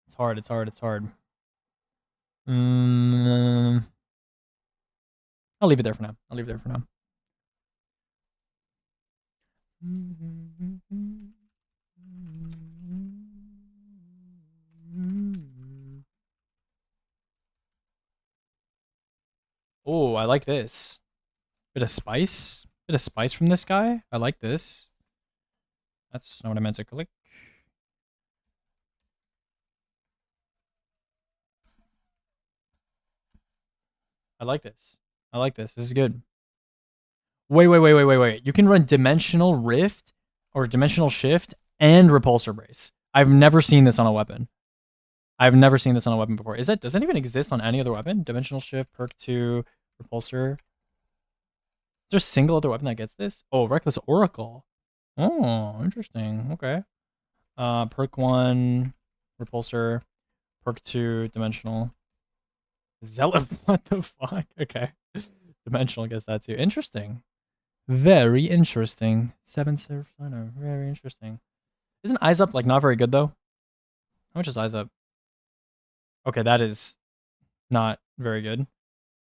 It's hard. I'll leave it there for now. Oh, I like this. Bit of spice from this guy. I like this. That's not what I meant to click. I like this. This is good. Wait. You can run Dimensional Rift or Dimensional Shift and Repulsor Brace. I've never seen this on a weapon. Before. Does that even exist on any other weapon? Dimensional Shift, Perk 2, Repulsor. there a single other weapon that gets this? Oh, Reckless Oracle. Oh, interesting. Okay. Perk 1, Repulsor. Perk 2, Dimensional. Zealot, what the fuck? Okay. Dimensional gets that too. Interesting. Very interesting. 7 Seraph Liner. Very interesting. Isn't Eyes Up like not very good though? How much is Eyes Up? Okay, that is not very good.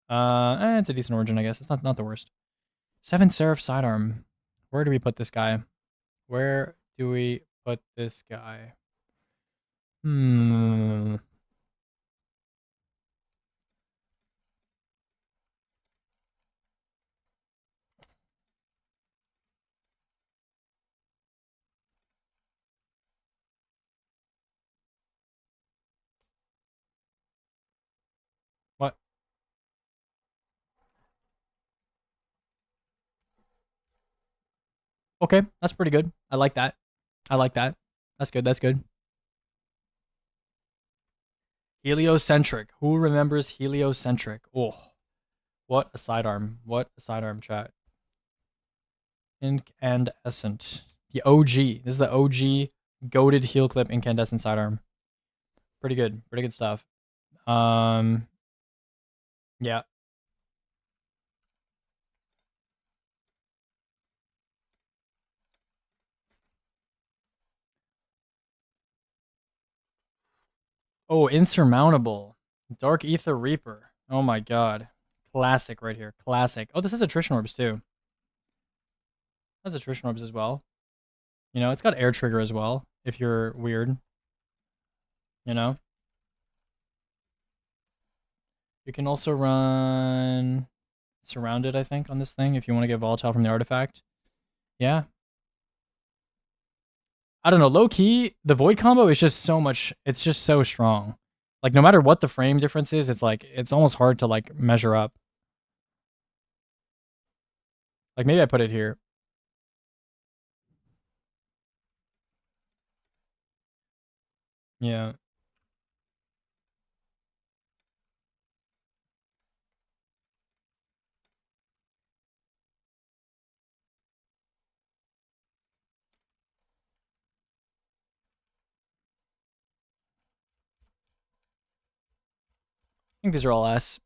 It's a decent origin, I guess. It's not the worst. 7 Seraph Sidearm. Where do we put this guy? Where do we put this guy? What? Okay, that's pretty good. I like that. I like that. That's good. That's good. Heliocentric. Who remembers heliocentric? Oh, what a sidearm. What a sidearm, chat. Incandescent. The OG. This is the OG goated heel clip incandescent sidearm. Pretty good. Pretty good stuff. Yeah. Oh, insurmountable. Dark Ether Reaper. Oh my god. Classic right here. Classic. Oh, this has attrition orbs too. It has attrition orbs as well. You know, it's got air trigger as well, if you're weird. You know? You can also run Surrounded, I think, on this thing if you want to get volatile from the artifact. Yeah. I don't know. Low key, the Void combo is just so much. It's just so strong. Like, no matter what the frame difference is, it's like, it's almost hard to like measure up. Like, maybe I put it here. Yeah. I think these are all S.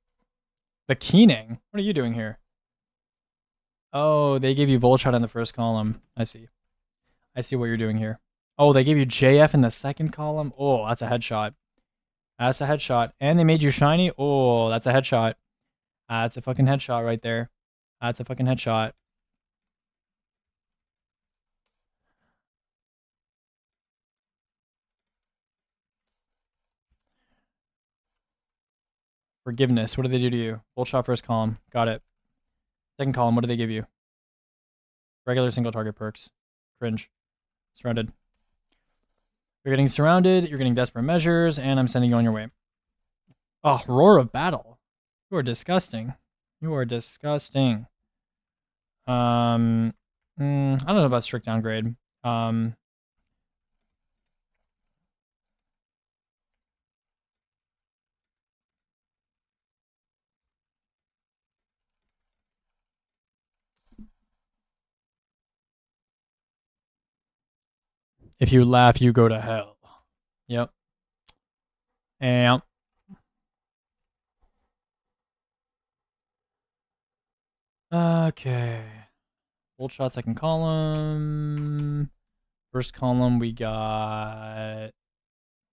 The Keening. What are you doing here? Oh, they gave you Volt Shot in the first column. I see. I see what you're doing here. Oh, they gave you JF in the second column. Oh, that's a headshot. That's a headshot. And they made you shiny. Oh, that's a headshot. That's a fucking headshot right there. That's a fucking headshot. Forgiveness. What do they do to you? Volt Shot first column. Got it. Second column. What do they give you? Regular single target perks. Cringe. Surrounded. You're getting surrounded. You're getting desperate measures. And I'm sending you on your way. Oh, Roar of Battle. You are disgusting. You are disgusting. I don't know about strict downgrade. If you laugh, you go to hell. Yep. And okay. Volt Shot second column. First column we got.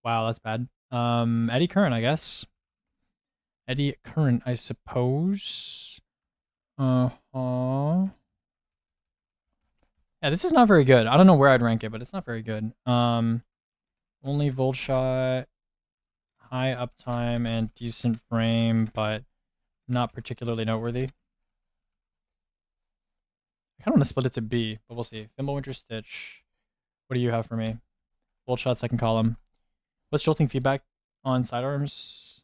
Wow, that's bad. Eddy Current, I guess. Eddy Current, I suppose. Yeah, this is not very good. I don't know where I'd rank it, but it's not very good. Only Volt Shot, high uptime and decent frame, but not particularly noteworthy. I kind of want to split it to B, but we'll see. Thimble Winter Stitch. What do you have for me? Volt Shot second column. What's jolting feedback on sidearms?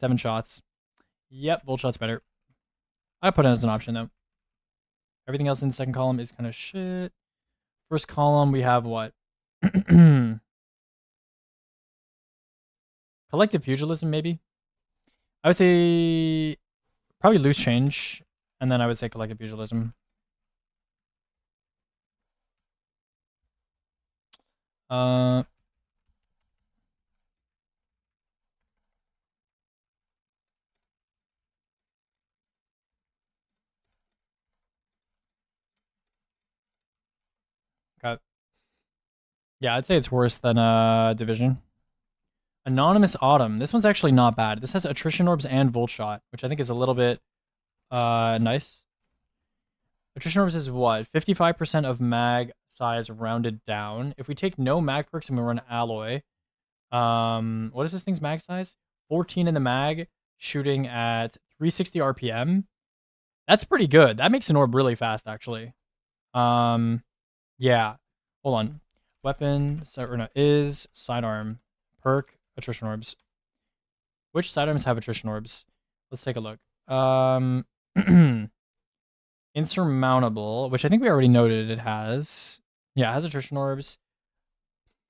7 shots. Yep, Volt Shot's better. I put it as an option though. Everything else in the second column is kind of shit. First column, we have what? Collective Pugilism, maybe? I would say Probably loose change, and then I would say collective pugilism. Okay. Yeah, I'd say it's worse than Division. Anonymous Autumn. This one's actually not bad. This has Attrition Orbs and Volt Shot, which I think is a little bit nice. Attrition Orbs is what? 55% of mag size rounded down. If we take no mag perks and we run Alloy, what is this thing's mag size? 14 in the mag, shooting at 360 RPM. That's pretty good. That makes an orb really fast, actually. Yeah. Hold on. Weapon, is sidearm, perk, attrition orbs. Which sidearms have attrition orbs? Let's take a look. Insurmountable, which I think we already noted it has. Yeah, it has attrition orbs.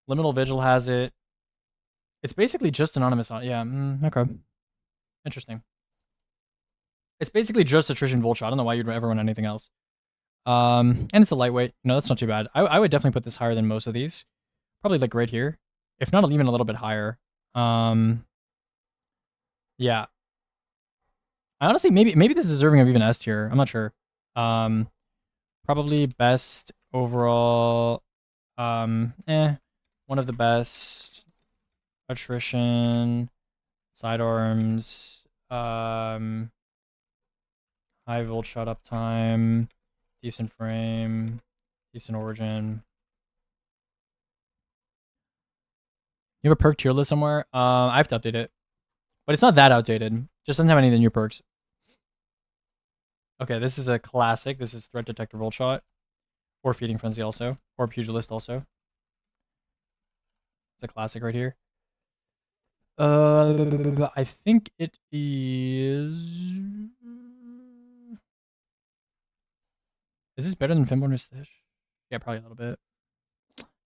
Liminal Vigil has it. It's basically just anonymous. Yeah, okay. Interesting. It's basically just attrition vulture. I don't know why you'd ever run anything else. And it's a lightweight. No, that's not too bad. I would definitely put this higher than most of these. Probably like right here, if not even a little bit higher. Yeah. I honestly maybe this is deserving of even S tier. I'm not sure. Probably best overall. One of the best. Attrition, sidearms, high volt shot up time, decent frame, decent origin. You have a perk tier list somewhere? I have to update it. But it's not that outdated. Just doesn't have any of the new perks. Okay, this is a classic. This is Threat Detector Volt Shot. Or Feeding Frenzy also. Or Pugilist also. It's a classic right here. I think it is... Is this better than Finborn or Stitch? Yeah, probably a little bit.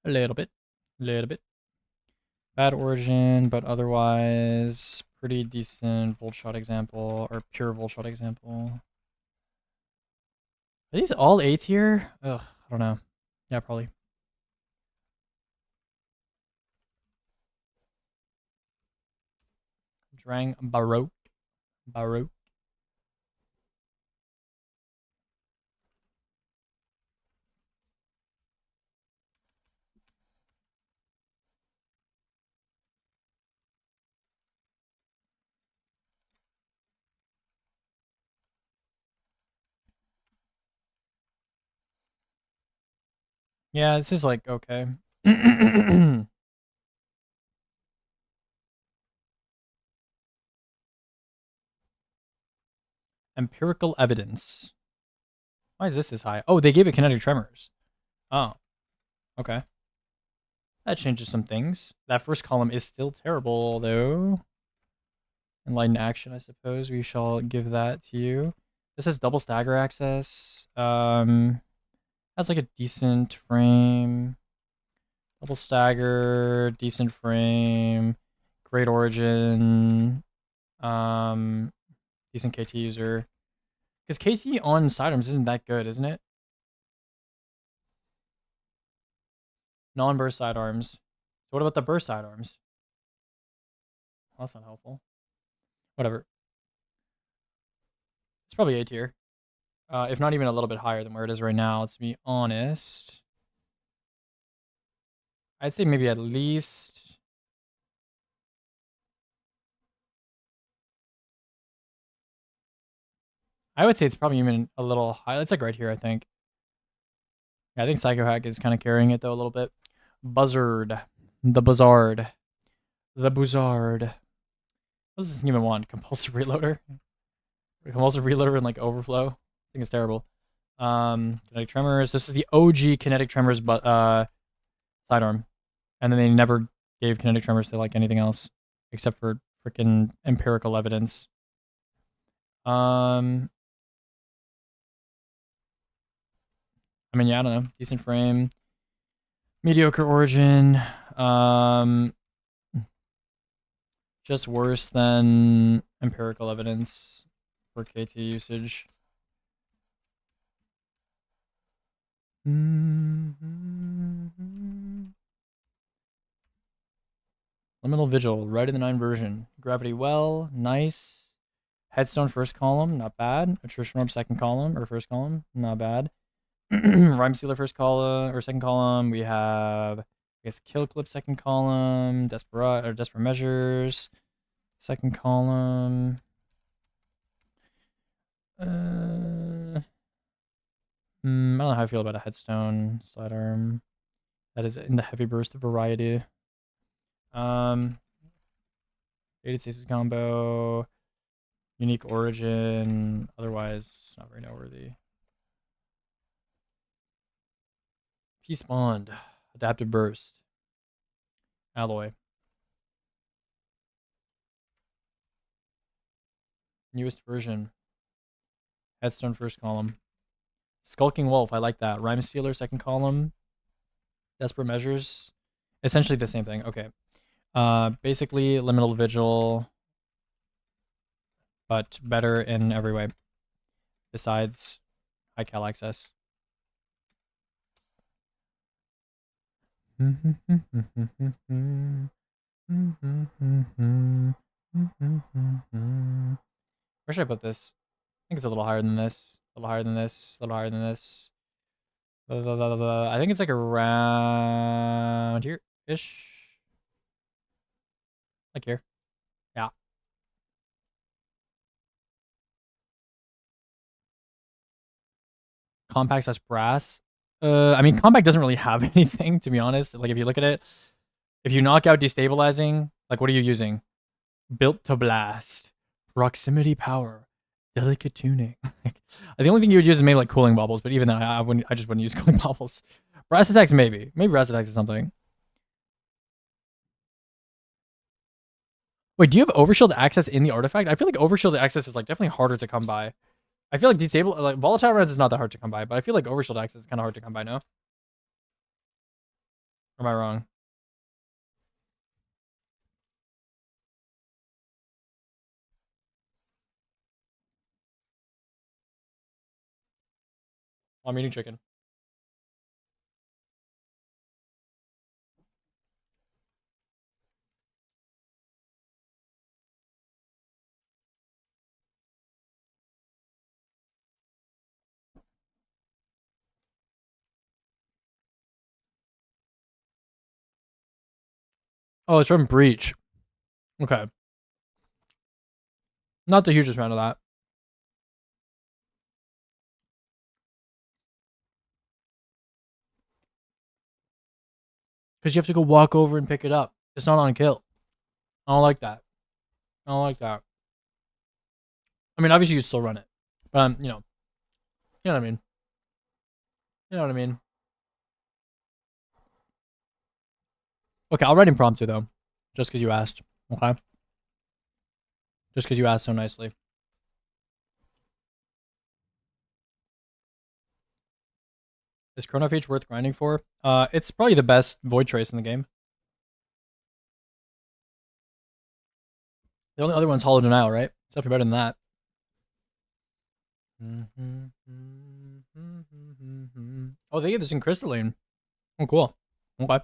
A little bit. Little bit. Bad origin, but otherwise pretty decent Volt Shot example, or pure Volt Shot example. Are these all A tier? Ugh, I don't know. Yeah, probably. Drang Baroque. Baroque. Yeah, this is like okay. Empirical evidence. Why is this high? Oh, they gave it kinetic tremors. Oh, okay. That changes some things. That first column is still terrible, though. Enlightened action, I suppose. We shall give that to you. This has double stagger access. Has like a decent frame. Double stagger, decent frame, great origin, decent KT user. Because KT on sidearms isn't that good, isn't it? Non-burst sidearms. So what about the burst sidearms? Well, that's not helpful. Whatever. It's probably A tier. If not even a little bit higher than where it is right now, to be honest. I'd say maybe at least... I would say it's probably even a little high. It's like right here, I think. Yeah, I think Psycho Hack is kind of carrying it though a little bit. Buzzard. The Buzzard. The Buzzard. What does this even want? Compulsive Reloader? Compulsive Reloader and like Overflow? I think it's terrible. Kinetic Tremors. This is the OG Kinetic Tremors but sidearm. And then they never gave Kinetic Tremors to like anything else. Except for freaking empirical evidence. I mean, yeah, I don't know. Decent frame. Mediocre origin. Just worse than empirical evidence for KT usage. Liminal Vigil, right in the 9 version. Gravity Well, nice. Headstone first column, not bad. Attrition Orb second column, or first column, not bad. Rhyme Stealer first column, or second column. We have, I guess, Kill Clip second column. Desperate Measures second column. I don't know how I feel about a Headstone Sidearm. That is in the Heavy Burst variety. Data Stasis combo. Unique Origin. Otherwise, not very noteworthy. Peace Bond. Adaptive Burst. Alloy. Newest version. Headstone first column. Skulking Wolf, I like that. Rhyme Stealer second column. Desperate Measures. Essentially the same thing. Okay. Basically, Liminal Vigil, but better in every way. Besides high cal access. Where should I put this? I think it's a little higher than this. A little higher than this. A little higher than this. I think it's like around here-ish. Like here. Yeah. Compact slash brass. I mean, Compact doesn't really have anything, to be honest. Like, if you look at it, if you knock out Destabilizing, like, what are you using? Built to Blast. Proximity Power. Delicate Tuning. The only thing you would use is maybe, like, Cooling Bubbles, but even then, I just wouldn't use Cooling Bubbles. Brass Attacks, maybe. Maybe Brass Attacks is something. Wait, do you have Overshield access in the artifact? I feel like Overshield access is, like, definitely harder to come by. I feel like like Volatile Reds is not that hard to come by, but I feel like Overshield access is kind of hard to come by, no? Or am I wrong? Oh, I'm eating chicken. Oh, it's from Breach. Okay. Not the hugest fan of that. Because you have to go walk over and pick it up. It's not on kill. I don't like that. I don't like that. I mean, obviously you still run it. But, you know what I mean. You know what I mean. Okay, I'll write impromptu, though. Just because you asked. Okay? Just because you asked so nicely. Is Chronophage worth grinding for? It's probably the best Void Trace in the game. The only other one's Hollow Denial, right? It's definitely better than that. Oh, they get this in Crystalline. Oh, cool. Okay.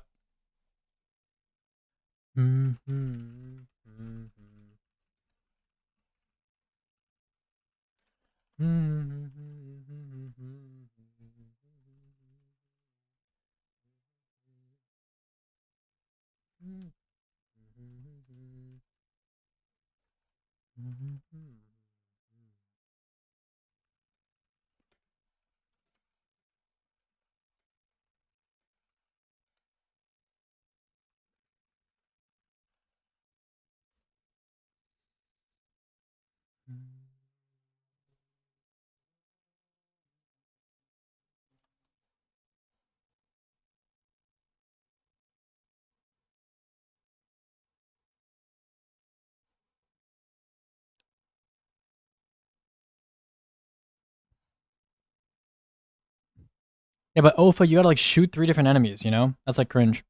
Yeah, but Ofa, you gotta like shoot 3 different enemies, you know? That's like cringe.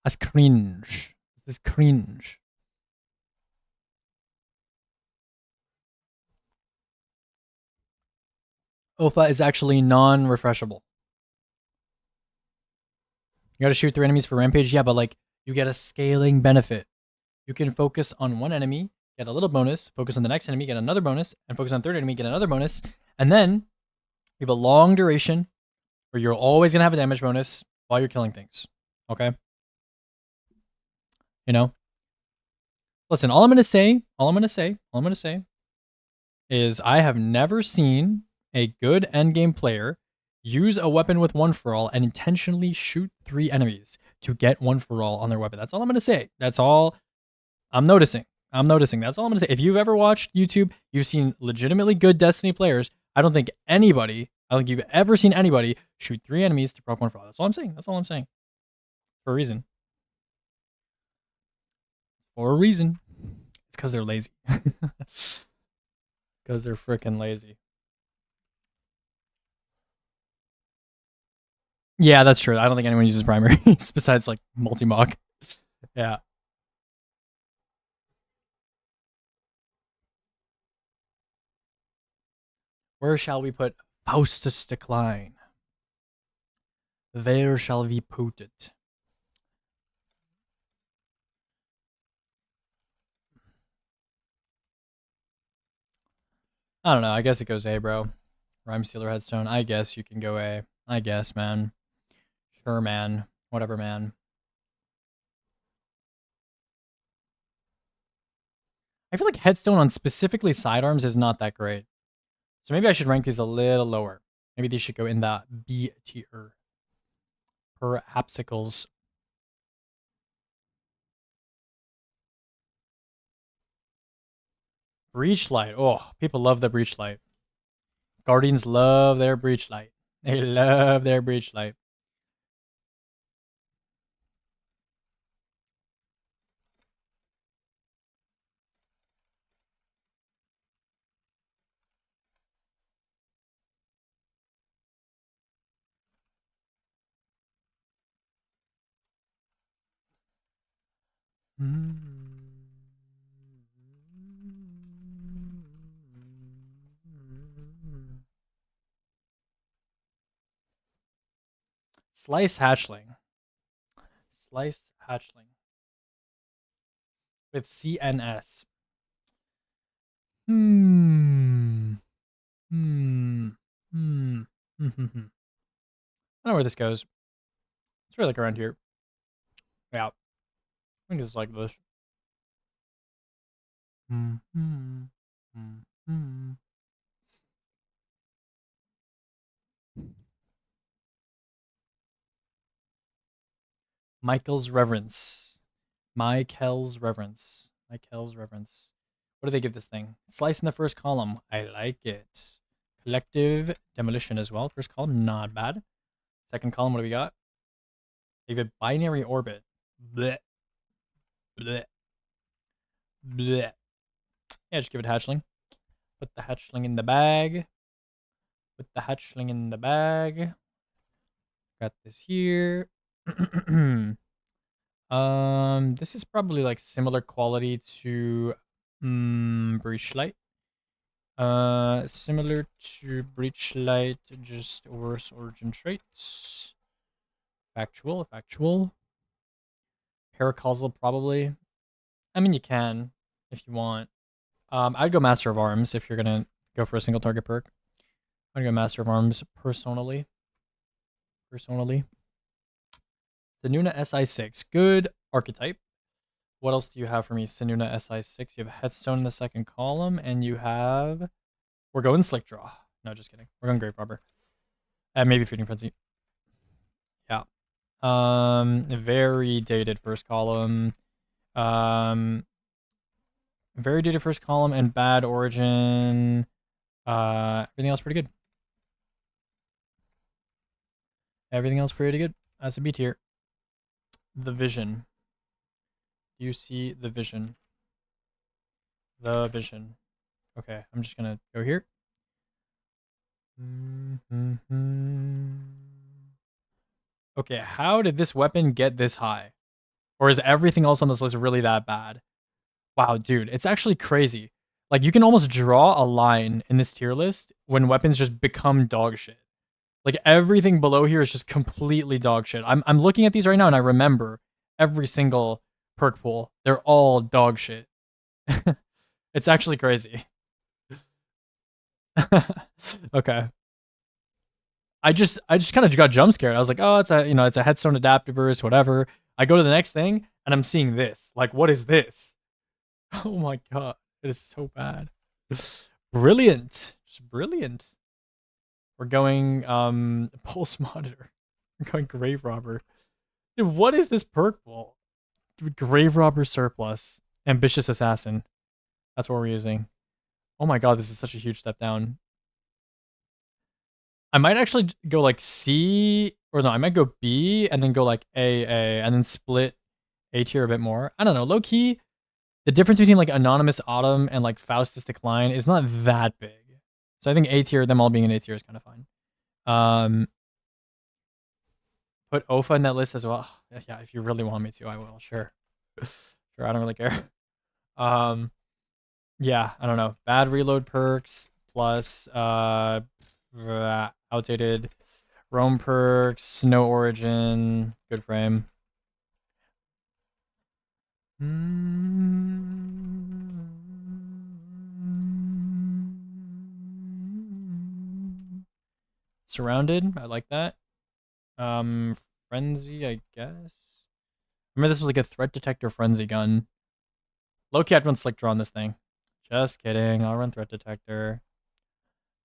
That's cringe. This is cringe. OFA is actually non-refreshable. You gotta shoot 3 enemies for Rampage, yeah, but like you get a scaling benefit. You can focus on one enemy, get a little bonus, focus on the next enemy, get another bonus, and focus on the third enemy, get another bonus, and then you have a long duration where you're always gonna have a damage bonus while you're killing things. Okay? You know? Listen, all I'm gonna say is I have never seen a good endgame player use a weapon with one for all and intentionally shoot 3 enemies to get one for all on their weapon. That's all I'm gonna say. That's all I'm noticing. That's all I'm gonna say. If you've ever watched YouTube, you've seen legitimately good Destiny players. I don't think you've ever seen anybody shoot 3 enemies to proc one for all. That's all I'm saying. For a reason. It's because they're lazy. Because they're freaking lazy. Yeah, that's true. I don't think anyone uses primaries besides like multi-mock. Yeah. Where shall we put Faustus Decline? Where shall we put it? I don't know. I guess it goes A, bro. Rhyme Sealer Headstone. I guess you can go A. I guess, man. Sure, man. Whatever, man. I feel like Headstone on specifically sidearms is not that great. So maybe I should rank these a little lower. Maybe these should go in the B tier. Perhapsicles. Breach Light. Oh, people love the Breach Light. Guardians love their Breach Light. They love their Breach Light. Slice Hatchling. With CNS. I don't know where this goes. It's really like around here. Yeah. I think it's like this. Michael's Reverence. What do they give this thing? Slice in the first column. I like it. Collective Demolition as well. First column, not bad. Second column, what do we got? David Binary Orbit. Blech. Blech. Blech. Yeah, just give it hatchling. Put the hatchling in the bag. Got this here. This is probably like similar quality to Breachlight. Similar to Breachlight, just worse origin traits. Factual. Paracausal probably. I mean, you can if you want. I'd go Master of Arms if you're gonna go for a single target perk. I'd go Master of Arms personally. Senuna SI6. Good archetype. What else do you have for me? Senuna SI6. You have Headstone in the second column, and you have... We're going Slick Draw. No, just kidding. We're going Grave Robber. And maybe Feeding Frenzy. Yeah. Very dated first column. Very dated first column and bad origin. Everything else pretty good. As a B tier. The Vision. You see the Vision. Okay, I'm just gonna go here. Okay, how did this weapon get this high? Or is everything else on this list really that bad? Wow, dude, it's actually crazy. Like, you can almost draw a line in this tier list when weapons just become dog shit. Like, everything below here is just completely dog shit. I'm looking at these right now and I remember every single perk pool. They're all dog shit. It's actually crazy. Okay. I just kind of got jump scared. I was like, oh, it's a headstone adaptive burst, whatever. I go to the next thing and I'm seeing this. Like, what is this? Oh my god. It is so bad. Brilliant. Just brilliant. We're going pulse monitor. We're going grave robber. Dude, what is this perk pool? Grave robber surplus. Ambitious assassin. That's what we're using. Oh my god, this is such a huge step down. I might actually go like C, or no, I might go B and then go like A, and then split A tier a bit more. I don't know. Low key, the difference between like Anonymous Autumn and like Faustus Decline is not that big. So I think A tier, them all being in A tier is kind of fine. Put OFA in that list as well. Yeah, if you really want me to, I will. Sure. Sure, I don't really care. Yeah, I don't know. Bad reload perks plus outdated roam perks, snow origin, good frame. Surrounded, I like that. Frenzy, I guess. Remember, this was like a threat detector frenzy gun. Low-key, I'd run slick draw on this thing. Just kidding. I'll run threat detector.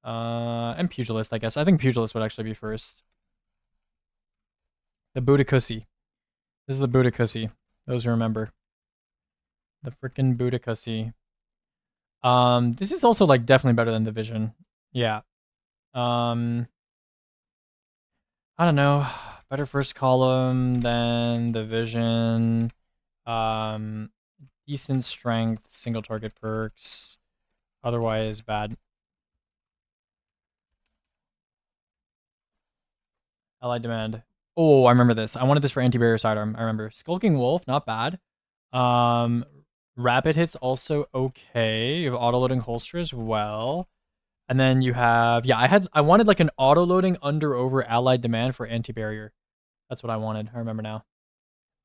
And pugilist, I guess. I think pugilist would actually be first. The Budakusi. This is the Budakusi. Those who remember. The freaking Budakusi. This is also like definitely better than the Vision. Yeah. I don't know. Better first column than the Vision. Decent strength, single target perks. Otherwise, bad. Allied demand. Oh, I remember this. I wanted this for anti-barrier sidearm. I remember. Skulking Wolf, not bad. Rapid hits also okay. You have auto-loading holster as well. And then you have, yeah, I wanted like an auto-loading under-over allied demand for anti-barrier. That's what I wanted. I remember now.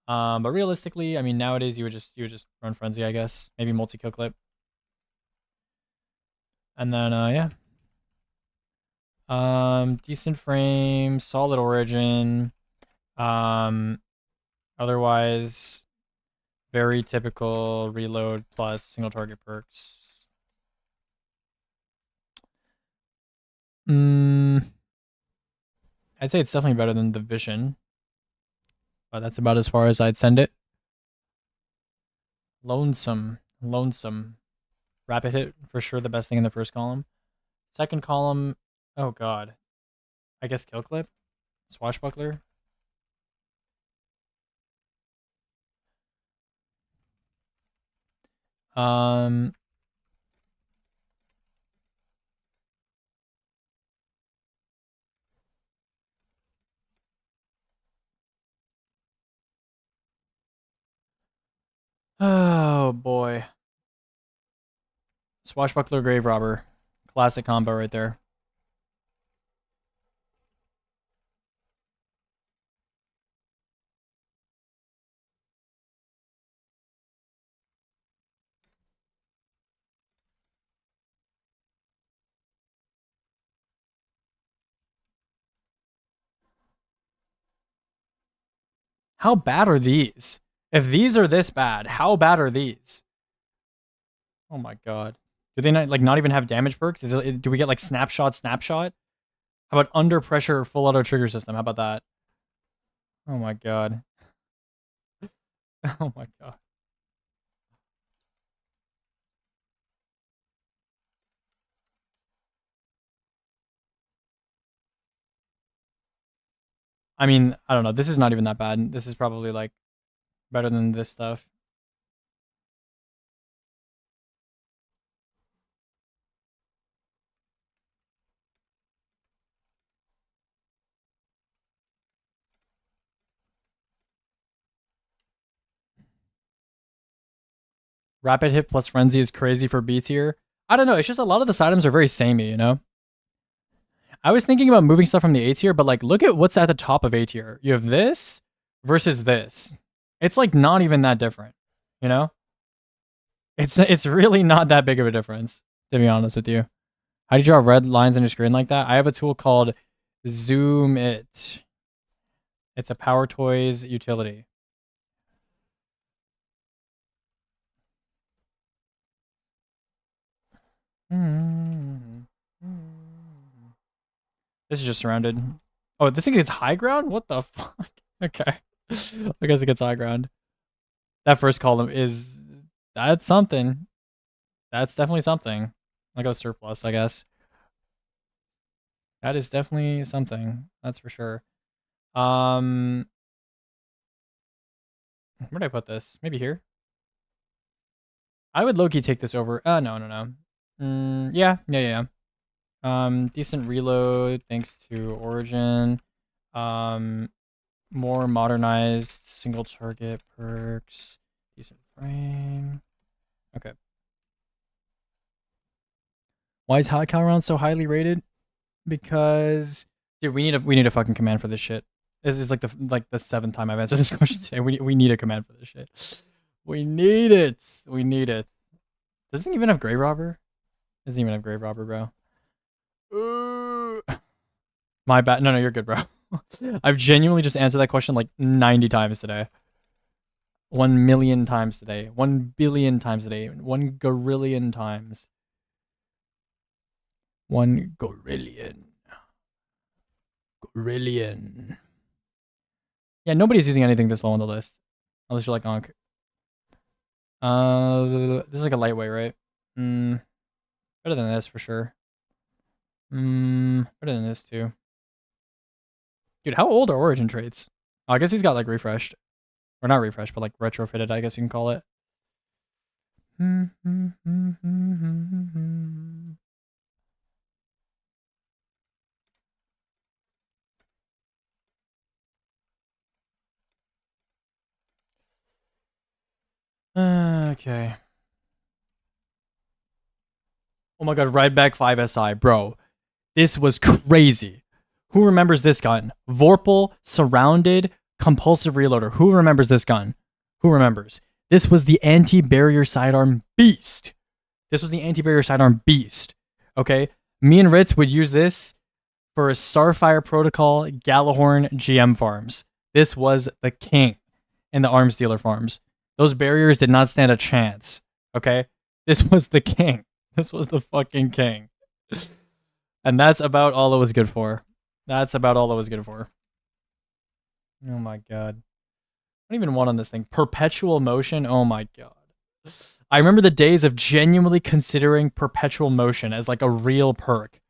But realistically, I mean, nowadays you would just run frenzy, I guess. Maybe multi-kill clip. And then yeah. Decent frame, solid origin. Otherwise, very typical reload plus single target perks. I'd say it's definitely better than the Vision, but that's about as far as I'd send it. Lonesome. Rapid hit, for sure the best thing in the first column. Second column, oh god. I guess kill clip? Swashbuckler? Oh boy. Swashbuckler, Grave Robber. Classic combo right there. How bad are these? If these are this bad, how bad are these? Oh my god. Do they not even have damage perks? Do we get like snapshot? How about under pressure full auto trigger system? How about that? Oh my god. Oh my god. I mean, I don't know. This is not even that bad. This is probably like better than this stuff. Rapid hit plus frenzy is crazy for B tier. I don't know. It's just a lot of the side items are very samey, you know? I was thinking about moving stuff from the A tier, but like look at what's at the top of A tier. You have this versus this. It's like not even that different, you know? It's really not that big of a difference, to be honest with you. How do you draw red lines on your screen like that? I have a tool called Zoom It. It's a Power Toys utility. This is just surrounded. Oh, this thing gets high ground? What the fuck? Okay. I guess it gets high ground. That first column is... That's something. That's definitely something. Like a surplus, I guess. That is definitely something. That's for sure. Where did I put this? Maybe here? I would low-key take this over. No. Yeah. Decent reload thanks to Origin. More modernized single target perks. Decent frame. Okay. Why is high cal round so highly rated? Because dude, we need a fucking command for this shit. This is like the seventh time I've answered this question today. We need a command for this shit. We need it. We need it. Doesn't it even have Grave Robber? Doesn't even have Grave Robber, bro. My bad. No, you're good, bro. I've genuinely just answered that question like 90 times today. 1 million times today. 1 billion times today. 1 gorillion times. 1 gorillion. Gorillion. Yeah, nobody's using anything this low on the list. Unless you're like Onk. This is like a lightweight, right? Better than this for sure. Better than this too. Dude, how old are Origin traits? Oh, I guess he's got like refreshed. Or not refreshed, but like retrofitted, I guess you can call it. Okay. Oh my god, Ride Back 5 SI, bro. This was crazy. Who remembers this gun? Vorpal, Surrounded, Compulsive Reloader. Who remembers this gun? Who remembers? This was the anti-barrier sidearm beast. Okay? Me and Ritz would use this for a Starfire Protocol Galahorn GM farms. This was the king in the arms dealer farms. Those barriers did not stand a chance. Okay? This was the king. This was the fucking king. And that's about all it was good for. Oh my god. I don't even want on this thing. Perpetual motion? Oh my god. I remember the days of genuinely considering perpetual motion as like a real perk.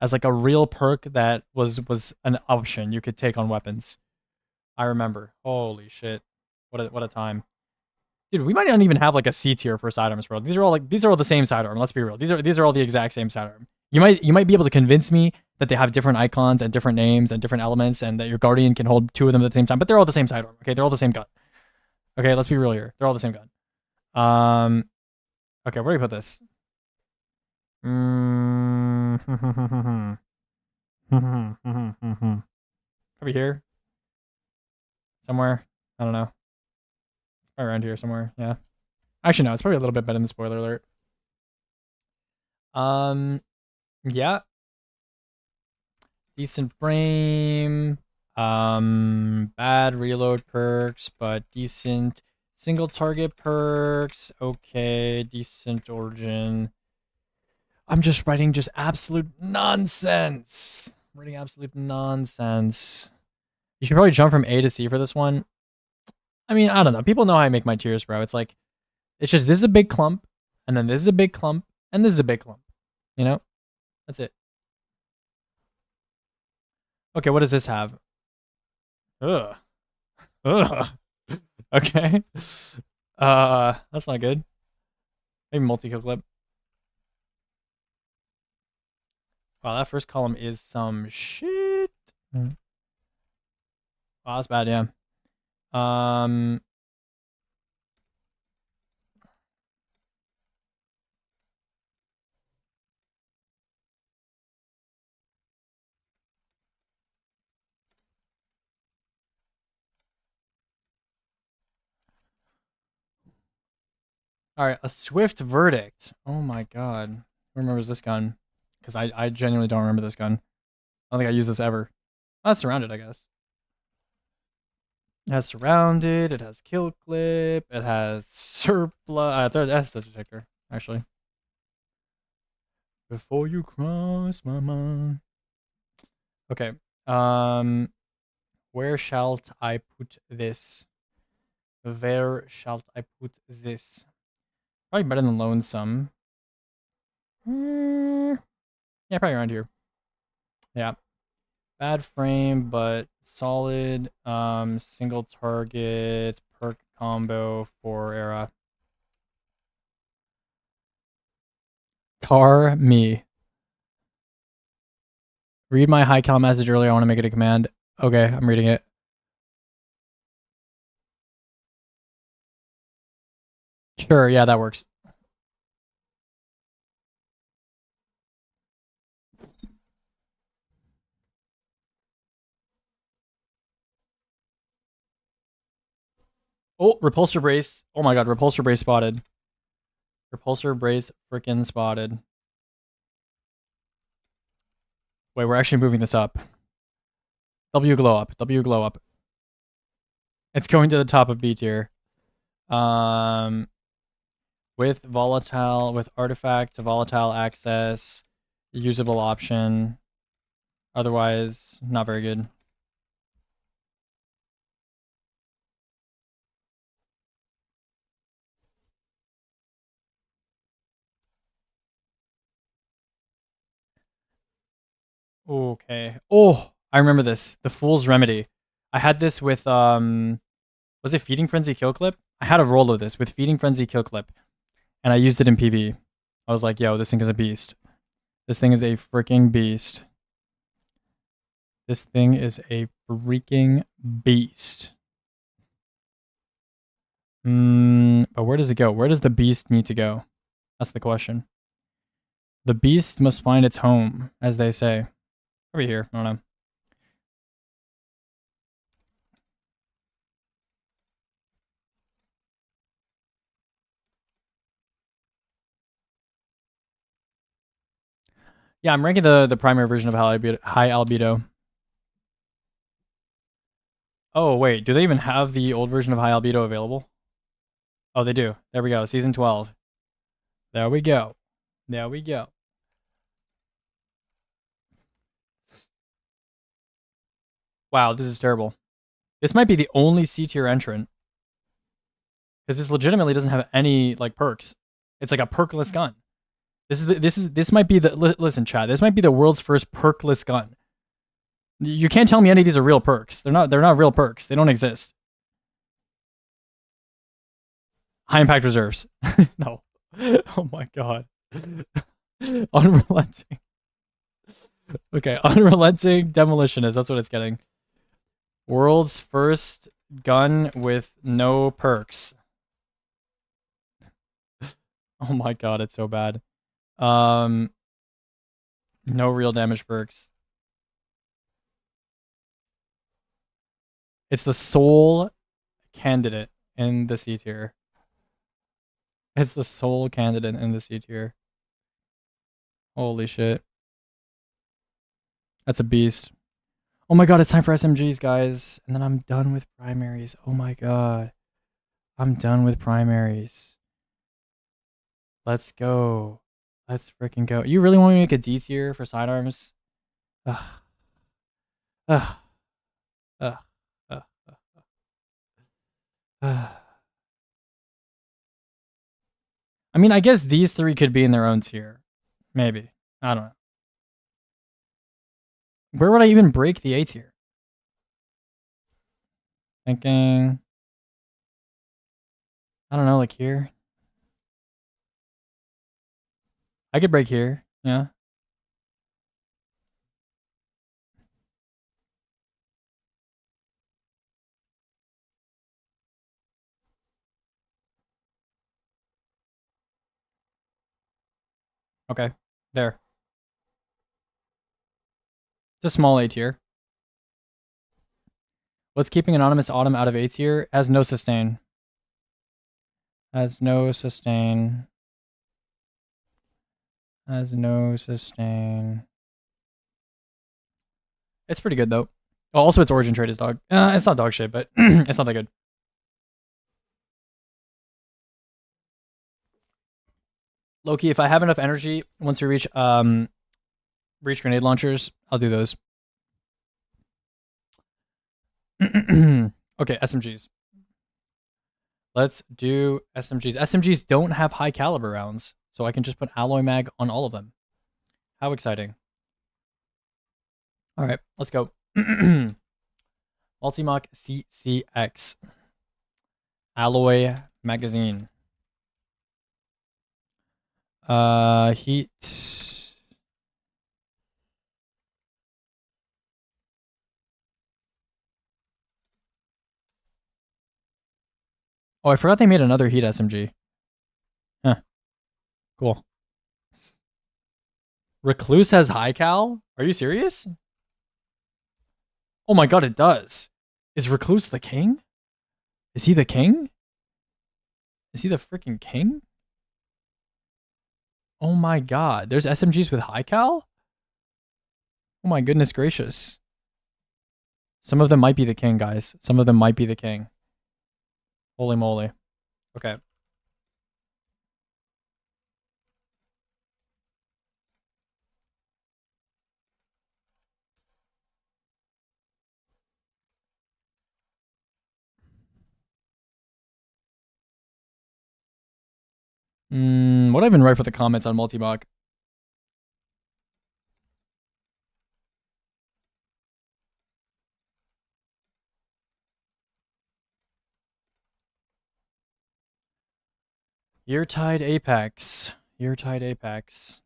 That was an option you could take on weapons. I remember. Holy shit. What a time. Dude, we might not even have like a C tier for sidearms, bro. These are all the same sidearm. Let's be real. These are all the exact same sidearm. You might be able to convince me that they have different icons and different names and different elements, and that your Guardian can hold 2 of them at the same time. But they're all the same sidearm. Okay, they're all the same gun. Okay, let's be real here. They're all the same gun. Okay, where do we put this? Over here, somewhere. I don't know. Around here somewhere, yeah. Actually, no, it's probably a little bit better than spoiler alert. Yeah. Decent frame. Bad reload perks, but decent single target perks. Okay, decent Origin. I'm just writing absolute nonsense. You should probably jump from A to C for this one. I mean, I don't know. People know how I make my tiers, bro. It's like, it's just, this is a big clump, and then this is a big clump, and this is a big clump. You know? That's it. Okay, what does this have? Ugh. Okay. That's not good. Maybe multi-kill clip. Wow, that first column is some shit. Wow, that's bad, yeah. All right, a swift verdict. Oh my god, who remembers this gun? Because I genuinely don't remember this gun. I don't think I used this ever. Oh, it's surrounded, I guess. It has surrounded. It has kill clip. It has surplus. It has the detector actually. Before you cross my mind. Okay. Where shall I put this? Where shall I put this? Probably better than lonesome. Yeah, probably around here. Yeah. Bad frame, but solid. Single target perk combo for era. Tar me. Read my high cal message earlier. I want to make it a command. Okay, I'm reading it. Sure, yeah, that works. Oh, repulsor brace. Oh my god, repulsor brace spotted. Repulsor brace freaking spotted. Wait, we're actually moving this up. W glow up. W glow up. It's going to the top of B tier. With volatile, with artifact to volatile access, usable option. Otherwise, not very good. Okay. Oh, I remember this. The Fool's Remedy. I had this with was it Feeding Frenzy Kill Clip? I had a roll of this with Feeding Frenzy Kill Clip, and I used it in PV. I was like, yo, this thing is a beast. This thing is a freaking beast. This thing is a freaking beast. But where does it go? Where does the beast need to go? That's the question. The beast must find its home, as they say. Over here. I don't know. Yeah, I'm ranking the primary version of high albedo. Oh, wait. Do they even have the old version of high albedo available? Oh, they do. There we go. Season 12. There we go. There we go. Wow, this is terrible. This might be the only C tier entrant. Because this legitimately doesn't have any like perks. It's like a perkless gun. This might be the listen, chat. This might be the world's first perkless gun. You can't tell me any of these are real perks. They're not real perks. They don't exist. High impact reserves. No. Oh my god. Unrelenting. Okay, unrelenting demolitionist. That's what it's getting. World's first gun with no perks. Oh my god, it's so bad. No real damage perks. It's the sole candidate in the C tier. It's the sole candidate in the C tier. Holy shit. That's a beast. Oh my god, it's time for SMGs, guys. And then I'm done with primaries. Oh my god. I'm done with primaries. Let's go. Let's freaking go. You really want me to make a D tier for sidearms? Ugh. Ugh. Ugh. Ugh. Ugh. I mean, I guess these three could be in their own tier. Maybe. I don't know. Where would I even break the A tier? Thinking. I don't know, like here. I could break here. Yeah. Okay. There. It's a small A tier. What's keeping Anonymous Autumn out of A tier? Has no sustain. Has no sustain. Has no sustain. It's pretty good though. Oh, also, its origin trait is dog. It's not dog shit, but it's not that good. Loki, if I have enough energy, once we reach grenade launchers, I'll do those. Okay, SMGs. Let's do SMGs. SMGs don't have high caliber rounds, so I can just put alloy mag on all of them. How exciting. All right, let's go. Multimach CCX. Alloy magazine. Heat. Oh, I forgot they made another heat SMG. Huh. Cool. Recluse has high cal? Are you serious? Oh my god, it does. Is Recluse the king? Is he the king? Is he the freaking king? Oh my god. There's SMGs with high cal? Oh my goodness gracious. Some of them might be the king, guys. Some of them might be the king. Holy moly. Okay. What do I even write for the comments on Multimach? Yeartide Apex. Yeartide Apex.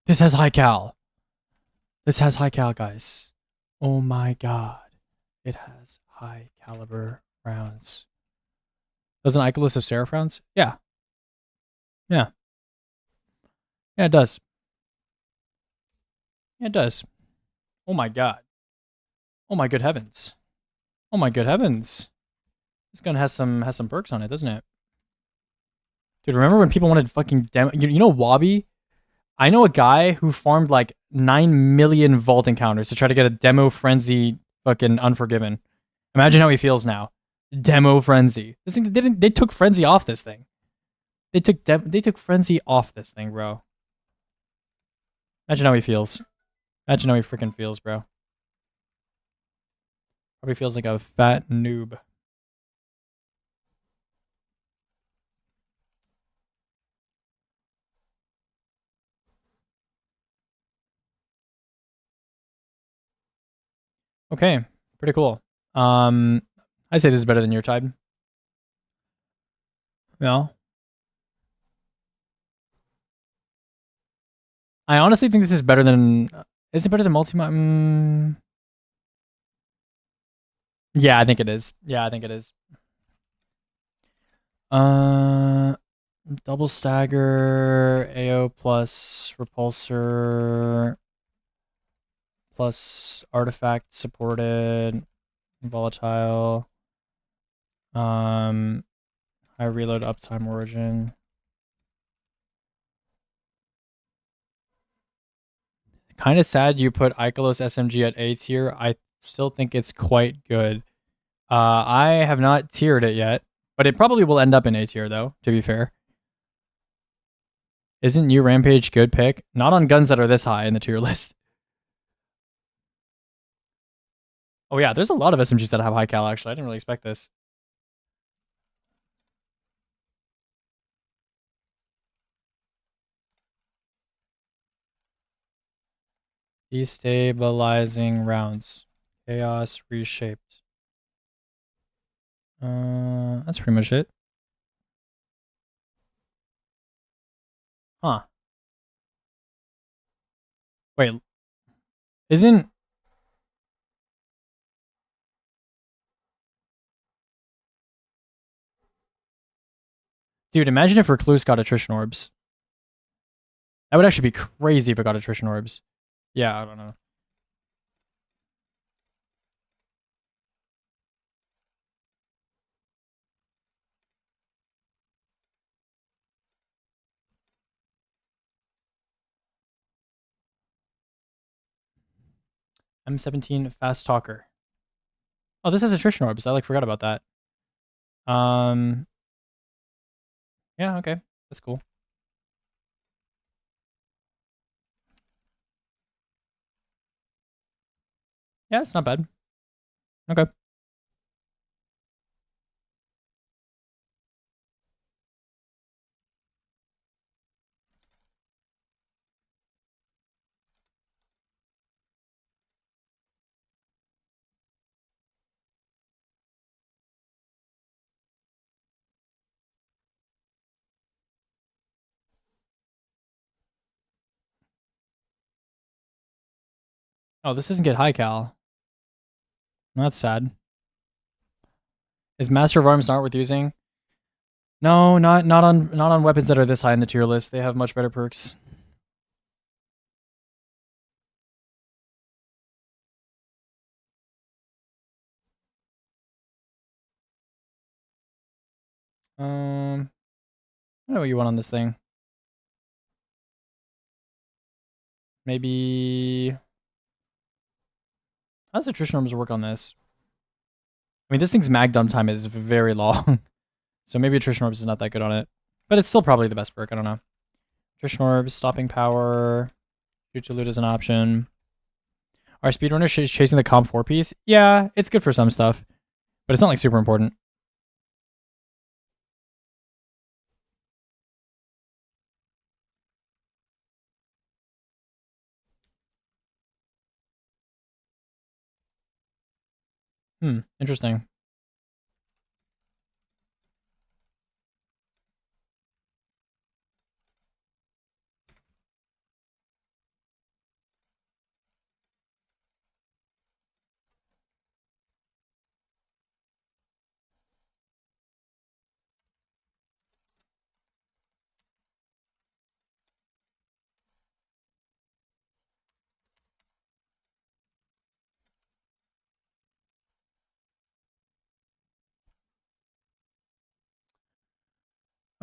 This has high cal. This has high cal, guys. Oh my god. It has high caliber rounds. Doesn't Icarus have Seraph rounds? Yeah. Yeah. Yeah, it does. Yeah, it does. Oh my god. Oh my good heavens. Oh my good heavens. This gun has some perks on it, doesn't it? Dude, remember when people wanted fucking demo? You know Wabi? I know a guy who farmed like 9 million vault encounters to try to get a demo frenzy fucking Unforgiven. Imagine how he feels now. Demo frenzy. This thing didn't. They took frenzy off this thing. They took frenzy off this thing, bro. Imagine how he feels. Imagine how he freaking feels, bro. Probably feels like a fat noob. Okay, pretty cool. I say this is better than your tide. Yeah. I honestly think this is better than. Is it better than multi? Yeah, I think it is. Yeah, I think it is. Uh, double stagger, AO plus repulsor plus artifact supported, volatile. High reload uptime origin. Kind of sad you put Ikelos SMG at A tier. I still think it's quite good. I have not tiered it yet, but it probably will end up in A tier though, to be fair. Isn't New Rampage good pick? Not on guns that are this high in the tier list. Oh yeah, there's a lot of SMGs that have high cal actually. I didn't really expect this. Destabilizing rounds. Chaos reshaped. That's pretty much it. Huh. Wait, isn't... Dude, imagine if Recluse got attrition orbs. That would actually be crazy if it got attrition orbs. Yeah, I don't know. M17 fast talker. Oh, this has attrition orbs. I like forgot about that. Um, yeah, okay, that's cool. Yeah, it's not bad. Okay. Oh, this doesn't get high cal. That's sad. Is Master of Arms not worth using? No, not on weapons that are this high in the tier list. They have much better perks. I don't know what you want on this thing. Maybe... How does attrition arms work on this? I mean, this thing's mag dump time is very long. So maybe attrition orbs is not that good on it. But it's still probably the best perk. I don't know. Attrition orbs, stopping power, shoot to loot is an option. Are speedrunners chasing the comp 4 piece? Yeah, it's good for some stuff. But it's not like super important. Interesting.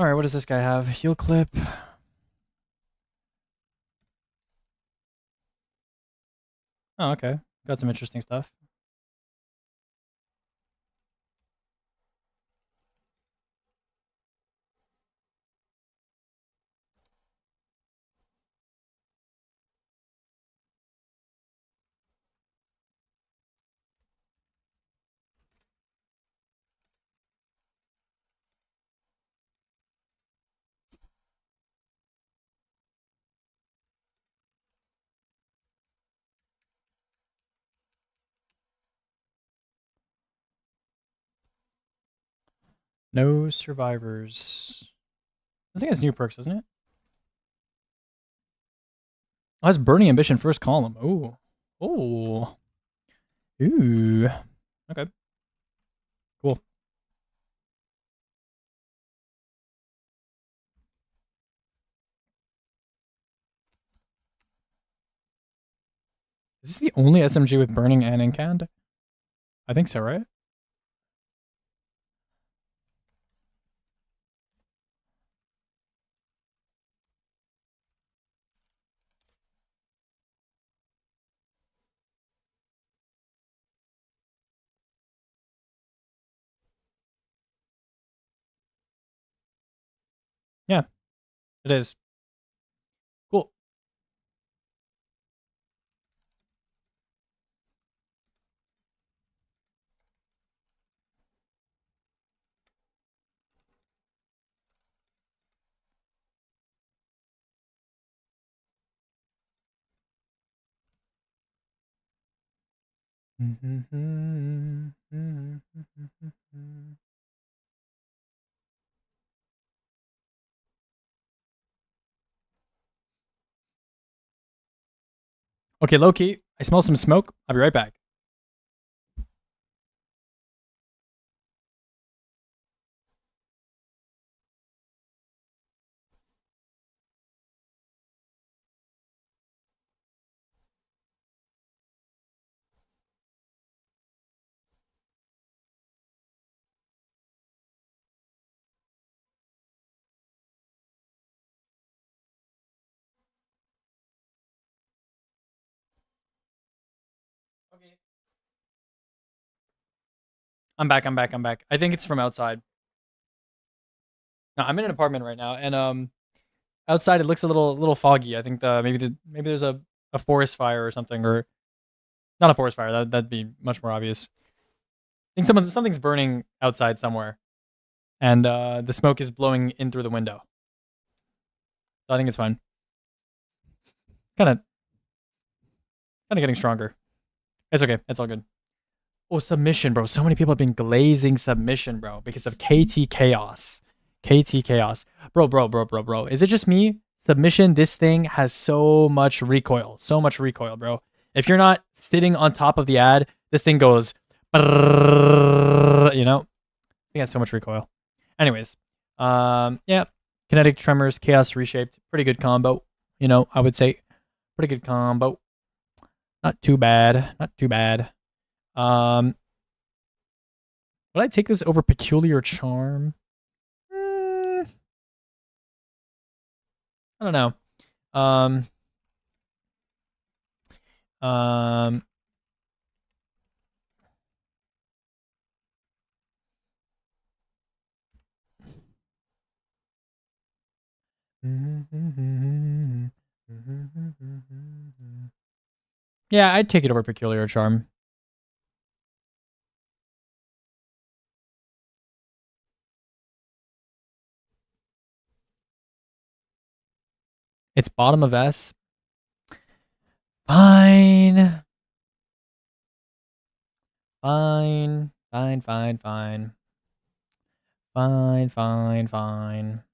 Alright, what does this guy have? Heal clip. Oh, okay. Got some interesting stuff. No survivors. This thing has new perks, doesn't it? Oh, it has Burning Ambition first column. Ooh. Oh. Ooh. Okay. Cool. Is this the only SMG with Burning and Incand? I think so, right? Yeah, it is. Cool. Okay, low key. I smell some smoke. I'll be right back. Okay. I'm back. I think it's from outside. No, I'm in an apartment right now, and outside it looks a little foggy. I think maybe there's a forest fire or something, or not a forest fire. That'd be much more obvious. I think something's burning outside somewhere, and the smoke is blowing in through the window. So I think it's fine. Kind of getting stronger. It's okay. It's all good. Oh, submission, bro. So many people have been glazing submission, bro, because of KT Chaos. KT Chaos. Bro. Is it just me? Submission, this thing has so much recoil. So much recoil, bro. If you're not sitting on top of the ad, this thing goes, you know? I think it has so much recoil. Anyways, yeah. Kinetic Tremors, Chaos Reshaped. Pretty good combo. I would say. Pretty good combo. Not too bad. Not too bad. Would I take this over Peculiar Charm? I don't know. Um, um, yeah, I'd take it over Peculiar Charm. It's bottom of S. Fine. Fine. Fine, fine, fine. Fine, fine, fine.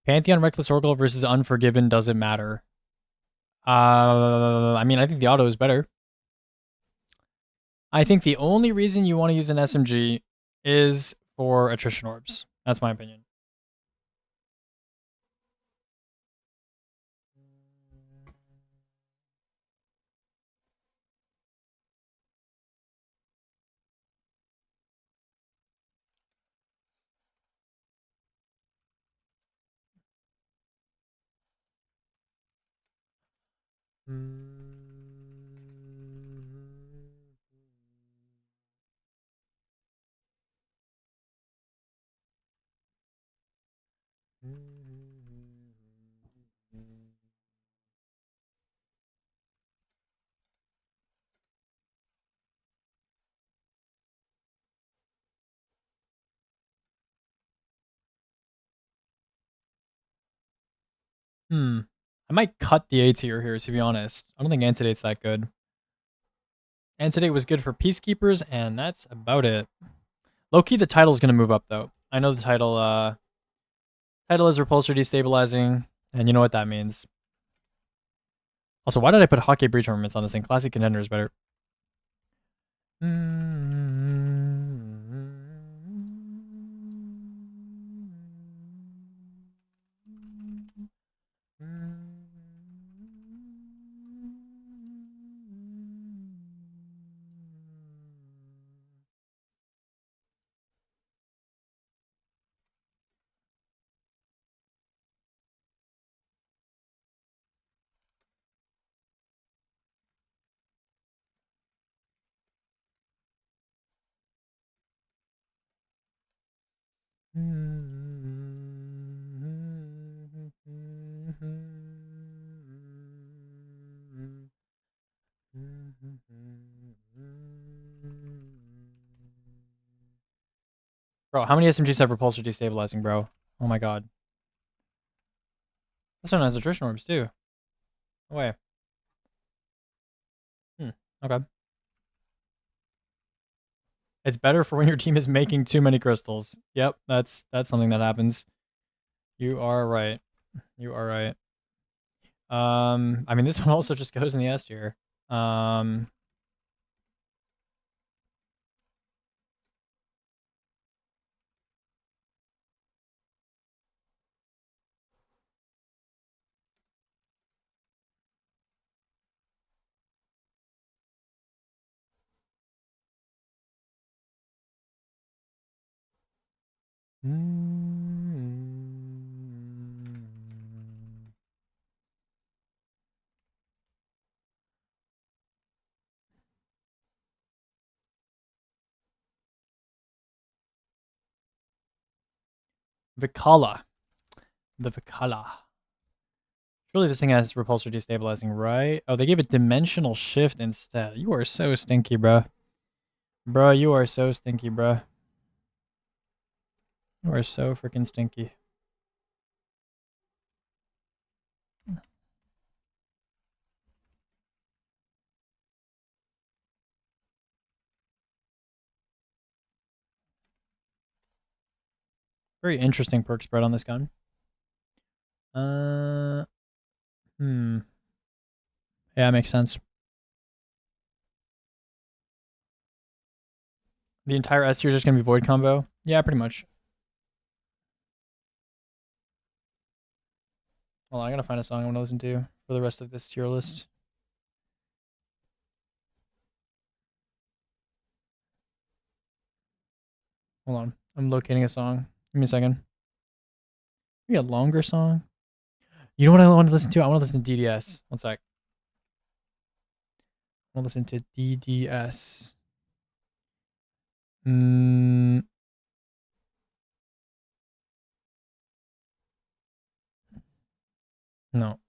Pantheon Reckless Oracle versus Unforgiven doesn't matter. I mean, I think the auto is better. I think the only reason you want to use an SMG is for attrition orbs. That's my opinion. I might cut the A tier here, to be honest. I don't think Antidate's that good. Antidate was good for Peacekeepers, and that's about it. Low-key, the title's going to move up, though. I know the title is Repulsor Destabilizing, and you know what that means. Also, why did I put Hockey Breach Ornaments on this thing? Classic Contender is better. Bro, how many SMGs have repulsor destabilizing, bro? Oh my god. This one has attrition orbs too. No way. Okay. It's better for when your team is making too many crystals. Yep, that's something that happens. You are right. You are right. I mean, this one also just goes in the S tier. Vikala. The Vikala. Surely this thing has repulsor destabilizing, right? Oh, they gave it dimensional shift instead. You are so stinky, bro. Bro, you are so stinky, bro. You are so freaking stinky. Very interesting perk spread on this gun. Yeah, makes sense. The entire S tier is just gonna be void combo. Yeah, pretty much. Well, I gotta find a song I want to listen to for the rest of this tier list. Hold on, I'm locating a song. Give me a second. Maybe a longer song. You know what I want to listen to? I want to listen to DDS. One sec. I want to listen to DDS. No.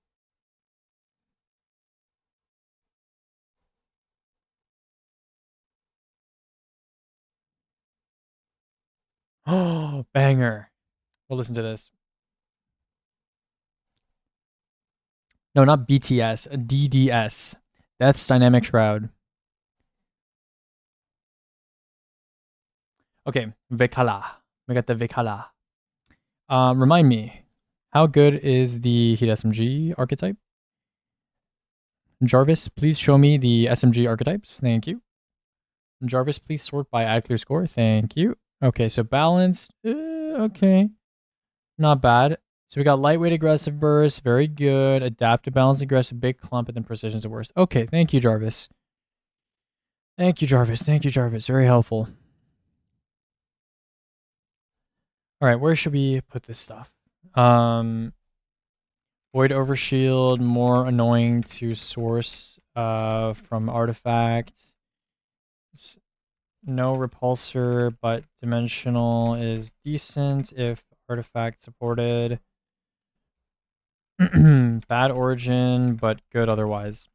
Oh, banger. We'll listen to this. No, not BTS. DDS. That's Dynamic Shroud. Okay, Vikala. We got the Vikala. Remind me, how good is the Heat SMG archetype? Jarvis, please show me the SMG archetypes. Thank you. Jarvis, please sort by add clear score. Thank you. Okay, so balanced. Okay. Not bad. So we got lightweight aggressive burst. Very good. Adaptive balance aggressive big clump and then precision's the worst. Okay, thank you, Jarvis. Thank you, Jarvis. Thank you, Jarvis. Very helpful. All right, where should we put this stuff? Void overshield, more annoying to source from artifact. No repulsor, but dimensional is decent if artifact supported. Bad origin, but good otherwise.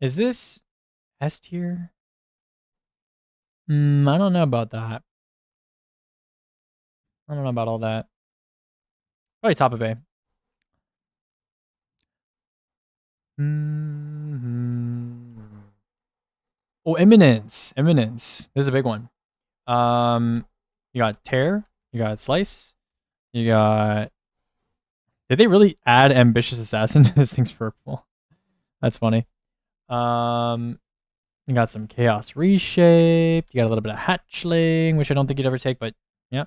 Is this S tier? I don't know about that. I don't know about all that. Probably top of A. Oh, Eminence. Eminence. This is a big one. You got Tear. You got Slice. You got... Did they really add Ambitious Assassin to this thing's purple? That's funny. You got some Chaos Reshaped. You got a little bit of Hatchling, which I don't think you'd ever take, but yeah.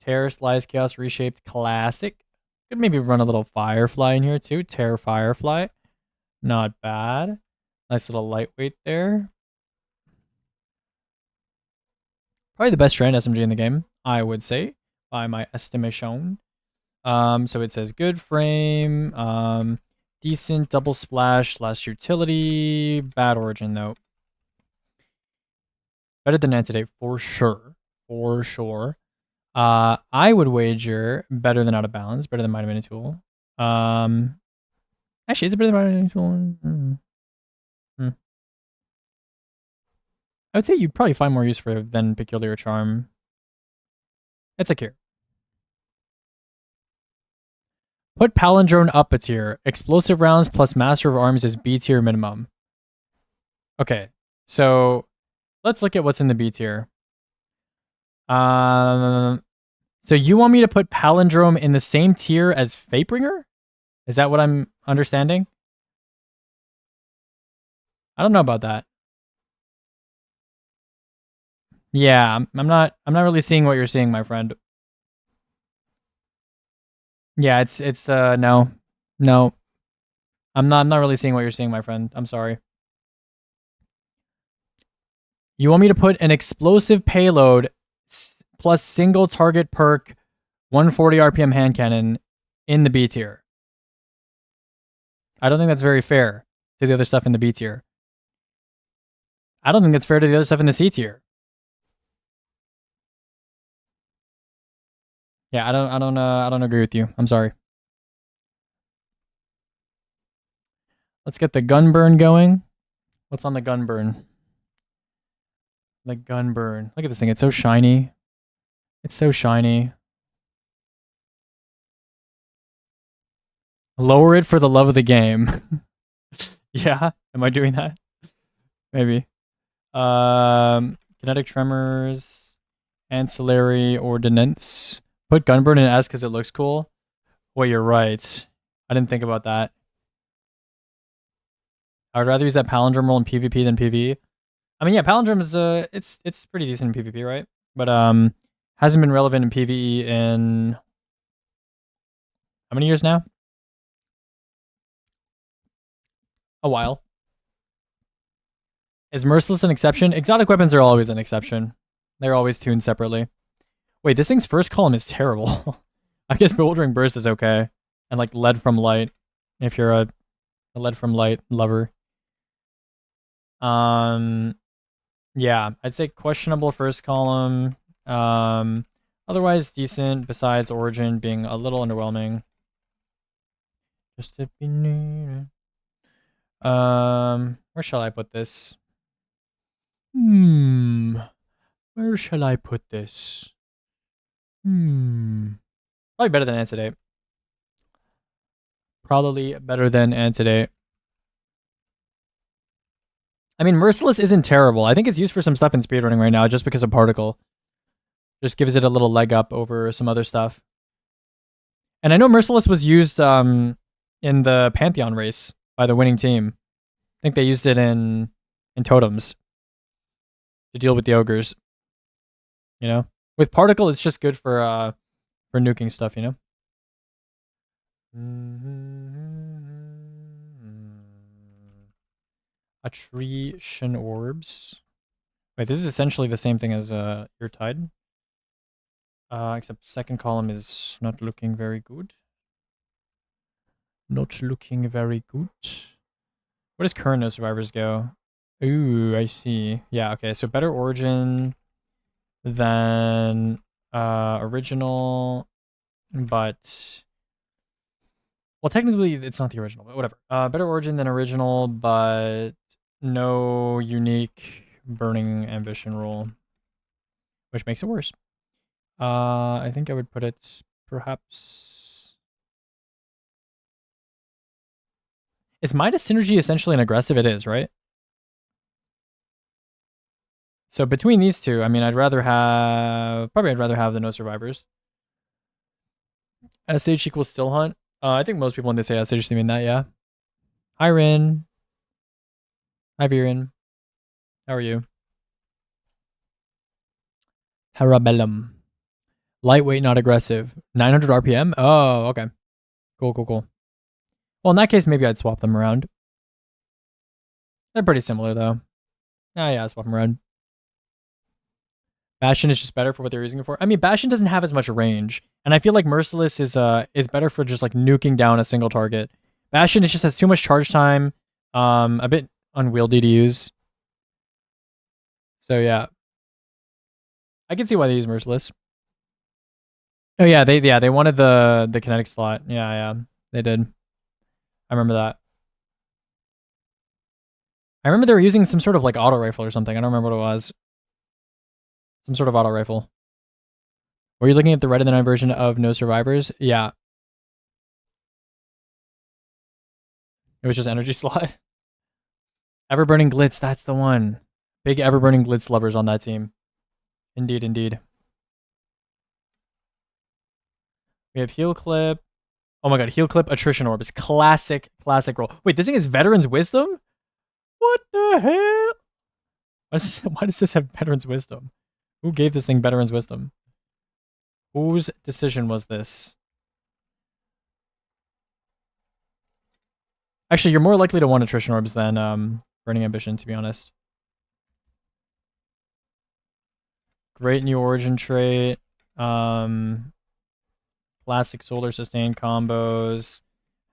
Terror Slice, Chaos Reshaped, classic. Could maybe run a little Firefly in here too. Terror Firefly. Not bad. Nice little lightweight there. Probably the best strand SMG in the game, I would say, by my estimation. So it says good frame. Decent double splash / utility. Bad origin though. Better than Antidote for sure. For sure. I would wager better than Out of Balance, better than Might have been a tool. Actually, is it better than Might have been a tool? I would say you'd probably find more use for it than Peculiar Charm. It's a cure. Put Palindrome up a tier. Explosive rounds plus Master of Arms is B tier minimum. Okay, so let's look at what's in the B tier. So you want me to put Palindrome in the same tier as Fatebringer? Is that what I'm understanding? I don't know about that. Yeah, I'm not really seeing what you're seeing, my friend. Yeah, it's no. No. I'm not really seeing what you're seeing, my friend. I'm sorry. You want me to put an explosive payload plus single target perk 140 RPM hand cannon in the B tier. I don't think that's very fair to the other stuff in the B tier. I don't think that's fair to the other stuff in the C tier. Yeah, I don't agree with you. I'm sorry. Let's get the gun burn going. What's on the gun burn? The gun burn. Look at this thing. It's so shiny. It's so shiny. Lower it for the love of the game. Yeah, am I doing that? Maybe. Kinetic tremors, ancillary ordnance. Put gunburn in S because it looks cool. Wait, you're right. I didn't think about that. I would rather use that palindrome roll in PvP than PvE. I mean, yeah, palindrome is it's pretty decent in PvP, right? But hasn't been relevant in PvE in how many years now? A while. Is Merciless an exception? Exotic weapons are always an exception. They're always tuned separately. Wait, this thing's first column is terrible. I guess Bewildering Burst is okay. And like Lead from Light, if you're a Lead from Light lover. Yeah, I'd say questionable first column. Otherwise decent, besides Origin being a little underwhelming. Just to be near. Where shall I put this? Where shall I put this? Probably better than Antidote. Probably better than Antidote. I mean, Merciless isn't terrible. I think it's used for some stuff in speedrunning right now just because of Particle. Just gives it a little leg up over some other stuff. And I know Merciless was used in the Pantheon race by the winning team. I think they used it in Totems to deal with the ogres. You know? With Particle, it's just good for nuking stuff, you know? Attrition orbs. Wait, this is essentially the same thing as your Tide. Except second column is not looking very good. Not looking very good. Where does current no survivors go? Ooh, I see. Yeah, okay, so better origin than original, but well, technically it's not the original, but whatever. Better origin than original, but no unique burning ambition rule, which makes it worse. I think I would put it perhaps. Is Midas Synergy essentially an aggressive? It is, right? So between these two, I mean, I'd rather have the no survivors. SH equals still hunt. I think most people when they say SH they mean that, yeah. Hi Rin. Hi Viren. How are you? Harabellum. Lightweight, not aggressive. 900 RPM? Oh, okay. Cool. Well, in that case, maybe I'd swap them around. They're pretty similar, though. Oh, yeah, swap them around. Bastion is just better for what they're using it for. I mean, Bastion doesn't have as much range, and I feel like Merciless is better for just like nuking down a single target Bastion just has too much charge time. A bit unwieldy to use. So yeah, I can see why they use Merciless. Oh yeah, they wanted the kinetic slot. Yeah, they did. I remember that. I remember they were using some sort of like auto rifle or something. I don't remember what it was. Some sort of auto rifle. Were you looking at the Red and the Night version of No Survivors? Yeah. It was just energy slot. Everburning Glitz, that's the one. Big Everburning Glitz lovers on that team. Indeed, indeed. We have Heal Clip. Oh my god, Heal Clip, Attrition Orbs. Classic roll. Wait, this thing is Veteran's Wisdom? What the hell? Why does this have Veteran's Wisdom? Who gave this thing Veteran's Wisdom? Whose decision was this? Actually, you're more likely to want Attrition Orbs than Burning Ambition, to be honest. Great new origin trait. Classic solar sustain combos.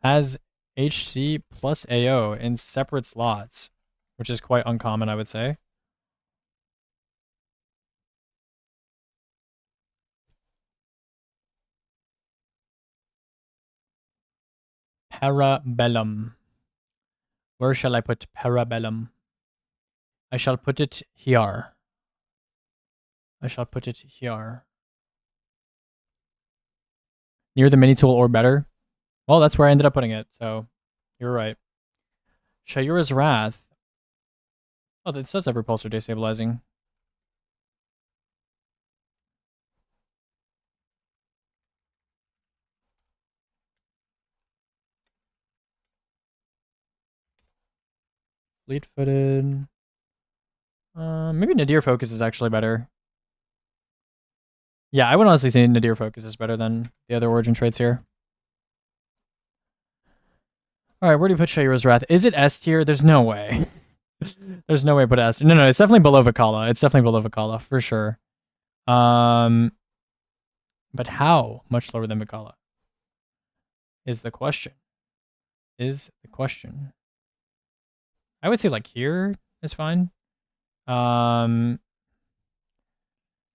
Has HC plus AO in separate slots, which is quite uncommon, I would say. Parabellum. Where shall I put Parabellum? I shall put it here. I shall put it here. Near the mini tool or better? Well, that's where I ended up putting it, so you're right. Shayura's Wrath. Oh, this does have repulsor destabilizing. Fleet-footed. Maybe Nadir Focus is actually better. Yeah, I would honestly say Nadir Focus is better than the other origin traits here. All right, where do you put Shayura's Wrath? Is it S tier? There's no way. There's no way to put S. No, it's definitely below Vikala. It's definitely below Vikala for sure. But how much lower than Vikala is the question. I would say like here is fine.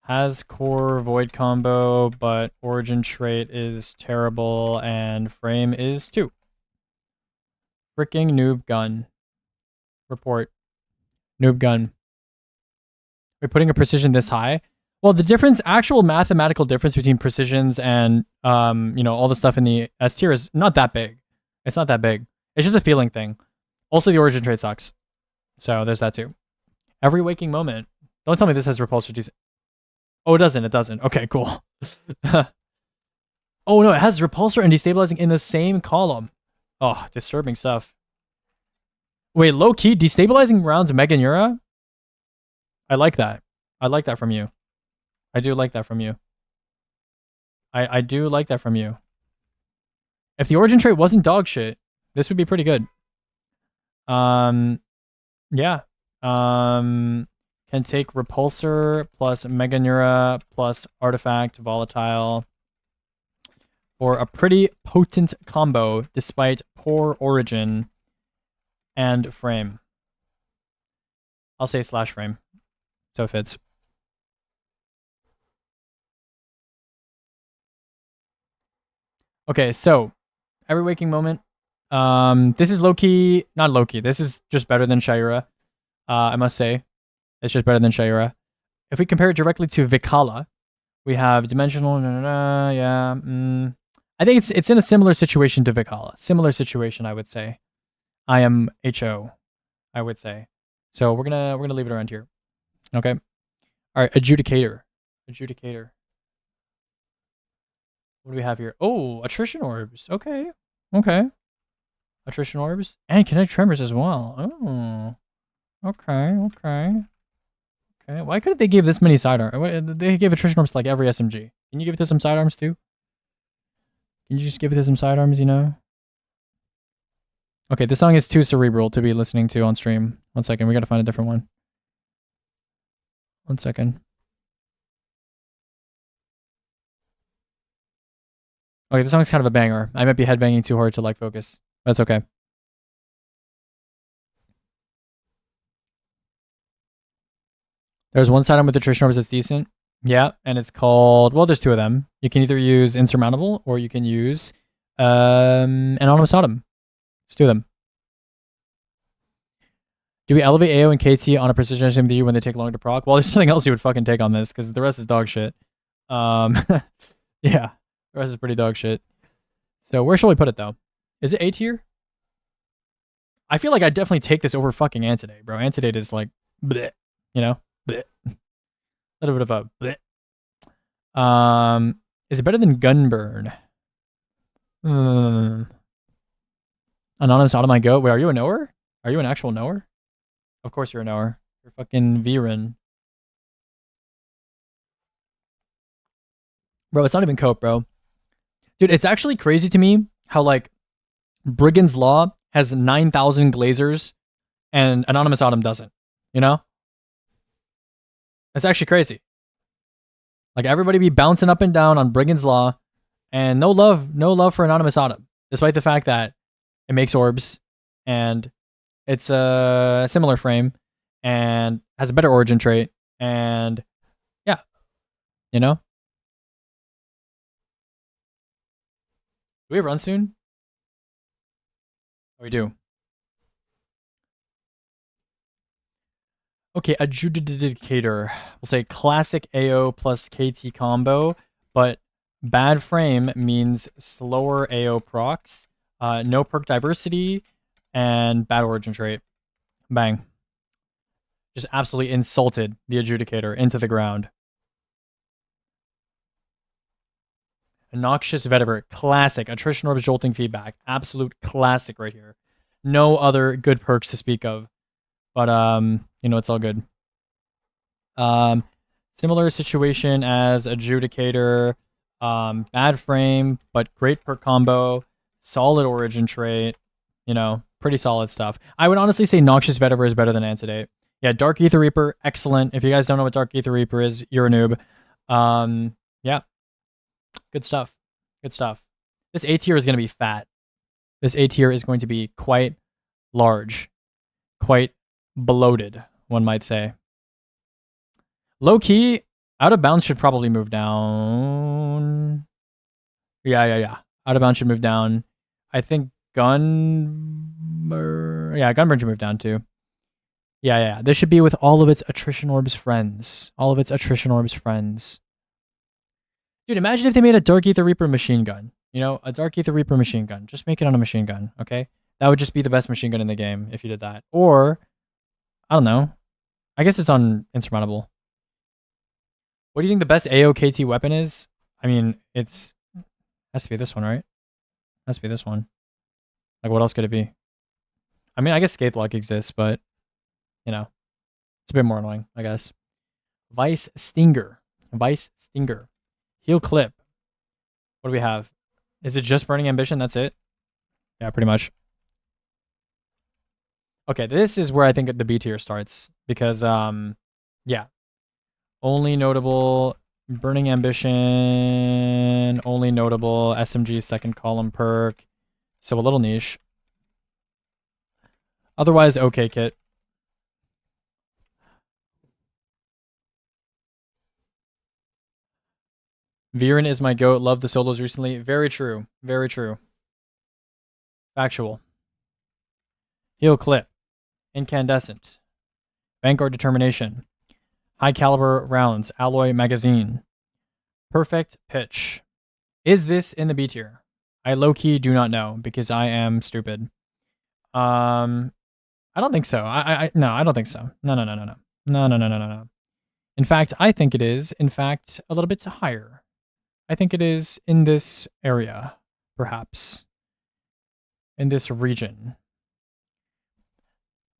Has core void combo, but origin trait is terrible and frame is 2. Freaking noob gun. Report. Noob gun. We're putting a precision this high. Well, the difference, actual mathematical difference between precisions and all the stuff in the S tier is not that big. It's not that big. It's just a feeling thing. Also, the origin trait sucks. So there's that too. Every waking moment. Don't tell me this has repulsor. Oh, it doesn't. It doesn't. Okay, cool. Oh no, it has repulsor and destabilizing in the same column. Oh, disturbing stuff. Wait, low key destabilizing rounds Mega Neura? I like that. I like that from you. I do like that from you. I do like that from you. If the origin trait wasn't dog shit, this would be pretty good. Yeah. Can take repulsor plus Mega Neura plus artifact volatile for a pretty potent combo despite poor origin and frame. I'll say slash frame. So it fits. Okay, so every waking moment. This is low-key, not low-key. This is just better than Shayura. I must say. It's just better than Shayura. If we compare it directly to Vikala, we have dimensional, yeah. I think it's in a similar situation to Vikala. Similar situation, I would say. I am HO, I would say. So we're gonna leave it around here. Okay. All right, Adjudicator. What do we have here? Oh, Attrition Orbs. Okay. Attrition Orbs and Kinetic Tremors as well. Oh. Okay. Why couldn't they give this many sidearms? They gave Attrition Orbs to like every SMG. Can you give it to some sidearms too? Can you just give it to some sidearms, Okay, this song is too cerebral to be listening to on stream. 1 second, we gotta find a different one. 1 second. Okay, this song's kind of a banger. I might be headbanging too hard to like focus. That's okay. There's one sidearm with attrition orbs that's decent. Yeah, and it's called, well, there's two of them. You can either use Insurmountable or you can use Anonymous Autumn. Let's do them. Do we elevate AO and KT on a precision SMD when they take long to proc? Well, there's nothing else you would fucking take on this because the rest is dog shit. Yeah, the rest is pretty dog shit. So where shall we put it though? Is it A tier? I feel like I'd definitely take this over fucking Antidate, bro. Antidate is like, bleh, you know? Bleh. A little bit of a bleh. Is it better than Gunburn? Anonymous Autumn I go. Wait, are you a knower? Are you an actual knower? Of course you're a knower. You're fucking Viren. Bro, it's not even Cope, bro. Dude, it's actually crazy to me how, like, Brigand's Law has 9,000 Glazers and Anonymous Autumn doesn't. You know? That's actually crazy. Like, everybody be bouncing up and down on Brigand's Law and no love for Anonymous Autumn, despite the fact that it makes orbs and it's a similar frame and has a better origin trait and yeah, you know? Do we run soon? Oh, we do. Okay, Adjudicator. We'll say classic AO plus KT combo, but bad frame means slower AO procs, no perk diversity, and bad origin trait. Bang. Just absolutely insulted the Adjudicator into the ground. Noxious Vetiver. Classic. Attrition Orbs Jolting Feedback. Absolute classic right here. No other good perks to speak of. But, you know, it's all good. Similar situation as Adjudicator. Bad frame, but great perk combo. Solid origin trait. You know, pretty solid stuff. I would honestly say Noxious Vetiver is better than Antidate. Yeah, Dark Aether Reaper, excellent. If you guys don't know what Dark Aether Reaper is, you're a noob. Yeah. Good stuff. Good stuff. This A tier is going to be fat. This A tier is going to be quite large. Quite bloated, one might say. Low key, Out of Bounds should probably move down. Yeah. Out of Bounds should move down. I think Gunburn. Yeah, Gunburn should move down too. Yeah. This should be with all of its Attrition Orbs friends. All of its Attrition Orbs friends. Dude, imagine if they made a Dark Aether Reaper machine gun. You know, a Dark Aether Reaper machine gun. Just make it on a machine gun, okay? That would just be the best machine gun in the game if you did that. Or, I don't know. I guess it's on Insurmountable. What do you think the best AOKT weapon is? I mean, has to be this one, right? Has to be this one. Like, what else could it be? I mean, I guess Scathe exists, but, you know, it's a bit more annoying, I guess. Vice Stinger. Heal Clip. What do we have? Is it just Burning Ambition? That's it? Yeah, pretty much. Okay, this is where I think the B tier starts. Because, yeah. Only notable Burning Ambition. Only notable SMG second column perk. So a little niche. Otherwise, okay kit. Viren is my goat. Love the solos recently. Very true. Very true. Factual. Heal Clip. Incandescent. Vanguard Determination. High caliber rounds. Alloy magazine. Perfect pitch. Is this in the B tier? I low-key do not know because I am stupid. I don't think so. No, I don't think so. No. In fact, I think it is, in fact, a little bit higher. I think it is in this area, perhaps. In this region.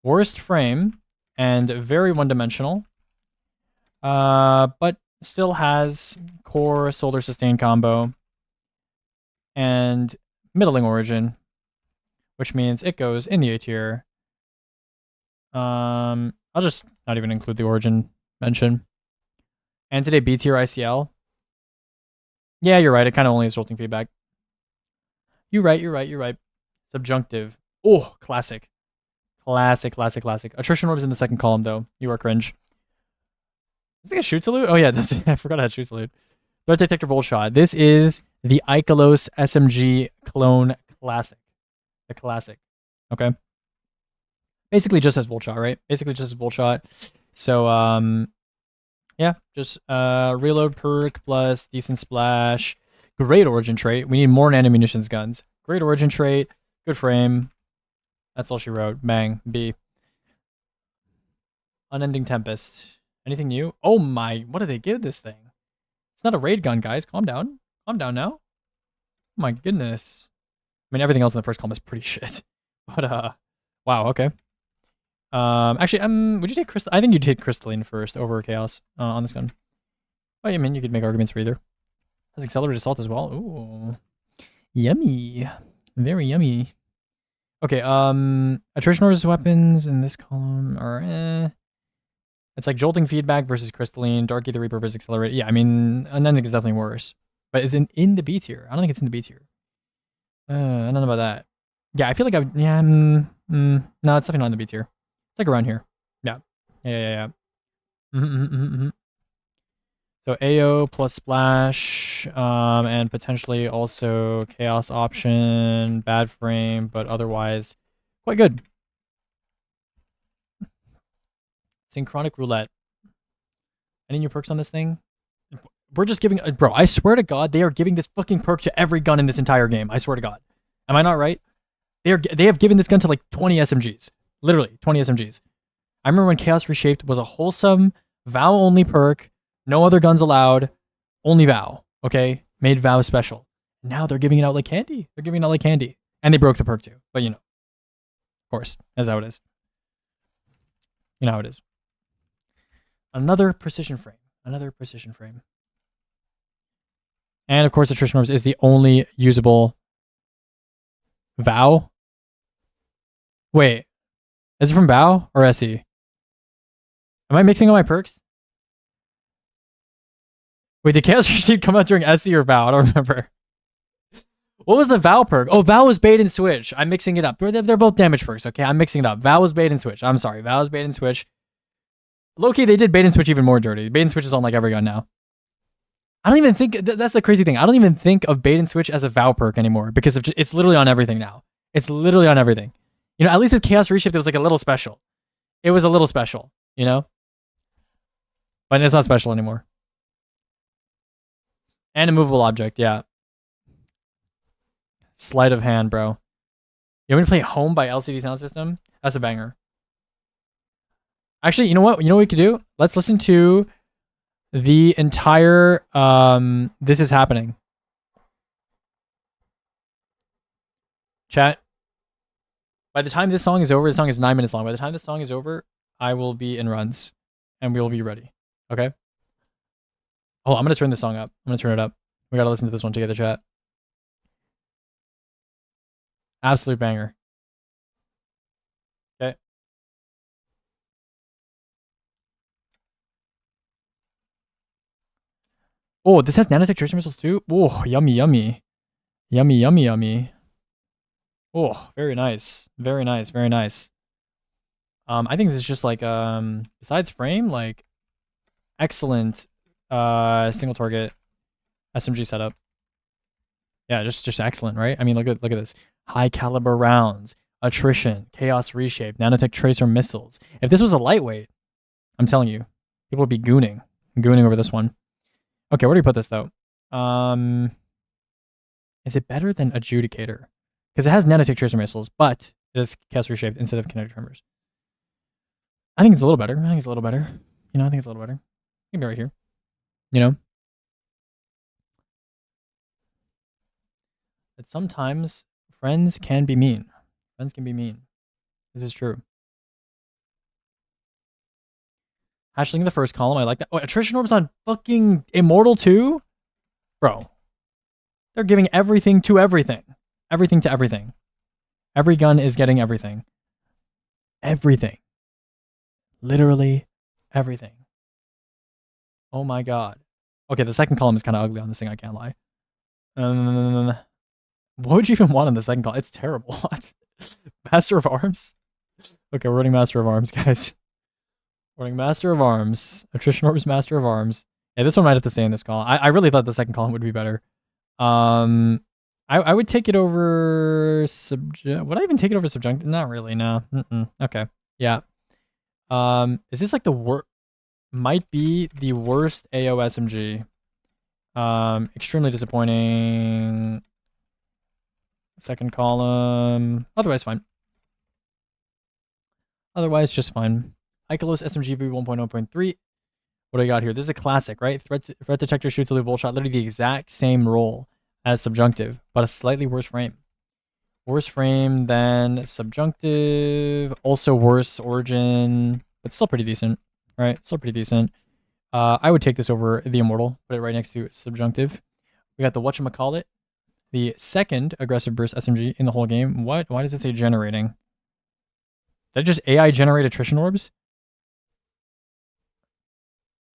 Worst frame and very one-dimensional. But still has core solar sustain combo and middling origin, which means it goes in the A tier. I'll just not even include the origin mention. And today B tier ICL. Yeah, you're right. It kind of only has jolting feedback. You're right. Subjunctive. Oh, classic. Classic. Attrition orbs in the second column, though. You are cringe. Is it a shoot salute? Oh, yeah. I forgot I had shoot salute. Threat detector volt shot. This is the Ikelos SMG clone classic. The classic. Okay. Basically just as volt shot, right? Basically just as volt shot. So, yeah, just reload perk plus decent splash. Great origin trait. We need more nano-munitions guns. Great origin trait. Good frame. That's all she wrote. Bang. B. Unending Tempest. Anything new? Oh my, what did they give this thing? It's not a raid gun, guys. Calm down. Calm down now. Oh my goodness. I mean, everything else in the first column is pretty shit. But, wow, okay. Actually, would you take crystal? I think you'd take crystalline first over chaos on this gun. But I mean, you could make arguments for either. Has accelerated assault as well. Ooh, yummy, very yummy. Okay, attrition orders weapons in this column are It's like jolting feedback versus crystalline, dark ether reaper versus accelerate. Yeah, I mean, unending is definitely worse. But is it in the B tier? I don't think it's in the B tier. I don't know about that. Yeah, I feel like no, it's definitely not in the B tier. It's like around here. Yeah. So AO plus splash, and potentially also chaos option, bad frame, but otherwise quite good. Synchronic roulette. Any new perks on this thing? We're just giving, bro, I swear to God, they are giving this fucking perk to every gun in this entire game. I swear to God. Am I not right? They have given this gun to like 20 SMGs. Literally, 20 SMGs. I remember when Chaos Reshaped was a wholesome, Vow-only perk, no other guns allowed, only Vow, okay? Made Vow special. Now they're giving it out like candy. They're giving it out like candy. And they broke the perk too, but you know. Of course, that's how it is. You know how it is. Another precision frame. Another precision frame. And of course, attrition orbs is the only usable Vow. Wait, is it from Vow or SE? Am I mixing all my perks? Wait, did Chaos Receipt come out during SE or Vow? I don't remember. What was the Vow perk? Oh, Vow was bait and switch. I'm mixing it up. They're both damage perks, okay? I'm mixing it up. Vow was bait and switch. I'm sorry. Vow was bait and switch. Low-key, they did bait and switch even more dirty. Bait and switch is on like every gun now. I don't even think, that's the crazy thing. I don't even think of bait and switch as a Vow perk anymore because it's literally on everything now. It's literally on everything. You know, at least with Chaos Reshift, it was like a little special. It was a little special, you know? But it's not special anymore. And a movable object, yeah. Sleight of hand, bro. You want me to play Home by LCD Sound System? That's a banger. Actually, you know what? You know what we could do? Let's listen to the entire This Is Happening. Chat. By the time this song is over, the song is 9 minutes long. By the time this song is over, I will be in runs. And we will be ready. Okay? Oh, I'm going to turn this song up. I'm going to turn it up. We got to listen to this one together, chat. Absolute banger. Okay. Oh, this has nanotech tracer missiles too? Oh, yummy, yummy. Yummy, yummy, yummy. Oh, very nice. Very nice, very nice. I think this is just like, besides frame, like, excellent single target SMG setup. Yeah, just excellent, right? I mean, look at this. High caliber rounds, attrition, chaos reshape, nanotech tracer missiles. If this was a lightweight, I'm telling you, people would be gooning over this one. Okay, where do we put this though? Is it better than Adjudicator? Because it has nanotech tracer missiles, but it is chaos reshaped instead of kinetic tremors. I think it's a little better. I think it's a little better. You know, I think it's a little better. Maybe right here. You know? That sometimes friends can be mean. Friends can be mean. This is true. Hashling in the first column. I like that. Oh, attrition orbs on fucking Immortal 2? Bro. They're giving everything to everything. Everything to everything. Every gun is getting everything. Everything. Literally everything. Oh my god. Okay, the second column is kind of ugly on this thing, I can't lie. What would you even want in the second column? It's terrible. Master of Arms? Okay, we're running Master of Arms, guys. We're running Master of Arms. Attrition Orbs, Master of Arms. Yeah, this one might have to stay in this column. I really thought the second column would be better. I would take it over would I even take it over subjunctive? Not really, no. Okay. Yeah. Is this like the worst? Might be the worst AO SMG. Extremely disappointing. Second column. Otherwise fine. Otherwise just fine. Ikelos SMG v1.0.3. What do I got here? This is a classic, right? Threat detector shoots a bull shot. Literally the exact same role as subjunctive, but a slightly worse frame. Worse frame than subjunctive. Also worse origin, but still pretty decent, right? Still pretty decent. I would take this over the Immortal. Put it right next to subjunctive. We got the whatchamacallit, the second aggressive burst SMG in the whole game. What? Why does it say generating? Did I just AI generate attrition orbs?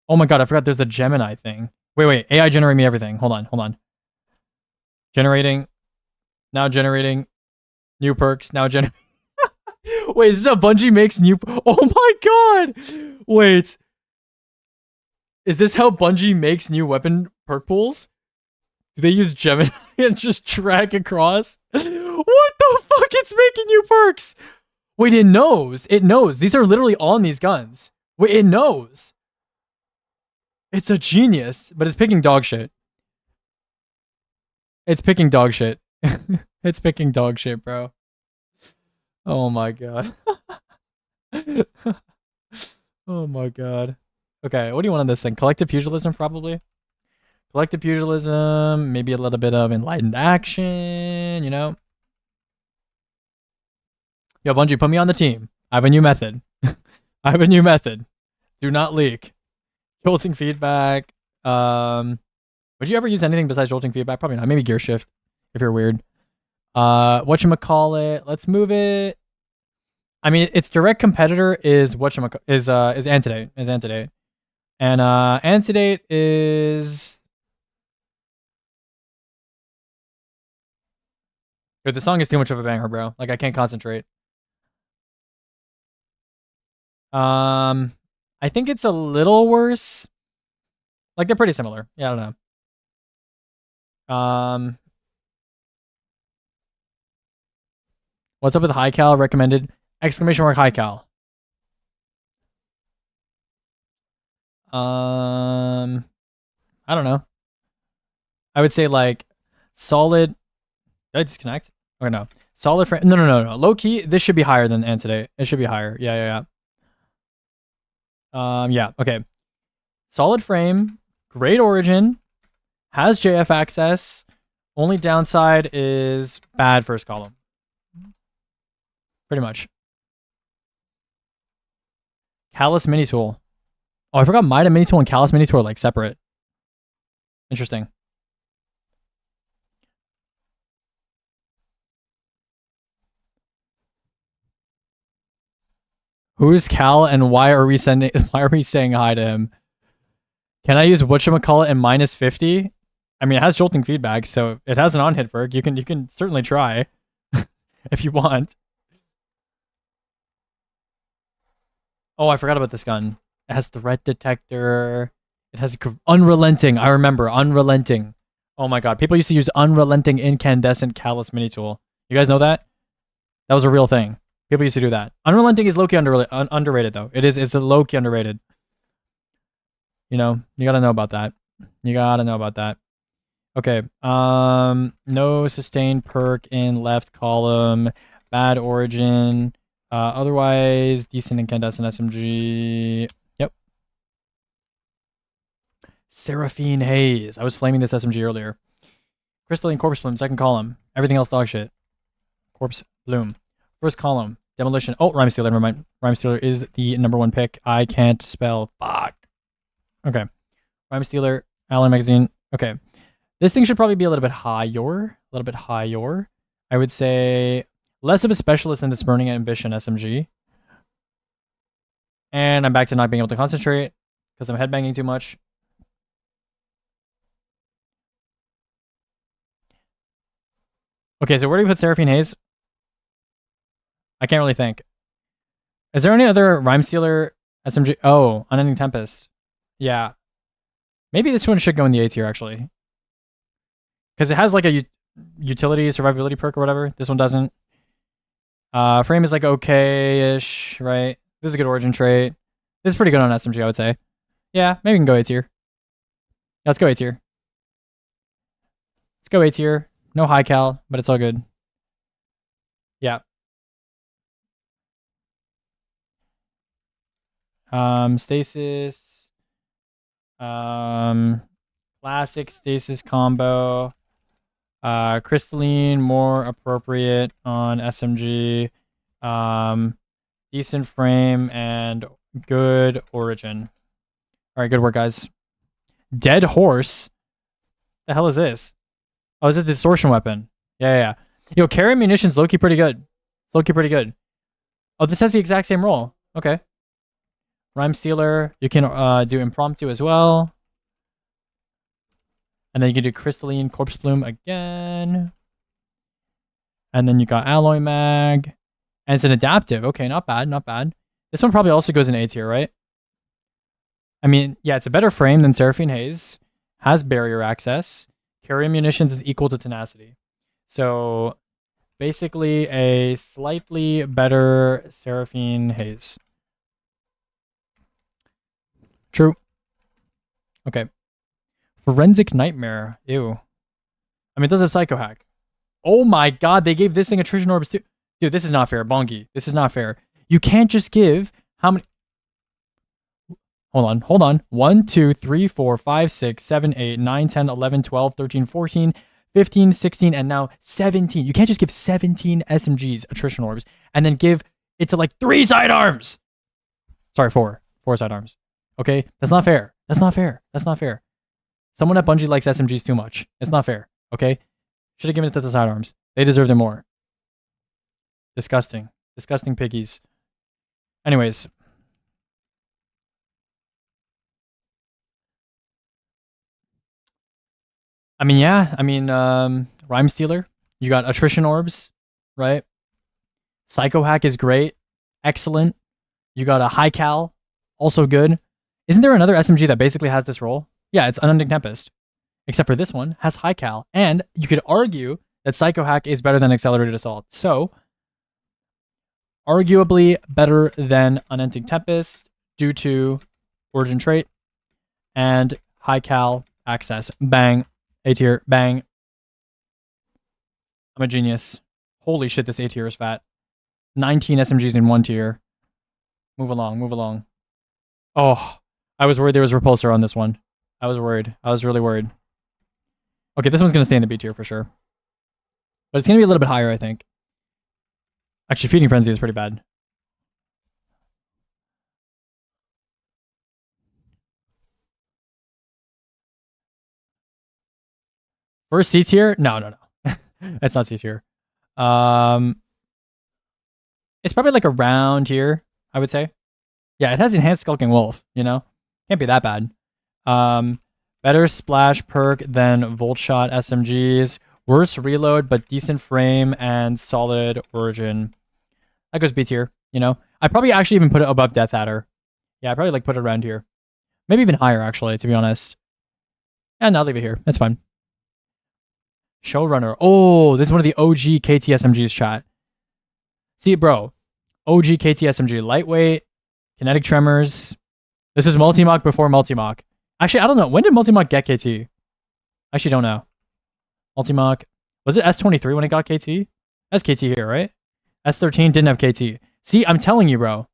Oh my god, I forgot there's the Gemini thing. Wait. AI generate me everything. Hold on. Generating. Now generating. New perks. Now generating. Wait, is this how Bungie makes new... Oh my god! Wait. Is this how Bungie makes new weapon perk pools? Do they use Gemini and just drag across? What the fuck? It's making new perks! Wait, it knows. It knows. These are literally on these guns. Wait, it knows. It's a genius, but it's picking dog shit. It's picking dog shit. It's picking dog shit, bro. Oh my god. Oh my god. Okay, what do you want on this thing? Collective pugilism, probably? Collective pugilism, maybe a little bit of enlightened action, you know? Yo, Bungie, put me on the team. I have a new method. I have a new method. Do not leak. Jolting feedback. Would you ever use anything besides jolting feedback? Probably not. Maybe gear shift if you're weird. Whatchamacallit. Let's move it. I mean, its direct competitor is Antidate. Is Antidate. And Antidate is... Dude, the song is too much of a banger, bro. Like, I can't concentrate. I think it's a little worse. Like, they're pretty similar. Yeah, I don't know. What's up with high cal recommended? Exclamation mark high cal. I don't know. I would say like solid. Did I disconnect? Or no? Solid frame. No. Low key, this should be higher than Antidate. It should be higher. Yeah. Yeah. Okay. Solid frame. Great origin. Has JF access. Only downside is bad first column. Pretty much. Callus mini tool. Oh, I forgot Mida mini tool and Callus mini tool are like separate. Interesting. Who's Cal and why are we saying hi to him? Can I use whatchamacallit in -50? I mean, it has jolting feedback, so it has an on-hit perk. You can certainly try if you want. Oh, I forgot about this gun. It has threat detector. It has unrelenting. I remember unrelenting. Oh my god, people used to use unrelenting incandescent callus mini tool. You guys know that? That was a real thing. People used to do that. Unrelenting is low-key underrated though. It's a low-key underrated. You know, you gotta know about that. You gotta know about that. Okay. No sustained perk in left column. Bad origin. Otherwise, decent incandescent SMG. Yep. Seraphine Haze. I was flaming this SMG earlier. Crystalline Corpse Bloom, second column. Everything else dog shit. Corpse Bloom. First column. Demolition. Oh, Rhyme Stealer. Never mind. Rhyme Stealer is the #1 pick. I can't spell. Fuck. Okay. Rhyme Stealer. Allen Magazine. Okay. This thing should probably be a little bit higher. I would say less of a specialist than this Burning Ambition SMG. And I'm back to not being able to concentrate because I'm headbanging too much. Okay, so where do we put Seraphine Haze? I can't really think. Is there any other Rhyme Stealer SMG? Oh, Unending Tempest. Yeah. Maybe this one should go in the A tier, actually. Because it has like a utility survivability perk or whatever. This one doesn't. Frame is like okay-ish, right? This is a good origin trait. This is pretty good on SMG, I would say. Yeah, maybe we can go A tier. Yeah, let's go A tier. Let's go A tier. No high cal, but it's all good. Yeah. Stasis. Classic Stasis combo. Crystalline, more appropriate on SMG. Decent frame and good origin. All right, good work, guys. Dead horse. The hell is this? Oh, is this distortion weapon? Yeah. Yo, carry munitions, low-key pretty good. It's low-key pretty good. Oh, this has the exact same role. Okay. Rhyme Stealer. You can do impromptu as well. And then you can do Crystalline Corpse Plume again. And then you got Alloy Mag. And it's an adaptive. Okay, not bad, not bad. This one probably also goes in A tier, right? I mean, yeah, it's a better frame than Seraphine Haze. Has barrier access. Carry munitions is equal to tenacity. So basically a slightly better Seraphine Haze. True. Okay. Forensic Nightmare. Ew. I mean, it does have Psycho Hack. Oh my god, they gave this thing attrition orbs too. Dude, this is not fair. Bonky. This is not fair. You can't just give how many... Hold on. 1, 2, 3, 4, 5, 6, 7, 8, 9, 10, 11, 12, 13, 14, 15, 16, and now 17. You can't just give 17 SMGs attrition orbs and then give it to like 3 sidearms. Sorry, 4. 4 sidearms. Okay? That's not fair. That's not fair. That's not fair. Someone at Bungie likes SMGs too much. It's not fair. Okay? Should have given it to the sidearms. They deserved it more. Disgusting. Disgusting piggies. Anyways. I mean, yeah. I mean, Rhyme Stealer. You got attrition orbs, right? Psycho Hack is great. Excellent. You got a high cal. Also good. Isn't there another SMG that basically has this role? Yeah, it's Unending Tempest. Except for this one has high cal. And you could argue that Psycho Hack is better than Accelerated Assault. So, arguably better than Unending Tempest due to origin trait and high cal access. Bang. A tier. Bang. I'm a genius. Holy shit, this A tier is fat. 19 SMGs in 1 tier. Move along, move along. Oh, I was worried there was Repulsor on this one. I was worried. I was really worried. Okay, this one's going to stay in the B tier for sure. But it's going to be a little bit higher, I think. Actually, Feeding Frenzy is pretty bad. First C tier? No. It's not C tier. It's probably like around here, I would say. Yeah, it has Enhanced Skulking Wolf, you know? Can't be that bad. Better splash perk than Volt Shot SMGs. Worse reload, but decent frame and solid origin. That goes B tier, you know? I'd probably actually even put it above Death Adder. Yeah, I'd probably like put it around here. Maybe even higher, actually, to be honest. And I'll leave it here. That's fine. Showrunner. Oh, this is one of the OG KT SMGs, chat. See, bro. OG KT SMG. Lightweight. Kinetic Tremors. This is Multi-Mock before Multi-Mock. Actually, I don't know. When did Multi-Mock get KT? Actually, don't know. Multi-Mock. Was it S23 when it got KT? That's KT here, right? S13 didn't have KT. See, I'm telling you, bro.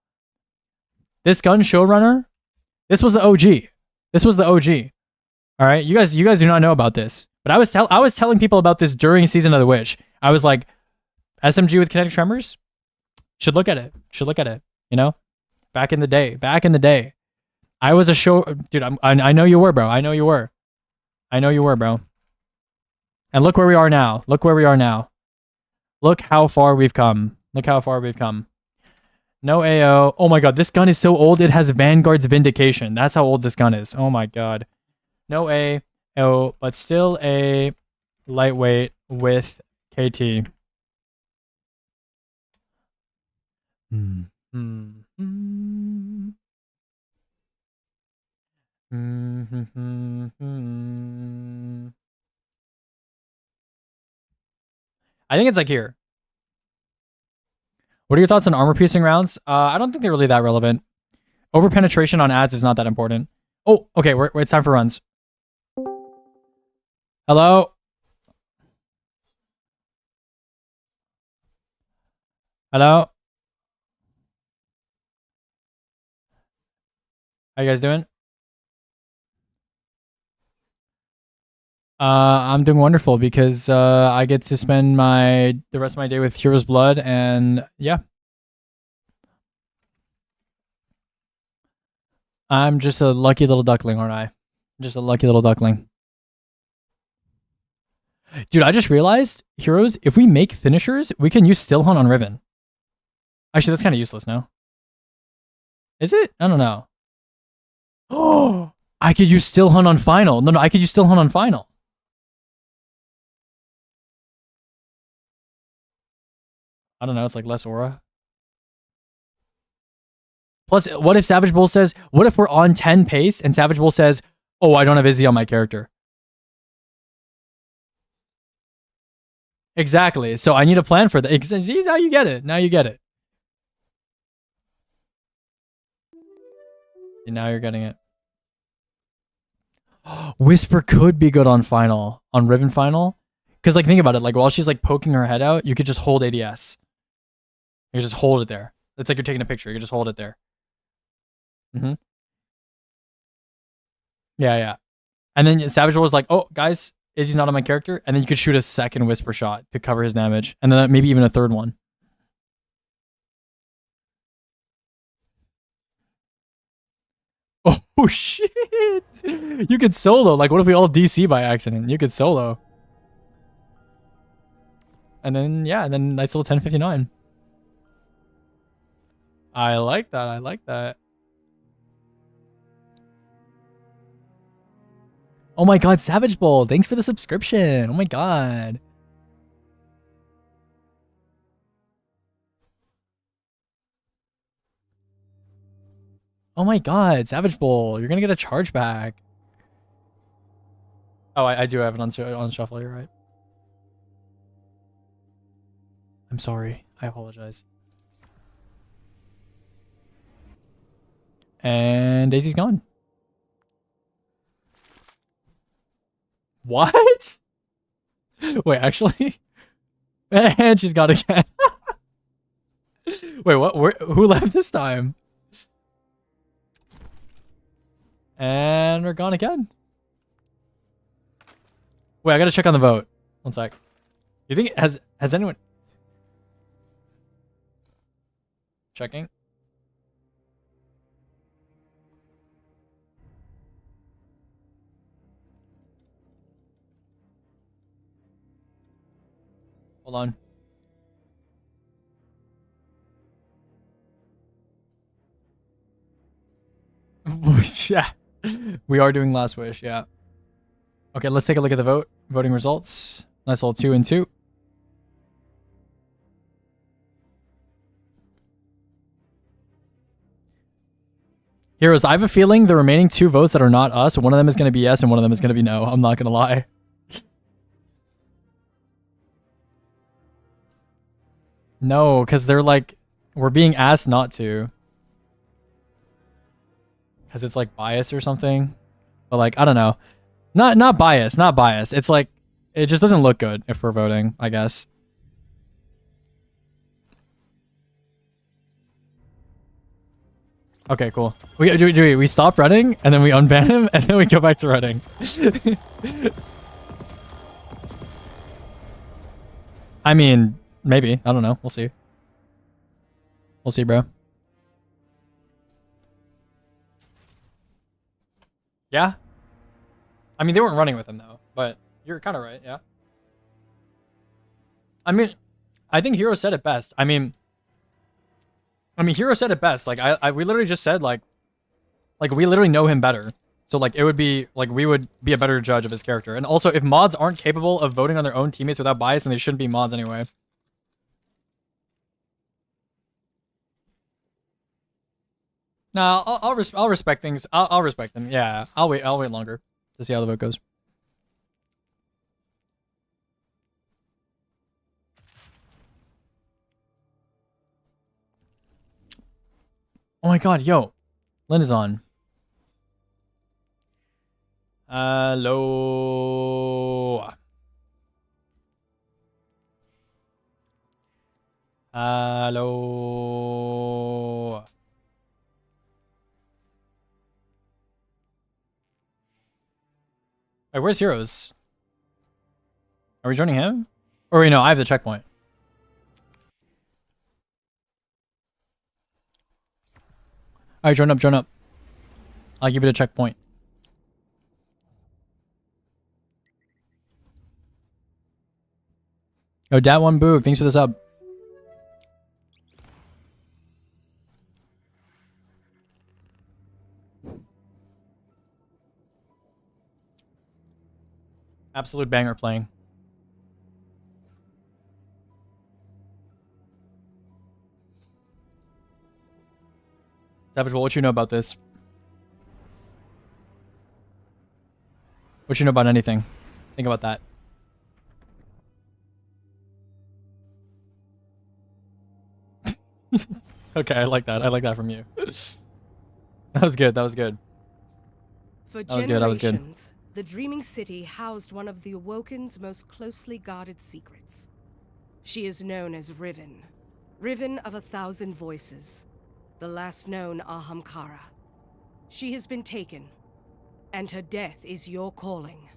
This gun, Showrunner, this was the OG. This was the OG. All right? You guys do not know about this. But I was telling people about this during Season of the Witch. I was like, SMG with Kinetic Tremors? Should look at it. Should look at it. You know? Back in the day. Back in the day. I was a show... Dude, I know you were, bro. I know you were. I know you were, bro. And look where we are now. Look where we are now. Look how far we've come. Look how far we've come. No AO. Oh my god, this gun is so old, it has Vanguard's Vindication. That's how old this gun is. Oh my god. No AO, but still a lightweight with KT. Hmm. Hmm. Hmm. Hmm. Hmm. Hmm. I think it's like here. What are your thoughts on armor piercing rounds? I don't think they're really that relevant. Over penetration on ads is not that important. Oh, okay. It's time for runs. Hello? Hello? How you guys doing? I'm doing wonderful because I get to spend the rest of my day with Hero's Blood, and yeah, I'm just a lucky little duckling, aren't I? Just a lucky little duckling. Dude, I just realized, Heroes, if we make finishers, we can use Still Hunt on Riven. Actually, that's kind of useless now. Is it? I don't know. Oh, I could use Still Hunt on Final. No, I could use Still Hunt on Final. I don't know. It's like less aura. Plus, what if Savage Bull says, what if we're on 10 pace and Savage Bull says, oh, I don't have Izzy on my character? Exactly. So I need a plan for that. See how you get it. Now you get it. And now you're getting it. Whisper could be good on Final, on Riven Final. Because, like, think about it. Like, while she's, like, poking her head out, you could just hold ADS. You just hold it there. It's like you're taking a picture. You just hold it there. Mm-hmm. Yeah, yeah. And then Savage was like, oh, guys, Izzy's not on my character. And then you could shoot a second Whisper shot to cover his damage. And then maybe even a third one. Oh, shit. You could solo. Like, what if we all DC by accident? You could solo. And then, yeah, and then nice little 1059. I like that. I like that. Oh my god, Savage Bull. Thanks for the subscription. Oh my god. Oh my god, Savage Bull. You're going to get a chargeback. Oh, I do have it on shuffle. You're right. I'm sorry. I apologize. And Daisy's gone. What? Wait, actually? And she's gone again. Wait, what? Who left this time? And we're gone again. Wait, I gotta check on the vote. One sec. You think has anyone checking? Hold on. Yeah. We are doing Last Wish, yeah. Okay, let's take a look at the voting results. Nice little 2 and 2. Heroes, I have a feeling the remaining 2 votes that are not us, one of them is going to be yes and one of them is going to be no. I'm not going to lie. No, because they're like, we're being asked not to. Because it's like bias or something. But like, I don't know. Not bias, not bias. It's like, it just doesn't look good if we're voting, I guess. Okay, cool. We stop running and then we unban him and then we go back to running. I mean, maybe. I don't know. We'll see. We'll see, bro. Yeah? I mean, they weren't running with him, though. But you're kind of right, yeah. I mean, I think Hero said it best. I mean, Hero said it best. Like, we literally just said, like, we literally know him better. So like it would be like we would be a better judge of his character. And also if mods aren't capable of voting on their own teammates without bias, then they shouldn't be mods anyway. No, I'll respect things. I'll respect them. Yeah, I'll wait longer to see how the vote goes. Oh my god, yo. Lynn is on. Hello. Hello. Wait, where's Heroes? Are we joining him? Or wait, no, I have the checkpoint. Alright, join up, join up. I'll give it a checkpoint. Oh, Dat1 Boog, thanks for the sub. Absolute banger playing. Savage, well, what you know about this? What you know about anything? Think about that. Okay, I like that. I like that from you. That was good. That was good. For That was good, that was good. generations, the Dreaming City housed one of the Awoken's most closely guarded secrets. She is known as Riven. Riven of 1,000 voices. The last known Ahamkara. She has been taken, and her death is your calling.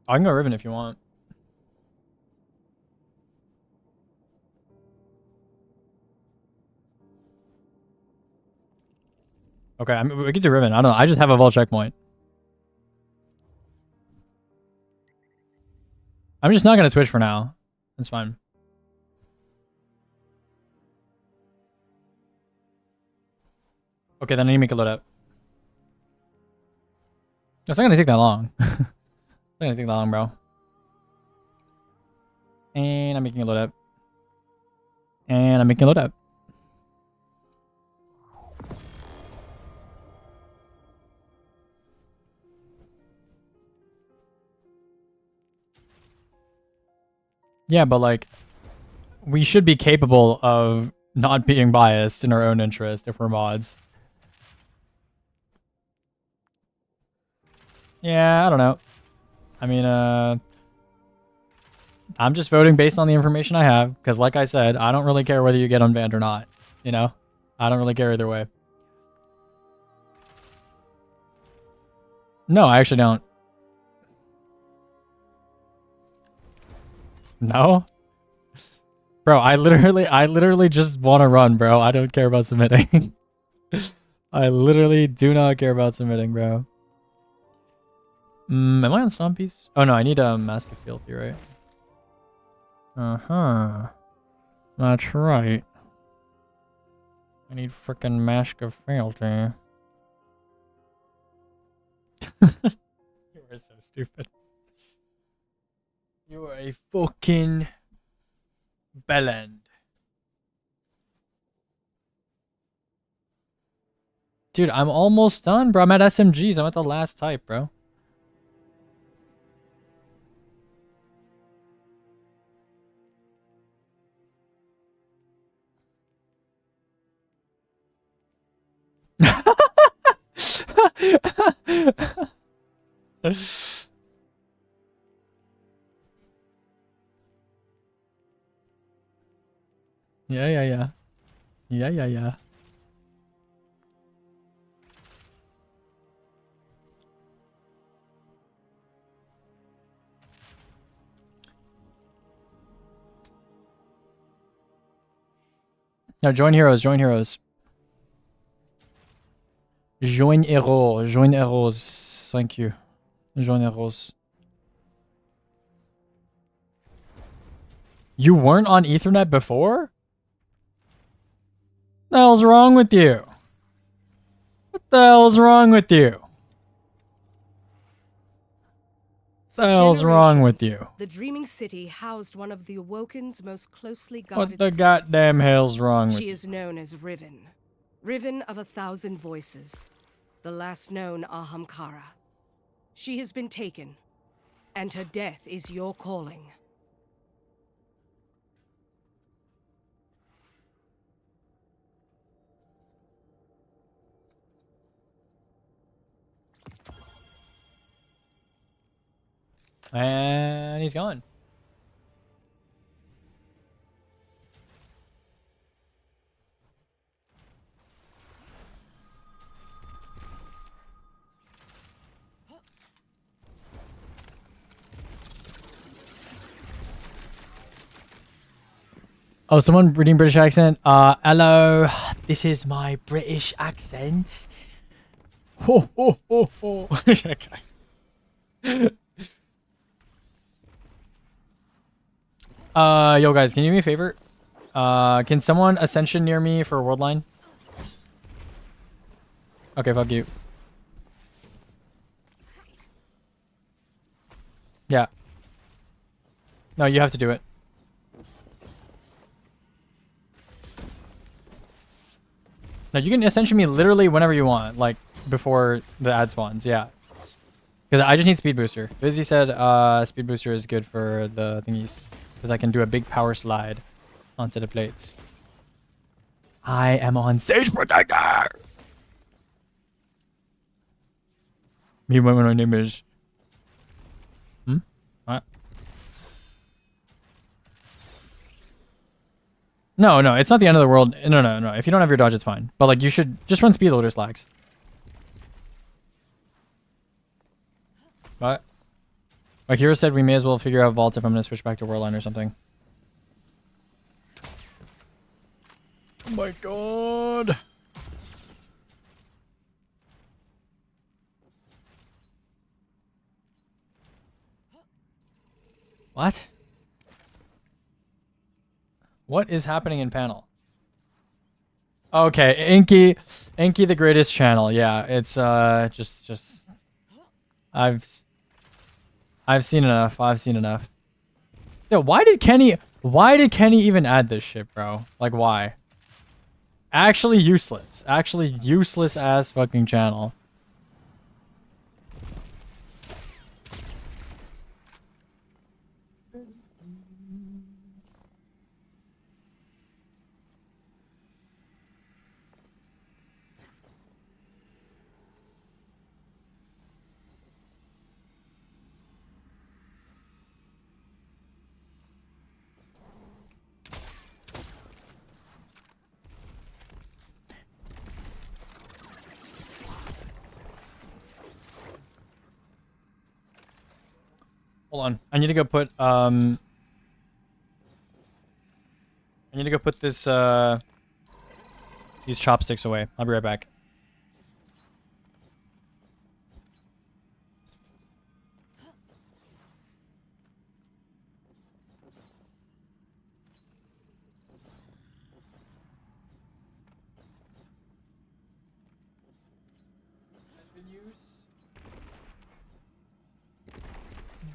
I can go Riven if you want. Okay, I mean, we can do Riven. I don't know. I just have a vault checkpoint. I'm just not going to switch for now. That's fine. Okay, then I need to make a load up. It's not going to take that long. It's not going to take that long, bro. And I'm making a load up. And I'm making a load up. Yeah, but like, we should be capable of not being biased in our own interest if we're mods. Yeah, I don't know. I mean, I'm just voting based on the information I have, because like I said, I don't really care whether you get unbanned or not, you know? I don't really care either way. No, I actually don't. No? Bro, I literally just want to run, bro. I don't care about submitting. I literally do not care about submitting, bro. Am I on Stompies? Oh no, I need a Mask of Fealty, right? Uh-huh. That's right. I need frickin' Mask of Fealty. You are so stupid. You are a fucking bellend. Dude, I'm almost done, bro. I'm at SMGs. I'm at the last type, bro. Yeah, yeah, yeah. Yeah, yeah, yeah. No, join heroes. Join heroes. Join heroes. Join heroes. Thank you. Join heroes. You weren't on Ethernet before? What the hell's wrong with you? What the hell's wrong with you? What the hell's wrong with you? The Dreaming City housed one of the Awoken's most closely What guarded the secrets. goddamn hell's wrong with She you? is known as Riven. Riven of 1,000 voices. The last known Ahamkara. She has been taken, and her death is your calling. And he's gone. Oh, someone reading British accent. Hello. This is my British accent. Ho ho ho ho. Yo guys, can you do me a favor? Can someone ascension near me for a world line? Okay, fuck you. Yeah. No, you have to do it. No, you can ascension me literally whenever you want, like before the ad spawns, yeah. Because I just need speed booster. Busy said speed booster is good for the thingies. Because I can do a big power slide onto the plates. I am on Sage Protector! Me when my name is... What? No, no, it's not the end of the world. No, no, no. If you don't have your dodge, it's fine. But like, you should just run speed loader slacks. What? My hero said we may as well figure out vault if I'm gonna switch back to Warline or something. Oh my god. What? What is happening in panel? Okay, Inky the greatest channel. Yeah, it's just I've seen enough. I've seen enough. Yo, why did Kenny even add this shit, bro? Like why? Actually useless. Actually useless ass fucking channel. Hold on. I need to go put this these chopsticks away. I'll be right back.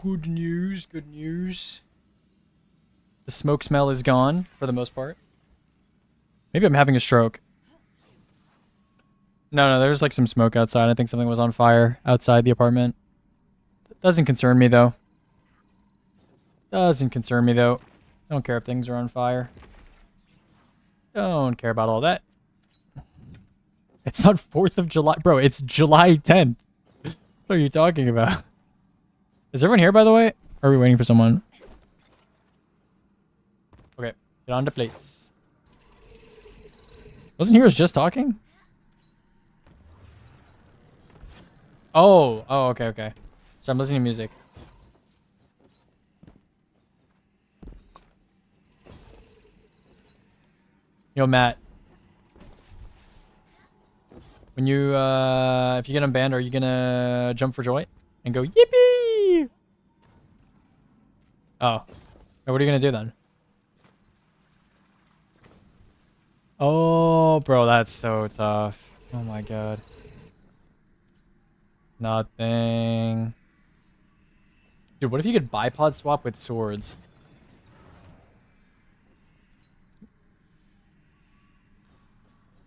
Good news, good news. The smoke smell is gone for the most part. Maybe I'm having a stroke. No, there's like some smoke outside. I think something was on fire outside the apartment. Doesn't concern me though. Doesn't concern me though. Don't care if things are on fire. Don't care about all that. It's not 4th of July. Bro, it's July 10th. What are you talking about? Is everyone here, by the way? Or are we waiting for someone? Okay, get on to plates. Wasn't Heroes just talking? Oh, okay. So I'm listening to music. Yo, Matt. When you, if you get unbanned, are you gonna jump for joy and go yippee? Oh, what are you gonna do then? Oh, bro, that's so tough. Oh my god. Nothing. Dude, what if you could bipod swap with swords?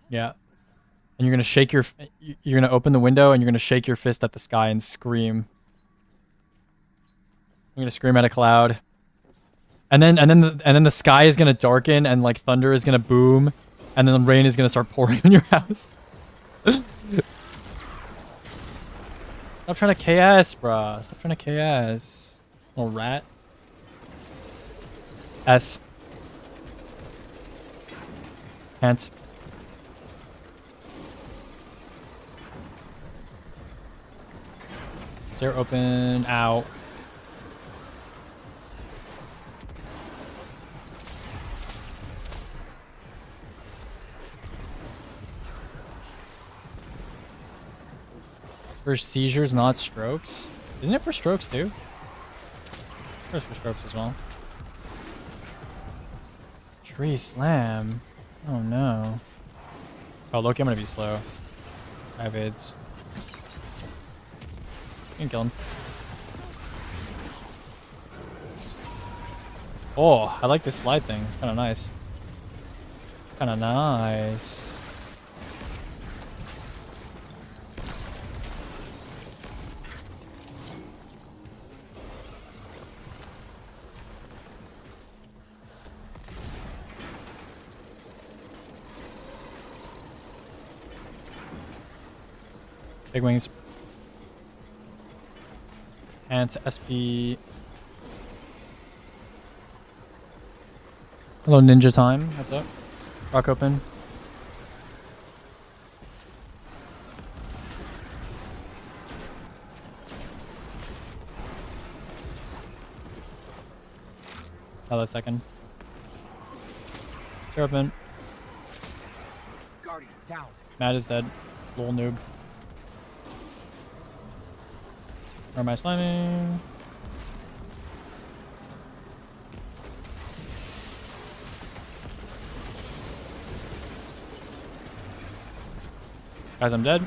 Yeah. And you're gonna shake your, you're gonna open the window and you're gonna shake your fist at the sky and scream. I'm gonna scream at a cloud. And then the sky is gonna darken and like thunder is gonna boom, and then the rain is gonna start pouring on your house. Stop trying to KS, bruh. Stop trying to KS. Little rat. S. Hands. Stair open. Ow. For seizures, not strokes. Isn't it for strokes too? It's for strokes as well. Tree slam. Oh no. Oh, Loki, I'm gonna be slow. I have AIDS. You can kill him. Oh, I like this slide thing. It's kind of nice. It's kind of nice. Big wings. And SP. Hello, ninja time. What's up? Rock open. Hello, second. It's open. Guardian down. Matt is dead. Little noob. Where am I slamming? Guys, I'm dead.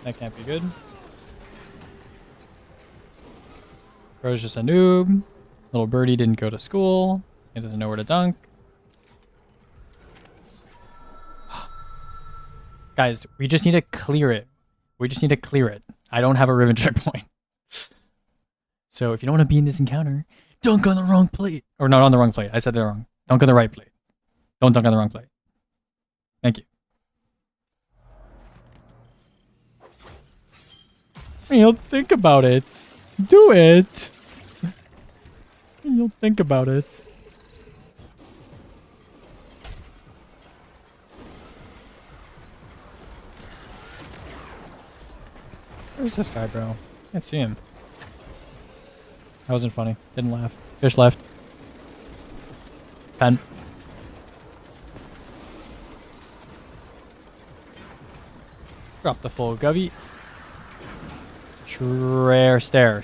That can't be good. Bro's just a noob. Little birdie didn't go to school. He doesn't know where to dunk. Guys, we just need to clear it. We just need to clear it. I don't have a Riven checkpoint. So if you don't want to be in this encounter, dunk on the wrong plate. Or not on the wrong plate. I said that wrong. Dunk on the right plate. Don't dunk on the wrong plate. Thank you. You don't think about it. Do it. You don't think about it. Where's this guy, bro? Can't see him. That wasn't funny. Didn't laugh. Fish left. Pen. Drop the full govy. Stare.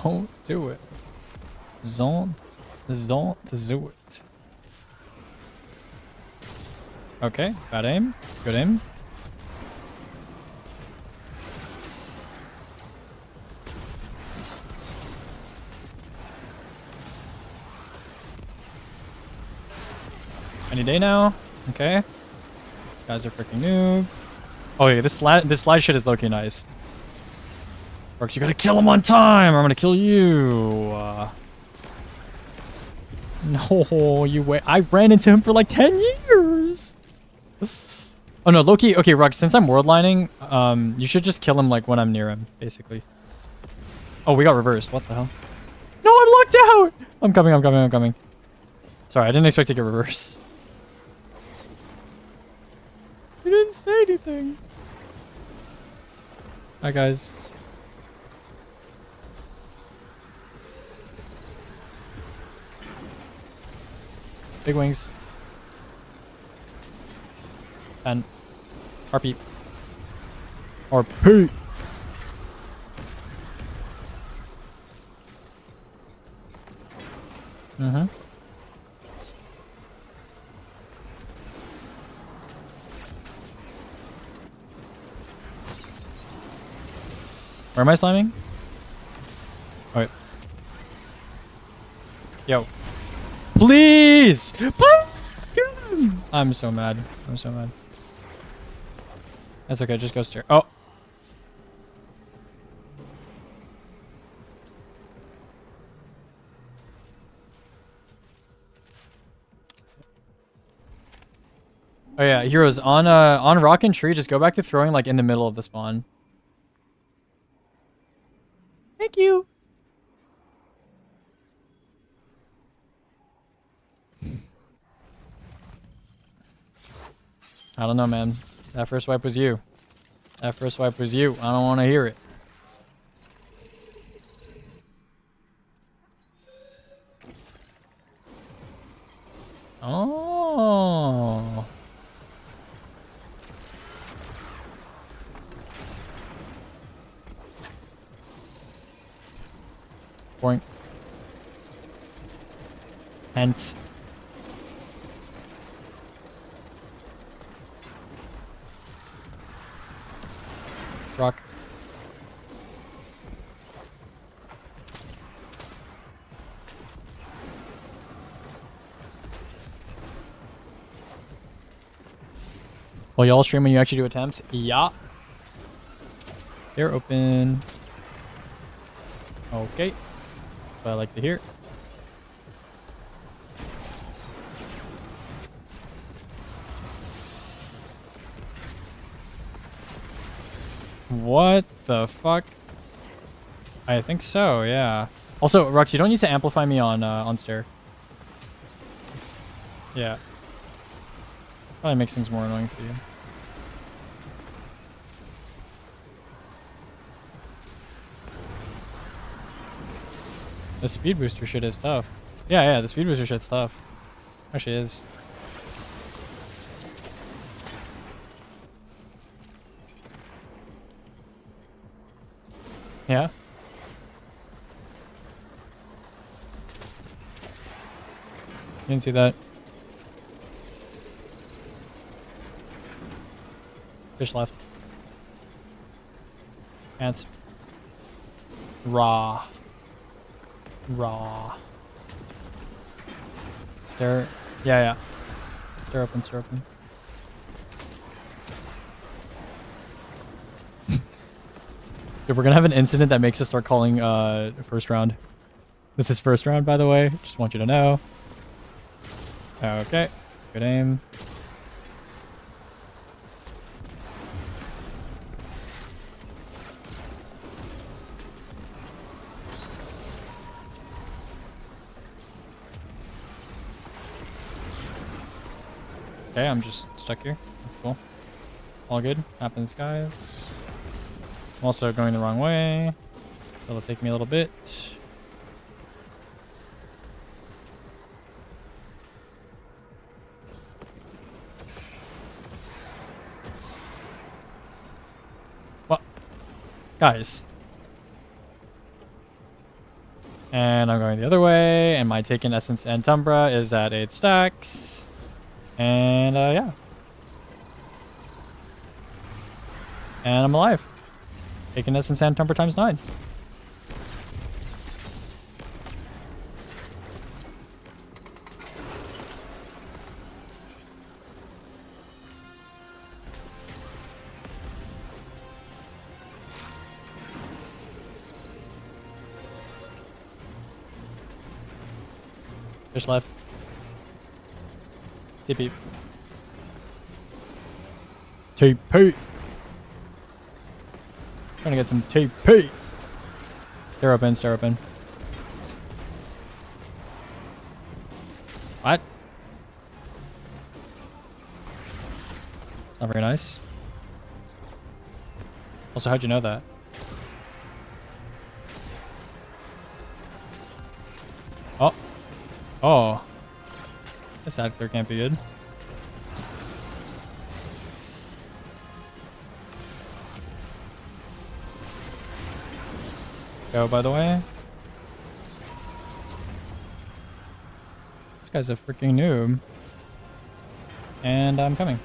Don't do it. Don't do it. Okay, bad aim. Good aim. Any day now. Okay. Guys are freaking noob. Oh yeah, this slide shit is low-key nice. Works, you gotta kill him on time, or I'm gonna kill you. No, you wait. I ran into him for like 10 years. Oh no, Loki. Okay, Rug, since I'm world lining, you should just kill him like when I'm near him, basically. Oh, we got reversed. What the hell? No, I'm locked out. I'm coming. Sorry, I didn't expect to get reversed. You didn't say anything. Hi, guys. Big wings. 10. RP. RP. Mm-hmm. Where am I slamming? Oh, wait. Yo. Please! Please! Get him! I'm so mad. I'm so mad. That's okay, just go stare. Oh! Oh yeah, heroes, on rock and tree, just go back to throwing like in the middle of the spawn. Thank you! I don't know, man. That first wipe was you. That first wipe was you. I don't want to hear it. Oh. Point. Hence. Rock. Well, y'all stream when you actually do attempts? Yeah. Stair open. Okay. That's what I like to hear. What the fuck? I think so, yeah. Also, Rux, you don't need to amplify me on stair. Yeah. Probably makes things more annoying for you. The speed booster shit is tough. Yeah, the speed booster shit's tough. Actually is. Yeah. Didn't see that. Fish left. Ants. Raw. Stair. Yeah. Stair open. Dude, we're gonna have an incident that makes us start calling first round. This is first round, by the way. Just want you to know. Okay. Good aim. Okay, I'm just stuck here. That's cool. All good. Happens, guys. I'm also going the wrong way. So it'll take me a little bit. What? Guys. And I'm going the other way. And my taken Essence and Tumbra is at 8 stacks. And yeah. And I'm alive. Taking Essence and Tumbra times 9. Fish left. TP. TP. Trying to get some TP. Stair open. What? It's not very nice. Also, how'd you know that? Oh. This ad clear can't be good. Go, by the way. This guy's a freaking noob. And I'm coming.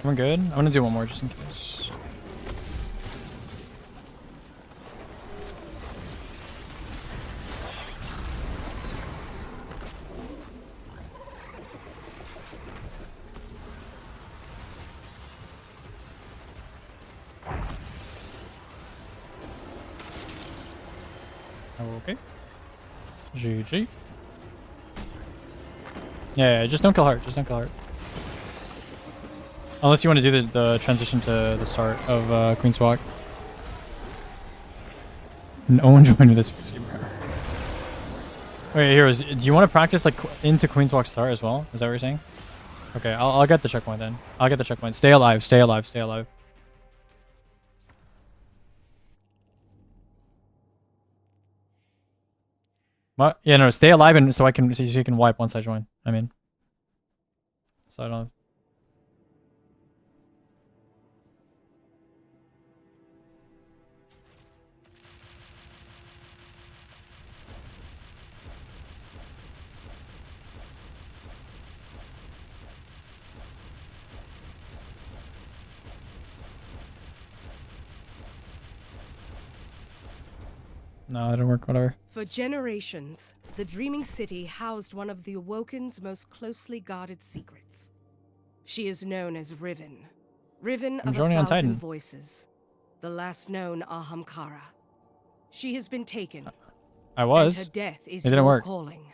We're good. I'm gonna do one more just in case. Okay. GG. Yeah, just don't kill Heart. Just don't kill Heart. Unless you want to do the transition to the start of Queen's Walk. No one joined with this PC, bro. Wait, Heroes, do you want to practice like into Queen's Walk start as well? Is that what you're saying? Okay, I'll get the checkpoint then. I'll get the checkpoint. Stay alive, stay alive, stay alive. What? Yeah, no, stay alive and so you can wipe once I join. I mean. So I don't. No, that didn't work, whatever. For generations, the Dreaming City housed one of the Awoken's most closely guarded secrets. She is known as Riven. Riven of joining on 1,000 Titan. voices. The last known Ahamkara. She has been taken. I was. And her death is It didn't your work. calling.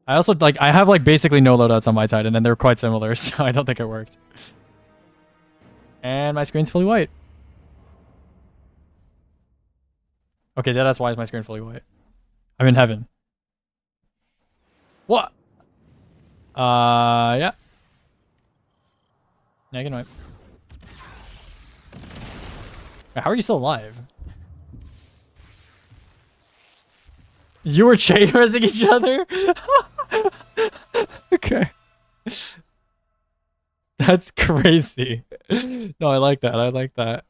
I also, like, I have, like, basically no loadouts on my Titan, and they're quite similar, so I don't think it worked. And my screen's fully white. Okay, that's why is my screen fully white. I'm in heaven. What? Yeah. Yeah, I can wipe. Wait, how are you still alive? You were chain resing each other? Okay. That's crazy. No, I like that. I like that.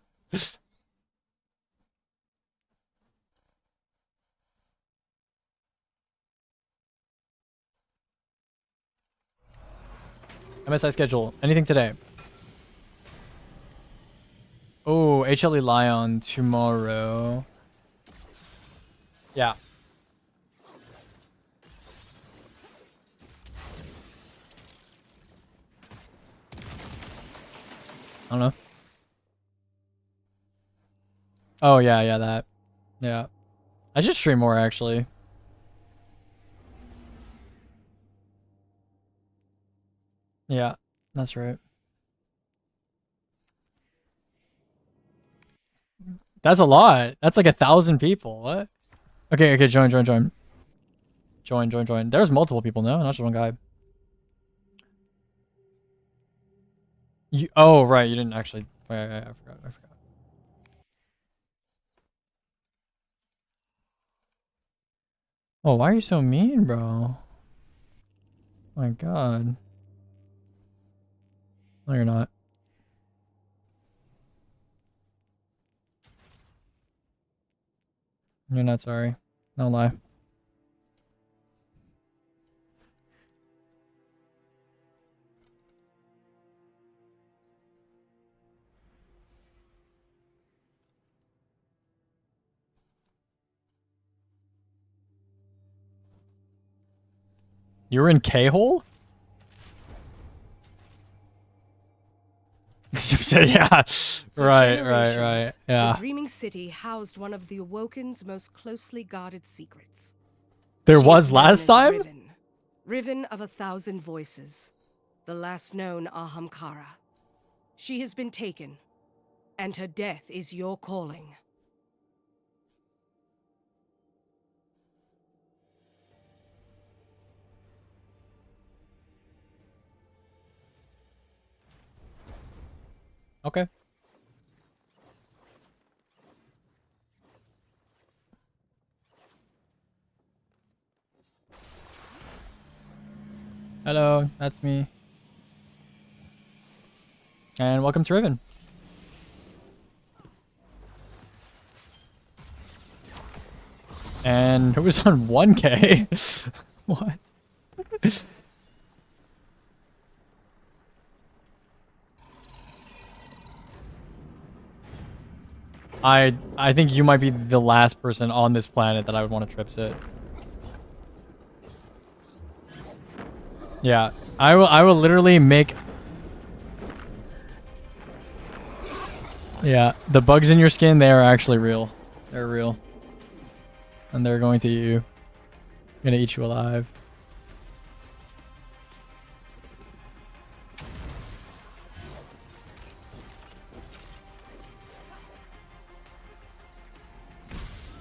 MSI schedule. Anything today? Oh, HLE Lion tomorrow. Yeah. I don't know. Oh, yeah, that. Yeah. I should stream more, actually. Yeah, that's right. That's a lot. That's like 1,000 people. What? Okay, join. Join. There's multiple people now, not just one guy. Oh, right, you didn't actually. Wait, I forgot. Oh, why are you so mean, bro? My God. No, you're not. You're not sorry. No lie. You were in K-hole? Yeah. Right. Yeah. The Dreaming City housed one of the Awoken's most closely guarded secrets. There She was is known last as time? Riven, Riven of 1,000 voices, the last known Ahamkara. She has been taken, and her death is your calling. Okay. Hello, that's me. And welcome to Riven. And who was on 1K? What? I think you might be the last person on this planet that I would want to trip sit. Yeah, I will literally make. Yeah, the bugs in your skin, they are actually real. They're real. And they're going to eat you. Gonna eat you alive.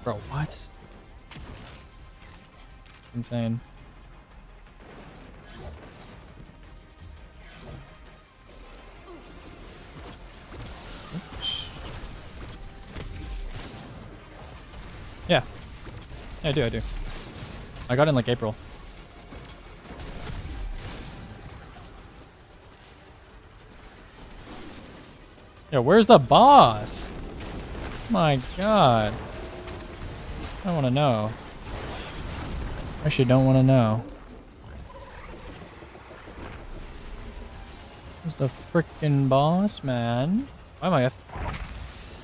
Bro, what? Insane. Oops. Yeah. I do. I got in like April. Yo, where's the boss? My god. I want to know. Actually, don't want to know. Where's the frickin' boss, man? Why am I I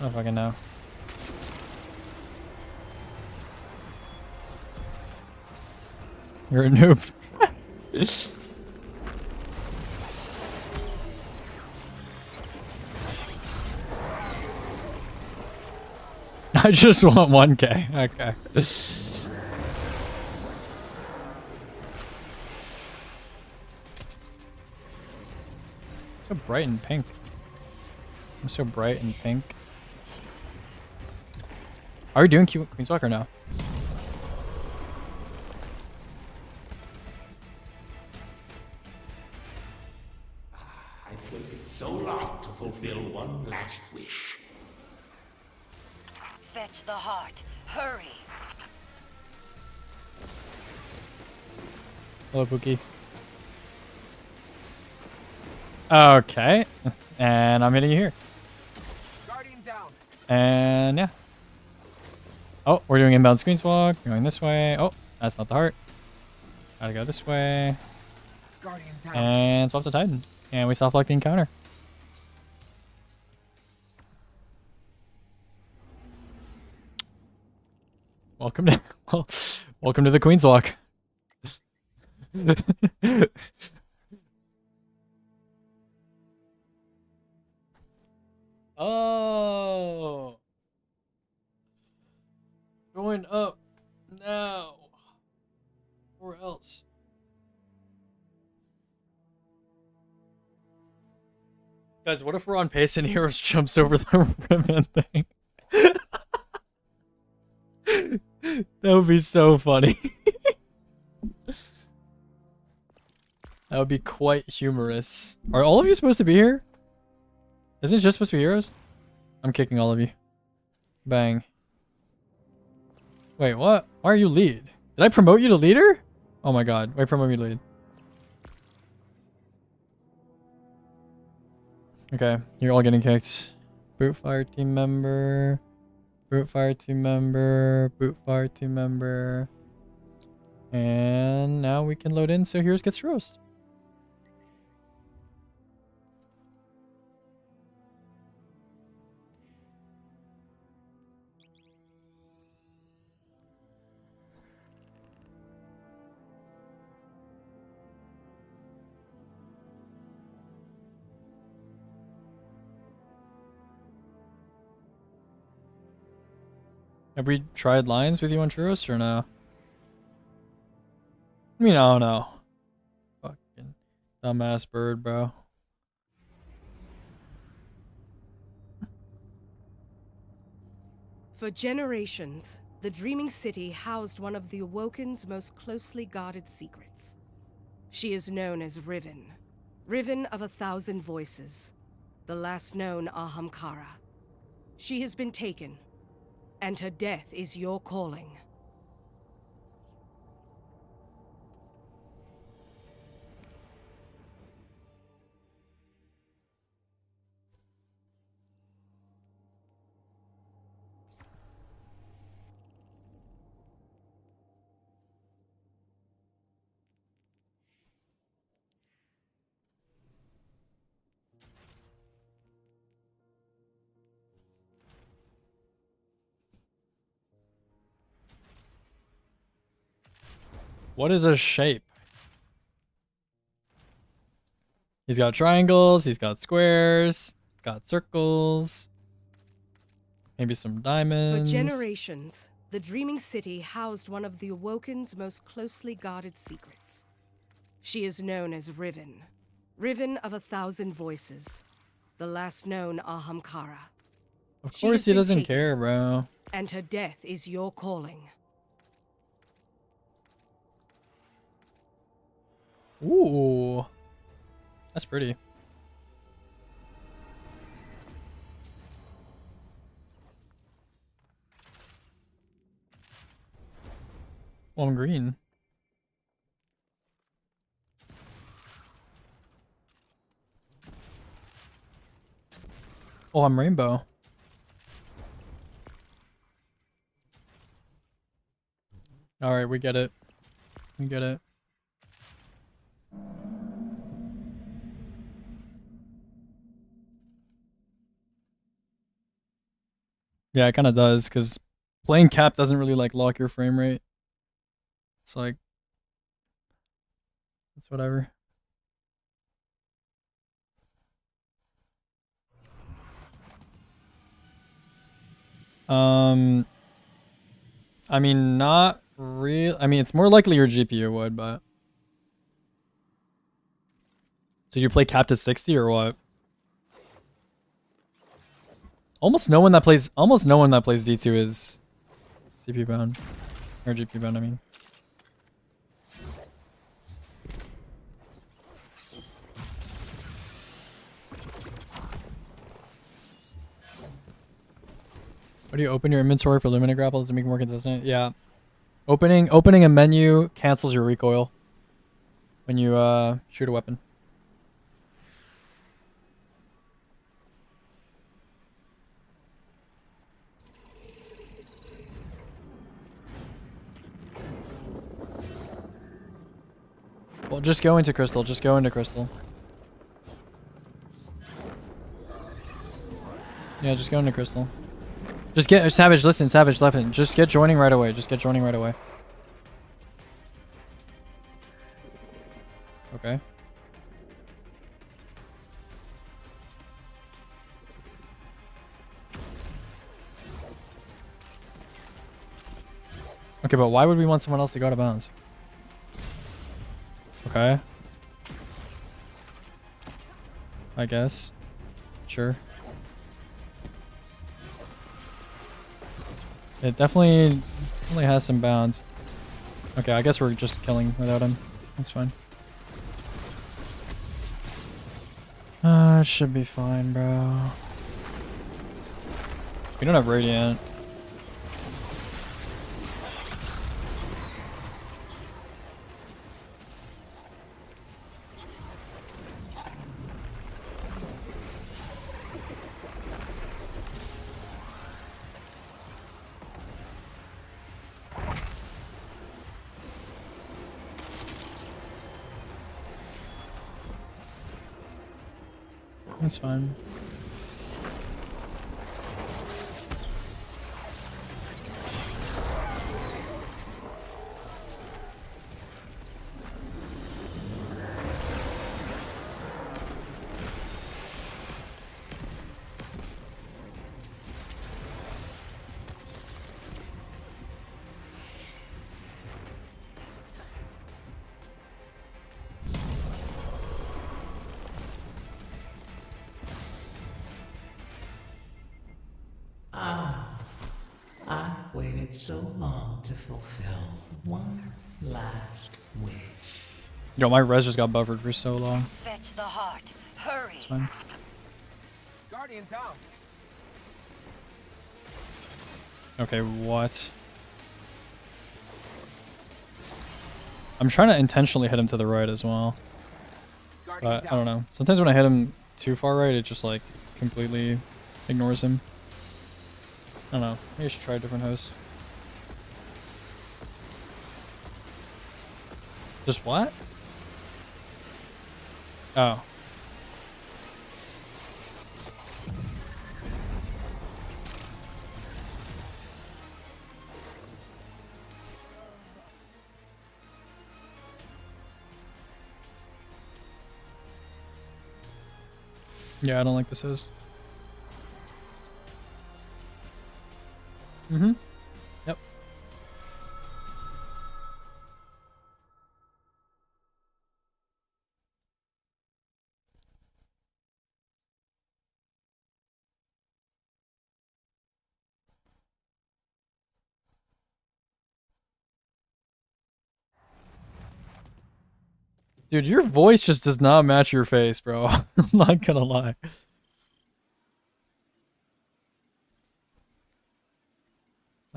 don't fucking know. You're a noob. I just want 1K. Okay. So bright and pink. I'm so bright and pink. Are we doing Queen's Walk or no? I've waited so long to fulfill one last wish. Fetch the heart. Hurry. Hello, Pookie. Okay. And I'm hitting you here. Guardian down. And yeah. Oh, we're doing inbound Queen's Walk. Going this way. Oh, that's not the heart. Gotta go this way. Guardian down. And swap to Titan. And we soft lock the encounter. Welcome to welcome to the Queen's Walk. Oh. Join up now. Or else. Guys, what if we're on pace and Heroes jumps over the Riven thing? That would be so funny. That would be quite humorous. Are all of you supposed to be here? Isn't it just supposed to be heroes? I'm kicking all of you. Bang. Wait, what? Why are you lead? Did I promote you to leader? Oh my god. Wait, promote me to lead. Okay, you're all getting kicked. Boot fire team member. Brute Fire team member. Brute Fire team member. And now we can load in so Heroes gets roast. Have we tried lines with you on Truist or no? I mean, I don't know. Fucking dumbass bird, bro. For generations, the Dreaming City housed one of the Awoken's most closely guarded secrets. She is known as Riven. Riven of 1,000 voices. The last known Ahamkara. She has been taken, and her death is your calling. What is a shape? He's got triangles, he's got squares, got circles, maybe some For diamonds. generations, the Dreaming City housed one of the Awoken's most closely guarded secrets. She is known as Riven. Riven of 1,000 voices. The last known Ahamkara. Of She course has he been doesn't taken. care, bro. And her death is your calling. Ooh. That's pretty. Well, I'm green. Oh, I'm rainbow. Alright, we get it. We get it. Yeah, it kind of does, because playing cap doesn't really like lock your frame rate. It's like, it's whatever. I mean, not real. I mean, it's more likely your GPU would, but. So you play cap to 60 or what? Almost no one that plays D2 is CPU bound. Or GPU bound, I mean. What do you open your inventory for Lumina grapples to make it more consistent? Yeah. Opening a menu cancels your recoil when you shoot a weapon. Well, just go into crystal. Just go into crystal. Yeah, just go into crystal. Just get Savage. Listen, Savage. Listen. Just get joining right away. Just get joining right away. Okay. Okay, but why would we want someone else to go out of bounds? Okay. I guess. Sure. It definitely has some bounds. Okay, I guess we're just killing without him. That's fine. It should be fine, bro. We don't have Radiant. That's fine. I've waited so long to fulfill one last wish. Yo, my res just got buffered for so long. Fetch the heart. Hurry. It's fine. Guardian down. Okay, what? I'm trying to intentionally hit him to the right as well. Guardian But I down. don't know. Sometimes when I hit him too far right, it just like completely ignores him. I don't know. Maybe I should try a different host. Just what? Oh. Yeah, I don't like this host. Mm-hmm. Yep. Dude, your voice just does not match your face, bro. I'm not gonna lie.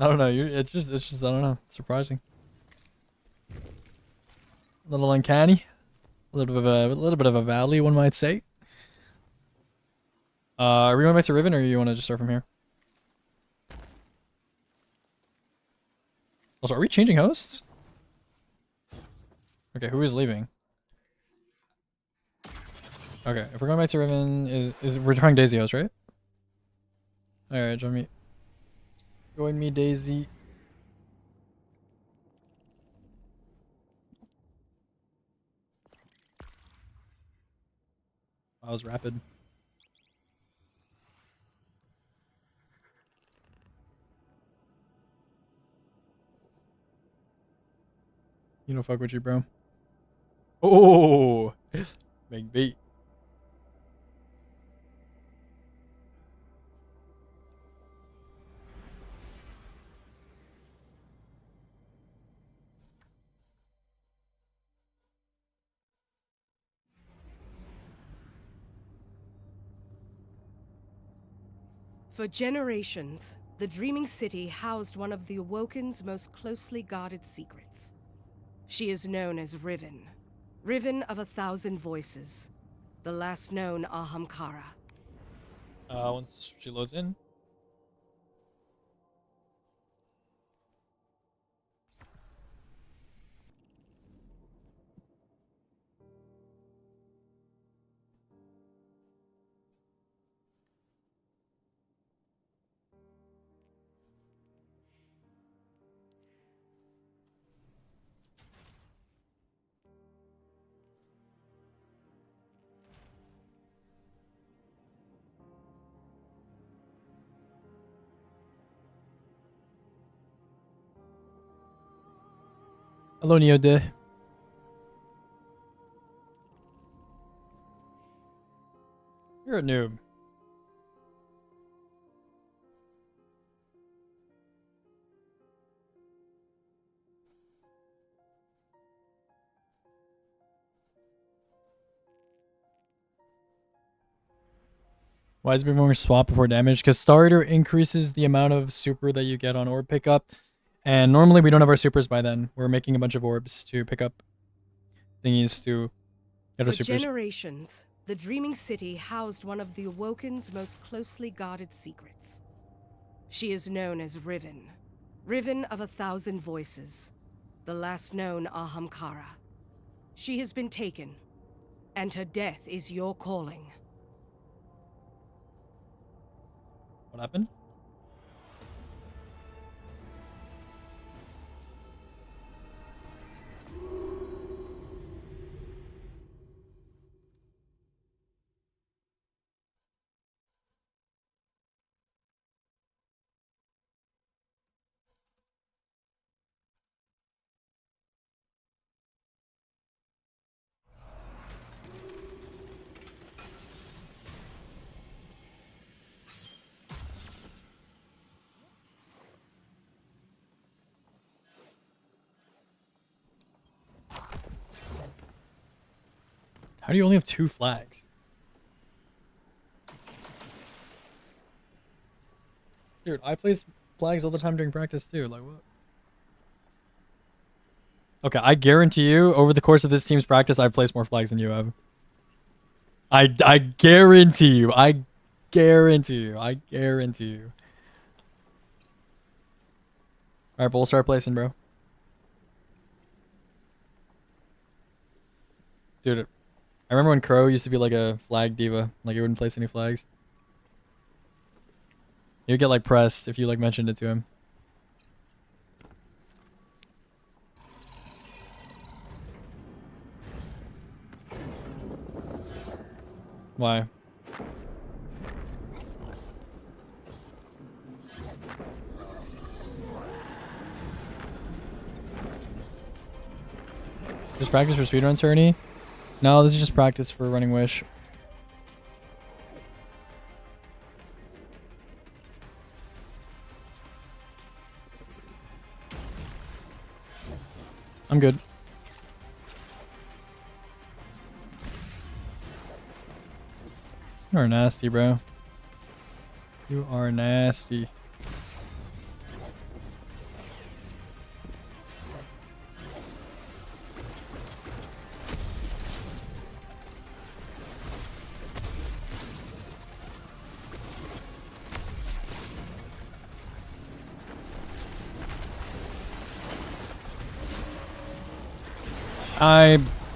I don't know. It's just I don't know. It's surprising. A little uncanny. A little bit of a valley, one might say. Are we going back to Riven, or you want to just start from here? Also, are we changing hosts? Okay, who is leaving? Okay, if we're going back to Riven, is we're trying Daisy host, right? All right, join me. Join me, Daisy. That was rapid. You know, fuck with you, bro. Oh, big beat. For generations, the Dreaming City housed one of the Awoken's most closely guarded secrets. She is known as Riven. Riven of 1,000 voices. The last known Ahamkara. Once she loads in. Hello, Neode. You're a noob. Why is everyone swap before damage? Because Starter increases the amount of super that you get on orb pickup. And normally we don't have our supers by then. We're making a bunch of orbs to pick up thingies to get our For supers. generations, the Dreaming City housed one of the Awoken's most closely guarded secrets. She is known as Riven. Riven of 1,000 voices. The last known Ahamkara. She has been taken, and her death is your calling. What happened? How do you only have 2 flags? Dude, I place flags all the time during practice too. Like what? Okay, I guarantee you, over the course of this team's practice, I've placed more flags than you have. I guarantee you. I guarantee you. I guarantee you. All right, but we'll start placing, bro. Dude, I remember when Crow used to be like a flag diva. Like he wouldn't place any flags. He would get like pressed if you like mentioned it to him. Why? This practice for speedruns, Ernie? No, this is just practice for running Wish. I'm good. You are nasty, bro. You are nasty.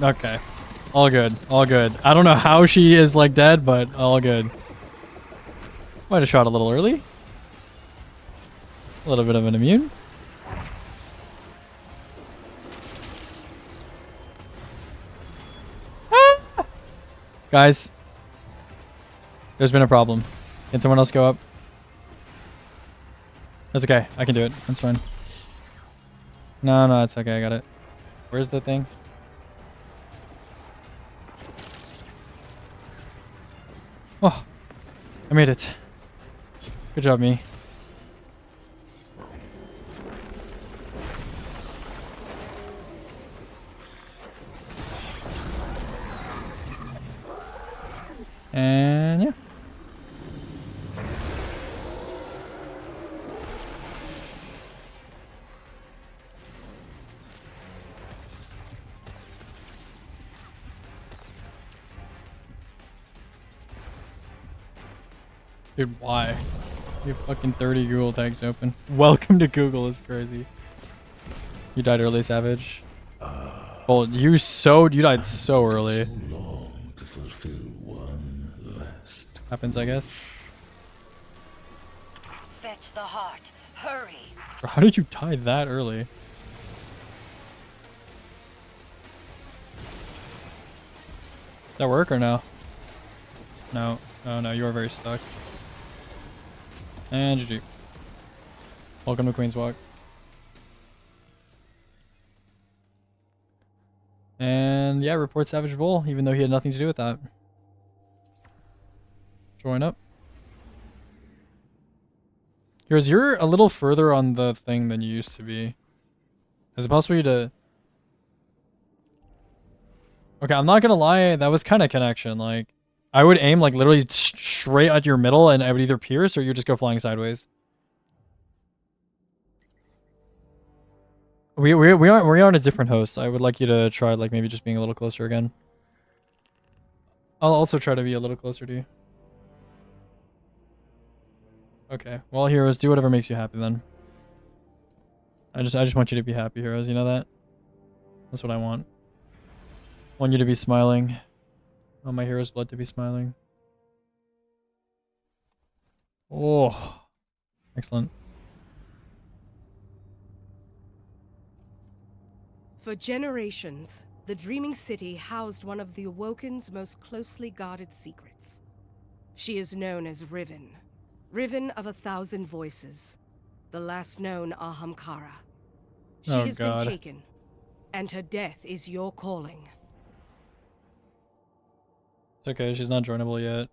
Okay. All good. All good. I don't know how she is like dead, but all good. Might have shot a little early. A little bit of an immune. Ah! Guys. There's been a problem. Can someone else go up? That's okay. I can do it. That's fine. No, it's okay. I got it. Where's the thing? Oh, I made it. Good job, me. And yeah. Dude, why? You have fucking 30 Google tags open. Welcome to Google is crazy. You died early, Savage. Well, you died so early. So long to fulfill one last. Happens, I guess. Fetch the heart. Hurry. Bro, how did you die that early? Does that work or no? No. Oh no, you are very stuck. And GG. Welcome to Queen's Walk. And yeah, report Savage Bull, even though he had nothing to do with that. Join up. Here's, you're a little further on the thing than you used to be. Is it possible for you to... Okay, I'm not gonna lie, that was kind of connection. Like, I would aim like literally straight at your middle and I would either pierce or you would just go flying sideways. We're on a different host. I would like you to try like maybe just being a little closer again. I'll also try to be a little closer to you. Okay. Well, heroes, do whatever makes you happy then. I just want you to be happy, heroes. You know that? That's what I want. I want you to be smiling. I want my hero's blood to be smiling. Oh, excellent. For generations, the Dreaming City housed one of the Awoken's most closely guarded secrets. She is known as Riven. Riven of 1,000 voices. The last known Ahamkara. She Oh, has God. been taken, and her death is your calling. It's okay, she's not joinable yet.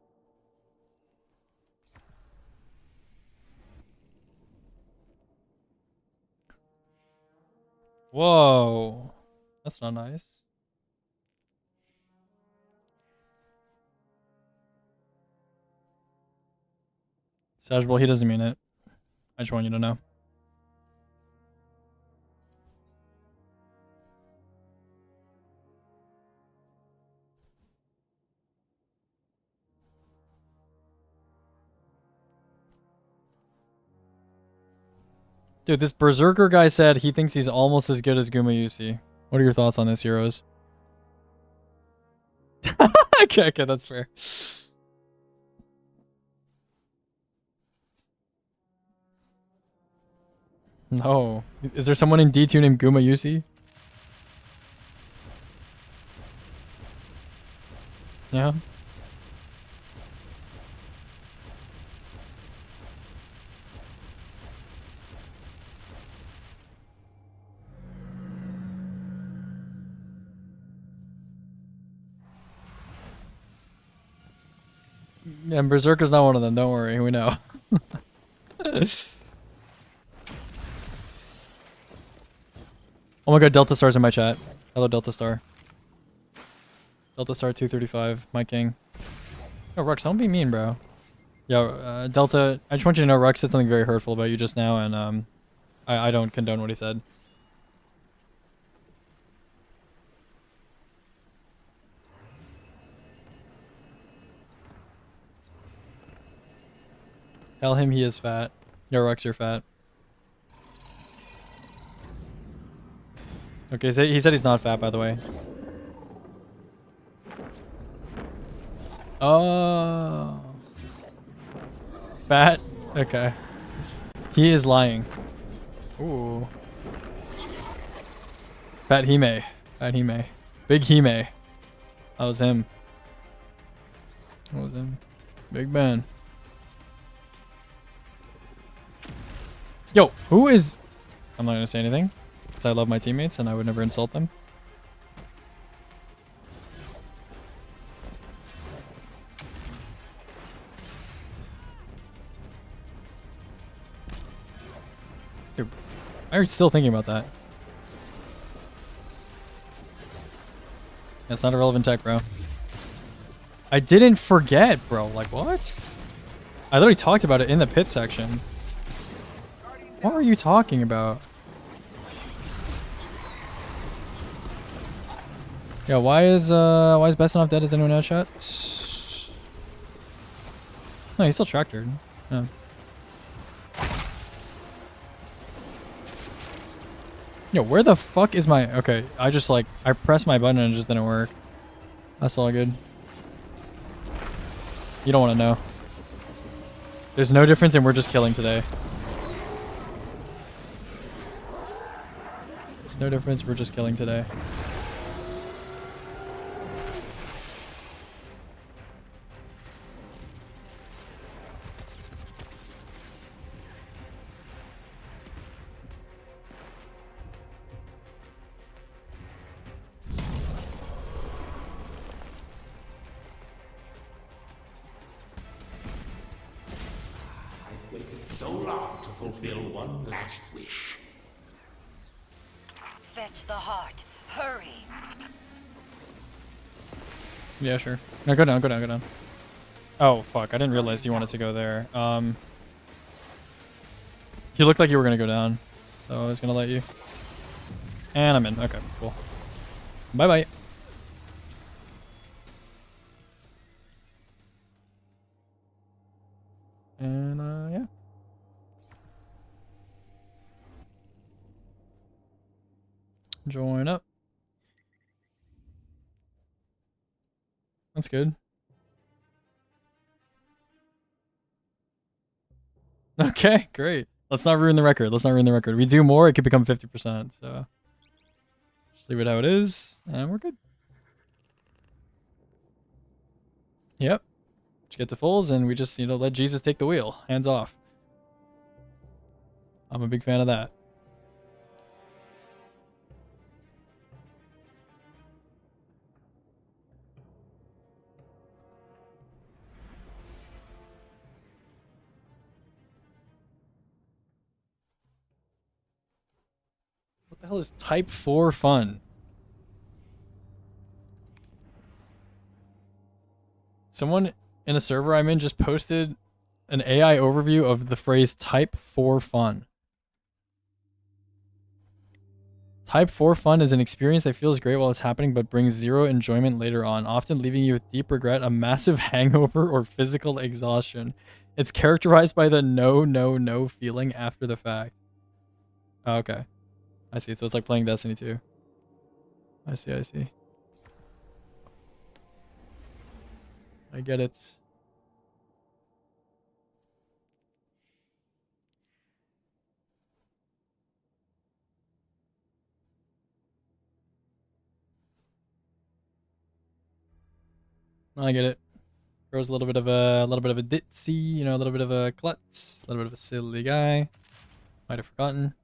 Whoa. That's not nice. Sajbal, he doesn't mean it. I just want you to know. Dude, this Berserker guy said he thinks he's almost as good as Gumayusi. What are your thoughts on this, heroes? Okay, that's fair. No. Is there someone in D2 named Gumayusi? Yeah. And Berserker's not one of them, don't worry, we know. Oh my god, Delta Star's in my chat. Hello, Delta Star. Delta Star 235, my king. Yo, Rux, don't be mean, bro. Yo, Delta, I just want you to know Rux said something very hurtful about you just now, and I don't condone what he said. Tell him he is fat. Yo, Rux, you're fat. Okay, so he said he's not fat, by the way. Oh. Fat? Okay. He is lying. Ooh. Fat Hime. Fat Hime. Big Hime. That was him. That was him. Big Ben. Yo, who is... I'm not going to say anything. Because I love my teammates and I would never insult them. Dude, I'm still thinking about that. That's not a relevant tech, bro. I didn't forget, bro. Like, what? I literally talked about it in the pit section. What are you talking about? Yeah, why is Best Enough dead? Is anyone else shot? No, he's still tractored. Yeah. Yo, where the fuck is my... Okay, I just like... I pressed my button and it just didn't work. That's all good. You don't want to know. There's no difference and we're just killing today. There's no difference, we're just killing today. I've waited so long to fulfill one last wish. Fetch the heart. Hurry. Yeah, sure. No, go down, go down, go down. Oh, fuck. I didn't realize you wanted to go there. You looked like you were going to go down. So I was going to let you. And I'm in. Okay, cool. Bye-bye. And, yeah. Join up. That's good. Okay, great. Let's not ruin the record. Let's not ruin the record. We do more, it could become 50%. So just leave it how it is, and we're good. Yep. Just get to fulls, and we just, you know, let Jesus take the wheel. Hands off. I'm a big fan of that. What the hell is type 4 fun? Someone in a server I'm in just posted an AI overview of the phrase type 4 fun. Type 4 fun is an experience that feels great while it's happening but brings zero enjoyment later on, often leaving you with deep regret, a massive hangover, or physical exhaustion. It's characterized by the no feeling after the fact. Oh, okay. I see. So it's like playing Destiny 2. I see, I see. I get it. I get it. Throws a little bit of a ditzy, you know, a little bit of a klutz, a little bit of a silly guy. Might have forgotten.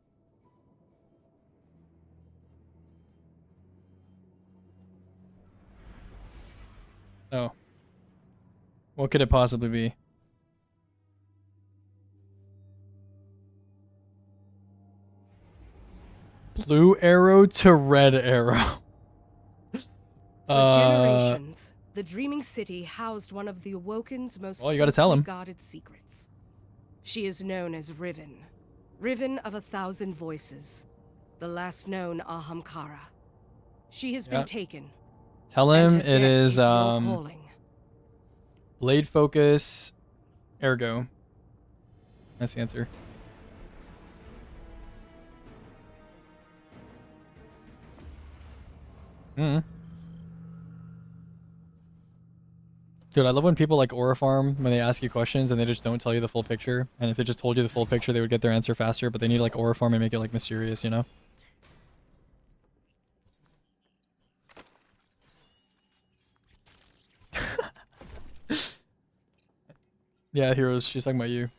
Oh. What could it possibly be? Blue arrow to red arrow. For generations, the Dreaming City housed one of the Awoken's most Well, you gotta tell closely him. guarded secrets. She is known as Riven, Riven of 1,000 voices, the last known Ahamkara. She has been taken. Tell and him her it death is your calling. blade focus ergo. That's the answer. Dude, I love when people like Aura Farm, when they ask you questions and they just don't tell you the full picture. And if they just told you the full picture, they would get their answer faster, but they need like Aura Farm and make it like mysterious, you know? Yeah, Heroes, she's talking about you.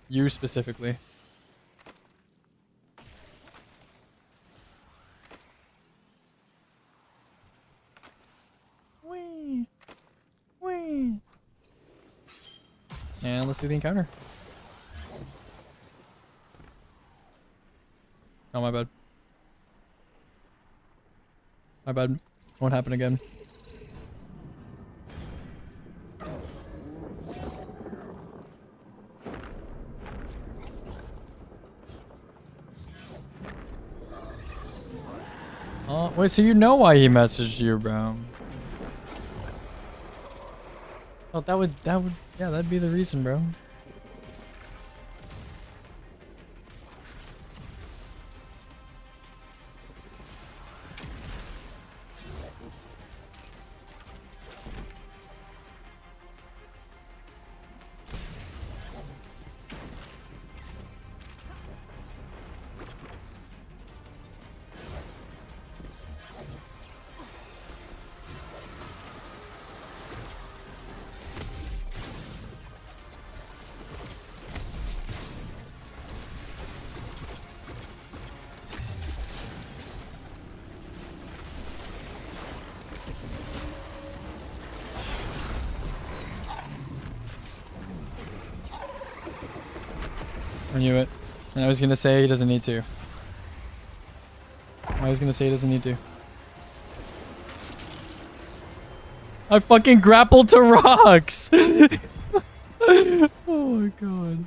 You specifically. Whee! Whee! And let's do the encounter. Oh, my bad. My bad. Won't happen again. Oh, wait, so you know why he messaged you, bro? Oh, yeah, that'd be the reason, bro. I knew it. And I was gonna say he doesn't need to. I was gonna say he doesn't need to. I fucking grappled to rocks! Oh my god.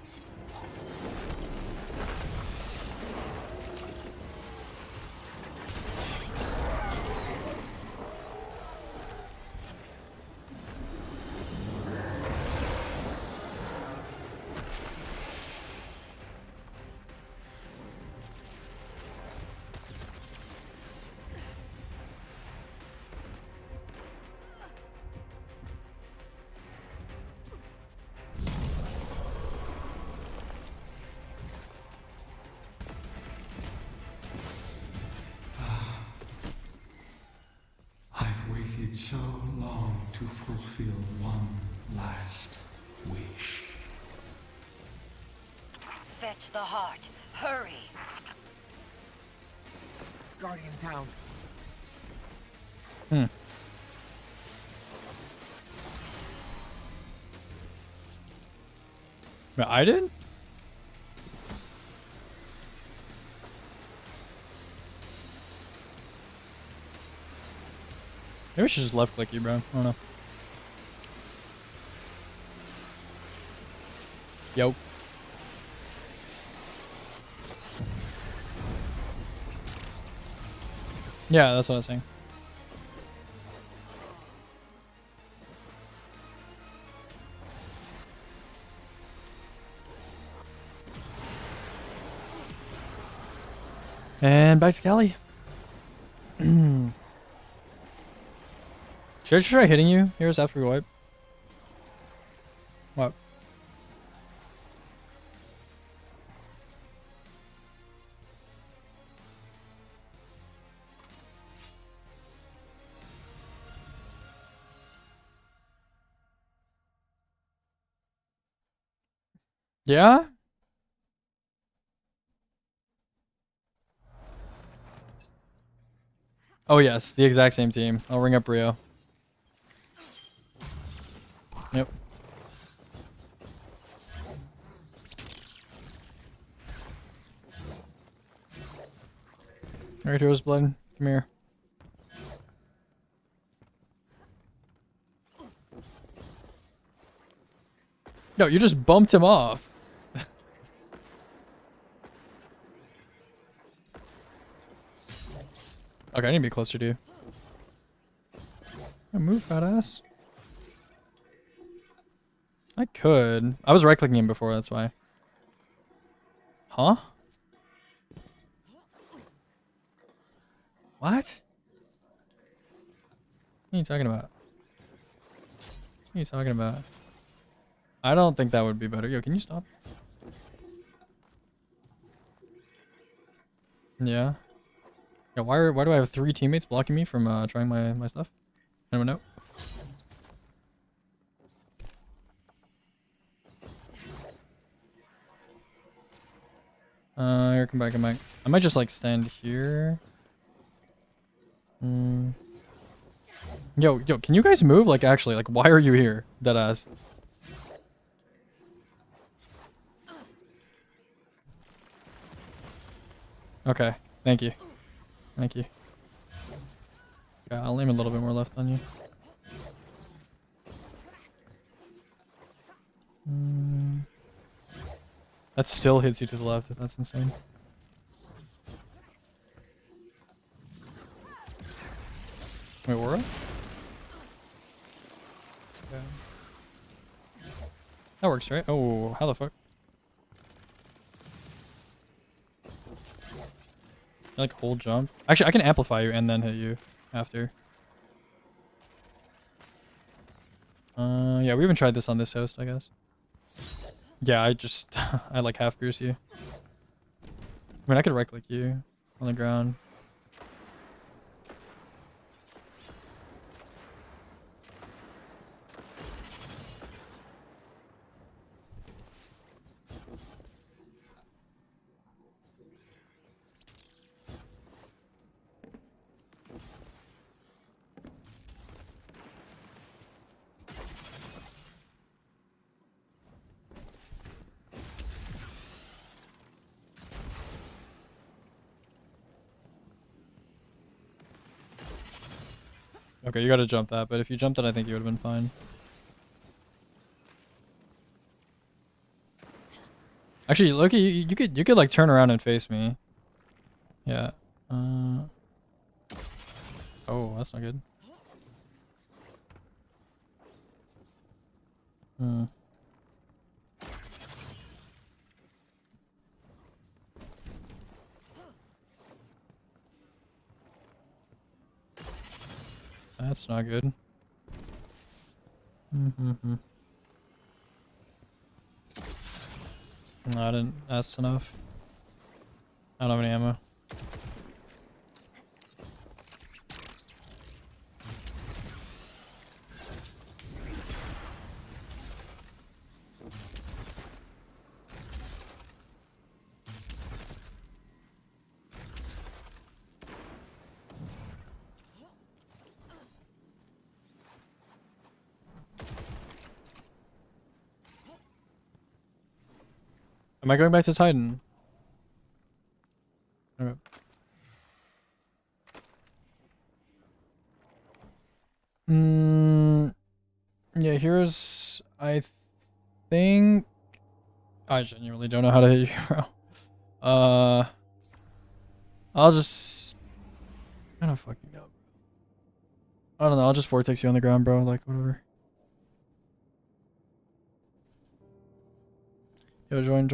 waited so long to fulfill one last wish. Fetch the heart. Hurry. Guardian down. But I did? Maybe I should just left click you, bro. I don't know. Yo. Yeah, that's what I was saying. And back to Cali. Should I just try hitting you? Here's after we wipe. What? Yeah? Oh yes, the exact same team. I'll ring up Rio. Yep. Alright, Hero's Blood. Come here. No, you just bumped him off. Okay, I need to be closer to you. Yeah, move, fat ass. I could. I was right-clicking him before, that's why. Huh? What? What are you talking about? What are you talking about? I don't think that would be better. Yo, can you stop? Yeah. Yeah, why do I have 3 teammates blocking me from trying my stuff? Anyone know? Here, come back, come back. I might just like stand here. Yo, can you guys move? Like actually, like why are you here? Deadass. Okay, thank you. Thank you. Yeah, I'll aim a little bit more left on you. That still hits you to the left. That's insane. Wait, Aura? Yeah. That works, right? Oh, how the fuck? Like hold jump. Actually, I can amplify you and then hit you after. Yeah, we haven't tried this on this host, I guess. Yeah, I just I like half pierce you. I mean, I could right click you on the ground. Okay, you gotta jump that, but if you jumped it, I think you would have been fine. Actually, Loki, you could like turn around and face me. Yeah. Oh, that's not good. That's not good. No, I didn't. That's enough. I don't have any ammo. Am I going back to Titan? Okay. Yeah, here's... I think... I genuinely don't know how to hit you, bro. I'll just... I don't fucking know. I don't know, I'll just vortex you on the ground, bro. Like, whatever. Yo, join.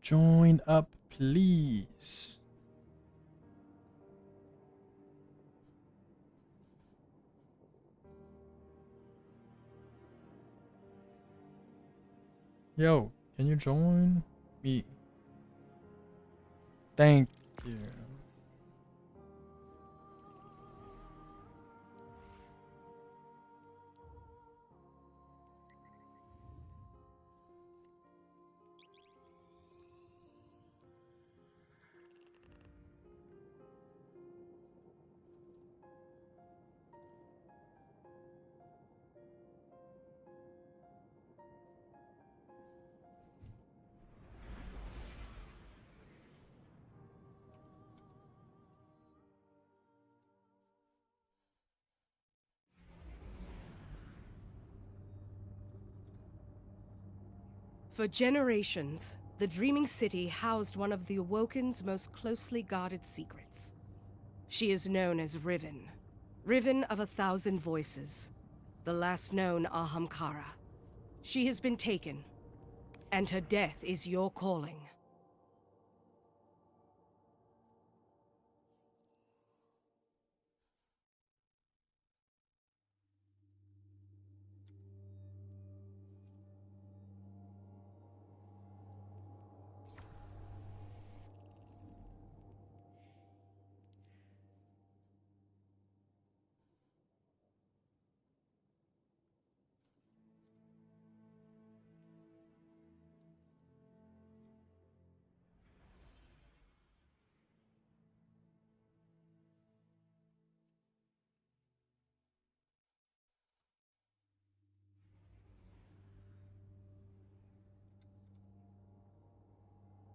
Join up, please. Yo, can you join me? Thank you. For generations, the Dreaming City housed one of the Awoken's most closely guarded secrets. She is known as Riven. Riven of 1,000 voices. The last known Ahamkara. She has been taken, and her death is your calling.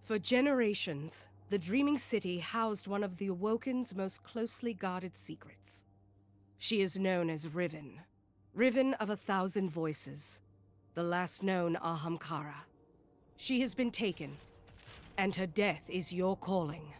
For generations, the Dreaming City housed one of the Awoken's most closely guarded secrets. She is known as Riven. Riven of 1,000 voices. The last known Ahamkara. She has been taken, and her death is your calling.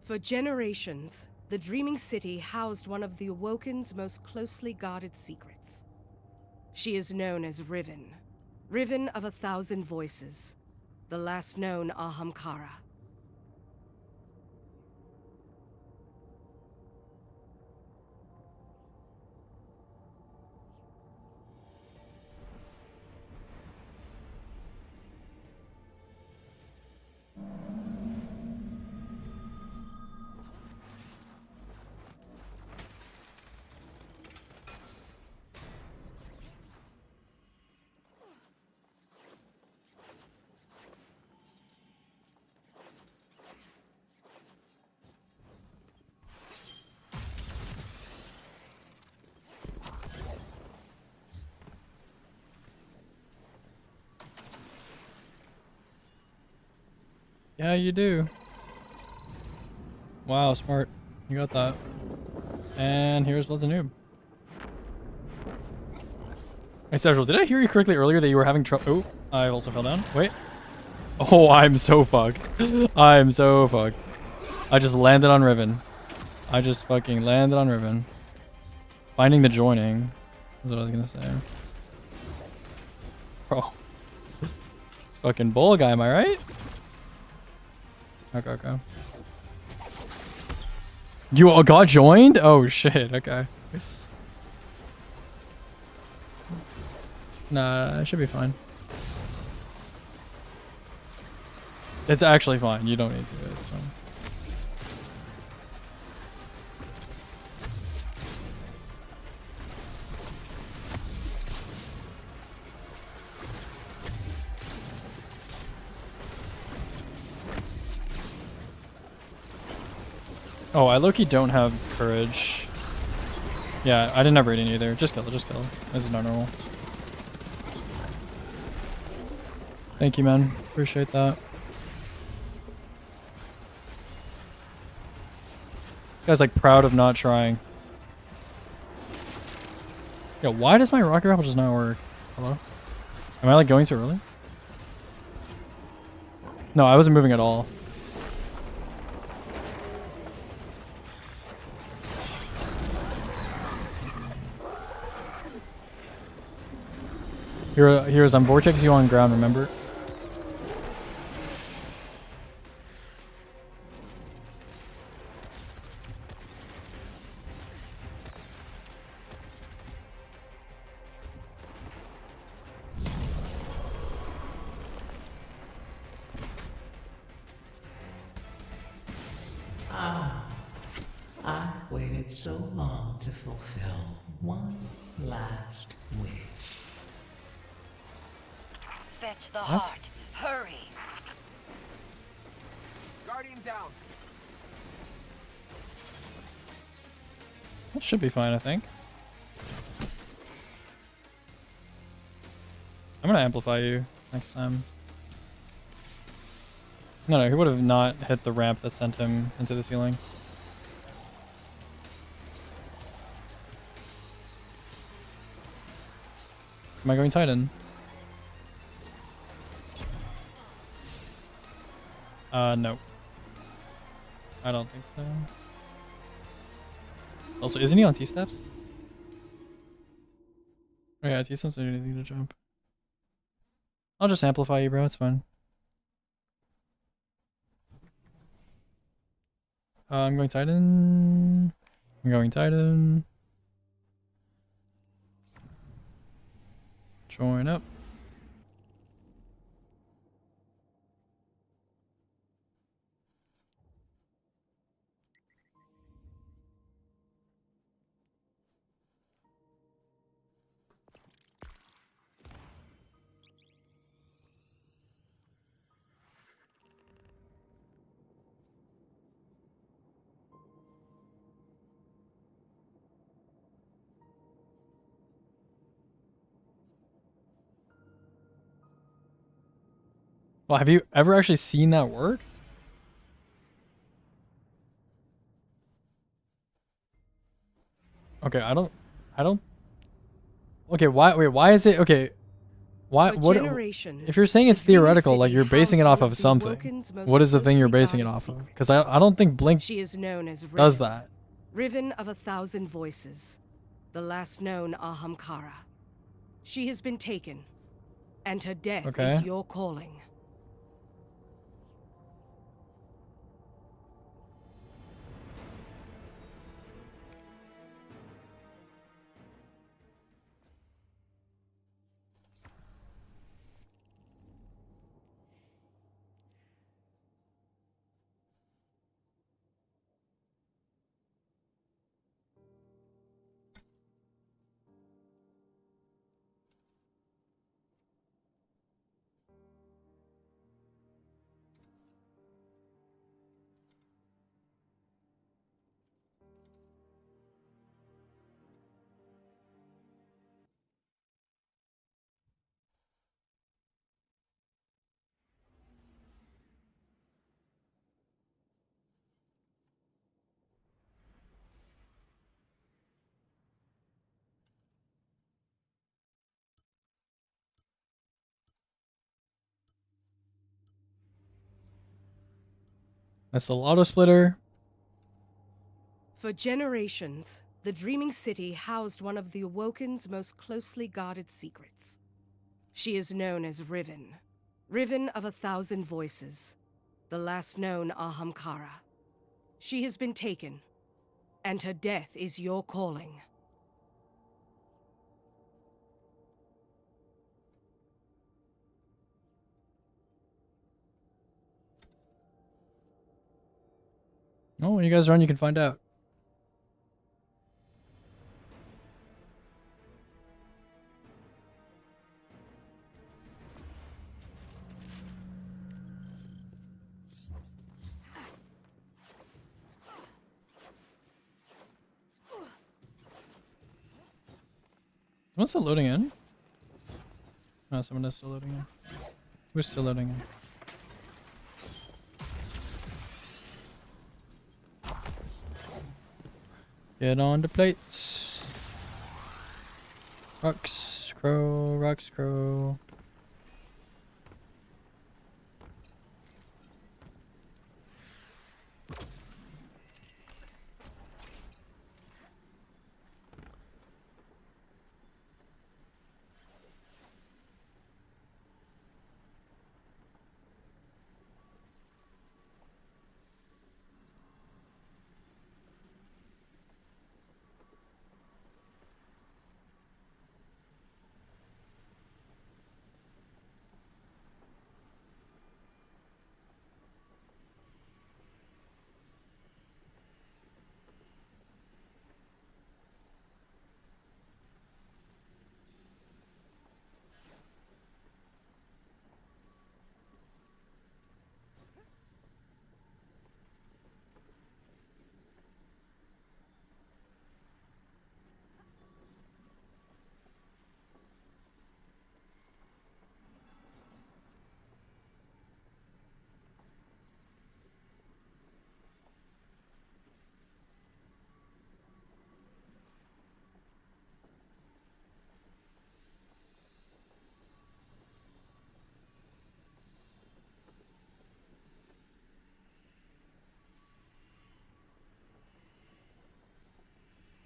For generations, the Dreaming City housed one of the Awoken's most closely guarded secrets. She is known as Riven. Riven of 1,000 voices. The last known Ahamkara. Yeah, you do. Wow, smart. You got that. And here's Blood's a noob. Hey, Sergio, did I hear you correctly earlier that you were having trouble? Oh, I also fell down. Wait. Oh, I'm so fucked. I'm so fucked. I just landed on Riven. I just fucking landed on Riven. Finding the joining is what I was gonna say. Bro. This fucking bull guy, am I right? Okay. You all got joined? Oh shit, okay. Nah, it should be fine. It's actually fine. You don't need to do it. It's fine. Oh, I low-key don't have courage. Yeah, I didn't have rating either. Just kill it, just kill it. This is not normal. Thank you, man. Appreciate that. This guy's like proud of not trying. Yeah, why does my rocket grapple just not work? Hello? Am I like going too early? No, I wasn't moving at all. Heroes, I'm vortex you on ground, remember? I waited so long to fulfill one last wish. Fetch the What? heart. Hurry. Guardian down. That should be fine, I think. I'm gonna amplify you next time. No, he would have not hit the ramp that sent him into the ceiling. Am I going Titan? No. I don't think so. Also, isn't he on T-steps? Oh yeah, T-steps don't do anything to jump. I'll just amplify you, bro. It's fine. I'm going Titan. I'm going Titan. Join up. Well, have you ever actually seen that work? Okay, I don't. Okay, why is it okay? Why For what generations, if you're saying it's the Dreaming theoretical, like City you're basing it housed off one of the something? Awoken's most What is the thing you're closely basing it guarded off of? secrets. Because I don't think Blink She is known as Riven, does that. Riven of 1,000 voices, the last known Ahamkara. She has been taken, and her death Okay. is your calling. That's the Lotto Splitter. For generations, the Dreaming City housed one of the Awoken's most closely guarded secrets. She is known as Riven, Riven of 1,000 voices, the last known Ahamkara. She has been taken, and her death is your calling. Oh, when you guys run, you can find out. Someone's still loading in? No, someone is still loading in. Who's still loading in? Get on the plates. Rocks, crow, rocks, crow.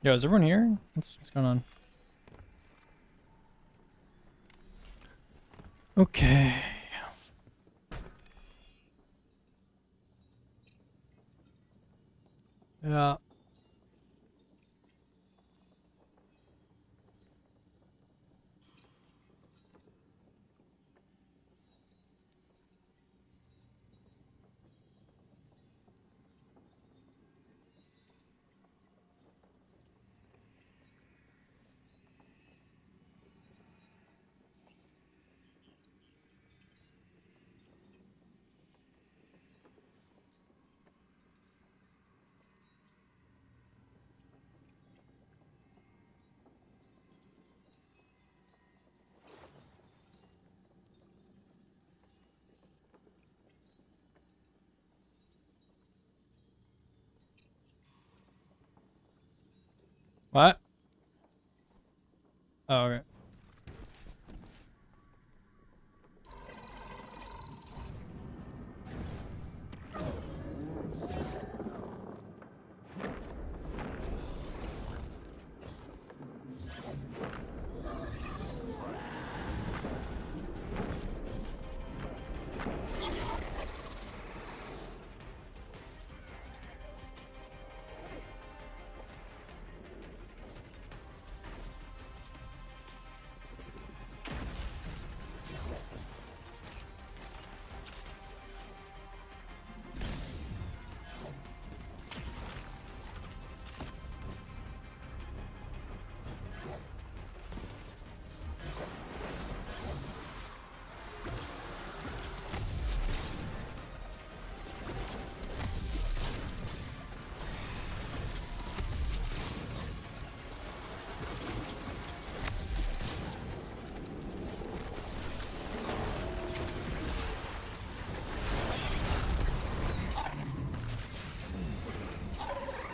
Yo, is everyone here? What's going on? Okay. Yeah. What? Oh, okay.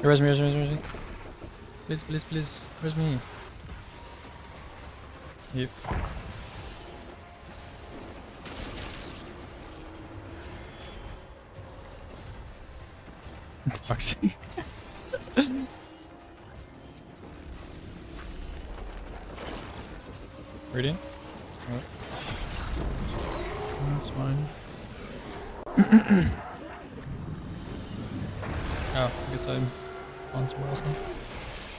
Where's me? Where's me? Where's me? Please, please, please. Where's me? Yep. Foxy. Radiant? Oh. That's fine. Oh, I guess I'm On somewhere else now.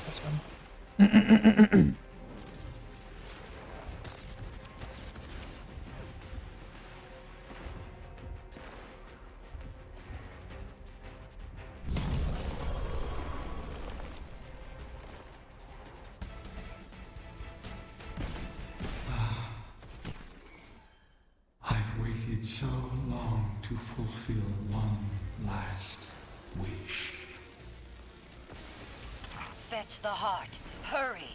That's fine. I've waited so long to fulfill one last wish. Fetch the heart. Hurry.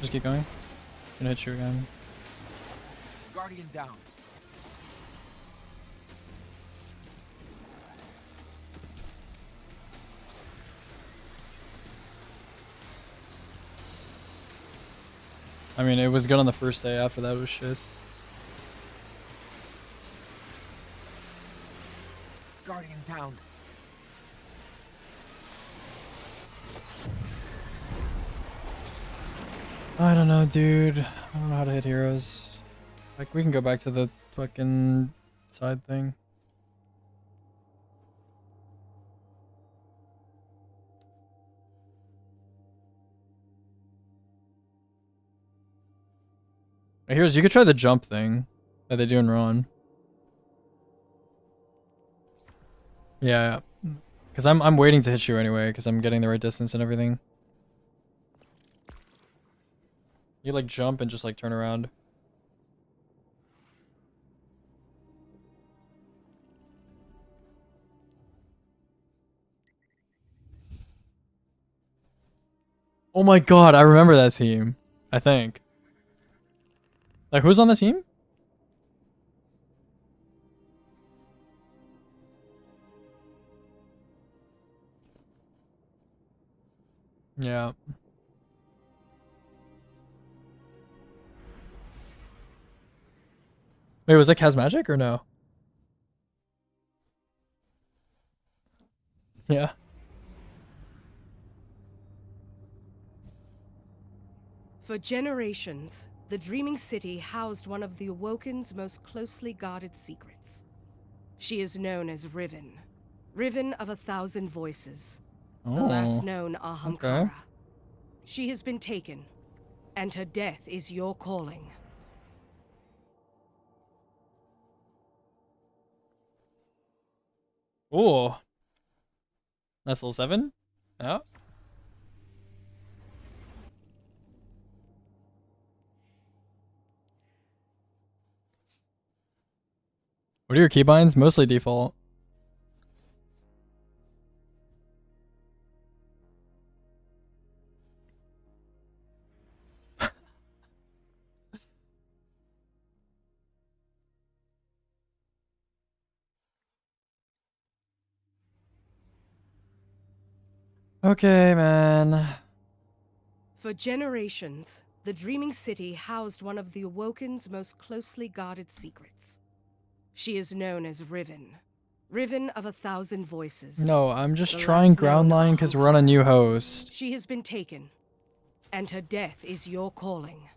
Just keep going. Gonna hit you again. Guardian down. I mean, it was good on the first day. After that, it was shit. Guardian down. I don't know, dude. I don't know how to hit heroes. Like, we can go back to the fucking side thing. Heroes, you could try the jump thing that they do in Ron. Yeah, because I'm waiting to hit you anyway, because I'm getting the right distance and everything. You like jump and just like turn around. Oh my god, I remember that team. I think. Like, who's on the team? Yeah. Wait, was that Kaz Magic or no? Yeah. For generations, the Dreaming City housed one of the Awoken's most closely guarded secrets. She is known as Riven. Riven of 1,000 voices. The last Oh. known Ahamkara. Okay. She has been taken, and her death is your calling. Oh. That's level 7? Yeah. What are your keybinds? Mostly default. Okay, man. For generations, the Dreaming City housed one of the Awoken's most closely guarded secrets. She is known as Riven. Riven of 1,000 voices. No, I'm just The trying last ground known line because we're on a Ahamkara. new host. She has been taken, and her death is your calling.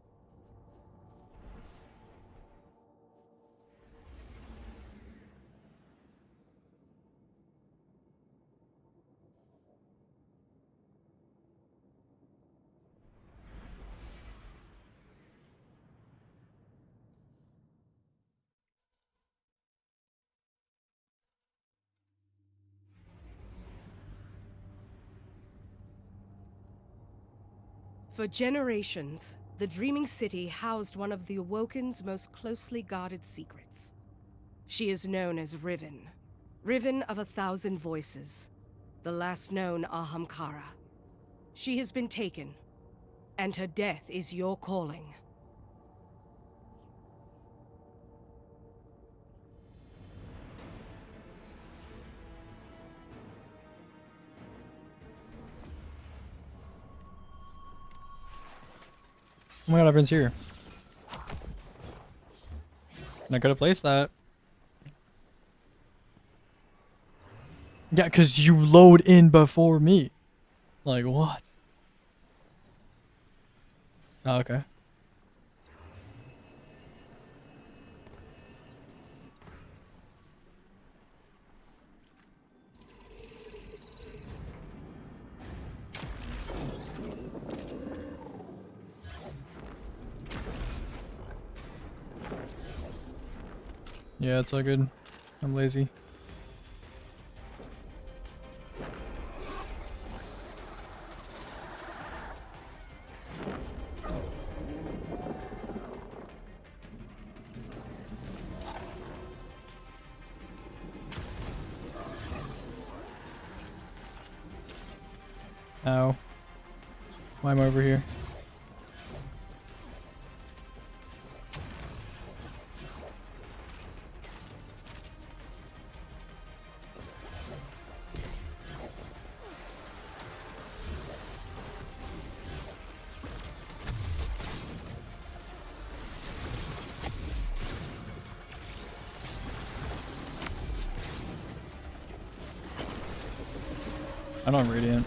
For generations, the Dreaming City housed one of the Awoken's most closely guarded secrets. She is known as Riven. Riven of 1,000 voices. The last known Ahamkara. She has been taken, and her death is your calling. Oh my god, everyone's here. I could have placed that. Yeah, because you load in before me. Like, what? Oh, okay. Yeah, it's all good. I'm lazy. Ow. Why am I over here? I don't have Radiant.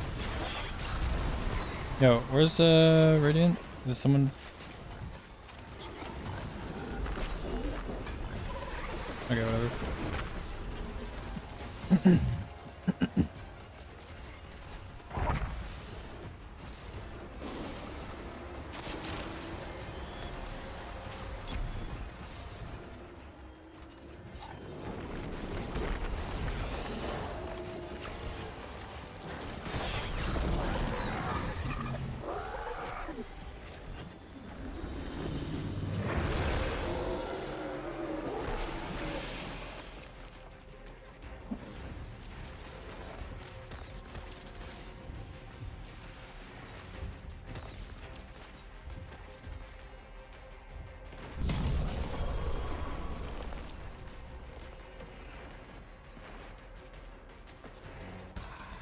Yo, where's Radiant? Is someone? Okay, whatever.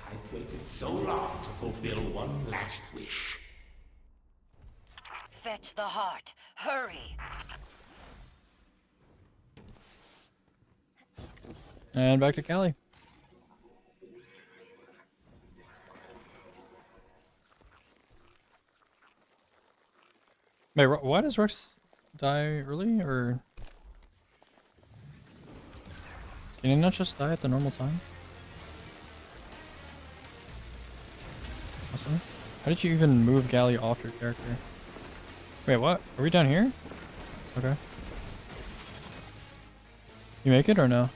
I've waited so long to fulfill one last wish. Fetch the heart. Hurry. And back to Cali. Wait, why does Rex die early, or can he not just die at the normal time? Awesome. How did you even move Galley off your character? Wait, what? Are we down here? Okay. You make it or no?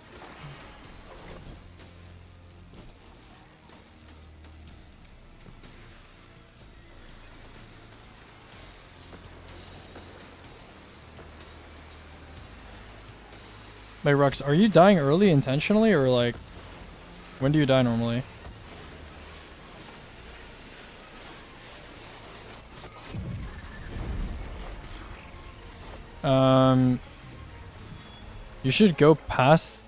Wait, Rux, are you dying early intentionally, or like, when do you die normally? You should go past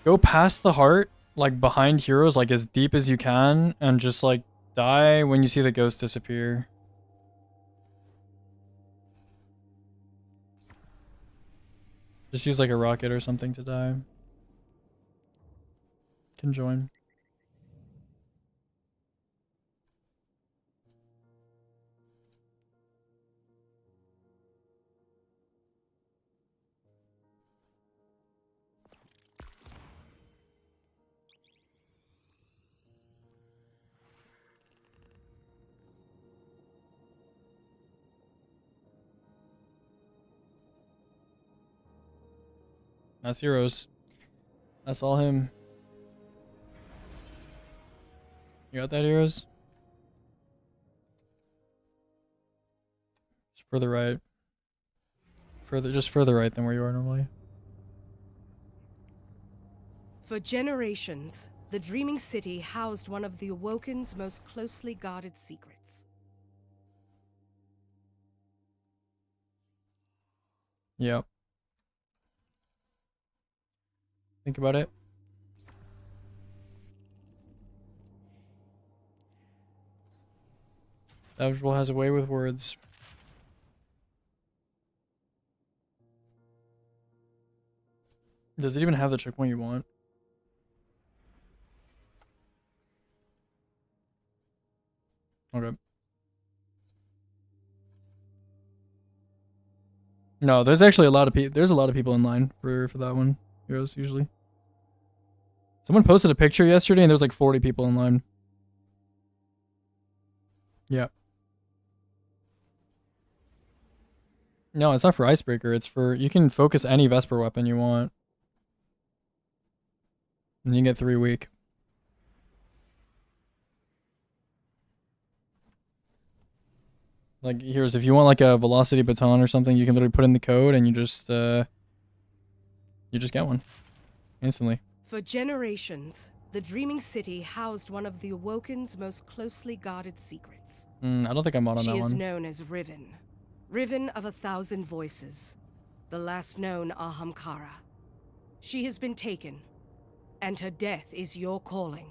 the heart, like behind heroes, like as deep as you can, and just like die when you see the ghost disappear. Just use like a rocket or something to die. Can join. That's heroes. That's all him. You got that, heroes? Just further right. Just further right than where you are normally. For generations, the Dreaming City housed one of the Awoken's most closely guarded secrets. Yep. Think about it. Savagable has a way with words. Does it even have the checkpoint you want? Okay. No, there's actually a lot of people. There's a lot of people in line for that one. Heroes usually. Someone posted a picture yesterday, and there's like 40 people in line. Yeah. No, it's not for Icebreaker. It's for, you can focus any Vesper weapon you want. And you get 3 week. Like here's if you want like a velocity baton or something, you can literally put in the code and you just get one instantly. For generations, the Dreaming City housed one of the Awoken's most closely guarded secrets. I don't think I'm on She that is one. known as Riven. Riven of 1,000 voices. The last known Ahamkara. She has been taken, and her death is your calling.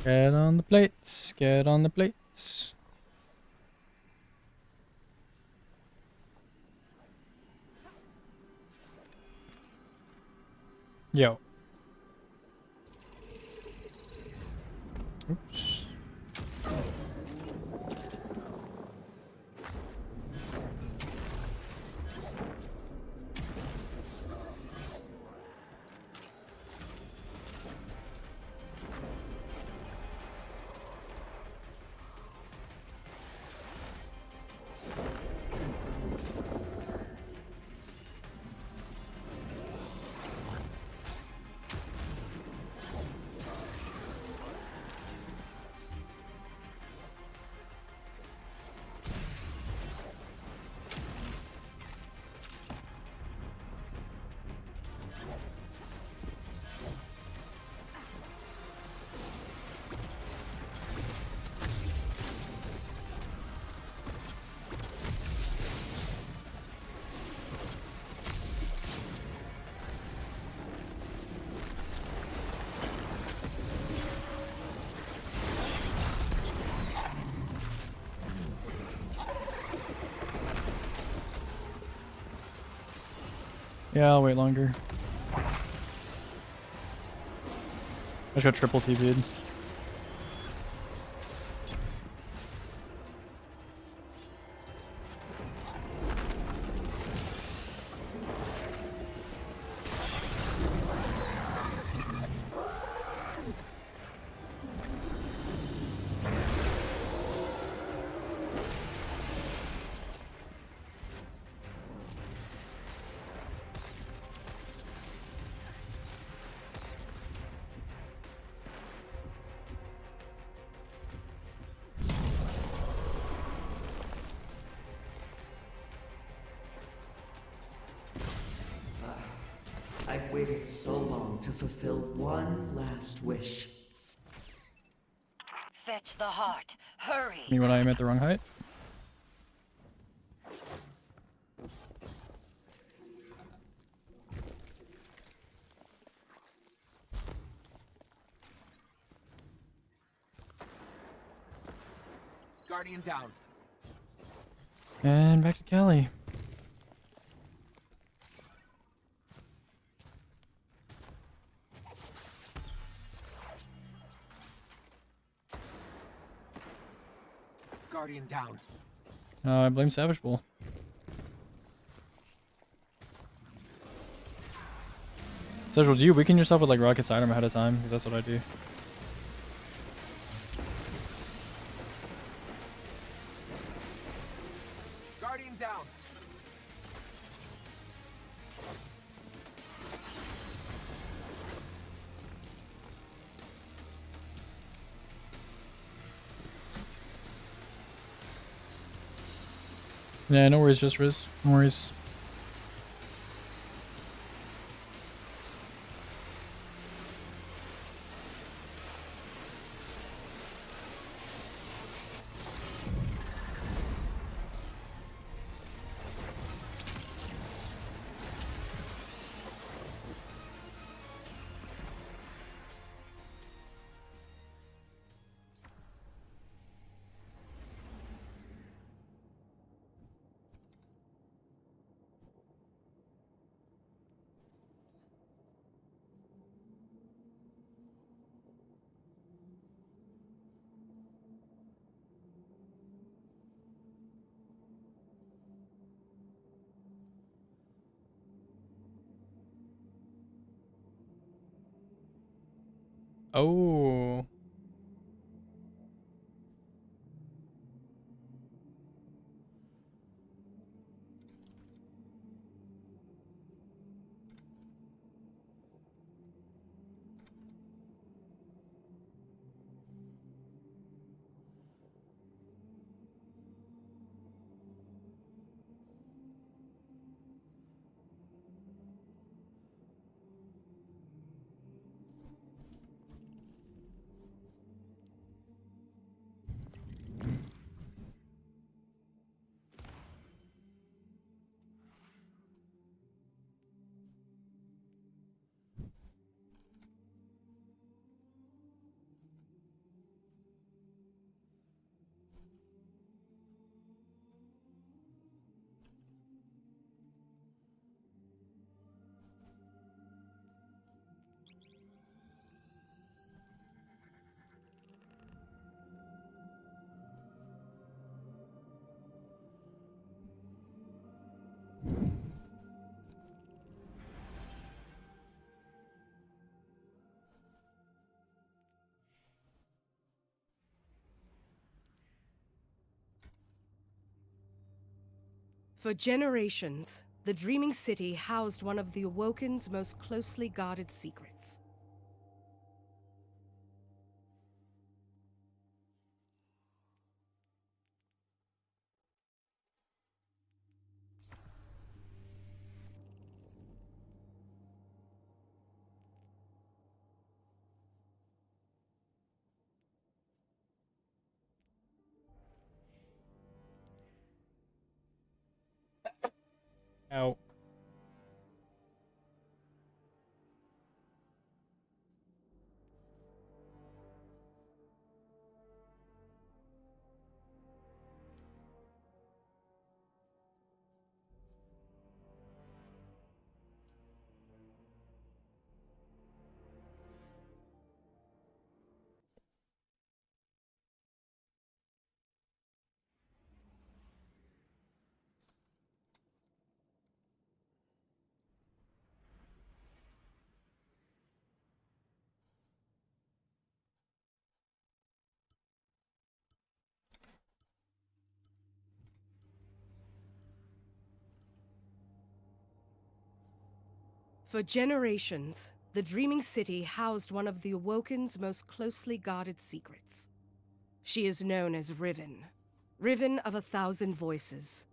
Get on the plates. Get on the plates. Yo. Oops. Yeah, I'll wait longer. I just got triple TP'd. I've waited so long to fulfill one last wish. Fetch the heart. Hurry. Me when I am at the wrong height. Guardian down. And back to Kelly. Guardian down. I blame Savage Bull. Savage Bull, do you weaken yourself with like Rocket Sidearm ahead of time? Because that's what I do. Guardian down. Yeah, no worries, just Riz. No worries. Oh. For generations, the Dreaming City housed one of the Awoken's most closely guarded secrets. Ow. For generations, the Dreaming City housed one of the Awoken's most closely guarded secrets. She is known as Riven. Riven of 1,000 voices.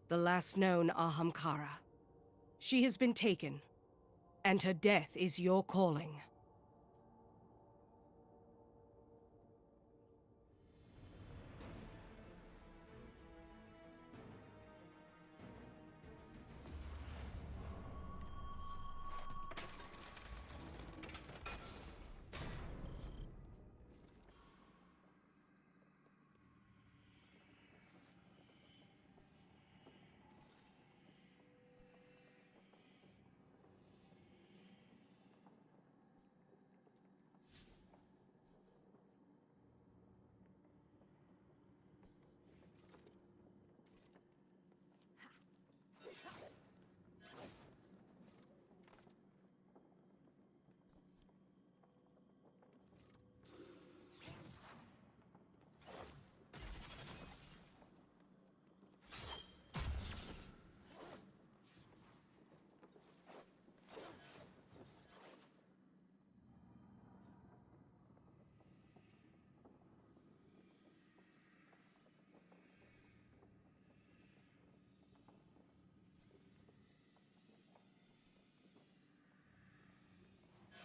The last known Ahamkara. She has been taken, and her death is your calling.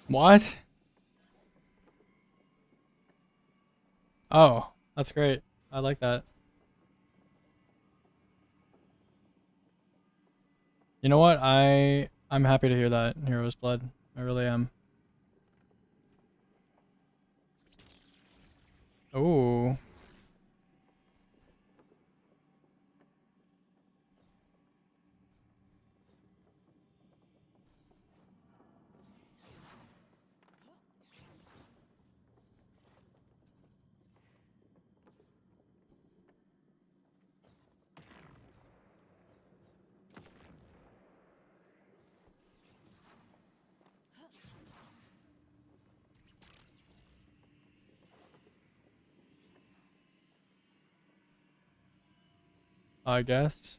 What? Oh, that's great. I like that. You know what? I'm happy to hear that, Hero's Blood. I really am. Oh. I guess.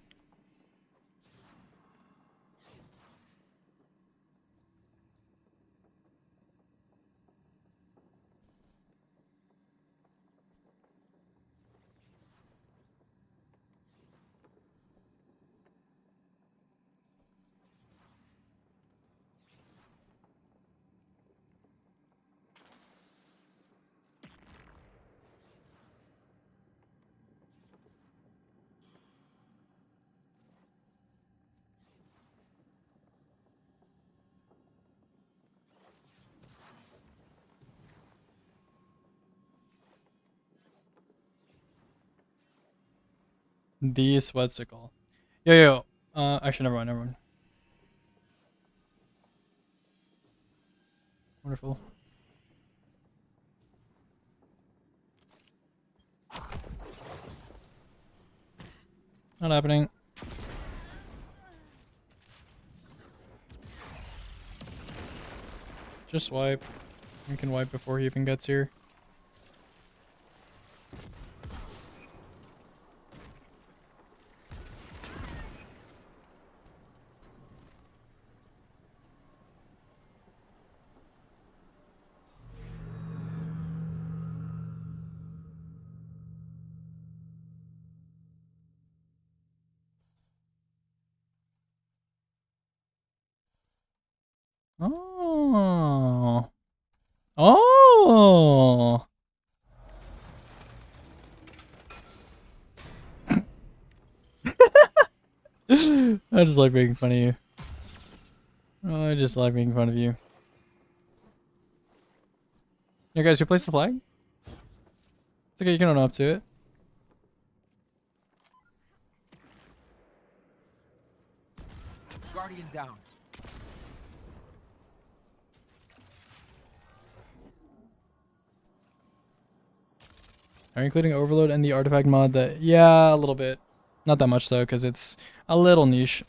The sweatsicle. Yo. Actually, never mind. Wonderful. Not happening. Just wipe. We can wipe before he even gets here. Oh. Oh. I just like making fun of you. Oh, I just like making fun of you. You guys, replace the flag? It's okay, you can own up to it. Guardian down. Are you including Overload and the artifact mod? That yeah, a little bit. Not that much though, because it's a little niche.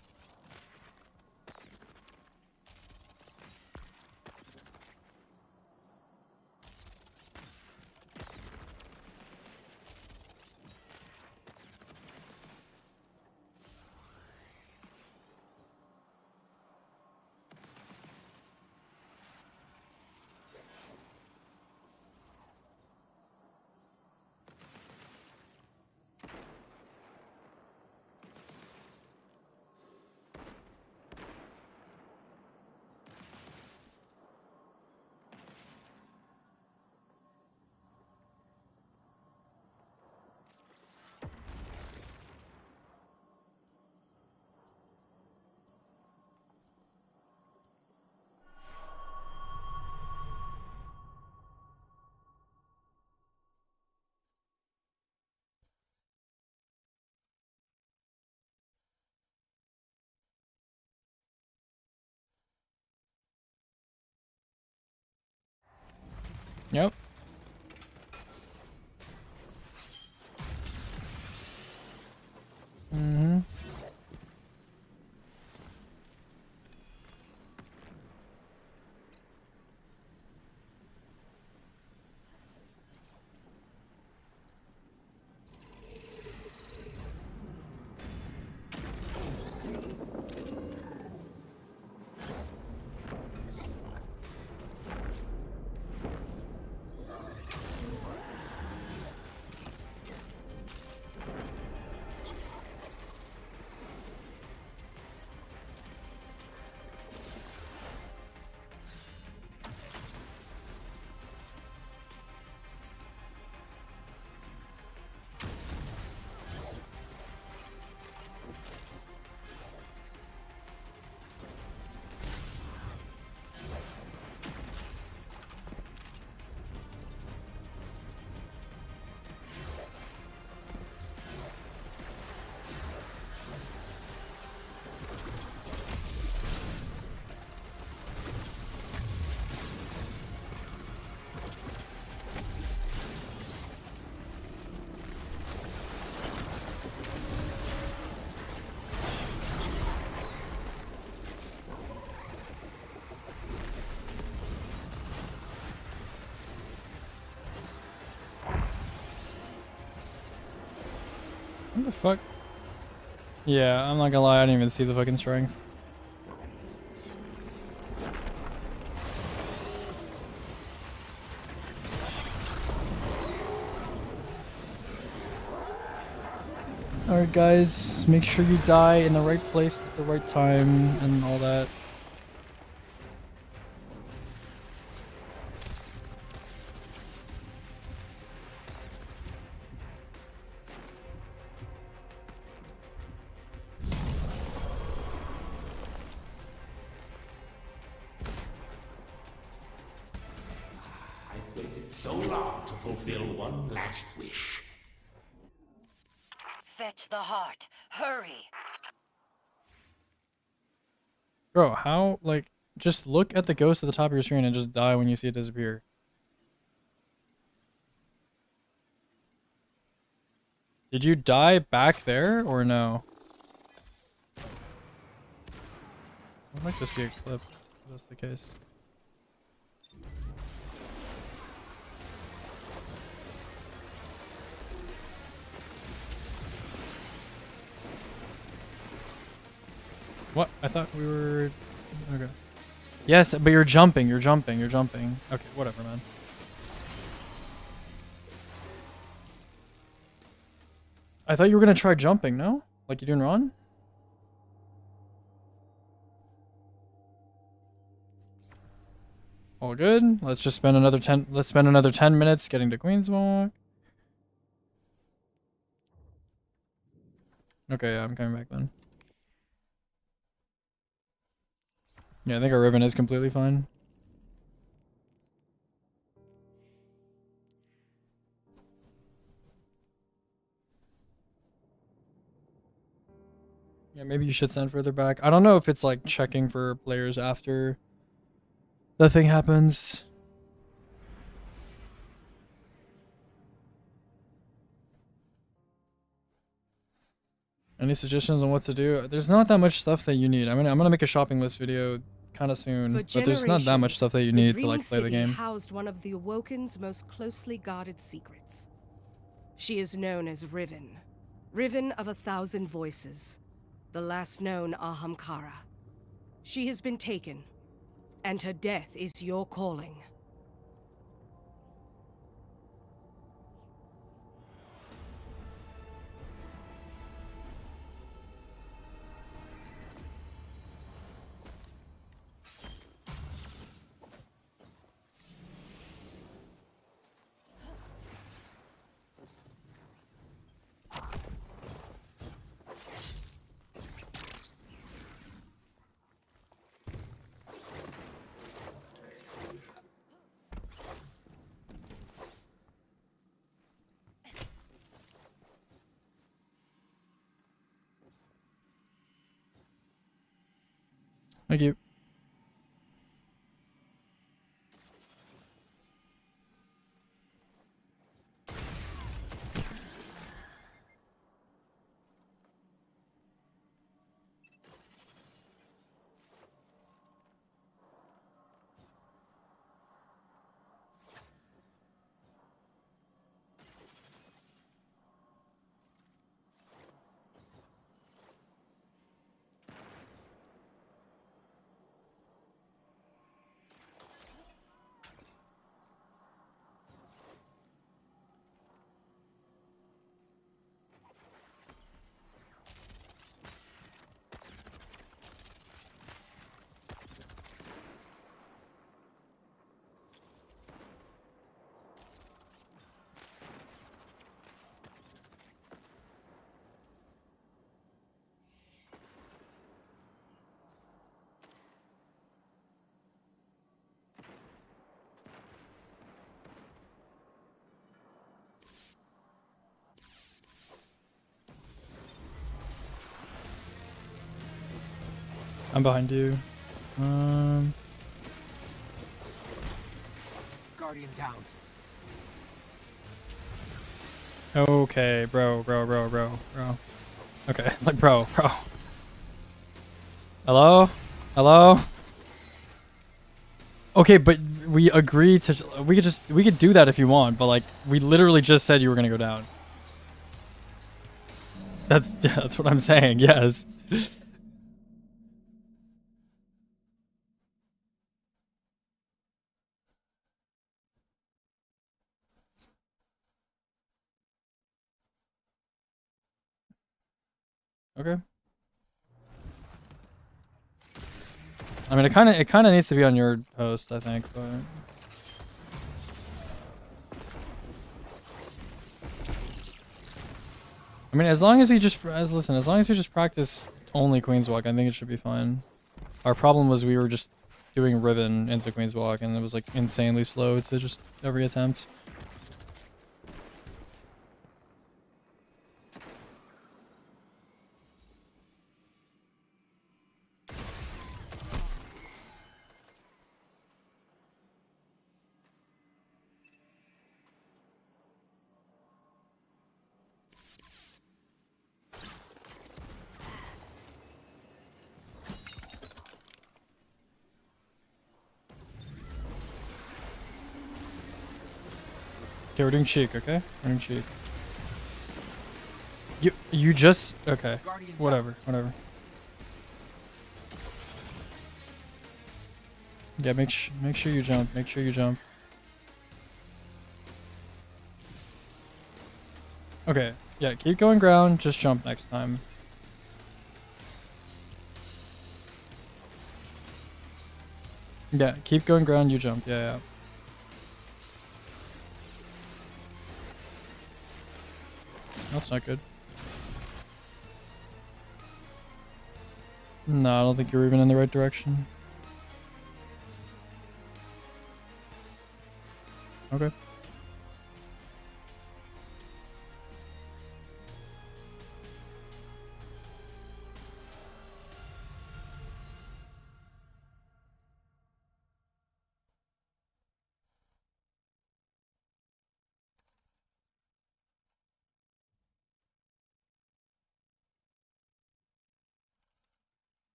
Yep. Mm-hmm. What the fuck? Yeah, I'm not gonna lie, I didn't even see the fucking strength. Alright guys, make sure you die in the right place at the right time and all that. I've waited so long to fulfill one last wish. Fetch the heart. Hurry. Bro, how, like, just look at the ghost at the top of your screen and just die when you see it disappear. Did you die back there or no? I'd like to see a clip if that's the case. What? I thought we were... Okay. Yes, but you're jumping, you're jumping, you're jumping. Okay, whatever, man. I thought you were gonna try jumping, no? Like you doing Ron? All good. Let's just spend another 10. Let's spend another 10 minutes getting to Queen's Walk. Okay, yeah, I'm coming back then. Yeah, I think our Riven is completely fine. Yeah, maybe you should send further back. I don't know if it's like checking for players after the thing happens. Any suggestions on what to do? There's not that much stuff that you need. I'm gonna make a shopping list video kind of soon, but there's not that much stuff that you need to like play the game. Housed one of the Awoken's most closely guarded secrets. She is known as Riven, Riven of 1,000 voices, the last known Ahamkara. She has been taken, and her death is your calling. Thank you. I'm behind you. Guardian down. Okay, bro. Okay, like bro. Hello? Okay, but we agreed to, we could do that if you want, but like, we literally just said you were gonna go down. That's what I'm saying. Yes. Okay. I mean, it kind of needs to be on your host, I think, but. I mean, as long as we just practice only Queenswalk, I think it should be fine. Our problem was we were just doing Riven into Queenswalk, and it was like insanely slow to just every attempt. Okay, we're doing cheek, okay? We're doing cheek. You just okay. Whatever. Yeah, make sure you jump. Make sure you jump. Okay. Yeah, keep going ground, just jump next time. Yeah, keep going ground, you jump. Yeah. That's not good. No, I don't think you're even in the right direction. Okay.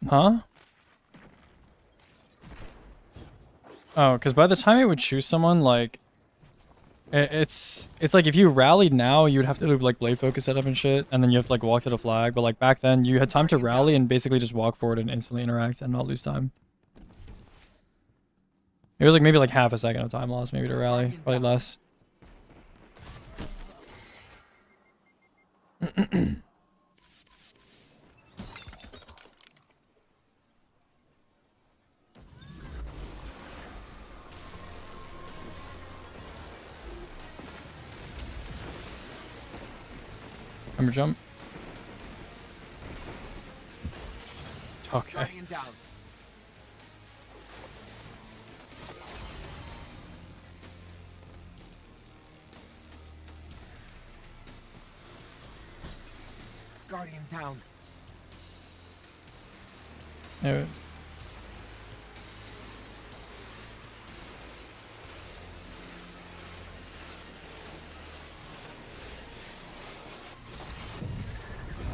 Huh? Oh, because by the time it would choose someone, like, it's like if you rallied now, you would have to do like blade focus setup and shit, and then you have to like walk to the flag. But like back then, you had time to rally and basically just walk forward and instantly interact and not lose time. It was like maybe like half a second of time loss, maybe to rally, probably less. Remember jump. Okay. Guardian down. Guardian down. Yeah.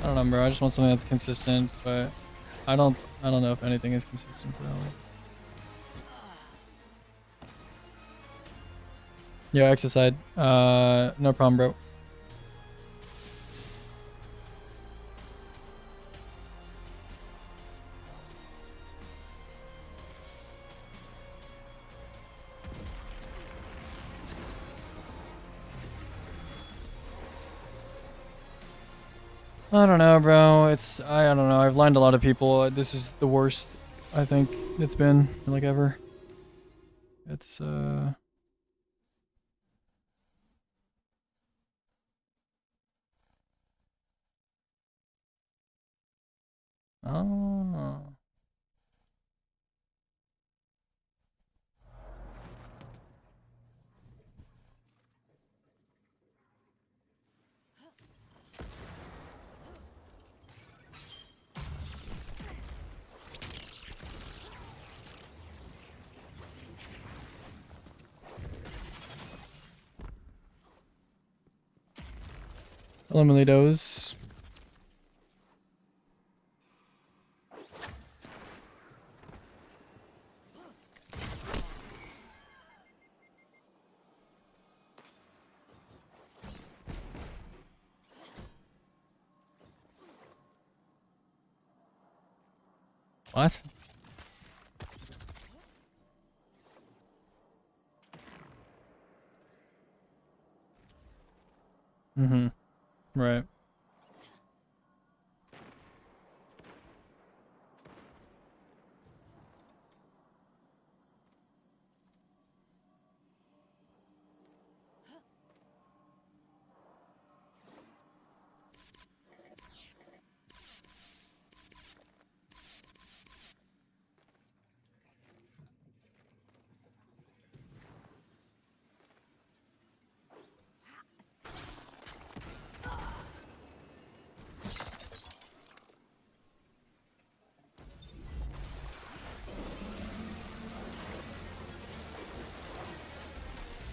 I don't know, bro. I just want something that's consistent, but I don't know if anything is consistent for Ellie. Yo, exercise. No problem, bro. I don't know, bro. I don't know. I've lined a lot of people. This is the worst I think it's been like ever. It's oh. Eliminate those. What? Mm-hmm. Right.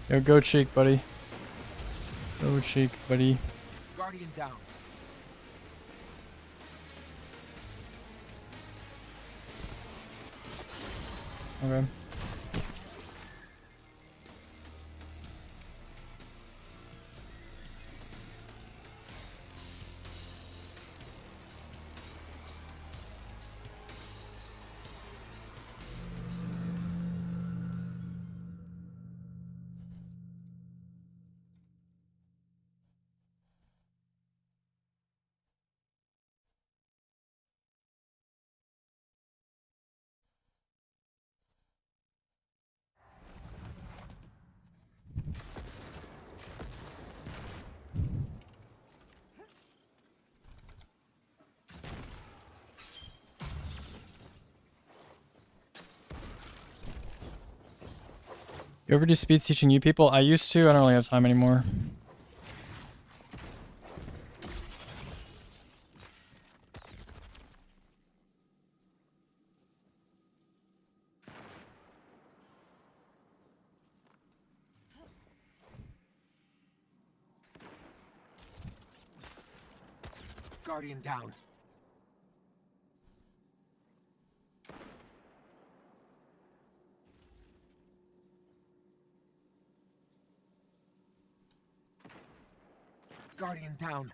Yo, go cheek, buddy. Go cheek, buddy. Guardian down. Okay. You ever do speed teaching you people? I used to. I don't really have time anymore. Guardian down. Guardian down.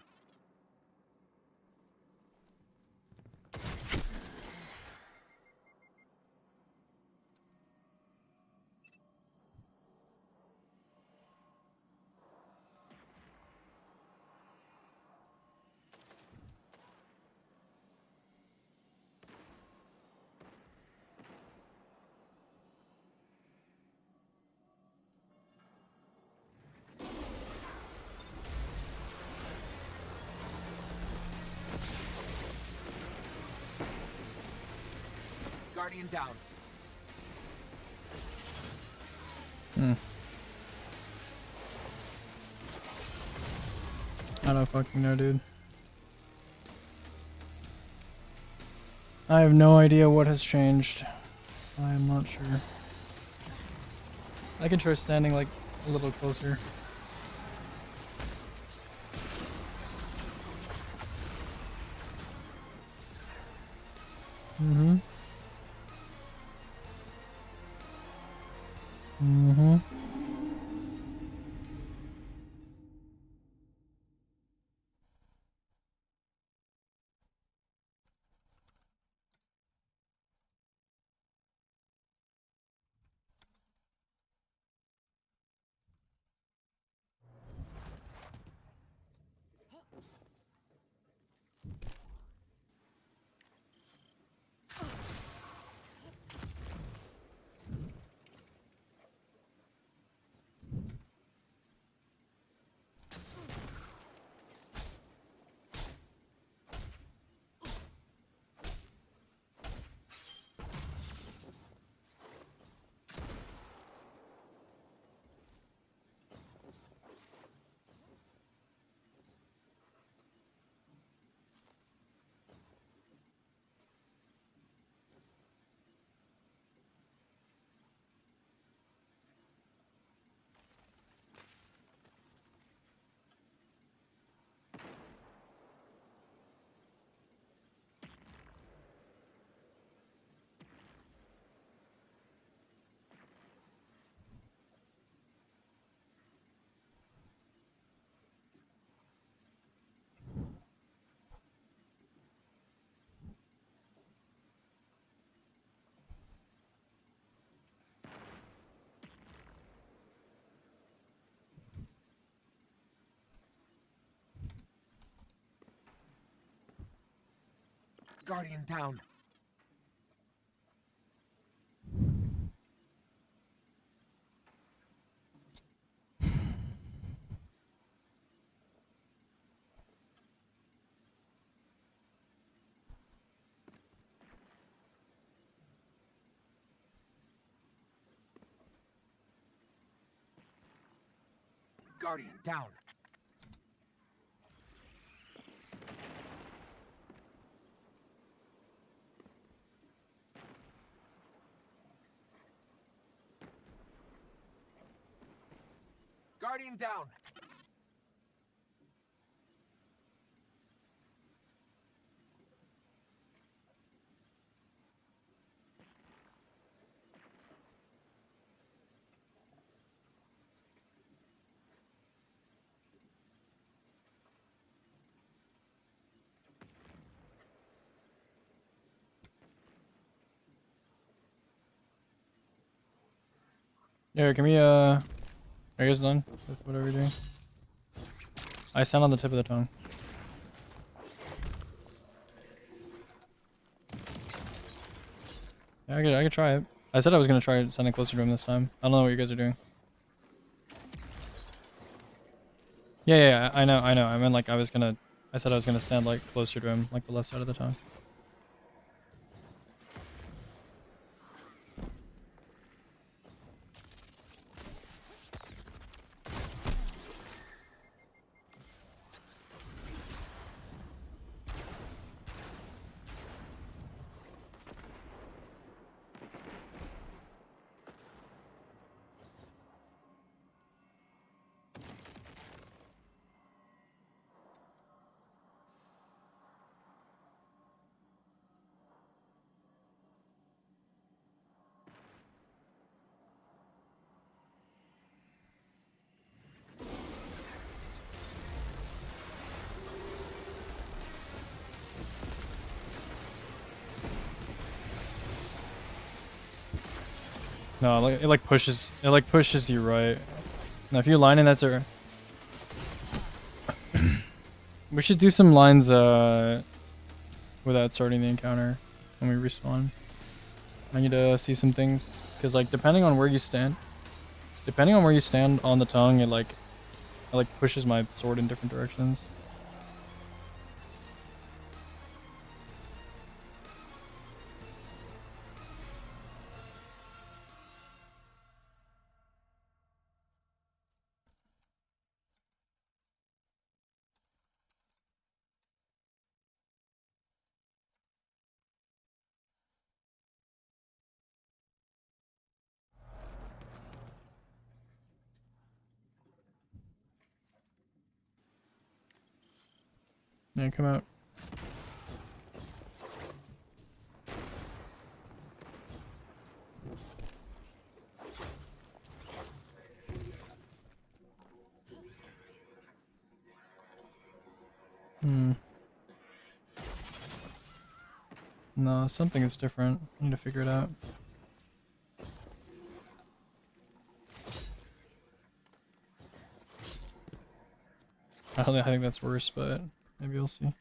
Guardian down. I don't fucking know, dude. I have no idea what has changed. I am not sure. I can try standing like a little closer. Mm-hmm. Mm-hmm. Guardian down. Guardian down. Guardian down. Yeah, can we are you guys done with whatever you're doing? I stand on the tip of the tongue. Yeah, I could try it. I said I was gonna try standing closer to him this time. I don't know what you guys are doing. Yeah, I know. I meant like I said I was gonna stand like closer to him, like the left side of the tongue. No, like it pushes you right. Now if you line in, that's a. We should do some lines without starting the encounter when we respawn. I need to see some things because like depending on where you stand on the tongue, it pushes my sword in different directions. Yeah, come out. No, something is different. I need to figure it out. I think that's worse, but maybe we'll see.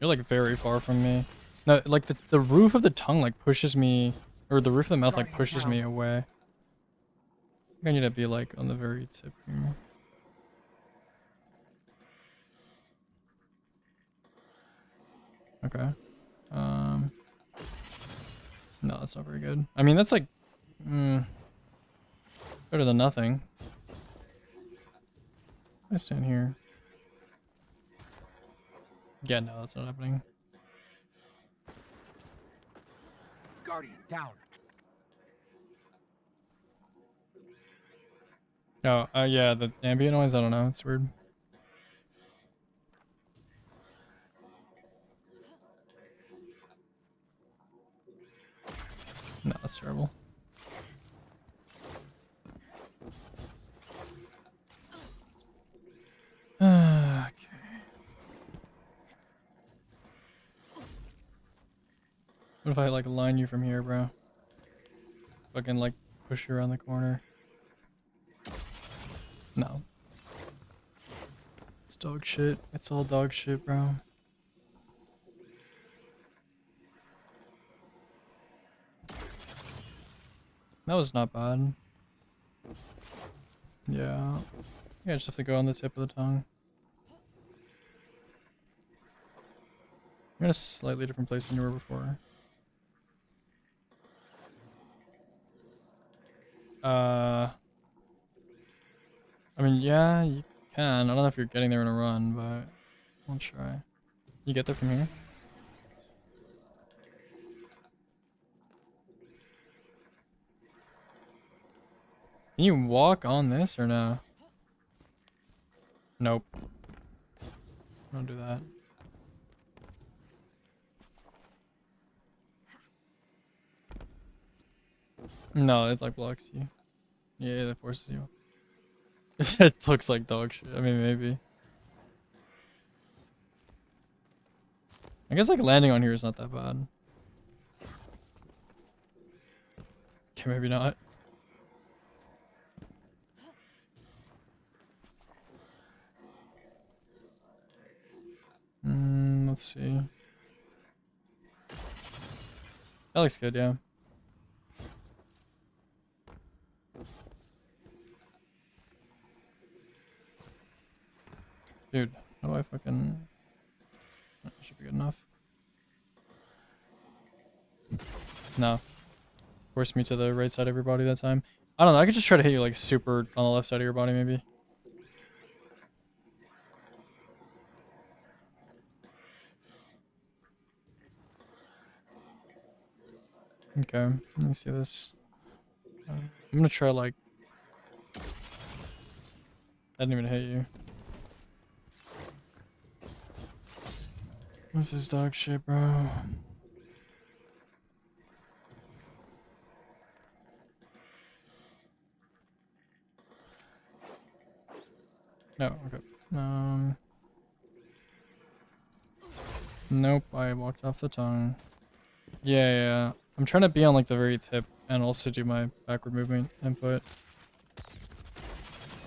You're like very far from me. No, like the roof of the tongue like pushes me, or the roof of the mouth like pushes me away. I think I need to be like on the very tip here. Okay. No, that's not very good. I mean, that's like, better than nothing. I stand here. Yeah, no, that's not happening. Guardian down. No, yeah, the ambient noise, I don't know, it's weird. No, that's terrible. Okay. What if I like line you from here, bro? Fucking like push you around the corner. No. It's dog shit. It's all dog shit, bro. That was not bad. Yeah. I just have to go on the tip of the tongue. You're in a slightly different place than you were before. I mean, yeah, you can. I don't know if you're getting there in a run, but I'll try. You get there from here? Can you walk on this or no? Nope. Don't do that. No, it like blocks you. Yeah, it forces you. It looks like dog shit. I mean, maybe. I guess like landing on here is not that bad. Okay, maybe not. Let's see. That looks good, yeah. Dude, how do I fucking... That should be good enough. No. Force me to the right side of your body that time. I don't know, I could just try to hit you like super on the left side of your body maybe. Okay, let me see this. I'm gonna try like... I didn't even hit you. This is dog shit, bro. No, okay. Nope, I walked off the tongue. Yeah. I'm trying to be on like the very tip and also do my backward movement input.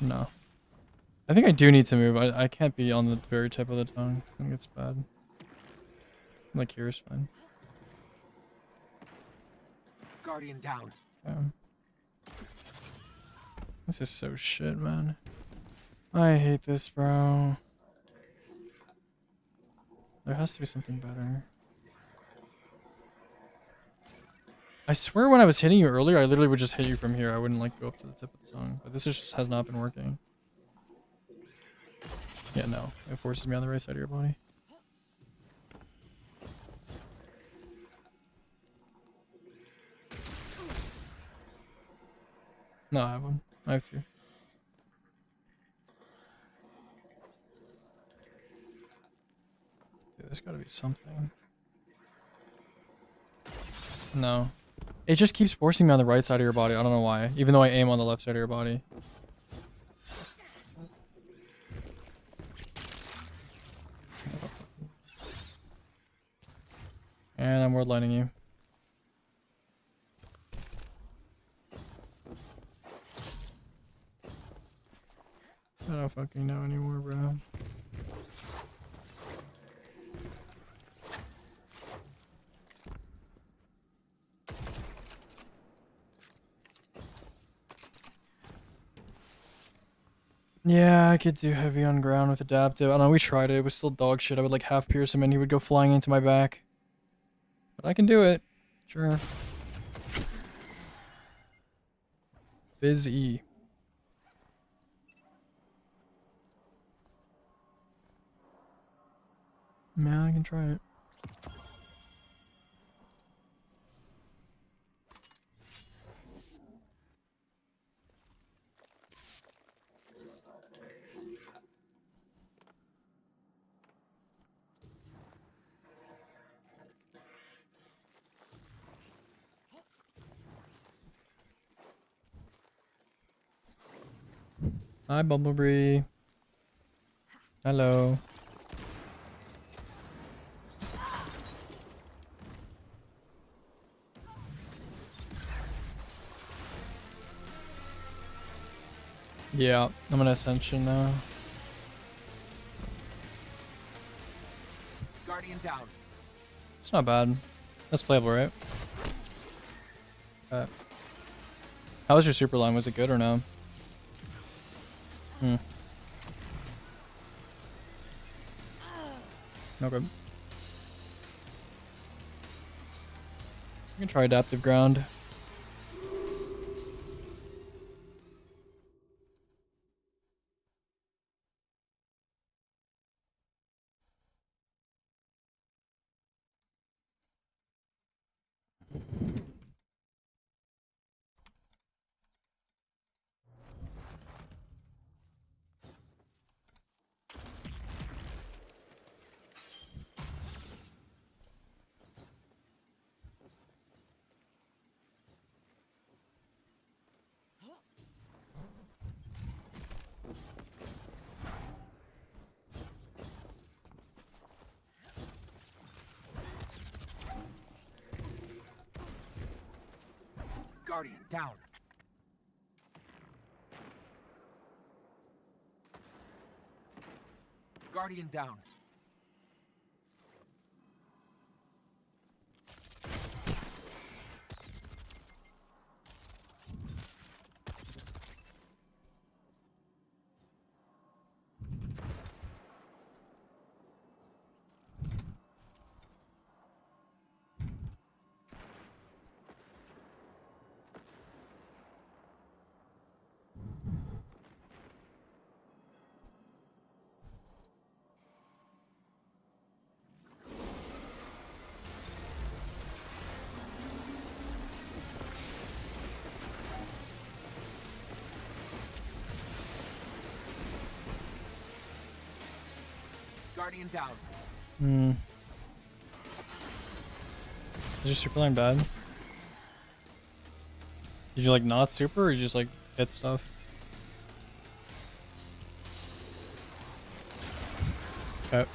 No. I think I do need to move. I can't be on the very tip of the tongue. I think it's bad. Like here is fine. Guardian down. This is so shit, man. I hate this, bro. There has to be something better. I swear when I was hitting you earlier, I literally would just hit you from here. I wouldn't like go up to the tip of the tongue. But this just has not been working. Yeah, no. It forces me on the right side of your body. No, I have one. I have two. Dude, there's gotta be something. No. It just keeps forcing me on the right side of your body. I don't know why. Even though I aim on the left side of your body. And I'm world lining you. I don't fucking know anymore, bro. Yeah, I could do heavy on ground with adaptive. I don't know, we tried it. It was still dog shit. I would like half pierce him and he would go flying into my back. But I can do it. Sure. Fizz E. Man, I can try it. Hi, Bumblebee. Hello. Yeah, I'm gonna Ascension now. Guardian down. It's not bad. That's playable, right? How was your super line? Was it good or no? Hmm. Okay. You can try adaptive ground. Guardian down. Guardian down. Guardian down. Hmm. Is your super line bad? Did you like not super or you just like hit stuff? Okay.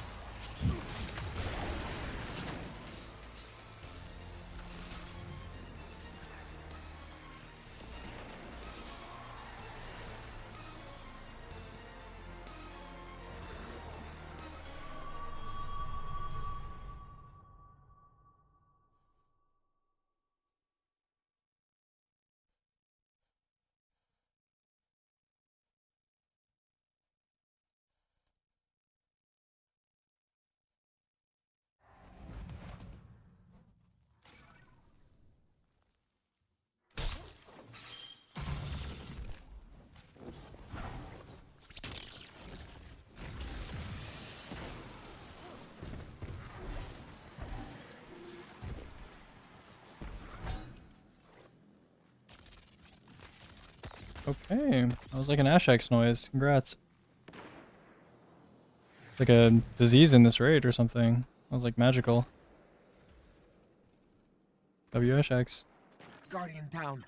Okay. That was like an Ashex noise. Congrats. Like a disease in this raid or something. That was like magical. WSX. Guardian down.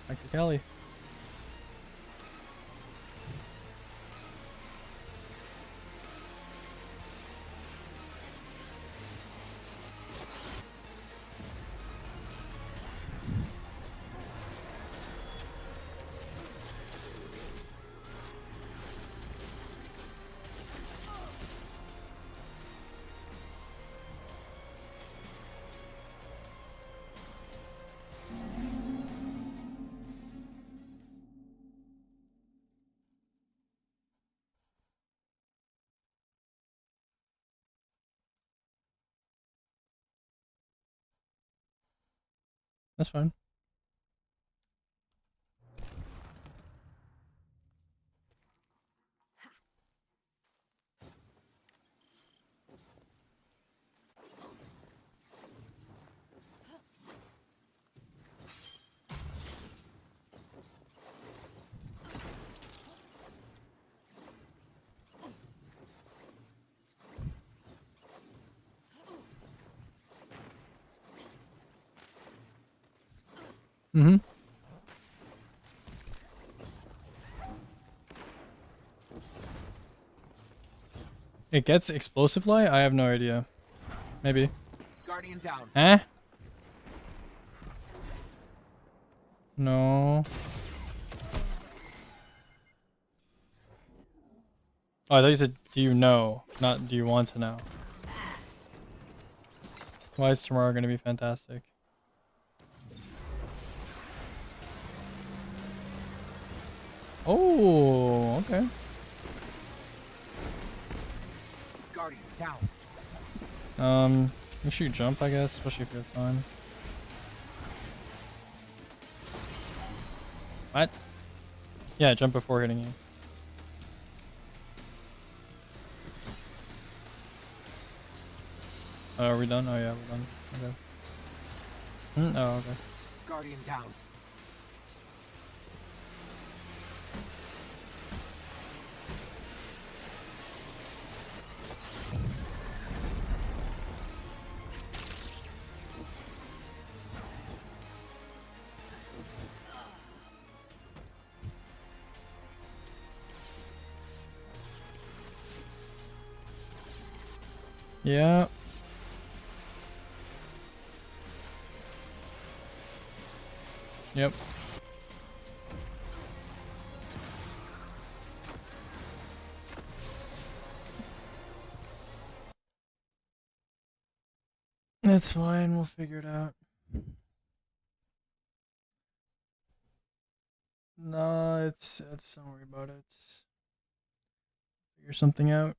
Back to Kelly. That's fine. Mm-hmm. It gets explosive light? I have no idea. Maybe. Guardian down. Eh? No. Oh, I thought you said, do you know? Not, do you want to know? Why is tomorrow going to be fantastic? Oh, okay. Guardian down. Make sure you jump, I guess, especially if you have time. What? Yeah, jump before hitting you. Are we done? Oh yeah, we're done. Okay. Oh, okay. Guardian down. Yeah. Yep. That's fine. We'll figure it out. No, it's don't worry about it. Figure something out.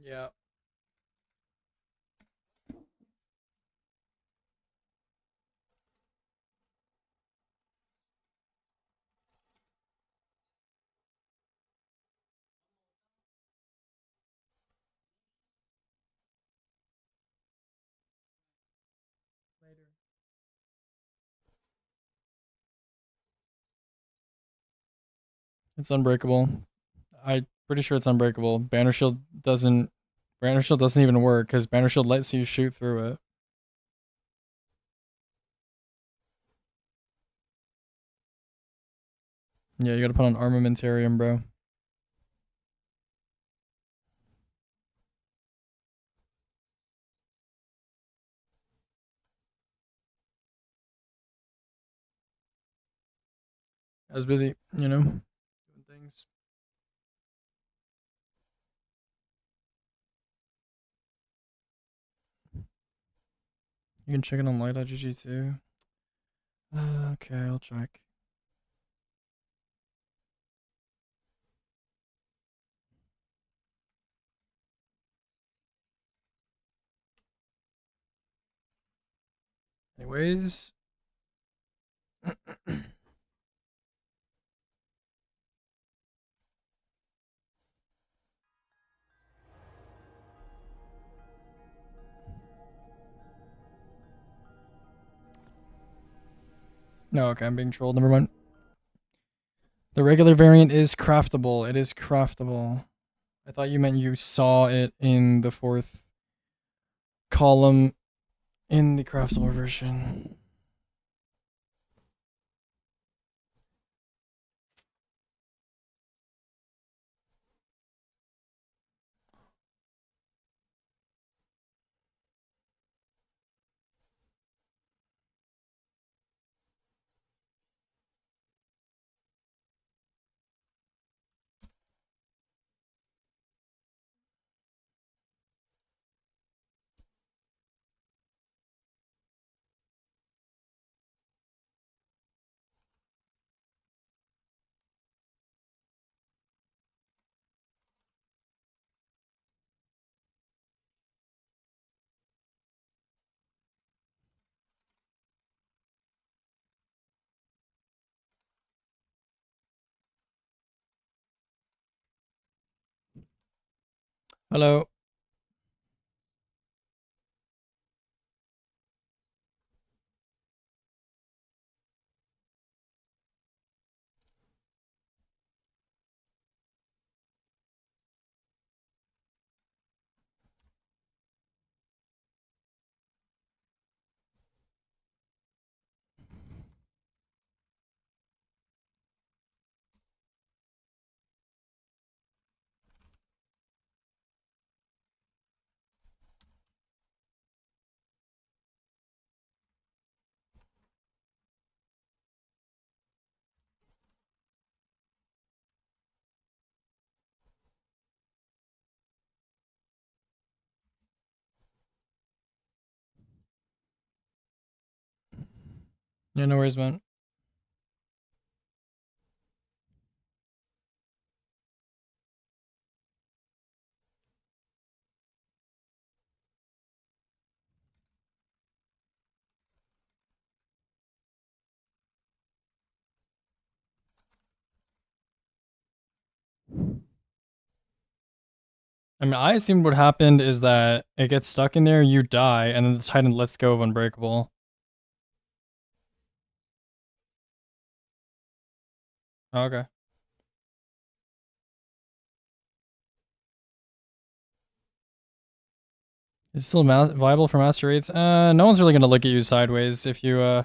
Yeah. Later. It's unbreakable. I'm pretty sure it's unbreakable. Banner shield doesn't even work because banner shield lets you shoot through it. Yeah, you gotta put on armamentarium, bro. I was busy, doing things. You can check it on light.gg too. Okay, I'll check. Anyways. No, okay, I'm being trolled. Never mind. The regular variant is craftable. It is craftable. I thought you meant you saw it in the fourth column in the craftable version. Hello. Yeah, no worries, man. I mean, I assumed what happened is that it gets stuck in there, you die, and then the Titan lets go of Unbreakable. Oh, okay. Is it still viable for Master Raids? No one's really gonna look at you sideways if you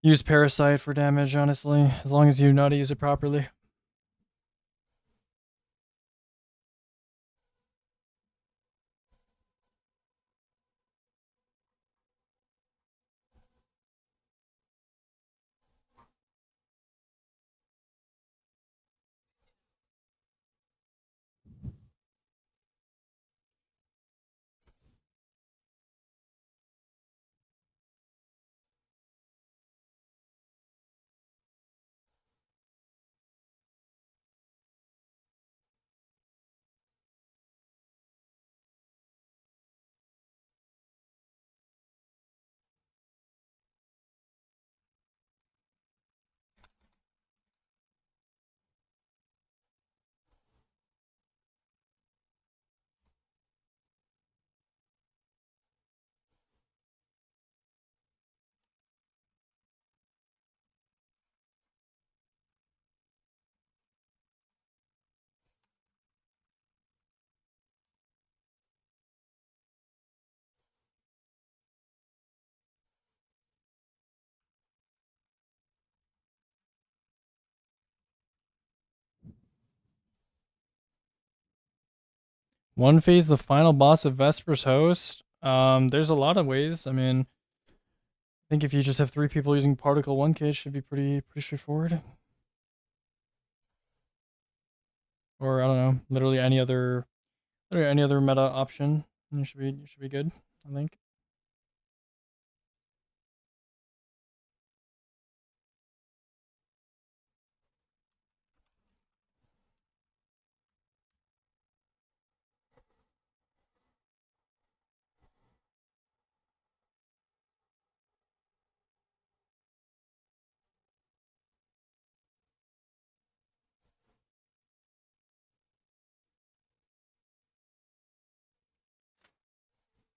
use Parasite for damage, honestly, as long as you know how to use it properly. One phase, the final boss of Vesper's Host. There's a lot of ways. I mean, I think if you just have 3 people using Particle 1K, it should be pretty straightforward. Or I don't know, literally any other meta option. You should be good, I think.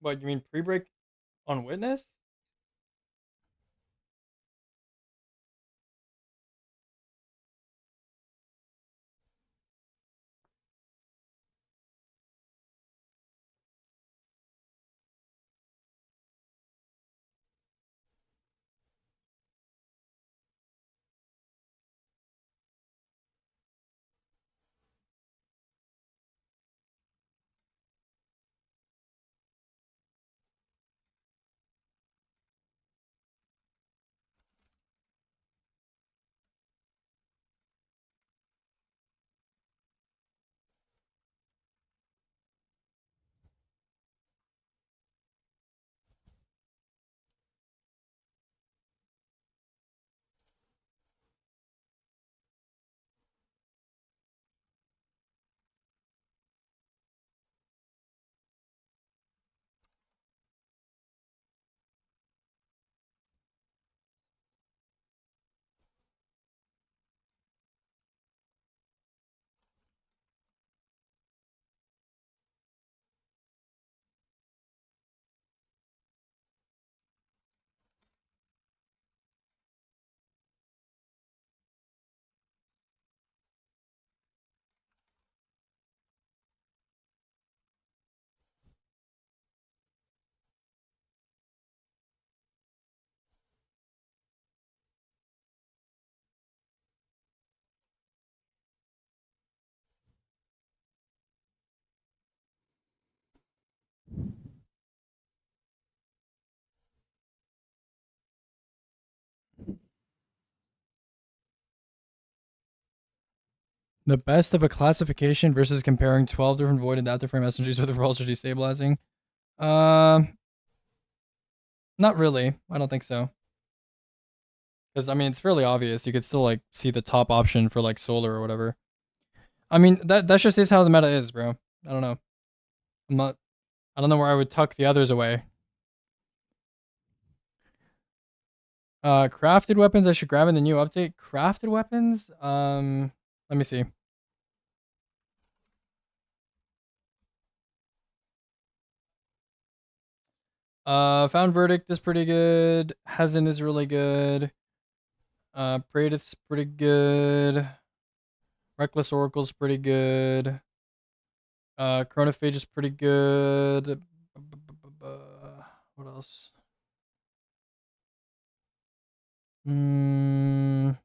What, you mean pre-break on Witness? The best of a classification versus comparing 12 different void and adaptive frame SMGs with rolls or destabilizing. Not really. I don't think so. Because I mean, it's fairly obvious. You could still like see the top option for like solar or whatever. I mean, that just is how the meta is, bro. I don't know. I don't know where I would tuck the others away. Crafted weapons I should grab in the new update. Crafted weapons? Let me see. Found Verdict is pretty good. Hazen is really good. Praedith's pretty good. Reckless Oracle's pretty good. Chronophage is pretty good. What else? Mm.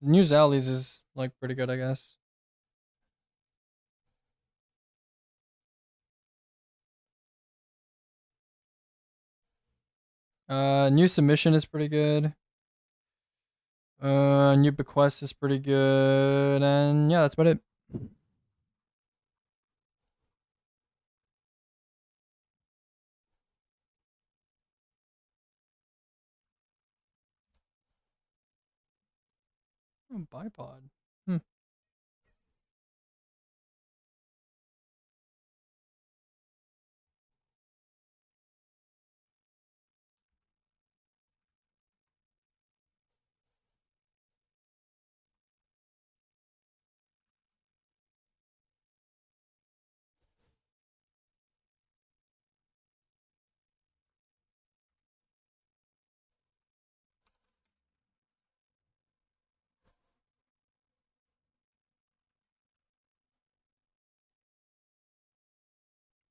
New Zallies is like pretty good, I guess. New Submission is pretty good. New Bequest is pretty good, and yeah, that's about it. Oh, bipod.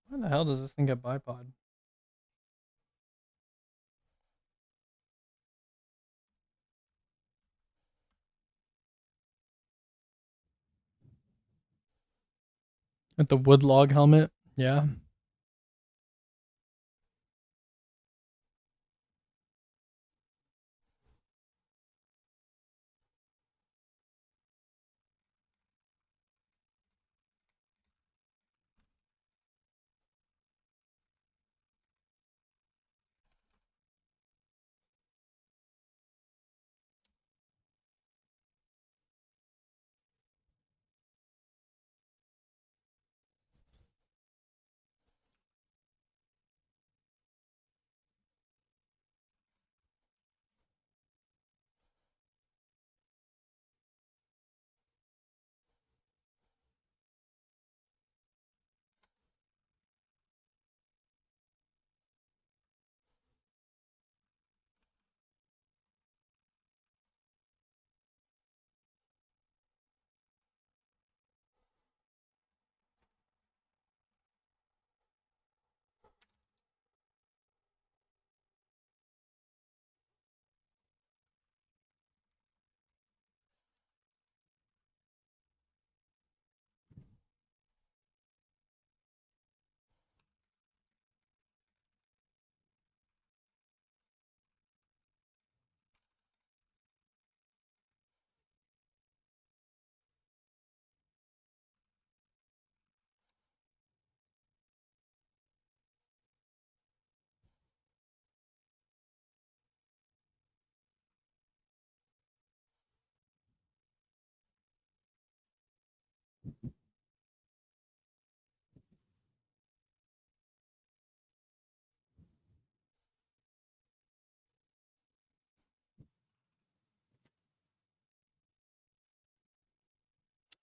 Why the hell does this thing get bipod? With the wood log helmet? Yeah.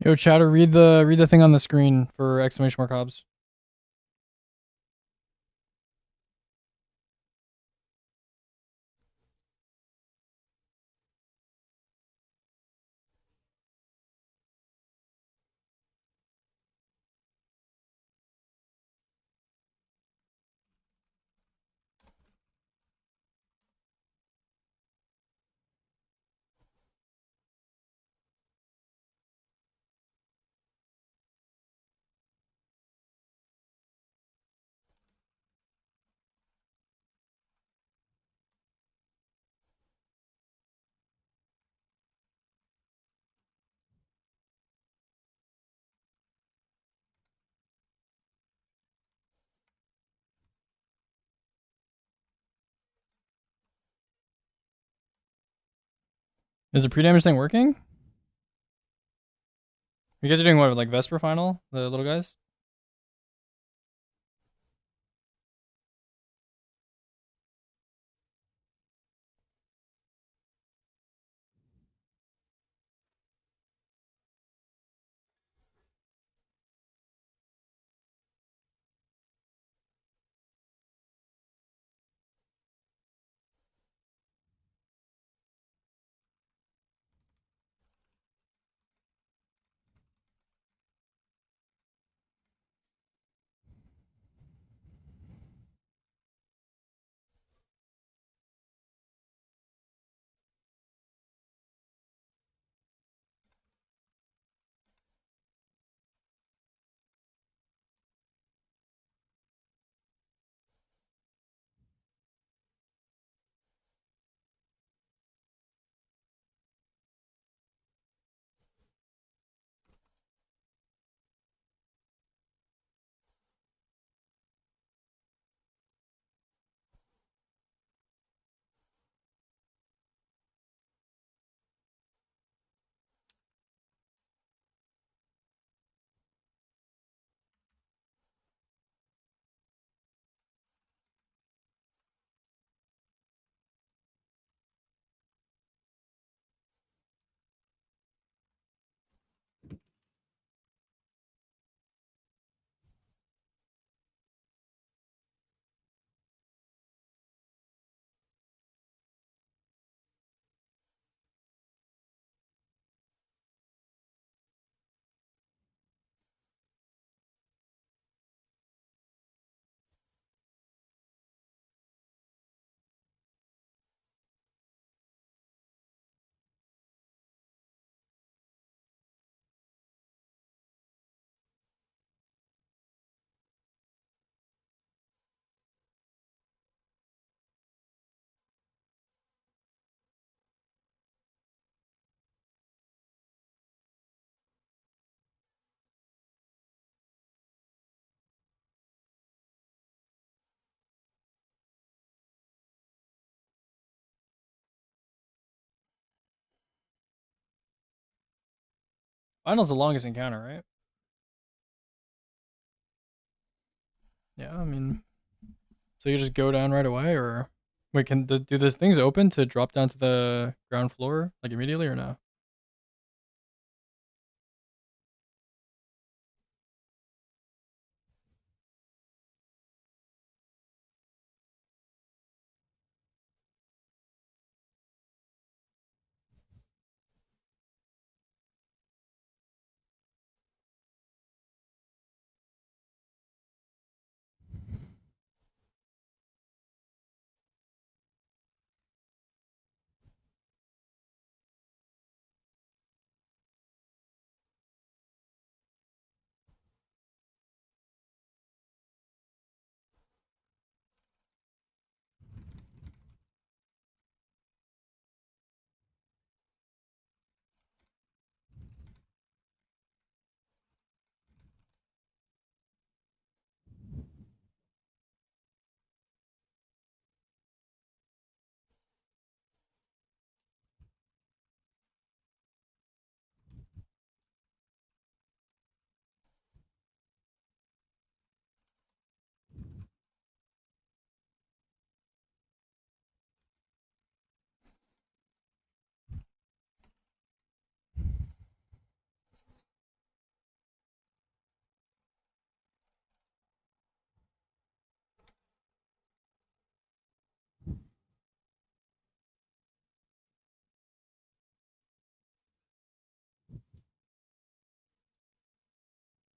Yo, chatter, read the thing on the screen for exclamation mark Hobbs. Is the pre-damage thing working? You guys are doing what, like Vesper final? The little guys? Final's the longest encounter, right? Yeah, I mean, so you just go down right away, or wait, do those things open to drop down to the ground floor like immediately or no?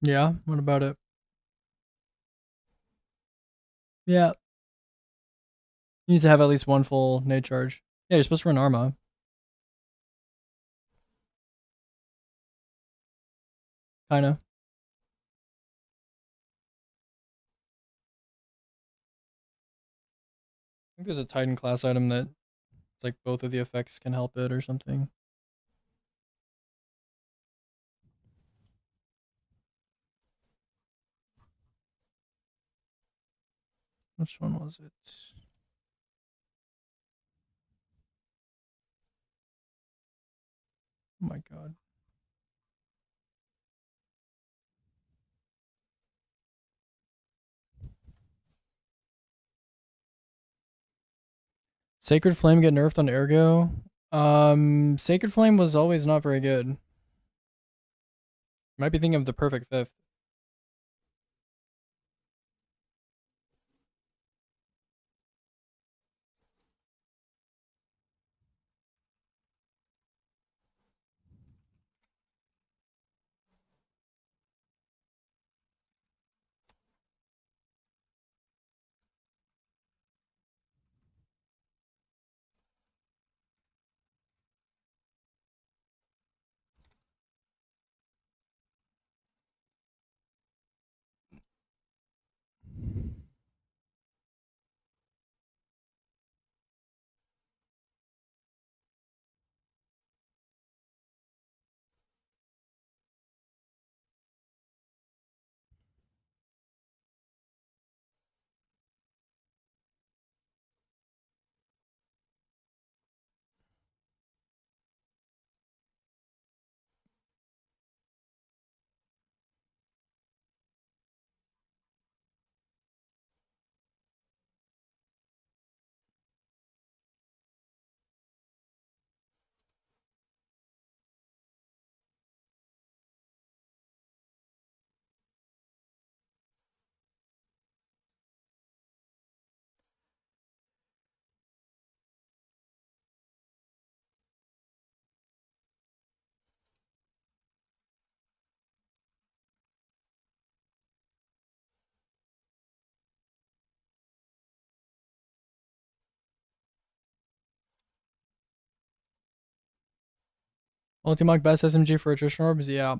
Yeah, what about it? Yeah. You need to have at least one full nade charge. Yeah, you're supposed to run Arma. Kinda. I think there's a Titan class item that it's like both of the effects can help it or something. Which one was it? Oh my god. Sacred Flame get nerfed on Ergo. Sacred Flame was always not very good. Might be thinking of the perfect fifth. Ultimate best SMG for attrition orbs? Yeah.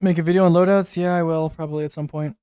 Make a video on loadouts? Yeah, I will probably at some point.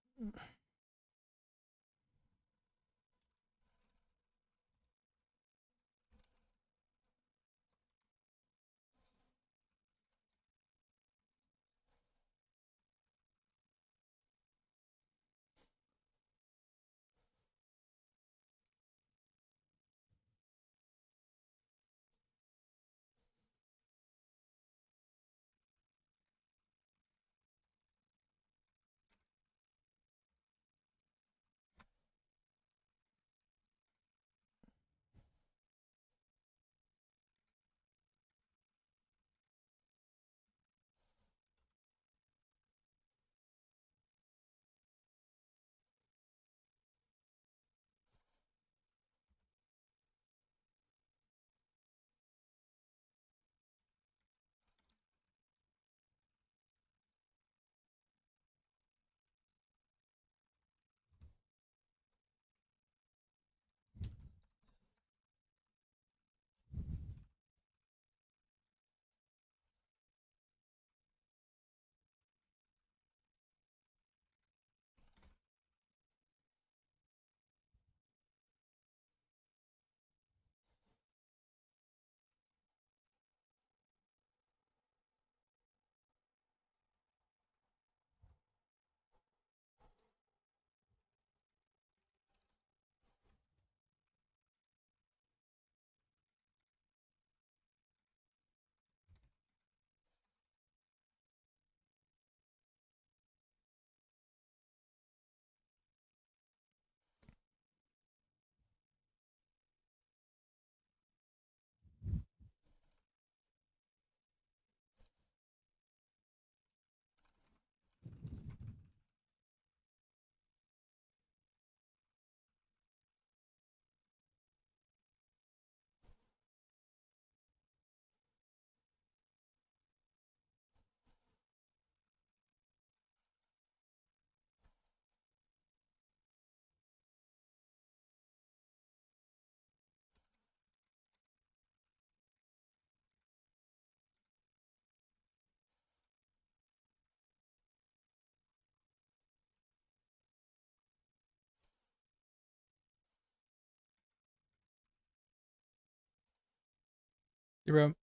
Hey, bro.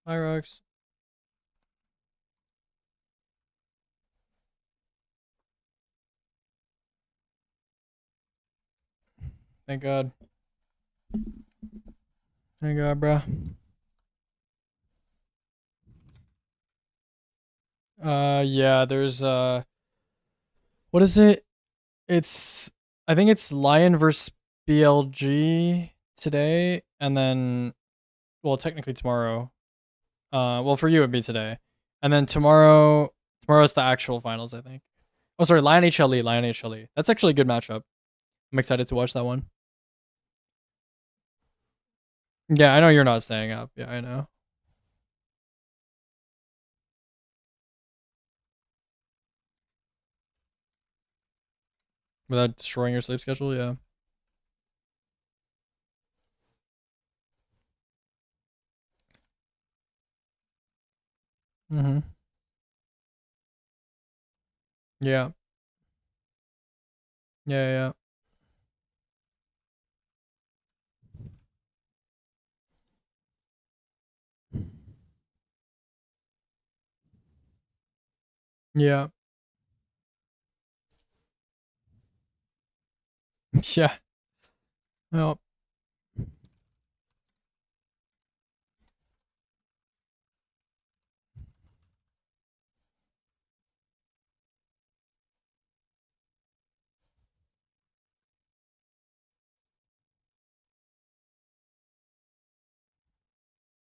Hi, Rox. Thank God. Thank God, bro. Yeah, there's what is it? It's I think it's Lion versus BLG today, and then well, technically tomorrow. Well, for you it'd be today, and then tomorrow's the actual finals, I think. Oh, sorry, Lion HLE, Lion HLE. That's actually a good matchup. I'm excited to watch that one. Yeah, I know you're not staying up. Yeah, I know. Without destroying your sleep schedule, yeah. Mm-hmm. Yeah. Yeah, yeah. Yeah. Yeah. Well,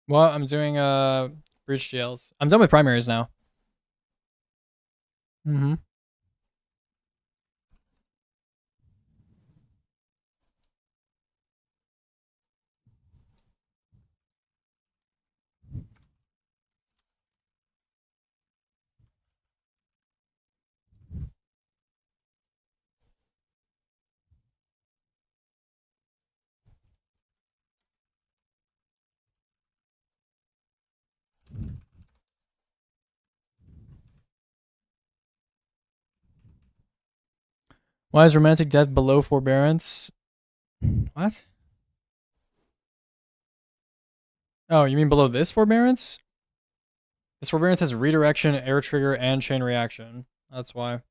well, I'm doing breach GLs. I'm done with primaries now. Mm-hmm. Why is romantic death below forbearance? What? Oh, you mean below this forbearance? This forbearance has redirection, air trigger, and chain reaction. That's why.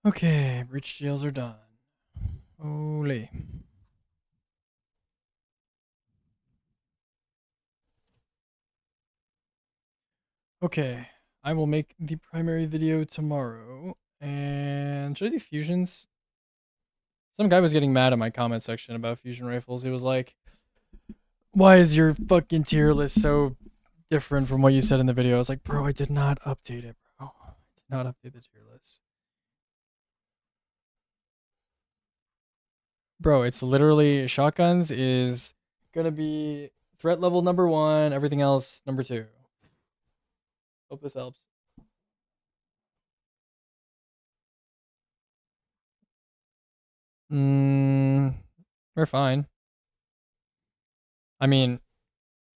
Okay, breach GLs are done. Holy. Okay, I will make the primary video tomorrow. And should I do fusions? Some guy was getting mad at my comment section about fusion rifles. He was like, why is your fucking tier list so different from what you said in the video? I was like, bro, I did not update it, bro. I did not update the tier list. Bro, it's literally shotguns is gonna be threat level number 1, everything else number 2. Hope this helps. We're fine. I mean,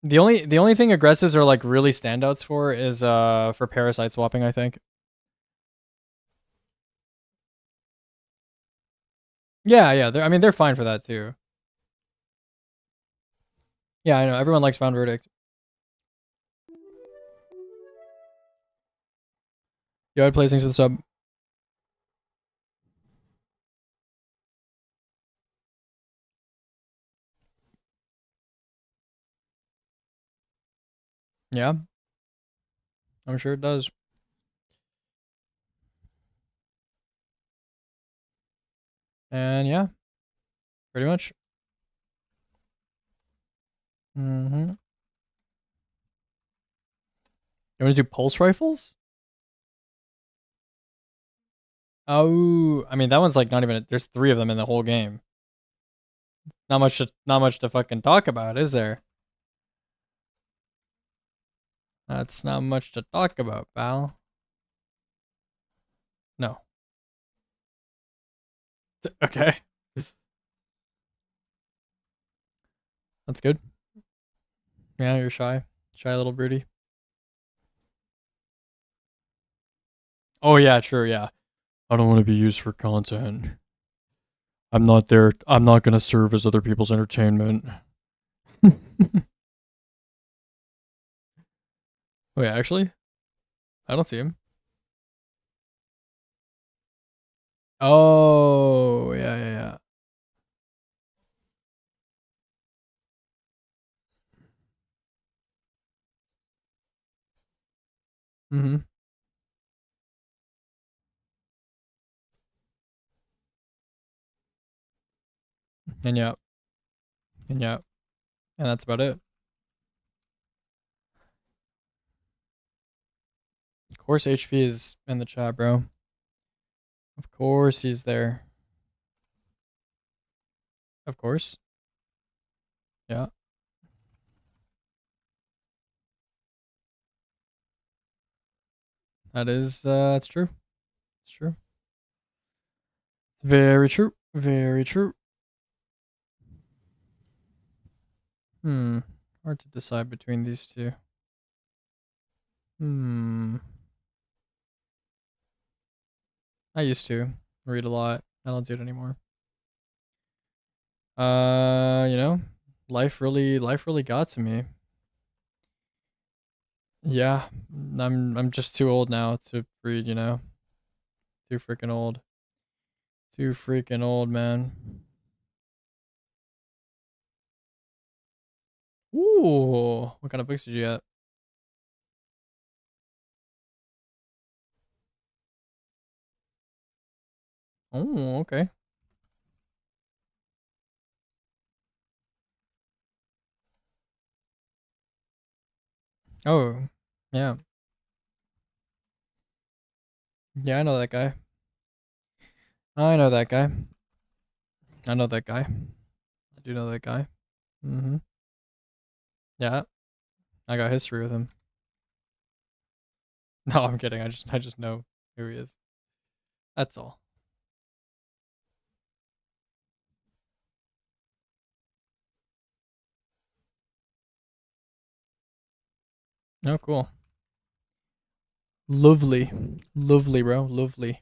the only thing aggressives are like really standouts for is for parasite swapping, I think. Yeah, yeah. I mean, they're fine for that too. Yeah, I know. Everyone likes Found Verdict. Yo, I'd play things for the sub. Yeah. I'm sure it does. And yeah, pretty much. Mm-hmm. You want to do pulse rifles? Oh, I mean that one's like not even. There's 3 of them in the whole game. Not much to fucking talk about, is there? That's not much to talk about, pal. No. Okay. That's good. Yeah, you're shy. Shy little broody. Oh yeah, true, yeah. I don't want to be used for content. I'm not there. I'm not going to serve as other people's entertainment. Wait, actually? I don't see him. Oh, yeah, yeah, yeah. Mm-hmm. And yeah. And yeah. And that's about it. Of course HP is in the chat, bro. Of course he's there. Of course. Yeah. That's true. It's true. It's very true. Very true. Hard to decide between these two. I used to read a lot. I don't do it anymore. You know, life really got to me. Yeah, I'm just too old now to read, you know. Too freaking old. Too freaking old, man. Ooh, what kind of books did you get? Oh, okay. Oh, yeah. Yeah, I know that guy. I know that guy. I know that guy. I do know that guy. Mm-hmm. Yeah, I got history with him. No, I'm kidding. I just know who he is. That's all. Oh, cool. Lovely. Lovely, bro. Lovely.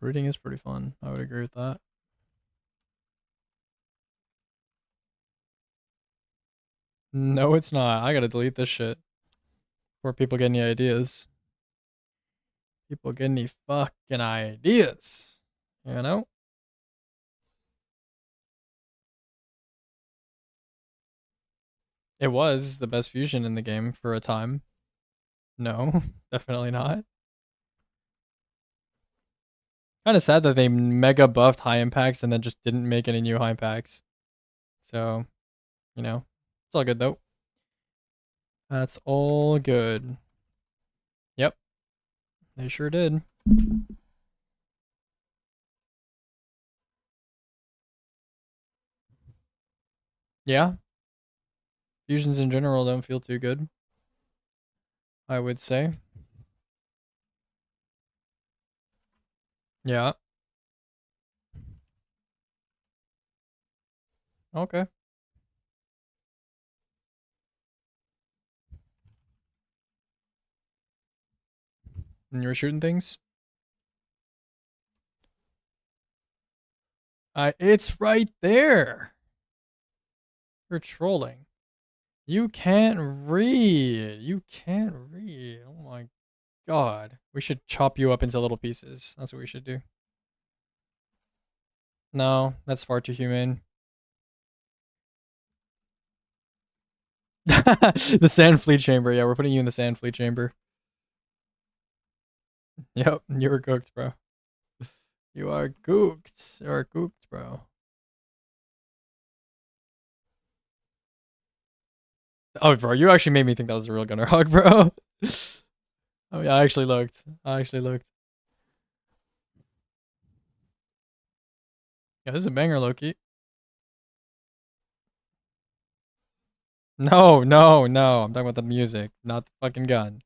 Reading is pretty fun. I would agree with that. No, it's not. I gotta delete this shit before people get any ideas. People get any fucking ideas. You know? It was the best fusion in the game for a time. No, definitely not. Kind of sad that they mega buffed high impacts and then just didn't make any new high impacts. So, you know, it's all good though. That's all good. Yep, they sure did. Yeah, fusions in general don't feel too good, I would say. Yeah. Okay. And you were shooting things? It's right there. You're trolling. You can't read. You can't read. Oh my god. We should chop you up into little pieces. That's what we should do. No, that's far too humane. The sand fleet chamber. Yeah, we're putting you in the sand fleet chamber. Yep, you were cooked, bro. You are cooked. You are cooked, bro. Oh, bro, you actually made me think that was a real gunner hog, bro. Oh yeah, I actually looked. Yeah, this is a banger, Loki. No. I'm talking about the music, not the fucking gun.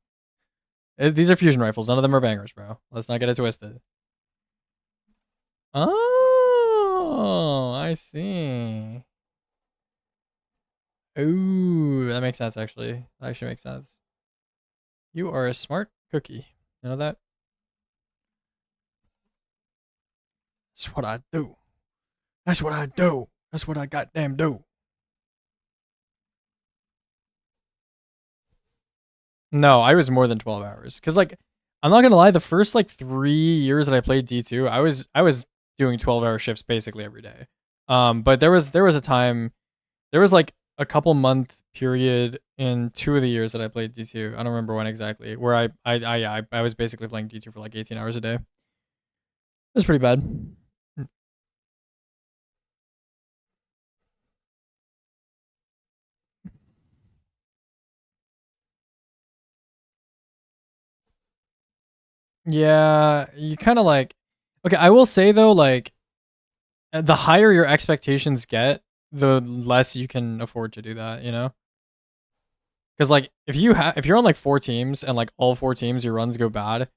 These are fusion rifles. None of them are bangers, bro. Let's not get it twisted. Oh, I see. Ooh, that makes sense, actually. That actually makes sense. You are a smart cookie. You know that? That's what I do. That's what I do. That's what I goddamn do. No, I was more than 12 hours. Cause like, I'm not gonna lie, the first like 3 years that I played D2, I was doing 12-hour shifts basically every day. But there was a time, there was like a couple month period in 2 of the years that I played D2. I don't remember when exactly, where I was basically playing D2 for like 18 hours a day. It was pretty bad. Yeah, you kind of like, okay, I will say though, like, the higher your expectations get, the less you can afford to do that, you know? Because like if you're on like 4 teams and like all 4 teams your runs go bad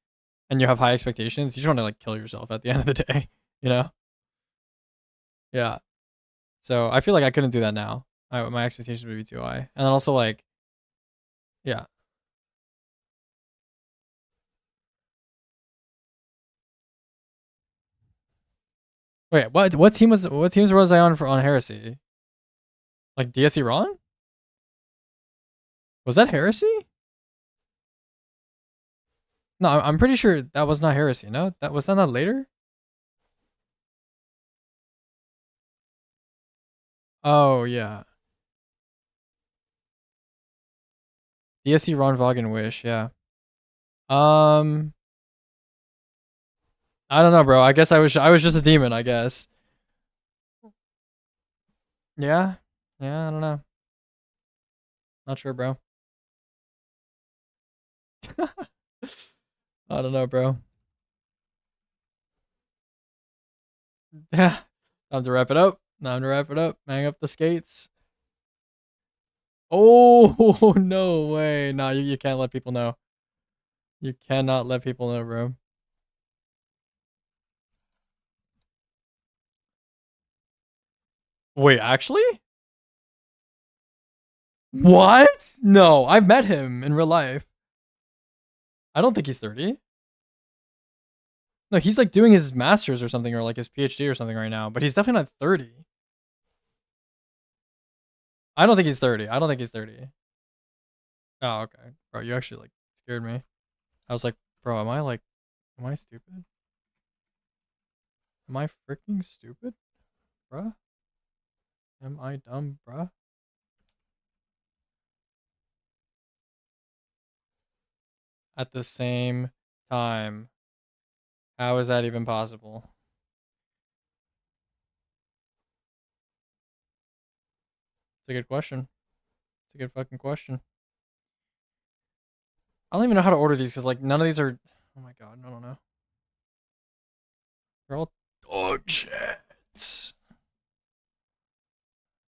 and you have high expectations, you just want to like kill yourself at the end of the day, you know? Yeah. So I feel like I couldn't do that now. My expectations would be too high, and then also like, yeah. Wait, what teams was I on for on Heresy? Like DSE Ron? Was that Heresy? No, I'm pretty sure that was not Heresy. No, that was that not later? Oh yeah, DSE Ron Vaughan Wish. Yeah. Um, I don't know, bro. I guess I was just a demon. I guess. Yeah. Yeah. I don't know. Not sure, bro. I don't know, bro. Yeah. Time to wrap it up. Hang up the skates. Oh no way! No, you can't let people know. You cannot let people know, bro. Wait, actually? What? No, I've met him in real life. I don't think he's 30. No, he's like doing his master's or something, or like his PhD or something right now, but he's definitely not 30. I don't think he's 30. I don't think he's 30. Oh, okay. Bro, you actually like scared me. I was like, bro, am I stupid? Am I freaking stupid? Bruh? Am I dumb, bruh? At the same time. How is that even possible? It's a good question. It's a good fucking question. I don't even know how to order these because like none of these are. Oh my god, I don't know. They're all dog shit.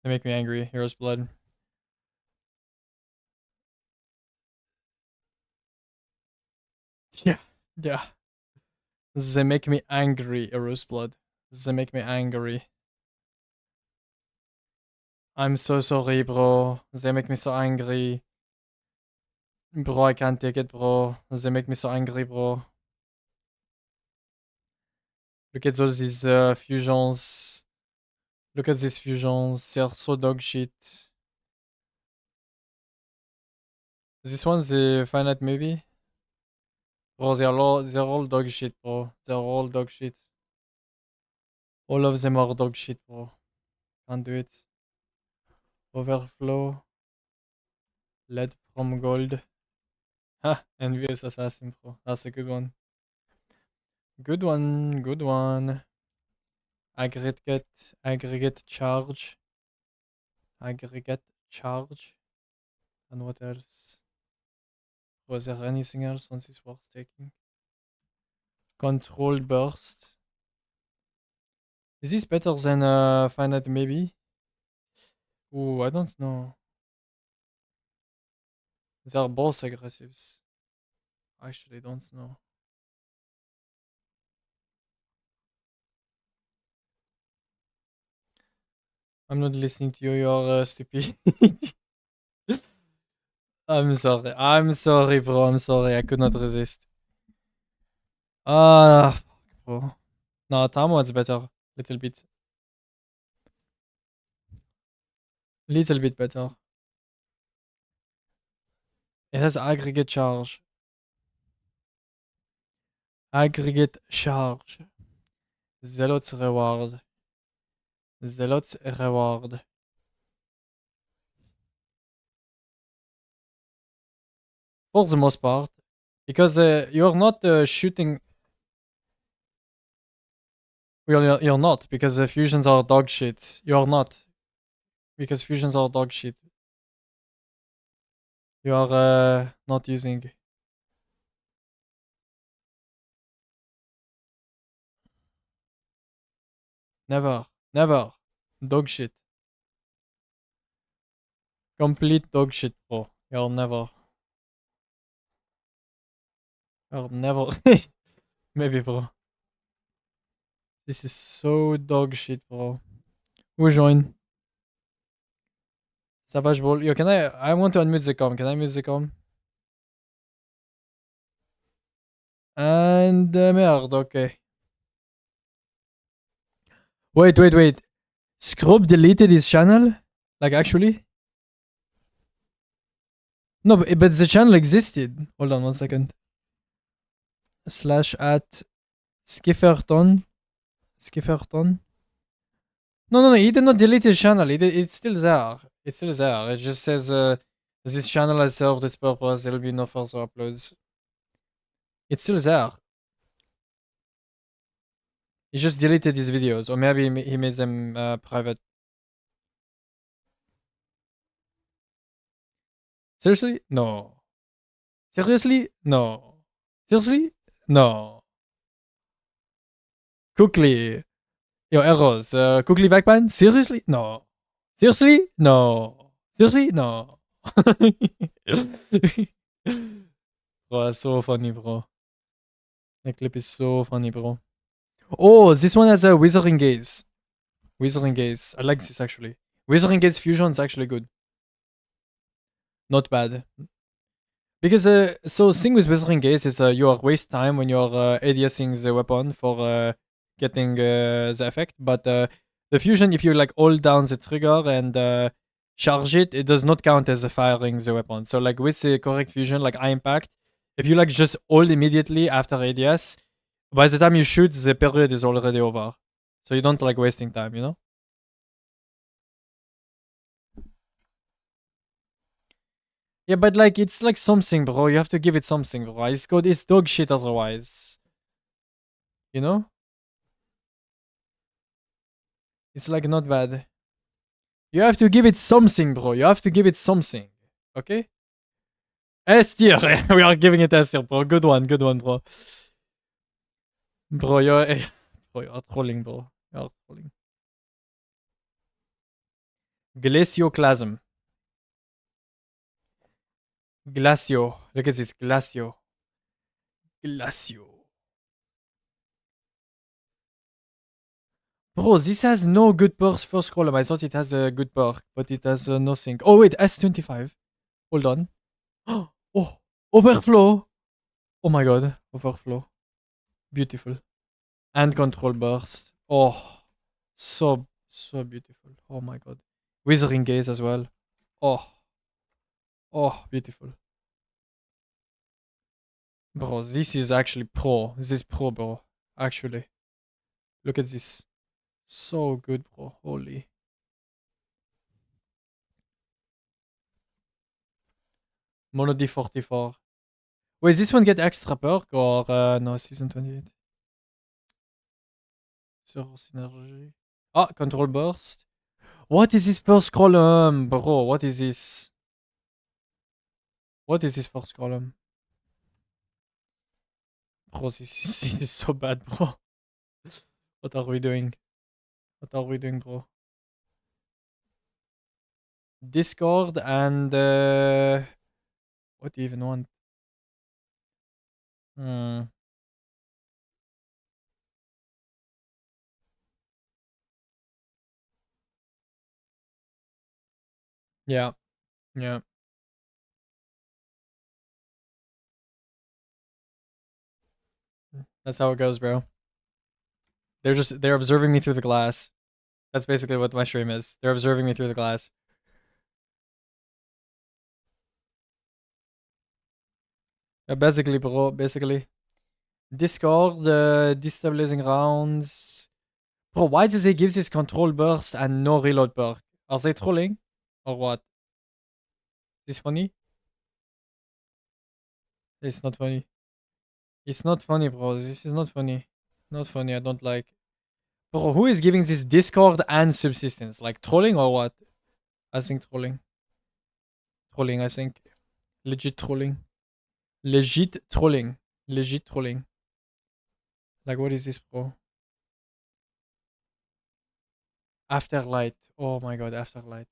They make me angry. Hero's blood. Yeah, yeah. They make me angry. Hero's blood. They make me angry. I'm so sorry, bro. They make me so angry. Bro, I can't take it, bro. They make me so angry, bro. Look at all these fusions. Look at these fusions. They're so dog shit. This one's the finite maybe? Bro, they're all dog shit, bro. They're all dog shit. All of them are dog shit, bro. Can't do it. Overflow. Lead from gold. Ha! Envious assassin, bro. That's a good one. Good one. Good one. Aggregate charge. Aggregate charge. And what else? Was there anything else on this worth taking? Controlled burst. Is this better than finite maybe? Ooh, I don't know. They are both aggressives. Actually, don't know. I'm not listening to you. You're stupid. I'm sorry. I'm sorry, bro. I'm sorry. I could not resist. Ah, fuck, bro. No, Tamo is better. Little bit. Little bit better. It has aggregate charge. Aggregate charge. Zealot's reward. Zealot's reward. For the most part. Because you're not shooting. Well, you're not. Because the fusions are dog shit. You're not. Because fusions are dog shit. You are not using. Never. Never. Dog shit. Complete dog shit, bro. You're never. You're never. Maybe, bro. This is so dog shit, bro. Who join? Savage Ball. Yo, can I want to unmute the com. Can I mute the com? And merde, okay. Wait. Scrub deleted his channel? Like, actually? No, but the channel existed. Hold on 1 second. /@ Skifferton. Skifferton. No, he did not delete his channel. It's still there. It's still there. It just says this channel has served its purpose. There will be no further uploads. It's still there. He just deleted his videos, or maybe he made them private. Seriously? No. Seriously? No. Seriously? No. Quickly. Yo, errors. Quickly backban? Seriously? No. Seriously? No. Seriously? No. Bro, that's so funny, bro. That clip is so funny, bro. Oh, this one has a Withering Gaze. Withering Gaze. I like this actually. Withering Gaze fusion is actually good. Not bad. Because so thing with Withering Gaze is you are waste time when you're ADSing the weapon for getting the effect. But the fusion, if you like hold down the trigger and charge it, it does not count as firing the weapon. So like with the correct fusion, like Eye Impact, if you like just hold immediately after ADS, by the time you shoot, the period is already over. So you don't like wasting time, you know? Yeah, but like it's like something, bro. You have to give it something, bro. It's good. It's dog shit otherwise. You know? It's like not bad. You have to give it something, bro. You have to give it something. Okay? S tier. We are giving it S tier, bro. Good one, bro. Bro, you're trolling, bro. You're trolling. Glacioclasm. Glacio. Look at this. Glacio. Bro, this has no good perk first column. I thought it has a good perk, but it has nothing. Oh, wait. S25. Hold on. Oh, overflow. Oh my god. Overflow. Beautiful. And control burst. Oh, so beautiful. Oh my god. Withering Gaze as well. Oh, beautiful. Bro, this is actually pro. This is pro, bro. Actually. Look at this. So good, bro. Holy. Mono D44. Wait, does this one get extra perk or no? Season 28. Sur synergy. Ah, control burst. What is this first column, bro? What is this? What is this first column? Bro, this is so bad, bro. What are we doing? What are we doing, bro? Discord and what do you even want? Hmm. Yeah. Yeah. That's how it goes, bro. They're observing me through the glass. That's basically what my stream is. They're observing me through the glass. Yeah, basically, bro. Basically. Discord, destabilizing rounds. Bro, why does he give this control burst and no reload perk? Are they trolling? Or what? Is this funny? It's not funny. It's not funny, bro. This is not funny. Not funny. I don't like. Bro, who is giving this Discord and subsistence? Like trolling or what? I think trolling. Trolling, I think. Legit trolling. Legit trolling. Legit trolling. Like, what is this, bro? Afterlight. Oh my god, Afterlight.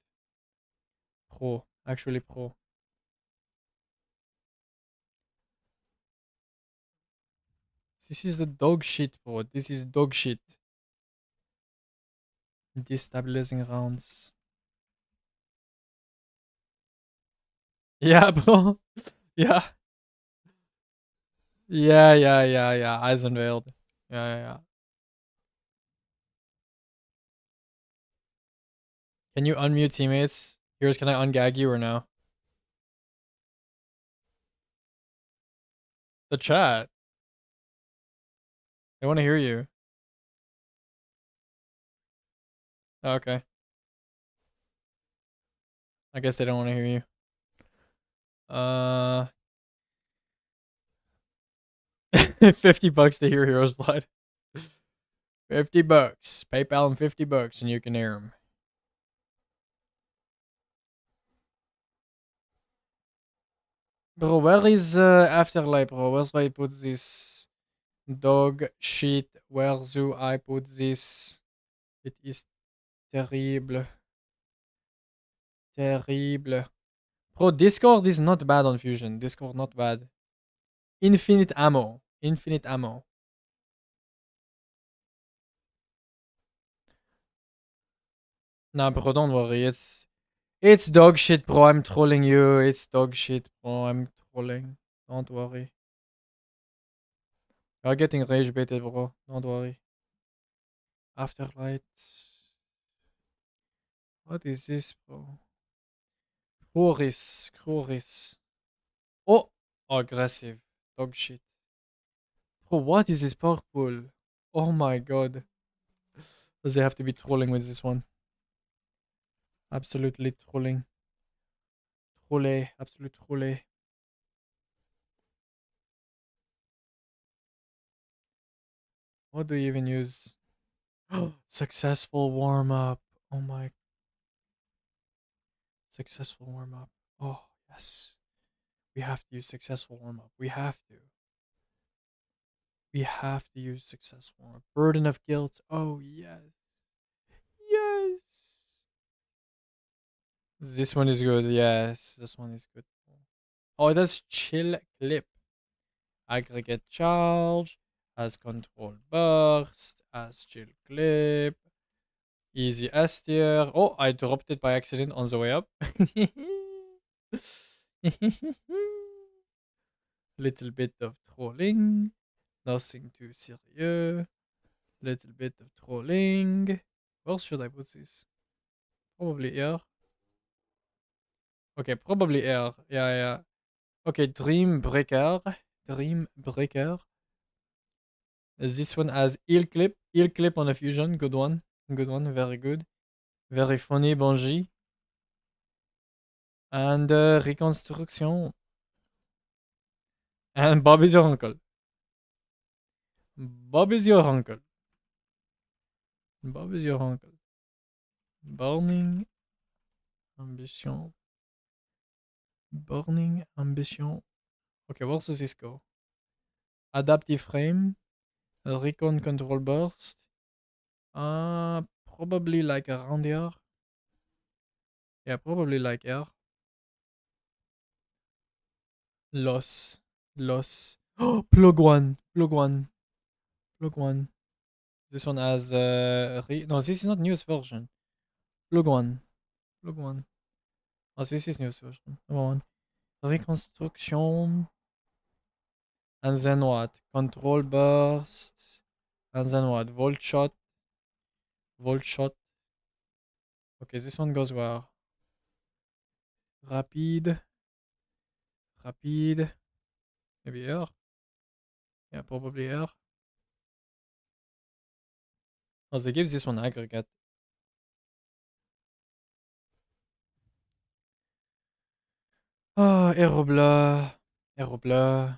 Pro. Actually, pro. This is the dog shit, bro. This is dog shit. Destabilizing rounds. Yeah, bro. Yeah. Yeah. Eyes unveiled. Yeah. Can you unmute teammates? Here's, can I ungag you or no? The chat. They want to hear you. Oh, okay. I guess they don't want to hear you. 50 bucks to hear Hero's Blood. 50 bucks. PayPal and 50 bucks and you can hear them. Bro, where is Afterlife, bro? Where's I put this dog shit? Where do I put this? It is terrible. Terrible. Bro, Discord is not bad on Fusion. Discord not bad. Infinite ammo. Infinite ammo. Nah, bro, don't worry. It's dog shit, bro. I'm trolling you. It's dog shit, bro. I'm trolling. Don't worry. You're getting rage baited, bro. Don't worry. Afterlight. What is this, bro? Chloris. Oh! Aggressive. Dog shit. Bro, what is this purple? Oh my god. Does they have to be trolling with this one? Absolutely trolling. Trollé. Absolute trollé. What do you even use? Successful warm up. Oh my. Successful warm up. Oh, yes. We have to use successful warm up. We have to. We have to use successful warm up. Burden of guilt. Oh, yes. Yes. This one is good. Yes. This one is good. Oh, it has chill clip. Aggregate charge. As control burst. As chill clip. Easy S tier. Oh, I dropped it by accident on the way up. Little bit of trolling. Nothing too serious. Little bit of trolling. Where should I put this? Probably here. Okay, probably here. Yeah. Okay, Dream Breaker. This one has heal clip. Heal clip on a fusion. Good one. Very good. Very funny, Bonji. And reconstruction. And Bob is your uncle. Bob is your uncle. Bob is your uncle. Burning ambition. Burning ambition. Okay, where does this go? Adaptive frame. Recon control burst. Probably like around here. Yeah, probably like here. Loss. Loss. Oh, plug one. Plug one. Plug one. This one has no, this is not newest version. Plug one. Plug one. Oh, this is newest version. Come on. Reconstruction. And then what? Control burst. And then what? Volt shot. Volt shot. Okay, this one goes where? Rapid. Rapid. Maybe here. Yeah, probably here. Oh, they give this one aggregate. Oh, Aero bleu. Aero bleu.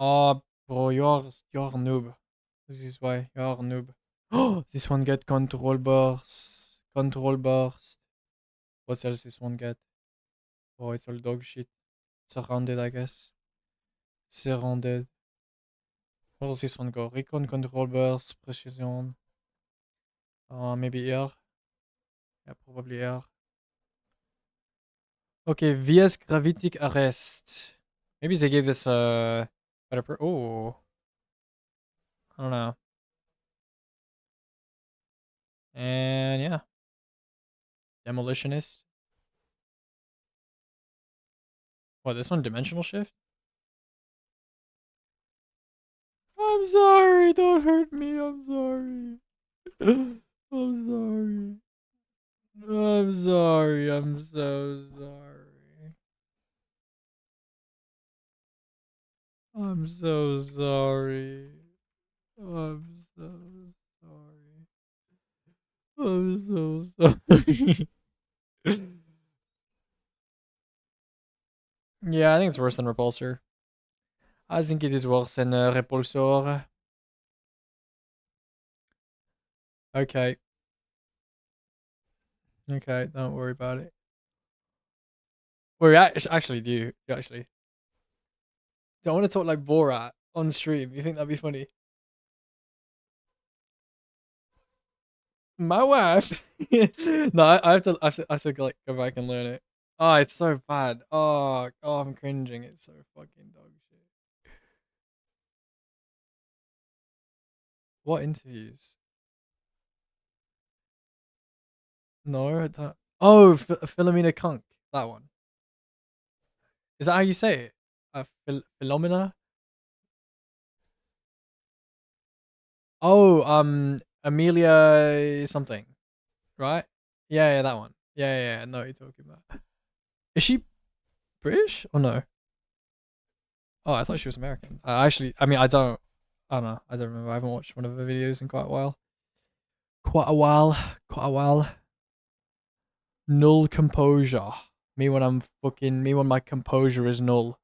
Oh, bro, you're a noob. This is why you're a noob. Oh, this one get control burst. Control burst. What else this one get? Oh, it's all dog shit. Surrounded, I guess. Surrounded. Where does this one go? Recon control burst, precision. Maybe here. Yeah, probably here. Okay, VS gravitic arrest. Maybe they gave this better. Oh, I don't know. And yeah, demolitionist. What, this one dimensional shift? I'm sorry, don't hurt me. I'm sorry. I'm sorry. I'm sorry. I'm so sorry. I'm so sorry. I'm so sorry. I'm so sorry. Yeah, I think it's worse than Repulsor. I think it is worse than Repulsor. Okay. Okay, don't worry about it. Wait, actually, do you actually? Don't want to talk like Borat on stream. You think that'd be funny? My wife. No, I have to like go back and learn it. Oh, it's so bad. Oh, I'm cringing. It's so fucking dog shit. What interviews? No, I don't. Oh, Philomena Kunk. That one. Is that how you say it? Philomena? Oh, Amelia something, right? Yeah, yeah, that one. Yeah, yeah, yeah. I know what you're talking about. Is she British or no? Oh, I thought she was American. I mean, I don't know. I don't remember. I haven't watched one of her videos in quite a while. Quite a while. Quite a while. Null composure. Me when my composure is null.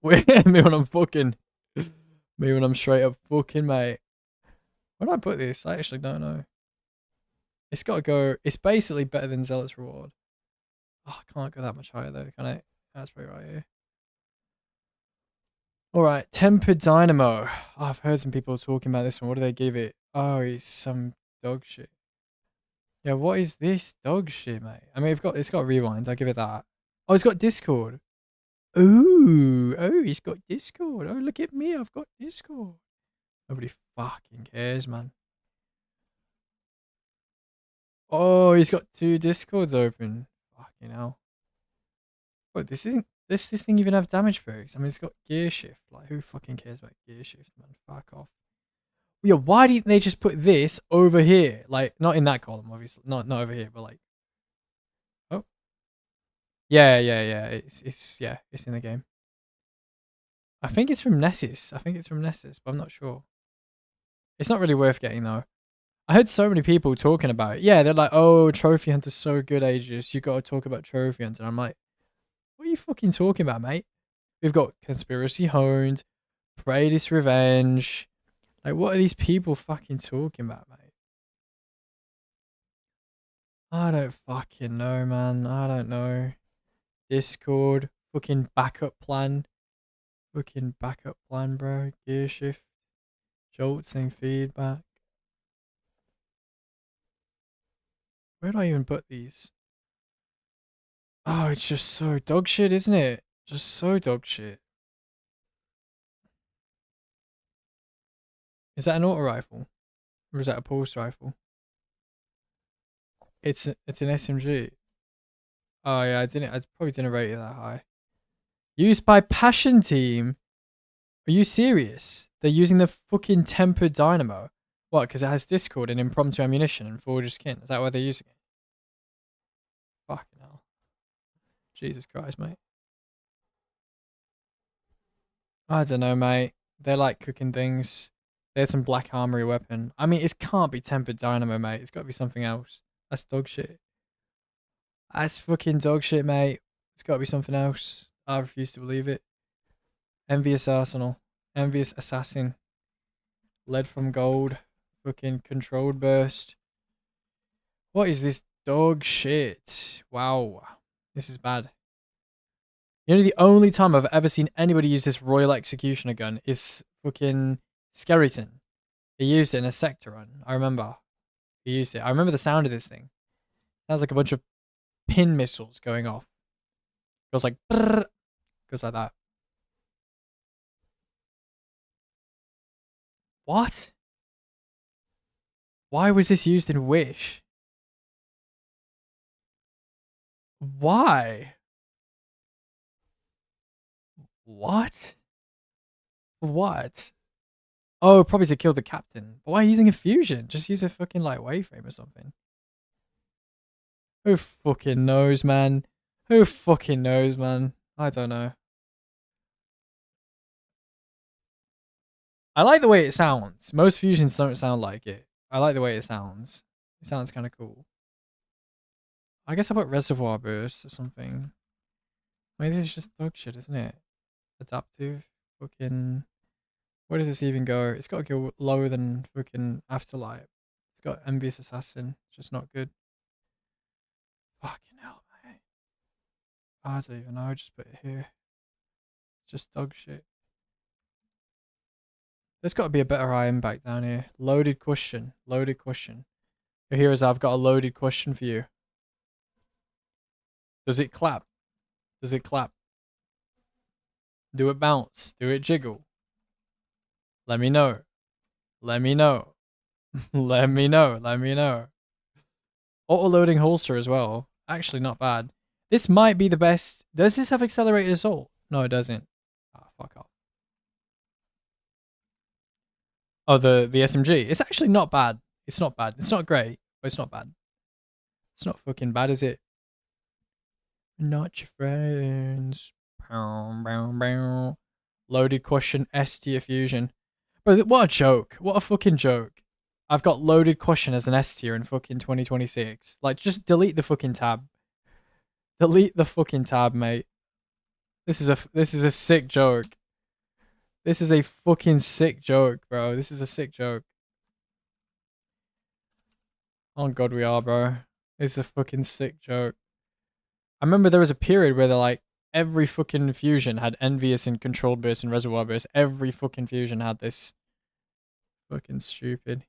Me when I'm fucking. Me when I'm straight up fucking, mate. Where do I put this? I actually don't know. It's got to go. It's basically better than Zealot's Reward. Oh, I can't go that much higher though, can I? That's pretty right here. Alright, Tempered Dynamo. Oh, I've heard some people talking about this one. What do they give it? Oh, it's some dog shit. Yeah, what is this dog shit, mate? I mean, it's got rewind. I'll give it that. Oh, it's got Discord. Ooh, oh, he's got Discord. Oh, look at me. I've got Discord. Nobody fucking cares, man. Oh, he's got 2 Discords open. Fucking hell. Wait, this isn't this thing even have damage perks? I mean, it's got gear shift. Like, who fucking cares about gear shift, man? Fuck off. Yeah, why didn't they just put this over here? Like, not in that column, obviously. Not over here, but like. Oh. Yeah, yeah, yeah. It's in the game. I think it's from Nessus. But I'm not sure. It's not really worth getting though. I heard so many people talking about it. Yeah, they're like, "Oh, Trophy Hunter's so good, Aegis. You got to talk about Trophy Hunter." And I'm like, "What are you fucking talking about, mate? We've got Conspiracy Honed, Praedis Revenge. Like, what are these people fucking talking about, mate?" I don't fucking know, man. I don't know. Discord, fucking backup plan. Fucking backup plan, bro. Gear shift. Jolting feedback. Where do I even put these? Oh, it's just so dog shit, isn't it? Just so dog shit. Is that an auto rifle? Or is that a pulse rifle? It's an SMG. Oh yeah, I probably didn't rate it that high. Used by Passion Team. Are you serious? They're using the fucking tempered dynamo. What? Because it has Discord and impromptu ammunition and forged skin. Is that why they're using it? Fucking hell. Jesus Christ, mate. I don't know, mate. They're like cooking things. There's some Black Armory weapon. I mean, it can't be tempered dynamo, mate. It's got to be something else. That's dog shit. That's fucking dog shit, mate. It's got to be something else. I refuse to believe it. Envious Arsenal. Envious Assassin. Lead from Gold. Fucking Controlled Burst. What is this dog shit? Wow. This is bad. You know, the only time I've ever seen anybody use this Royal Executioner gun is fucking Skeleton. He used it in a sector run. I remember. He used it. I remember the sound of this thing. Sounds like a bunch of pin missiles going off. Goes like brrr. Goes like that. What? Why was this used in Wish? Why? What? What? Oh, probably to kill the captain. But why are you using a fusion? Just use a fucking like waveframe or something. Who fucking knows, man? Who fucking knows, man? I don't know. I like the way it sounds. Most fusions don't sound like it. I like the way it sounds. It sounds kind of cool. I guess I'll put Reservoir Burst or something. I mean, this is just dog shit, isn't it? Adaptive. Fucking... Where does this even go? It's got to go lower than fucking Afterlight. It's got Envious Assassin. It's just not good. Fucking hell, mate. I don't even know. Just put it here. It's just dog shit. There's got to be a better iron back down here. Loaded question. Loaded question. Here is I've got a loaded question for you. Does it clap? Does it clap? Do it bounce? Do it jiggle? Let me know. Let me know. Let me know. Let me know. Auto-loading holster as well. Actually, not bad. This might be the best. Does this have accelerated assault? No, it doesn't. Ah, fuck off. Oh, the SMG. It's actually not bad. It's not bad. It's not great, but it's not bad. It's not fucking bad, is it? Not your friends. Bow, bow, bow. Loaded question S tier fusion. Bro, what a joke. What a fucking joke. I've got loaded question as an S tier in fucking 2026. Like, just delete the fucking tab. Delete the fucking tab, mate. This is a sick joke. This is a fucking sick joke, bro. This is a sick joke. Oh god, we are, bro. It's a fucking sick joke. I remember there was a period where they're like, every fucking fusion had Envious and Controlled Burst and Reservoir Burst. Every fucking fusion had this. Fucking stupid.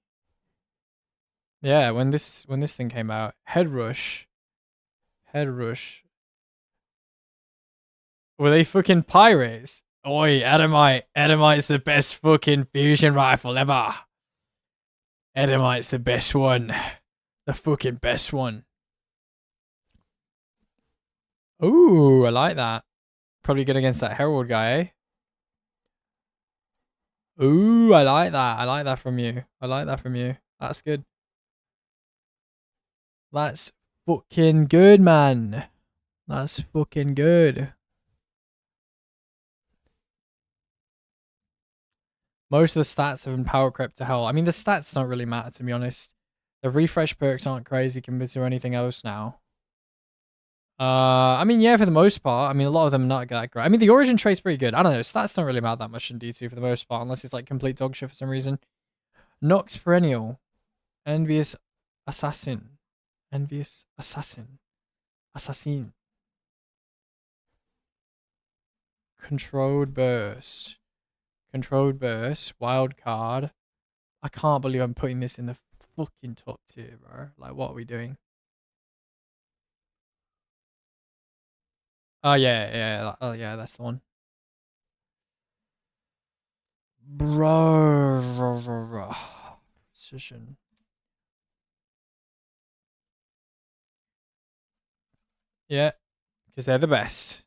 Yeah, when this thing came out, Head Rush. Were they fucking pirates? Oi, Adamite. Adamite's the best fucking fusion rifle ever. Adamite's the best one. The fucking best one. Ooh, I like that. Probably good against that Herald guy, eh? Ooh, I like that. I like that from you. I like that from you. That's good. That's fucking good, man. That's fucking good. Most of the stats have been power crept to hell. I mean, the stats don't really matter, to be honest. The refresh perks aren't crazy compared to anything else now. I mean, yeah, for the most part. I mean, a lot of them are not that great. I mean, the origin trait's pretty good. I don't know. Stats don't really matter that much in D2 for the most part, unless it's like complete dog shit for some reason. Nox Perennial. Envious Assassin. Envious Assassin. Assassin. Controlled Burst. Controlled Burst. Wild Card. I can't believe I'm putting this in the fucking top tier, bro. Like, what are we doing? Oh, yeah. Oh, yeah, that's the one. Bro. Precision. Yeah, because they're the best.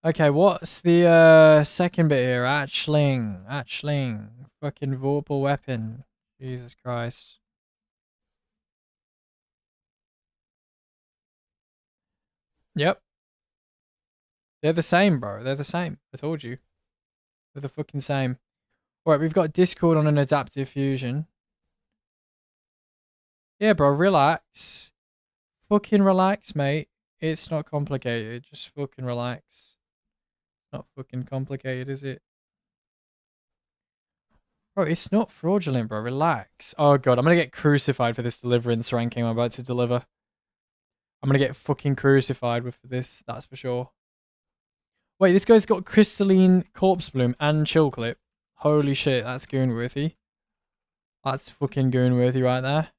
Okay, what's the second bit here? Atchling. Fucking vorpal weapon. Jesus Christ. Yep. They're the same, bro. They're the same. I told you. They're the fucking same. Alright, we've got Discord on an adaptive fusion. Yeah, bro, relax. Fucking relax, mate. It's not complicated. Just fucking relax. Not fucking complicated, is it? Bro, it's not fraudulent, bro. Relax. Oh, God. I'm going to get crucified for this deliverance ranking I'm about to deliver. I'm going to get fucking crucified with this. That's for sure. Wait, this guy's got Crystalline Corpse Bloom and Chill Clip. Holy shit, that's goon-worthy. That's fucking goon-worthy right there.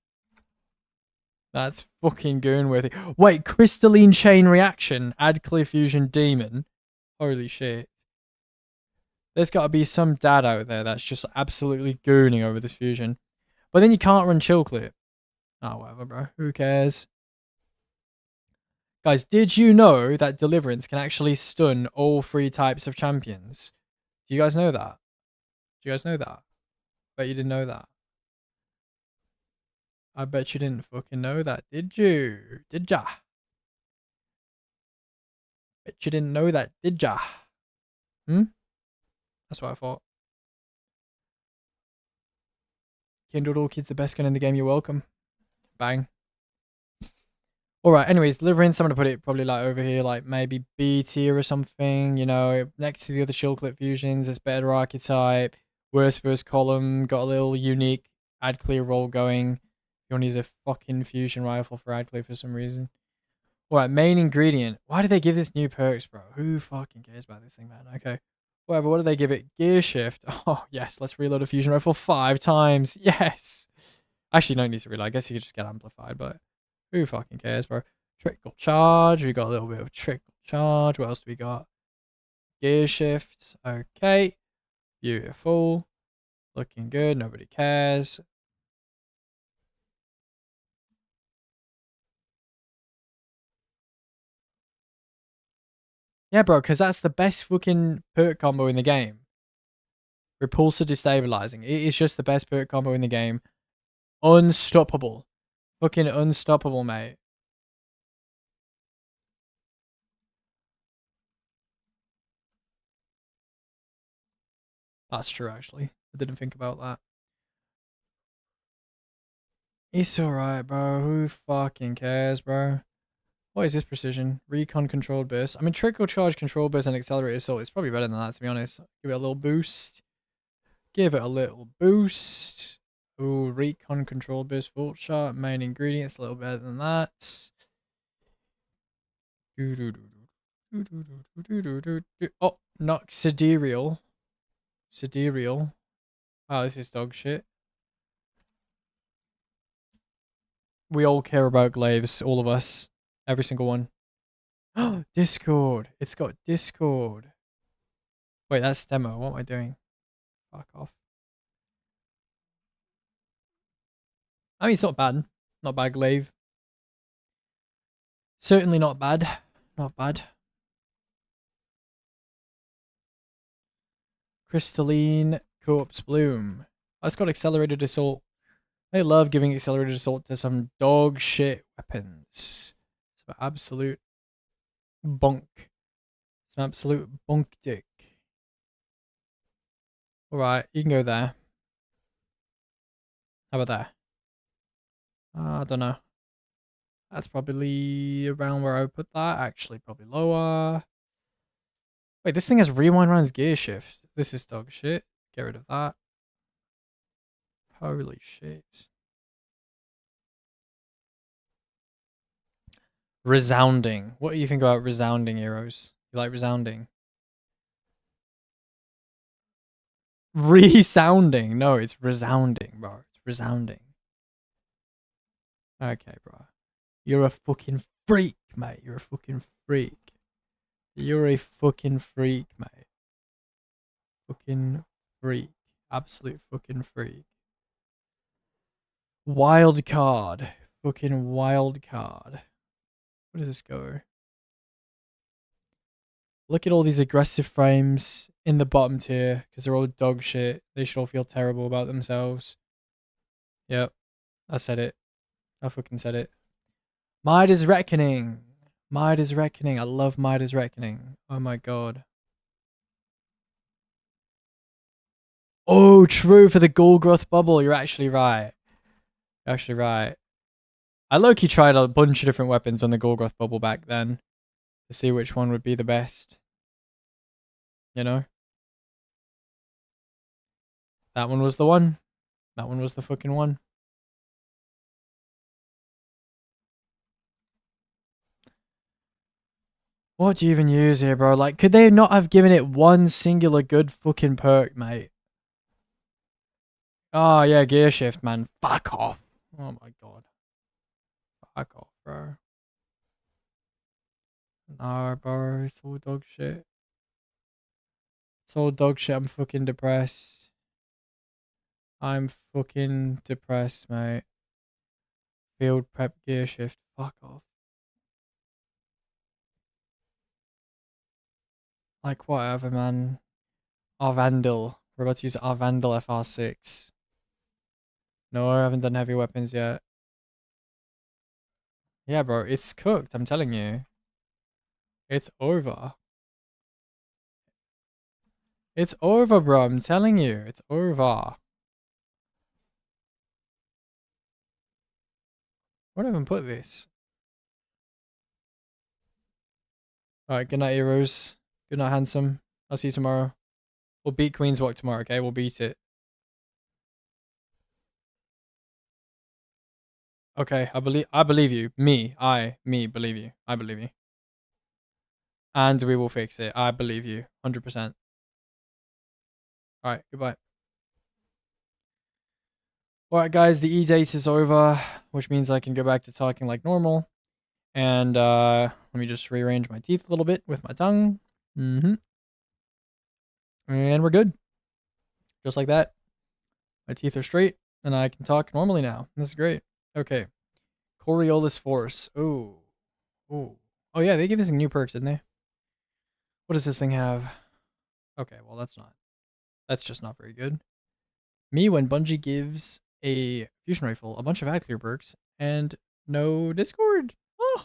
That's fucking goon-worthy. Wait, Crystalline Chain Reaction. Add Clear Fusion Demon. Holy shit. There's got to be some dad out there that's just absolutely gooning over this fusion. But then you can't run Chill Clip. Oh, whatever, bro. Who cares? Guys, did you know that Deliverance can actually stun all 3 types of champions? Do you guys know that? Do you guys know that? Bet you didn't know that. I bet you didn't fucking know that, did you? Did ya? Bet you didn't know that, did ya? That's what I thought. Kindled Orchid's the best gun in the game, you're welcome. Bang. Alright, anyways, Deliverance, I'm going to put it probably like over here, like maybe B tier or something, you know, next to the other Chill Clip fusions, it's better archetype, worst first column, got a little unique ad clear roll going. You want to use a fucking fusion rifle for ad clear for some reason. Alright, main ingredient. Why did they give this new perks, bro? Who fucking cares about this thing, man? Okay. Whatever, what do they give it? Gear shift. Oh, yes, let's reload a fusion rifle 5 times. Yes. Actually, no need to reload. I guess you could just get amplified, but who fucking cares, bro? Trickle charge. We got a little bit of trickle charge. What else do we got? Gear shift. Okay. Beautiful. Looking good. Nobody cares. Yeah, bro, because that's the best fucking perk combo in the game. Repulsor destabilizing. It is just the best perk combo in the game. Unstoppable. Fucking unstoppable, mate. That's true, actually. I didn't think about that. It's alright, bro. Who fucking cares, bro? What is this precision? Recon controlled burst. I mean, trickle charge, control burst, and accelerated assault. It's probably better than that, to be honest. Give it a little boost. Give it a little boost. Ooh, recon controlled burst, vault shot. Main ingredients, a little better than that. Oh, not sidereal. Sidereal. Oh, this is dog shit. We all care about glaives, all of us. Every single one. Discord. It's got Discord. Wait, that's demo. What am I doing? Fuck off. I mean, it's not bad. Not bad glaive. Certainly not bad. Not bad. Crystalline Corpse Bloom. Oh, it's got accelerated assault. I love giving accelerated assault to some dog shit weapons. It's absolute bunk. Some absolute bunk dick. Alright, you can go there. How about that? I don't know. That's probably around where I would put that. Actually, probably lower. Wait, this thing has rewind runs gear shift. This is dog shit. Get rid of that. Holy shit. Resounding. What do you think about resounding, heroes? You like resounding? Resounding. No, it's resounding, bro. It's resounding. Okay, bro. You're a fucking freak, mate. You're a fucking freak. You're a fucking freak, mate. Fucking freak. Absolute fucking freak. Wild card. Fucking wild card. Where does this go? Look at all these aggressive frames in the bottom tier because they're all dog shit. They should all feel terrible about themselves. Yep. I said it. I fucking said it. Midas Reckoning. Midas Reckoning. I love Midas Reckoning. Oh my god. Oh, true for the Golgroth bubble. You're actually right. You're actually right. I low-key tried a bunch of different weapons on the Golgroth bubble back then to see which one would be the best. You know? That one was the one. That one was the fucking one. What do you even use here, bro? Like, could they not have given it one singular good fucking perk, mate? Oh, yeah, gear shift, man. Fuck off. Oh my god. Fuck off, bro. Nah, bro. It's all dog shit. It's all dog shit. I'm fucking depressed. I'm fucking depressed, mate. Field prep gear shift. Fuck off. Like, whatever, man. Arvandil. We're about to use Arvandil FR6. No, I haven't done heavy weapons yet. Yeah, bro. It's cooked. I'm telling you. It's over. It's over, bro. I'm telling you. It's over. Where do I even put this? Alright, good night, heroes. Good night, handsome. I'll see you tomorrow. We'll beat Queen's Walk tomorrow, okay? We'll beat it. Okay, I believe you. Me believe you. I believe you. And we will fix it. I believe you. 100%. Alright, goodbye. Alright, guys, the E-date is over, which means I can go back to talking like normal. And let me just rearrange my teeth a little bit with my tongue. And we're good. Just like that. My teeth are straight, and I can talk normally now. This is great. Okay. Coriolis Force. Oh. Oh. Oh, yeah, they gave us new perks, didn't they? What does this thing have? Okay, well, that's just not very good. Me when Bungie gives a fusion rifle a bunch of ad clear perks and no Discord. Oh,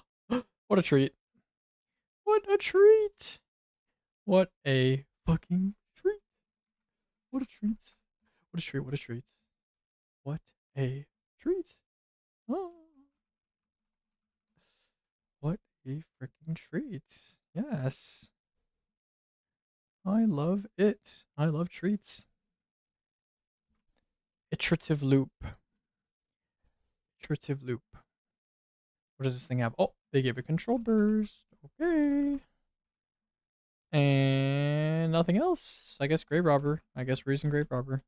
what a treat. What a treat. What a fucking treat. What a treat. What a treat. What a treat. What a treat. Oh. What a freaking treat. Yes. I love it. I love treats. Iterative loop. Iterative loop. What does this thing have? Oh, they gave a control burst. Okay. And nothing else. I guess Grave Robber. I guess we're using Grave Robber.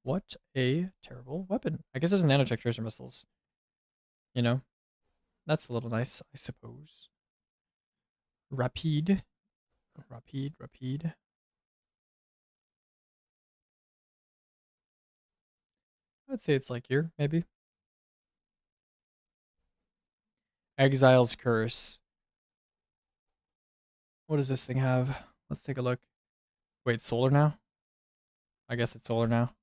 What a terrible weapon. I guess there's nanotech tracer missiles. You know? That's a little nice, I suppose. Rapide. Rapide. I'd say it's like here, maybe. Exile's Curse. What does this thing have? Let's take a look. Wait, it's solar now? I guess it's solar now.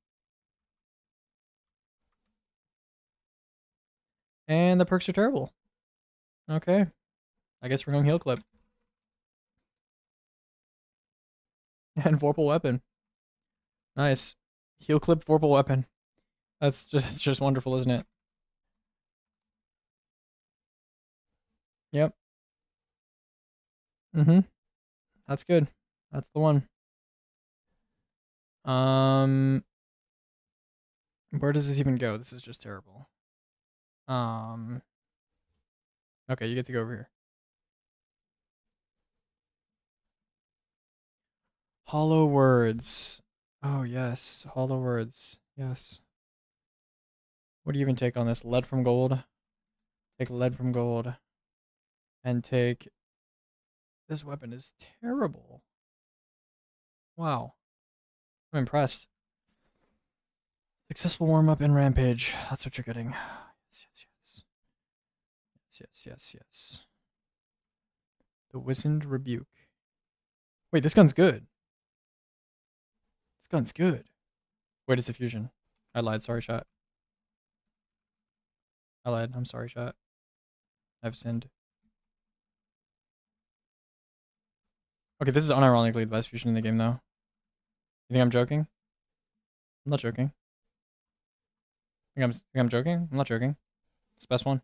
And the perks are terrible. Okay. I guess we're going heal clip. And Vorpal weapon. Nice. Heal clip Vorpal weapon. That's just wonderful, isn't it? Yep. Mm-hmm. That's good. That's the one. Where does this even go? This is just terrible. Okay, you get to go over here. Hollow words. Oh, yes. Hollow words. Yes. What do you even take on this? Lead from gold. Take lead from gold. And take... This weapon is terrible. Wow. I'm impressed. Successful warm-up and rampage. That's what you're getting. Yes, yes, yes. Yes, yes, yes, yes. The Wizened Rebuke. Wait, this gun's good. This gun's good. Wait, it's a fusion. I lied. Sorry, chat. I lied. I'm sorry, chat. I've sinned. Okay, this is unironically the best fusion in the game, though. You think I'm joking? I'm not joking. Think I'm joking? I'm not joking. It's the best one.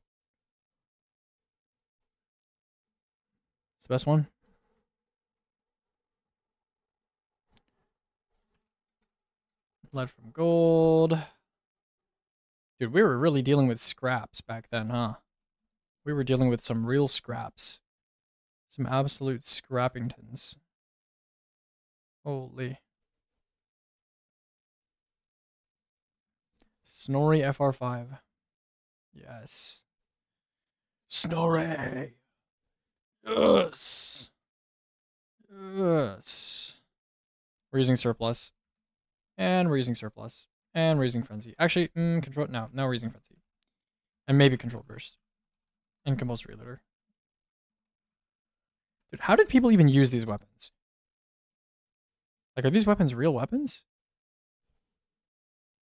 It's the best one. Lead from gold. Dude, we were really dealing with scraps back then, huh? We were dealing with some real scraps. Some absolute scrappingtons. Holy. Snorri FR5. Yes. Snorri! Yes! Yes! We're using surplus. And we're using surplus. And we're using frenzy. Actually, control. No, now we're using frenzy. And maybe control burst. And compulsory reloader. Dude, how did people even use these weapons? Like, are these weapons real weapons?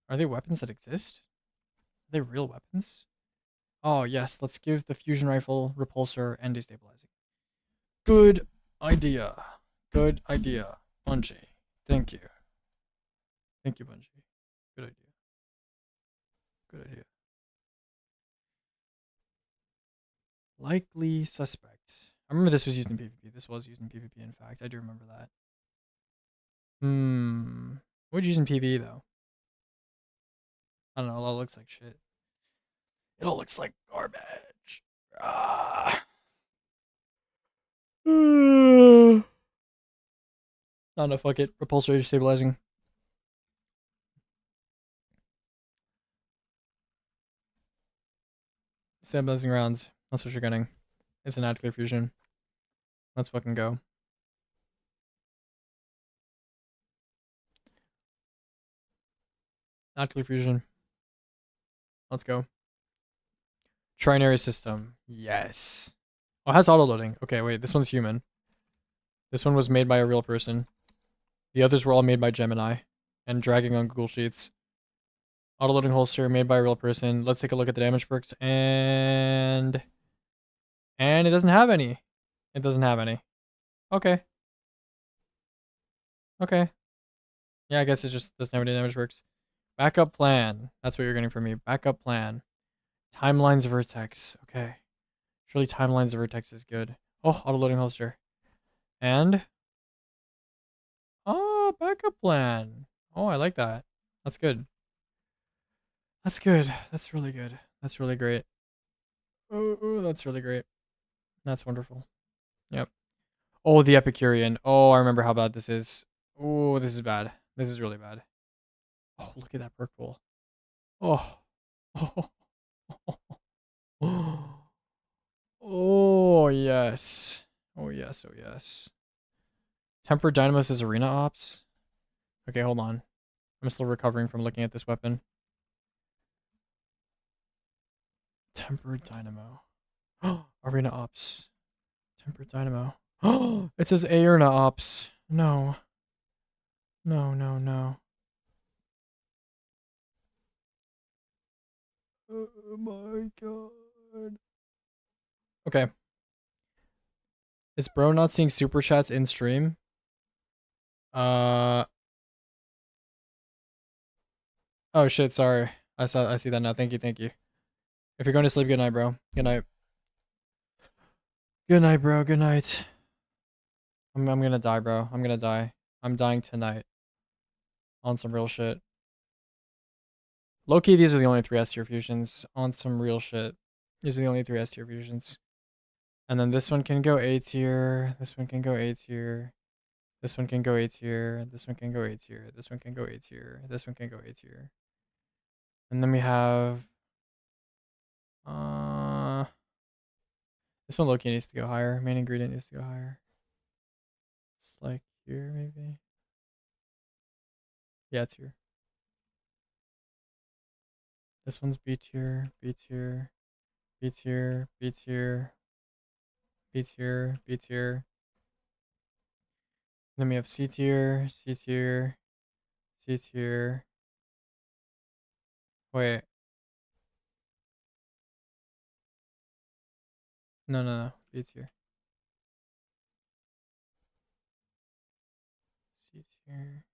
Are they weapons that exist? Are they real weapons? Oh, yes. Let's give the fusion rifle, repulsor, and destabilizing. Good idea. Good idea. Bungie. Thank you. Thank you, Bungie. Good idea. Good idea. Likely suspect. I remember this was used in PvP. This was used in PvP, in fact. I do remember that. What would you use in PvE, though? I don't know. It all looks like shit. It all looks like garbage. Ah. No, no, fuck it. Repulsor stabilizing. Stabilizing rounds. That's what you're getting. It's an ad clear fusion. Let's fucking go. Ad clear fusion. Let's go. Trinary system. Yes. Oh, it has auto loading. Okay, wait. This one's human. This one was made by a real person. The others were all made by Gemini and dragging on Google Sheets. Auto loading holster made by a real person. Let's take a look at the damage perks and it doesn't have any. It doesn't have any. Okay. Okay. Yeah, I guess it just doesn't have any damage perks. Backup plan. That's what you're getting from me. Backup plan. Timelines Vertex. Okay. Surely Timelines Vertex is good. Oh, auto loading holster. And oh, backup plan. Oh, I like that. That's good. That's good. That's really good. That's really great. Oh, that's really great. That's wonderful. Yep. Oh, the Epicurean. Oh, I remember how bad this is. Oh, this is bad. This is really bad. Oh, look at that perk pool. Oh. Oh. Oh, yes. Oh, yes. Oh, yes. Tempered Dynamos is arena ops. Okay, hold on. I'm still recovering from looking at this weapon. Tempered Dynamo. Arena ops. Tempered Dynamo. It says Arena ops. No. No, no, no. Oh my god. Okay. Is bro not seeing super chats in stream? Oh shit, sorry. I see that now. Thank you, thank you. If you're going to sleep, good night, bro. Good night. Good night, bro. Good night. I'm gonna die, bro. I'm gonna die. I'm dying tonight. On some real shit. Low-key, these are the only 3 S tier fusions. On some real shit. These are the only 3 S tier fusions. And then this one can go A tier. This one can go A tier. This one can go A tier. This one can go A tier. This one can go A tier. This one can go A tier. And then we have this one low-key needs to go higher. Main ingredient needs to go higher. It's like here maybe. Yeah, it's here. This one's B tier, B tier, B tier, B tier, B tier, B tier. Then we have C tier, C tier, C tier. Wait. No, no, no. B tier. C tier.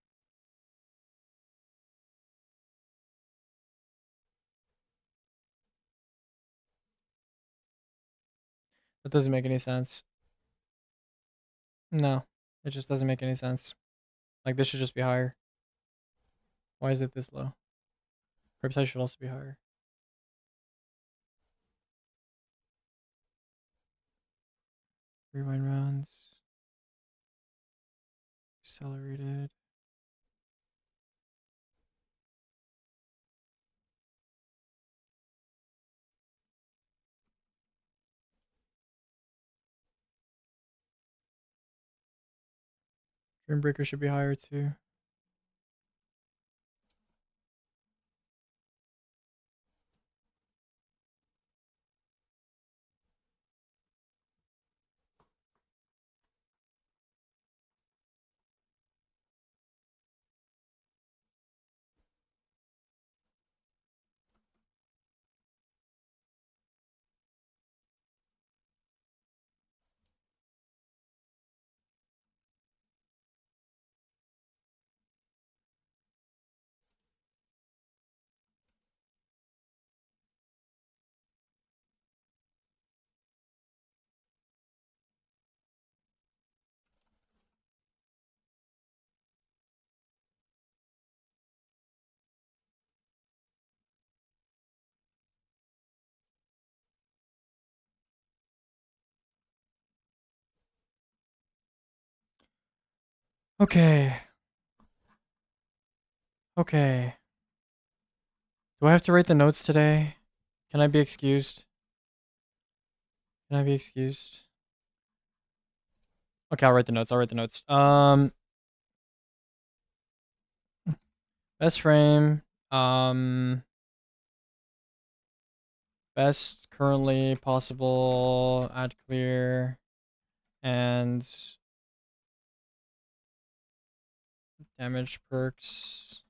That doesn't make any sense. No, it just doesn't make any sense. Like, this should just be higher. Why is it this low? Cryptide should also be higher. Rewind rounds. Accelerated. Dreambreaker should be higher too. Okay. Okay. Do I have to write the notes today? Can I be excused? Can I be excused? Okay, I'll write the notes. I'll write the notes. Best frame. Best currently possible. Add clear. And damage perks.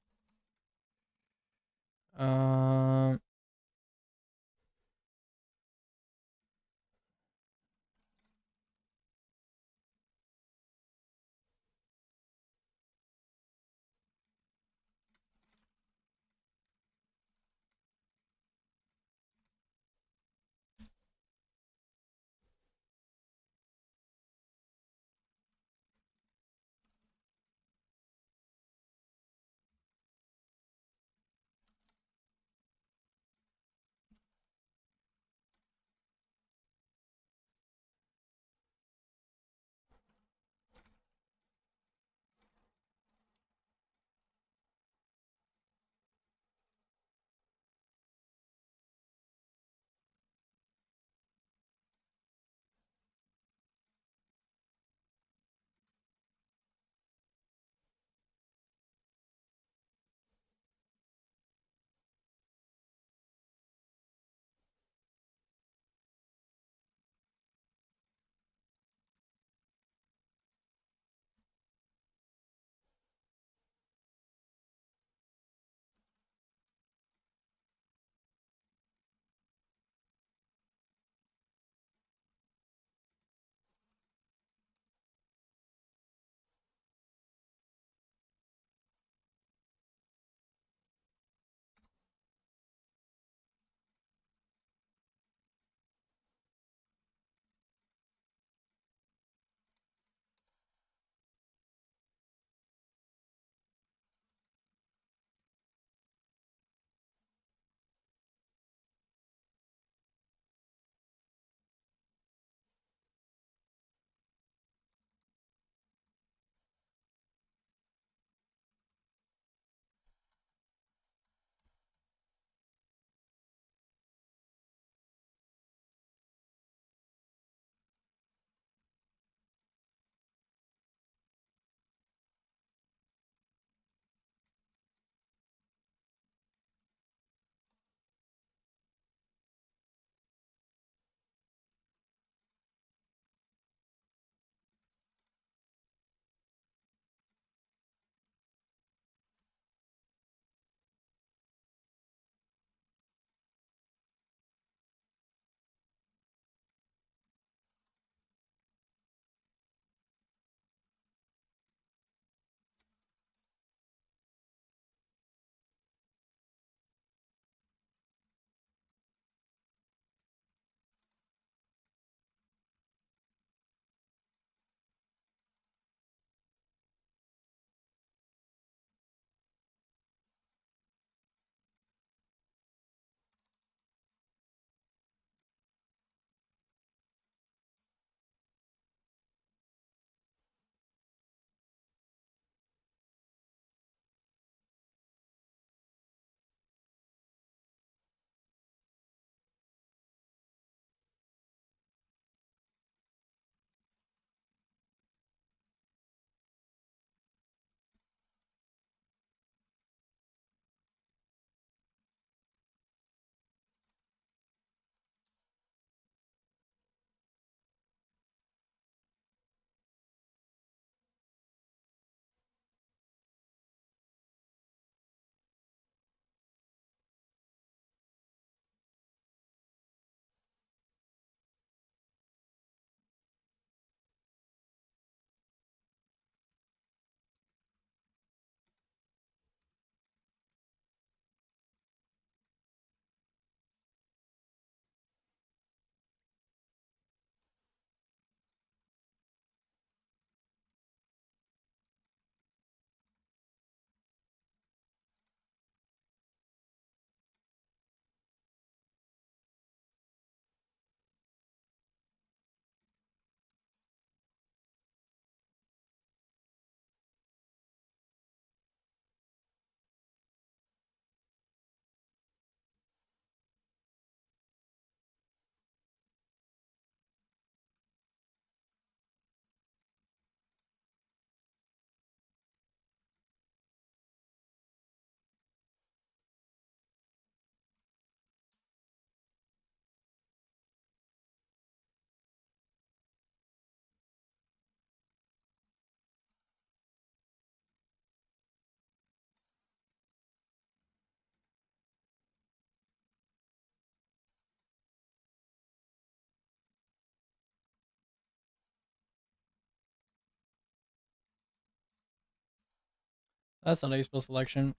That's not a useful selection.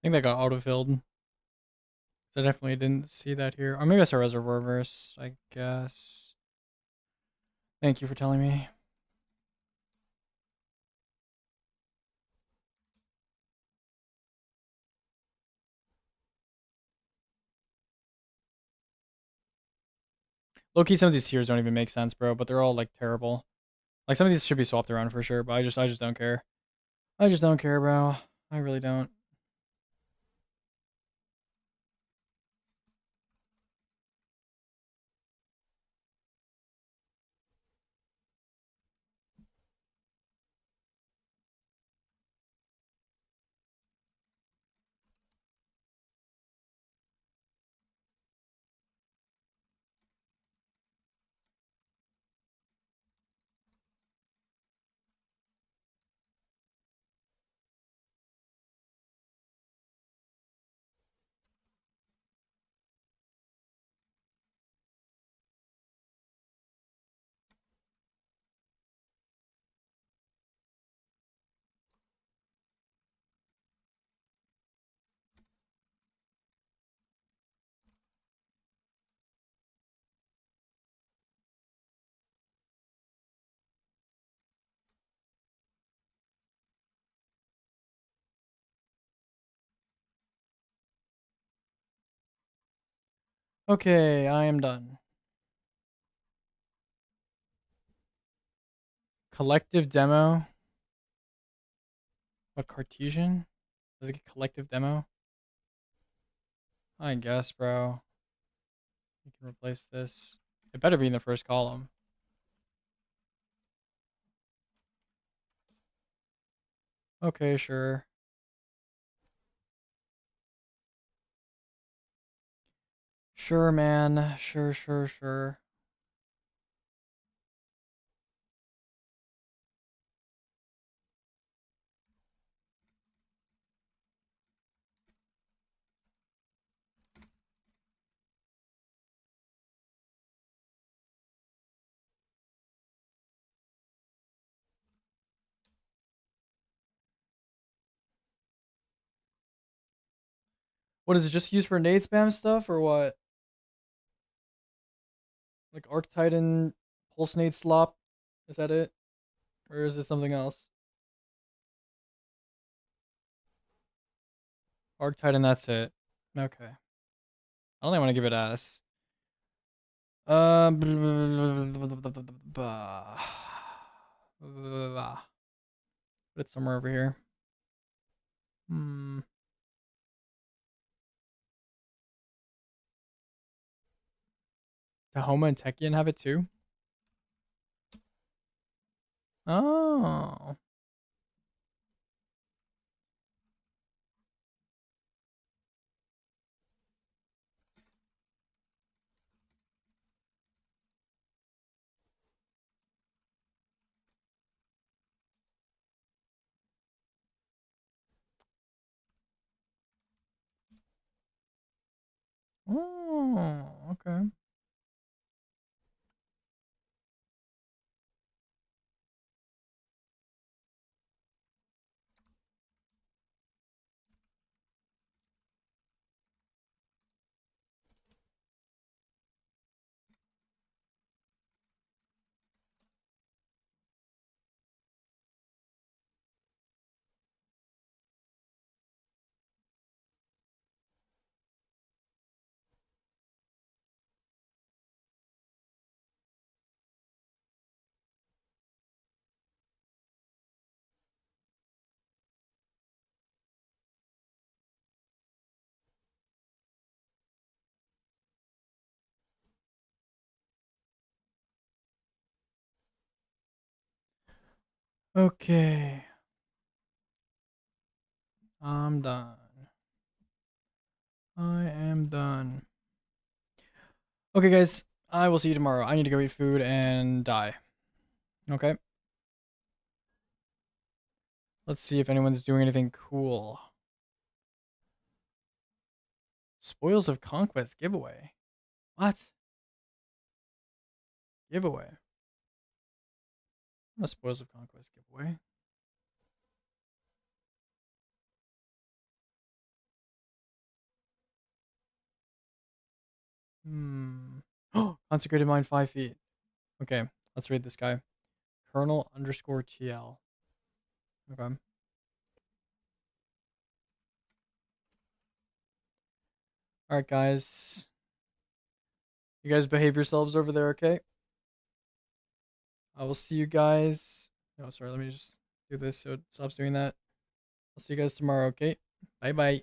think that got autofilled. I definitely didn't see that here. Or maybe I saw Reservoir Verse, I guess. Thank you for telling me. Low-key, some of these tiers don't even make sense, bro, but they're all, like, terrible. Like, some of these should be swapped around for sure, but I just don't care. I just don't care, bro. I really don't. Okay, I am done. Collective demo. What, Cartesian? Does it get collective demo? I guess, bro. You can replace this. It better be in the first column. Okay, sure. Sure, man. Sure. What is it, just used for nade spam stuff or what? Like Arc Titan Pulse Nade Slop? Is that it? Or is it something else? Arc Titan, that's it. Okay. I don't think I want to give it S. Put it somewhere over here. Tahoma and Tekian have it too? Oh. Oh, okay. Okay. I'm done. I am done. Okay, guys. I will see you tomorrow. I need to go eat food and die. Okay. Let's see if anyone's doing anything cool. Spoils of Conquest giveaway. What? Giveaway. Not a Spoils of Conquest giveaway. Consecrated Mind 5 feet. Okay, let's read this guy. Colonel_TL. Okay. Alright, guys. You guys behave yourselves over there, okay? I will see you guys. Oh, sorry, let me just do this so it stops doing that. I'll see you guys tomorrow, okay? Bye bye.